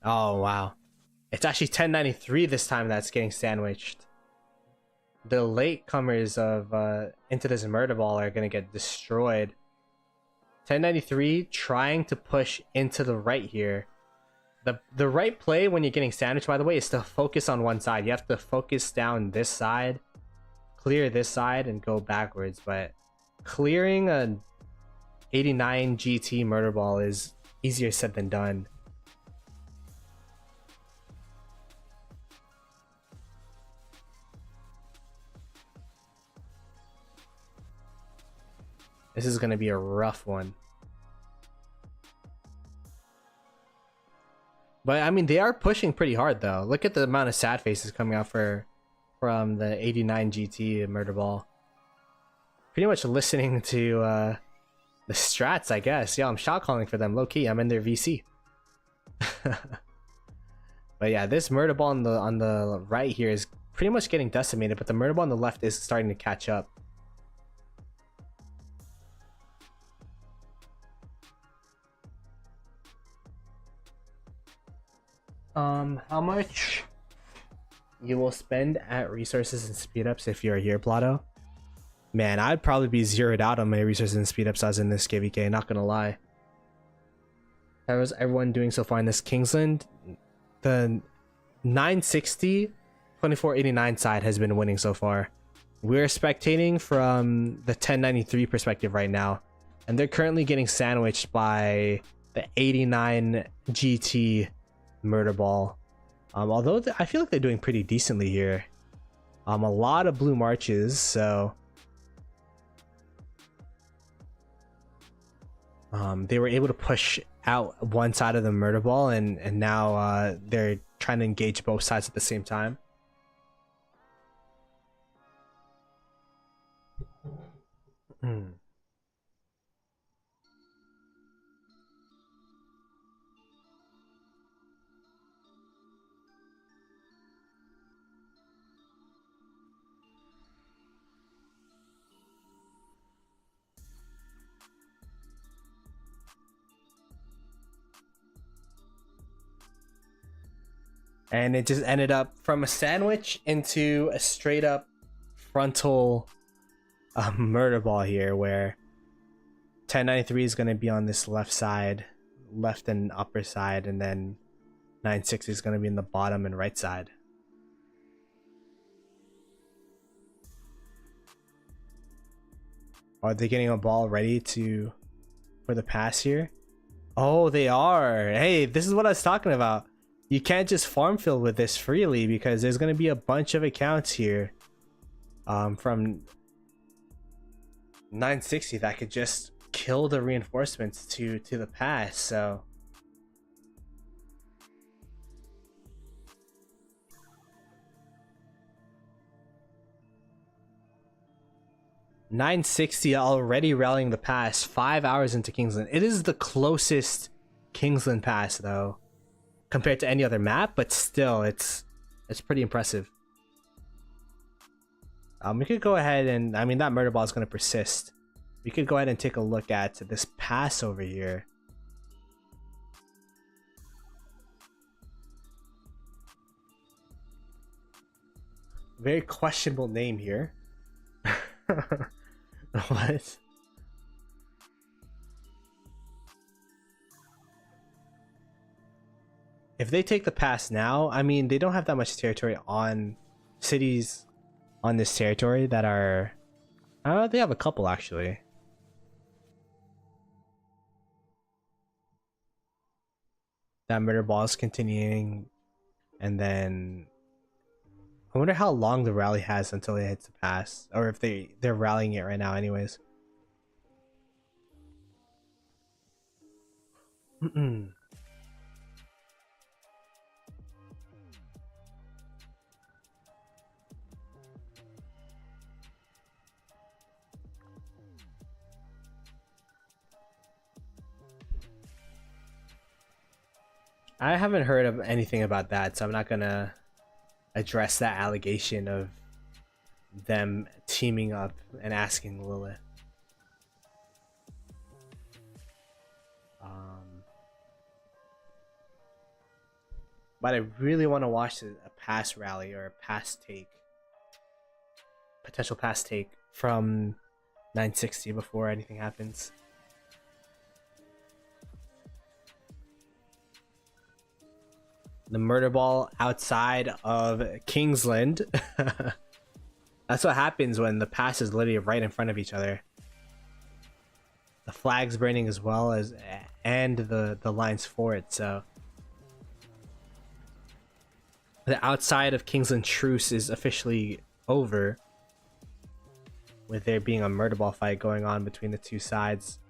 Oh wow. It's actually 1093 this time that's getting sandwiched. The latecomers of into this Murderball are gonna get destroyed. 1093 trying to push into the right here. The right play when you're getting sandwiched, by the way, is to focus on one side. You have to focus down this side, clear this side, and go backwards. But clearing a 89 GT Murderball is easier said than done. This is going to be a rough one. But I mean, they are pushing pretty hard though. Look at the amount of sad faces coming out from the 89 GT Murderball. Pretty much listening to the strats, I guess. Yeah, I'm shot calling for them low key. I'm in their VC. But yeah, this Murderball on the right here is pretty much getting decimated, but the Murderball on the left is starting to catch up. How much you will spend at resources and speed ups if you're here, Ploto? Man, I'd probably be zeroed out on my resources and speed ups as in this KvK, not gonna lie. How is everyone doing so far in this Kingsland? The 960 2489 side has been winning so far. We're spectating from the 1093 perspective right now, and they're currently getting sandwiched by the 89 GT Murderball. Although I feel like they're doing pretty decently here. A lot of blue marches, so they were able to push out one side of the Murderball, and now they're trying to engage both sides at the same time. And it just ended up from a sandwich into a straight up frontal Murderball here, where 1093 is going to be on this left side, left and upper side, and then 960 is going to be in the bottom and right side. Are they getting a ball ready for the pass here? Oh, they are. Hey, this is what I was talking about. You can't just farm fill with this freely, because there's going to be a bunch of accounts here from 960 that could just kill the reinforcements to the pass. So .960 already rallying the pass 5 hours into Kingsland. It is the closest Kingsland pass though, compared to any other map, but still it's pretty impressive. We could go ahead and, I mean, that Murderball is going to persist. We could go ahead and take a look at this pass over here. Very questionable name here. What? If they take the pass now, I mean, they don't have that much territory on cities on this territory that are... they have a couple actually. That Murderball is continuing, and then I wonder how long the rally has until it hits the pass, or if they're rallying it right now anyways. I haven't heard of anything about that, so I'm not gonna address that allegation of them teaming up and asking Lilith. But I really want to watch a pass rally or a pass take, potential pass take from 960 before anything happens. The Murderball outside of Kingsland. That's what happens when the pass is literally right in front of each other. The flag's burning as well as, and the lines for it, so. The outside of Kingsland truce is officially over, with there being a Murderball fight going on between the two sides.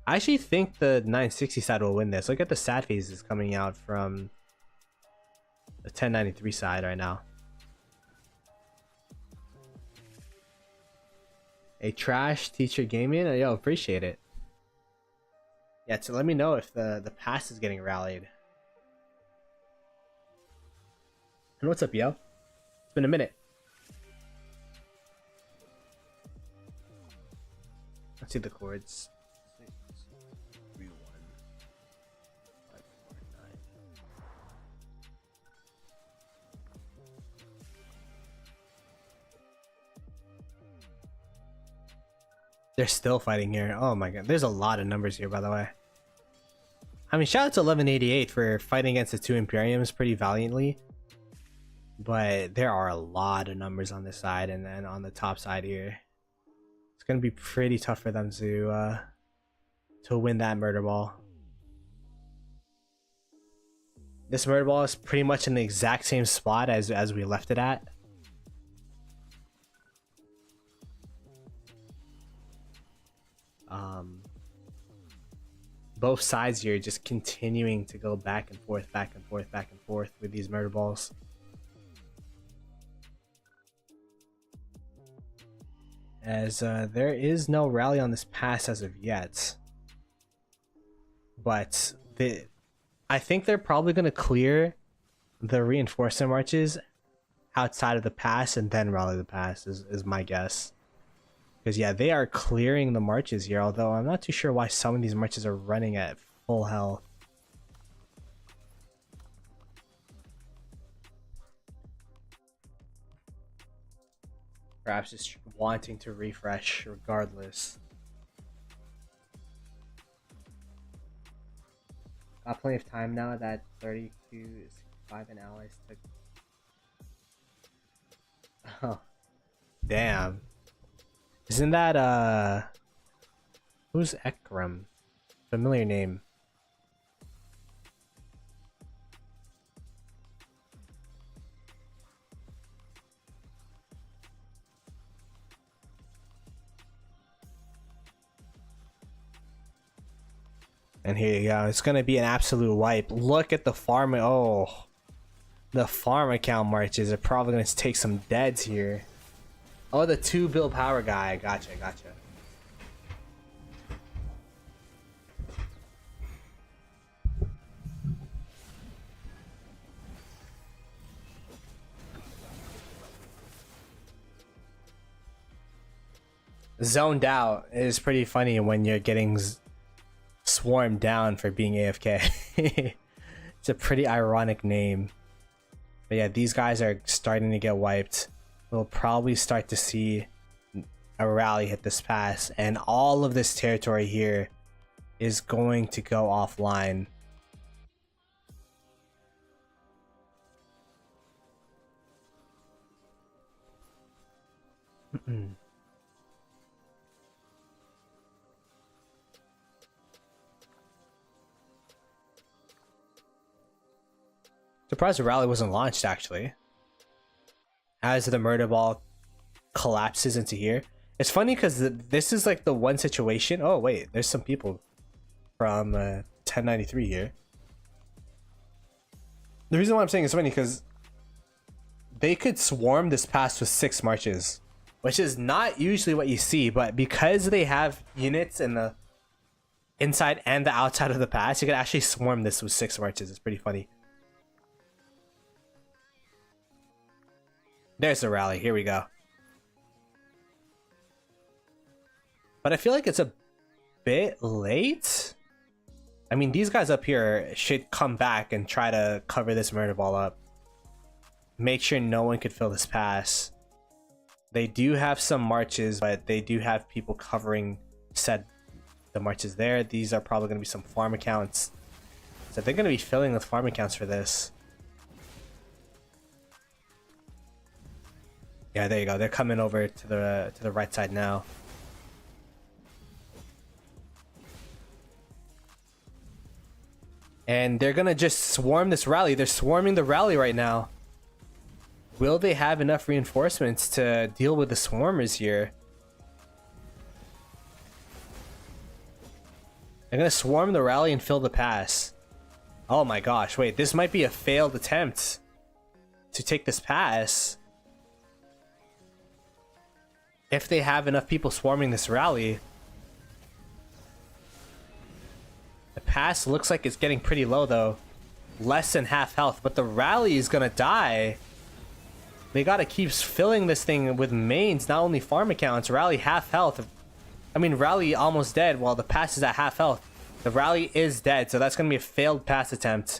I actually think the 960 side will win this. Look at the sad faces coming out from the 1093 side right now. A trash teacher gaming? Yo, appreciate it. Yeah, so let me know if the pass is getting rallied. And what's up, yo? It's been a minute. Let's see the chords. 6, 3, 1, 5, 4, 9. They're still fighting here. Oh my god. There's a lot of numbers here, by the way. I mean, shout out to 1188 for fighting against the two Imperiums pretty valiantly. But there are a lot of numbers on this side, and then on the top side here, it's gonna be pretty tough for them to win that Murderball. This Murderball is pretty much in the exact same spot as we left it at. Both sides here just continuing to go back and forth, back and forth, back and forth with these Murderballs. As there is no rally on this pass as of yet. But I think they're probably going to clear the reinforcement marches outside of the pass and then rally the pass is my guess. Because yeah, they are clearing the marches here, although I'm not too sure why some of these marches are running at full health. Perhaps just wanting to refresh regardless. Got plenty of time now that 32-65 and allies took. Oh, damn. Isn't that who's Ekram? Familiar name. And here you go. It's gonna be an absolute wipe. Look at the farm. Oh, the farm account marches are probably gonna take some deads here. Oh, the 2 bill power guy. Gotcha, gotcha. Zoned out is pretty funny when you're getting swarmed down for being AFK. It's a pretty ironic name. But yeah, these guys are starting to get wiped. We'll probably start to see a rally hit this pass, and all of this territory here is going to go offline. Surprised the rally wasn't launched actually. As the Murderball collapses into here. It's funny because this is like the one situation. Oh wait, there's some people from 1093 here. The reason why I'm saying it's funny because they could swarm this pass with 6 marches, which is not usually what you see, but because they have units in the inside and the outside of the pass, you could actually swarm this with 6 marches. It's pretty funny. There's the rally. Here we go. But I feel like it's a bit late. I mean, these guys up here should come back and try to cover this murder ball up. Make sure no one could fill this pass. They do have some marches, but they do have people covering the marches there. These are probably going to be some farm accounts. So they're going to be filling with farm accounts for this. Yeah, there you go. They're coming over to the right side now. And they're gonna just swarm this rally. They're swarming the rally right now. Will they have enough reinforcements to deal with the swarmers here? They're gonna swarm the rally and fill the pass. Oh my gosh, wait, this might be a failed attempt to take this pass. If they have enough people swarming this rally. The pass looks like it's getting pretty low though. Less than half health, but the rally is gonna die. They gotta keep filling this thing with mains, not only farm accounts. Rally half health. I mean, rally almost dead while the pass is at half health. The rally is dead, so that's gonna be a failed pass attempt.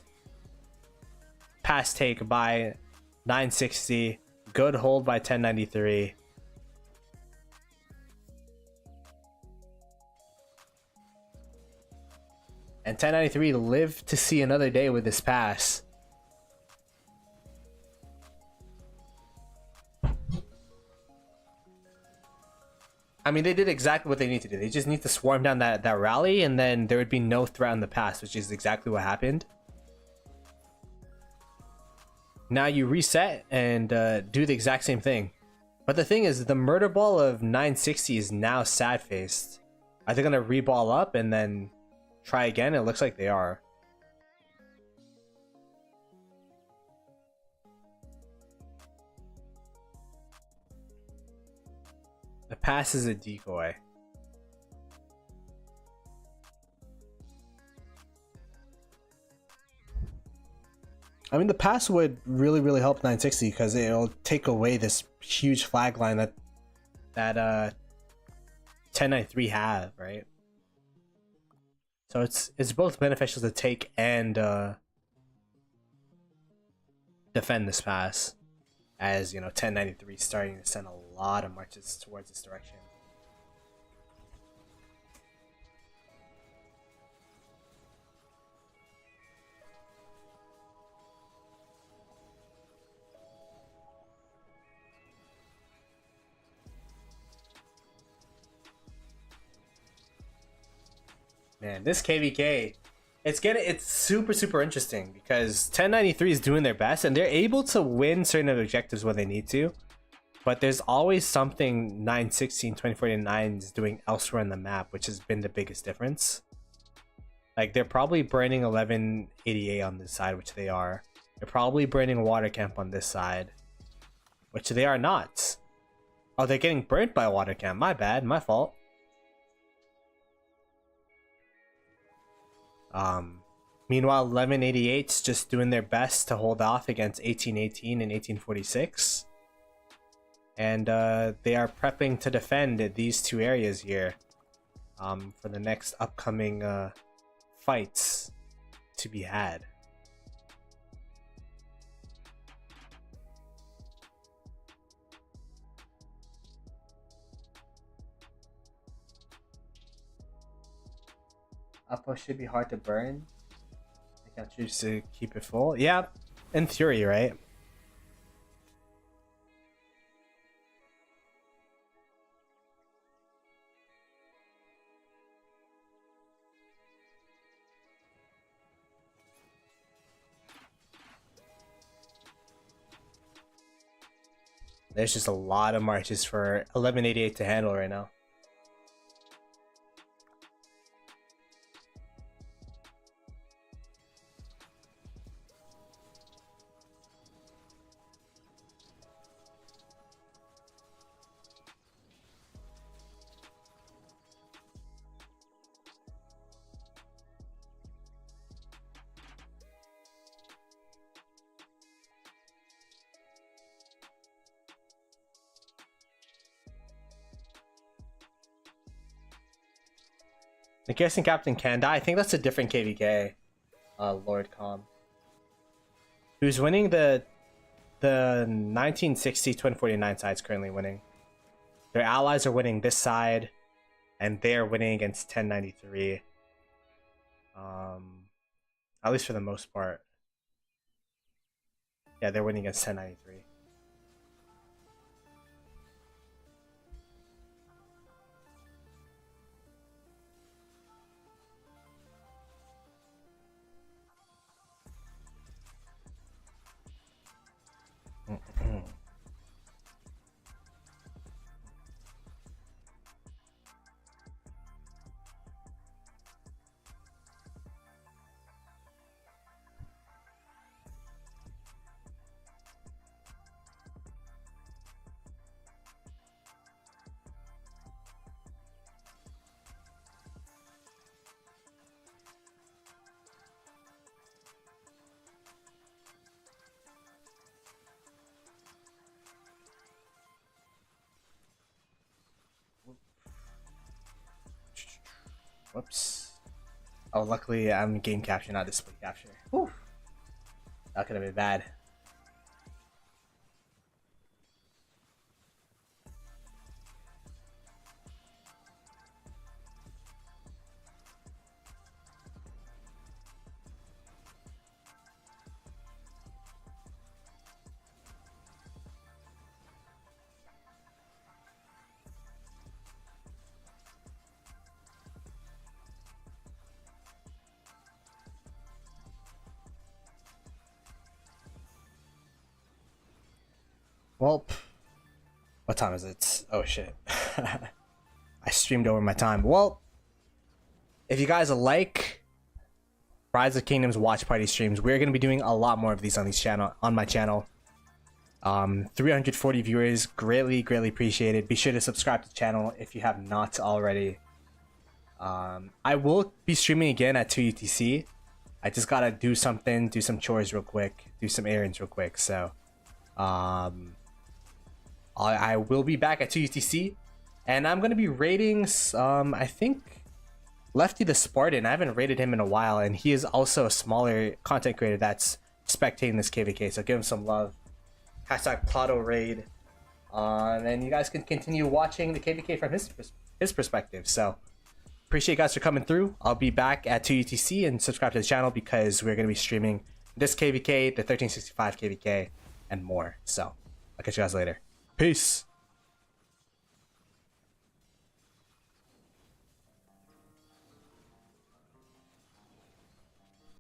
Pass take by 960. Good hold by 1093. And 1093 live to see another day with this pass. I mean, they did exactly what they need to do. They just need to swarm down that rally, and then there would be no threat on the pass, which is exactly what happened. Now you reset and do the exact same thing. But the thing is, the murder ball of 960 is now sad-faced. Are they going to reball up and then try again? It looks like they are. The pass is a decoy. I mean, the pass would really help 960 because it'll take away this huge flag line that 1093 have, right? So it's both beneficial to take and defend this pass, as you know, 1093 is starting to send a lot of marches towards this direction. Man, this KvK, it's super interesting because 1093 is doing their best and they're able to win certain objectives when they need to, but there's always something 916 2049 is doing elsewhere in the map, which has been the biggest difference. Like, they're probably burning 1188 on this side, which they are. They're probably burning water camp on this side, which they are not. Oh, they're getting burnt by water camp. My bad, my fault. Meanwhile, 1188's just doing their best to hold off against 1818 and 1846. And they are prepping to defend these two areas here for the next upcoming fights to be had. Uppo should be hard to burn. I can choose to keep it full. Yeah, in theory, right? There's just a lot of marches for 1188 to handle right now. The Garrison Captain can die. I think that's a different KvK. Lord Com. Who's winning the 1960 Twin 49 side's currently winning. Their allies are winning this side, and they're winning against 1093. At least for the most part. Yeah, they're winning against 1093. Whoops. Oh, luckily I'm game capture, not display capture. Whew. That could have been bad. Well, what time is it? Oh shit. I streamed over my time. Well, if you guys like Rise of Kingdoms watch party streams, we're going to be doing a lot more of these on my channel. 340 viewers, greatly appreciated. Be sure to subscribe to the channel if you have not already. I will be streaming again at 2 UTC. I just gotta do some chores real quick, do some errands real quick. So I will be back at 2 UTC, and I'm gonna be raiding I think Lefty the Spartan. I haven't raided him in a while, and he is also a smaller content creator that's spectating this KvK, so give him some love. Hashtag Ploto raid, and you guys can continue watching the KvK from his perspective. So appreciate you guys for coming through. I'll be back at 2 UTC, and subscribe to the channel because we're gonna be streaming this KvK, the 1365 KvK, and more. So I'll catch you guys later. Peace.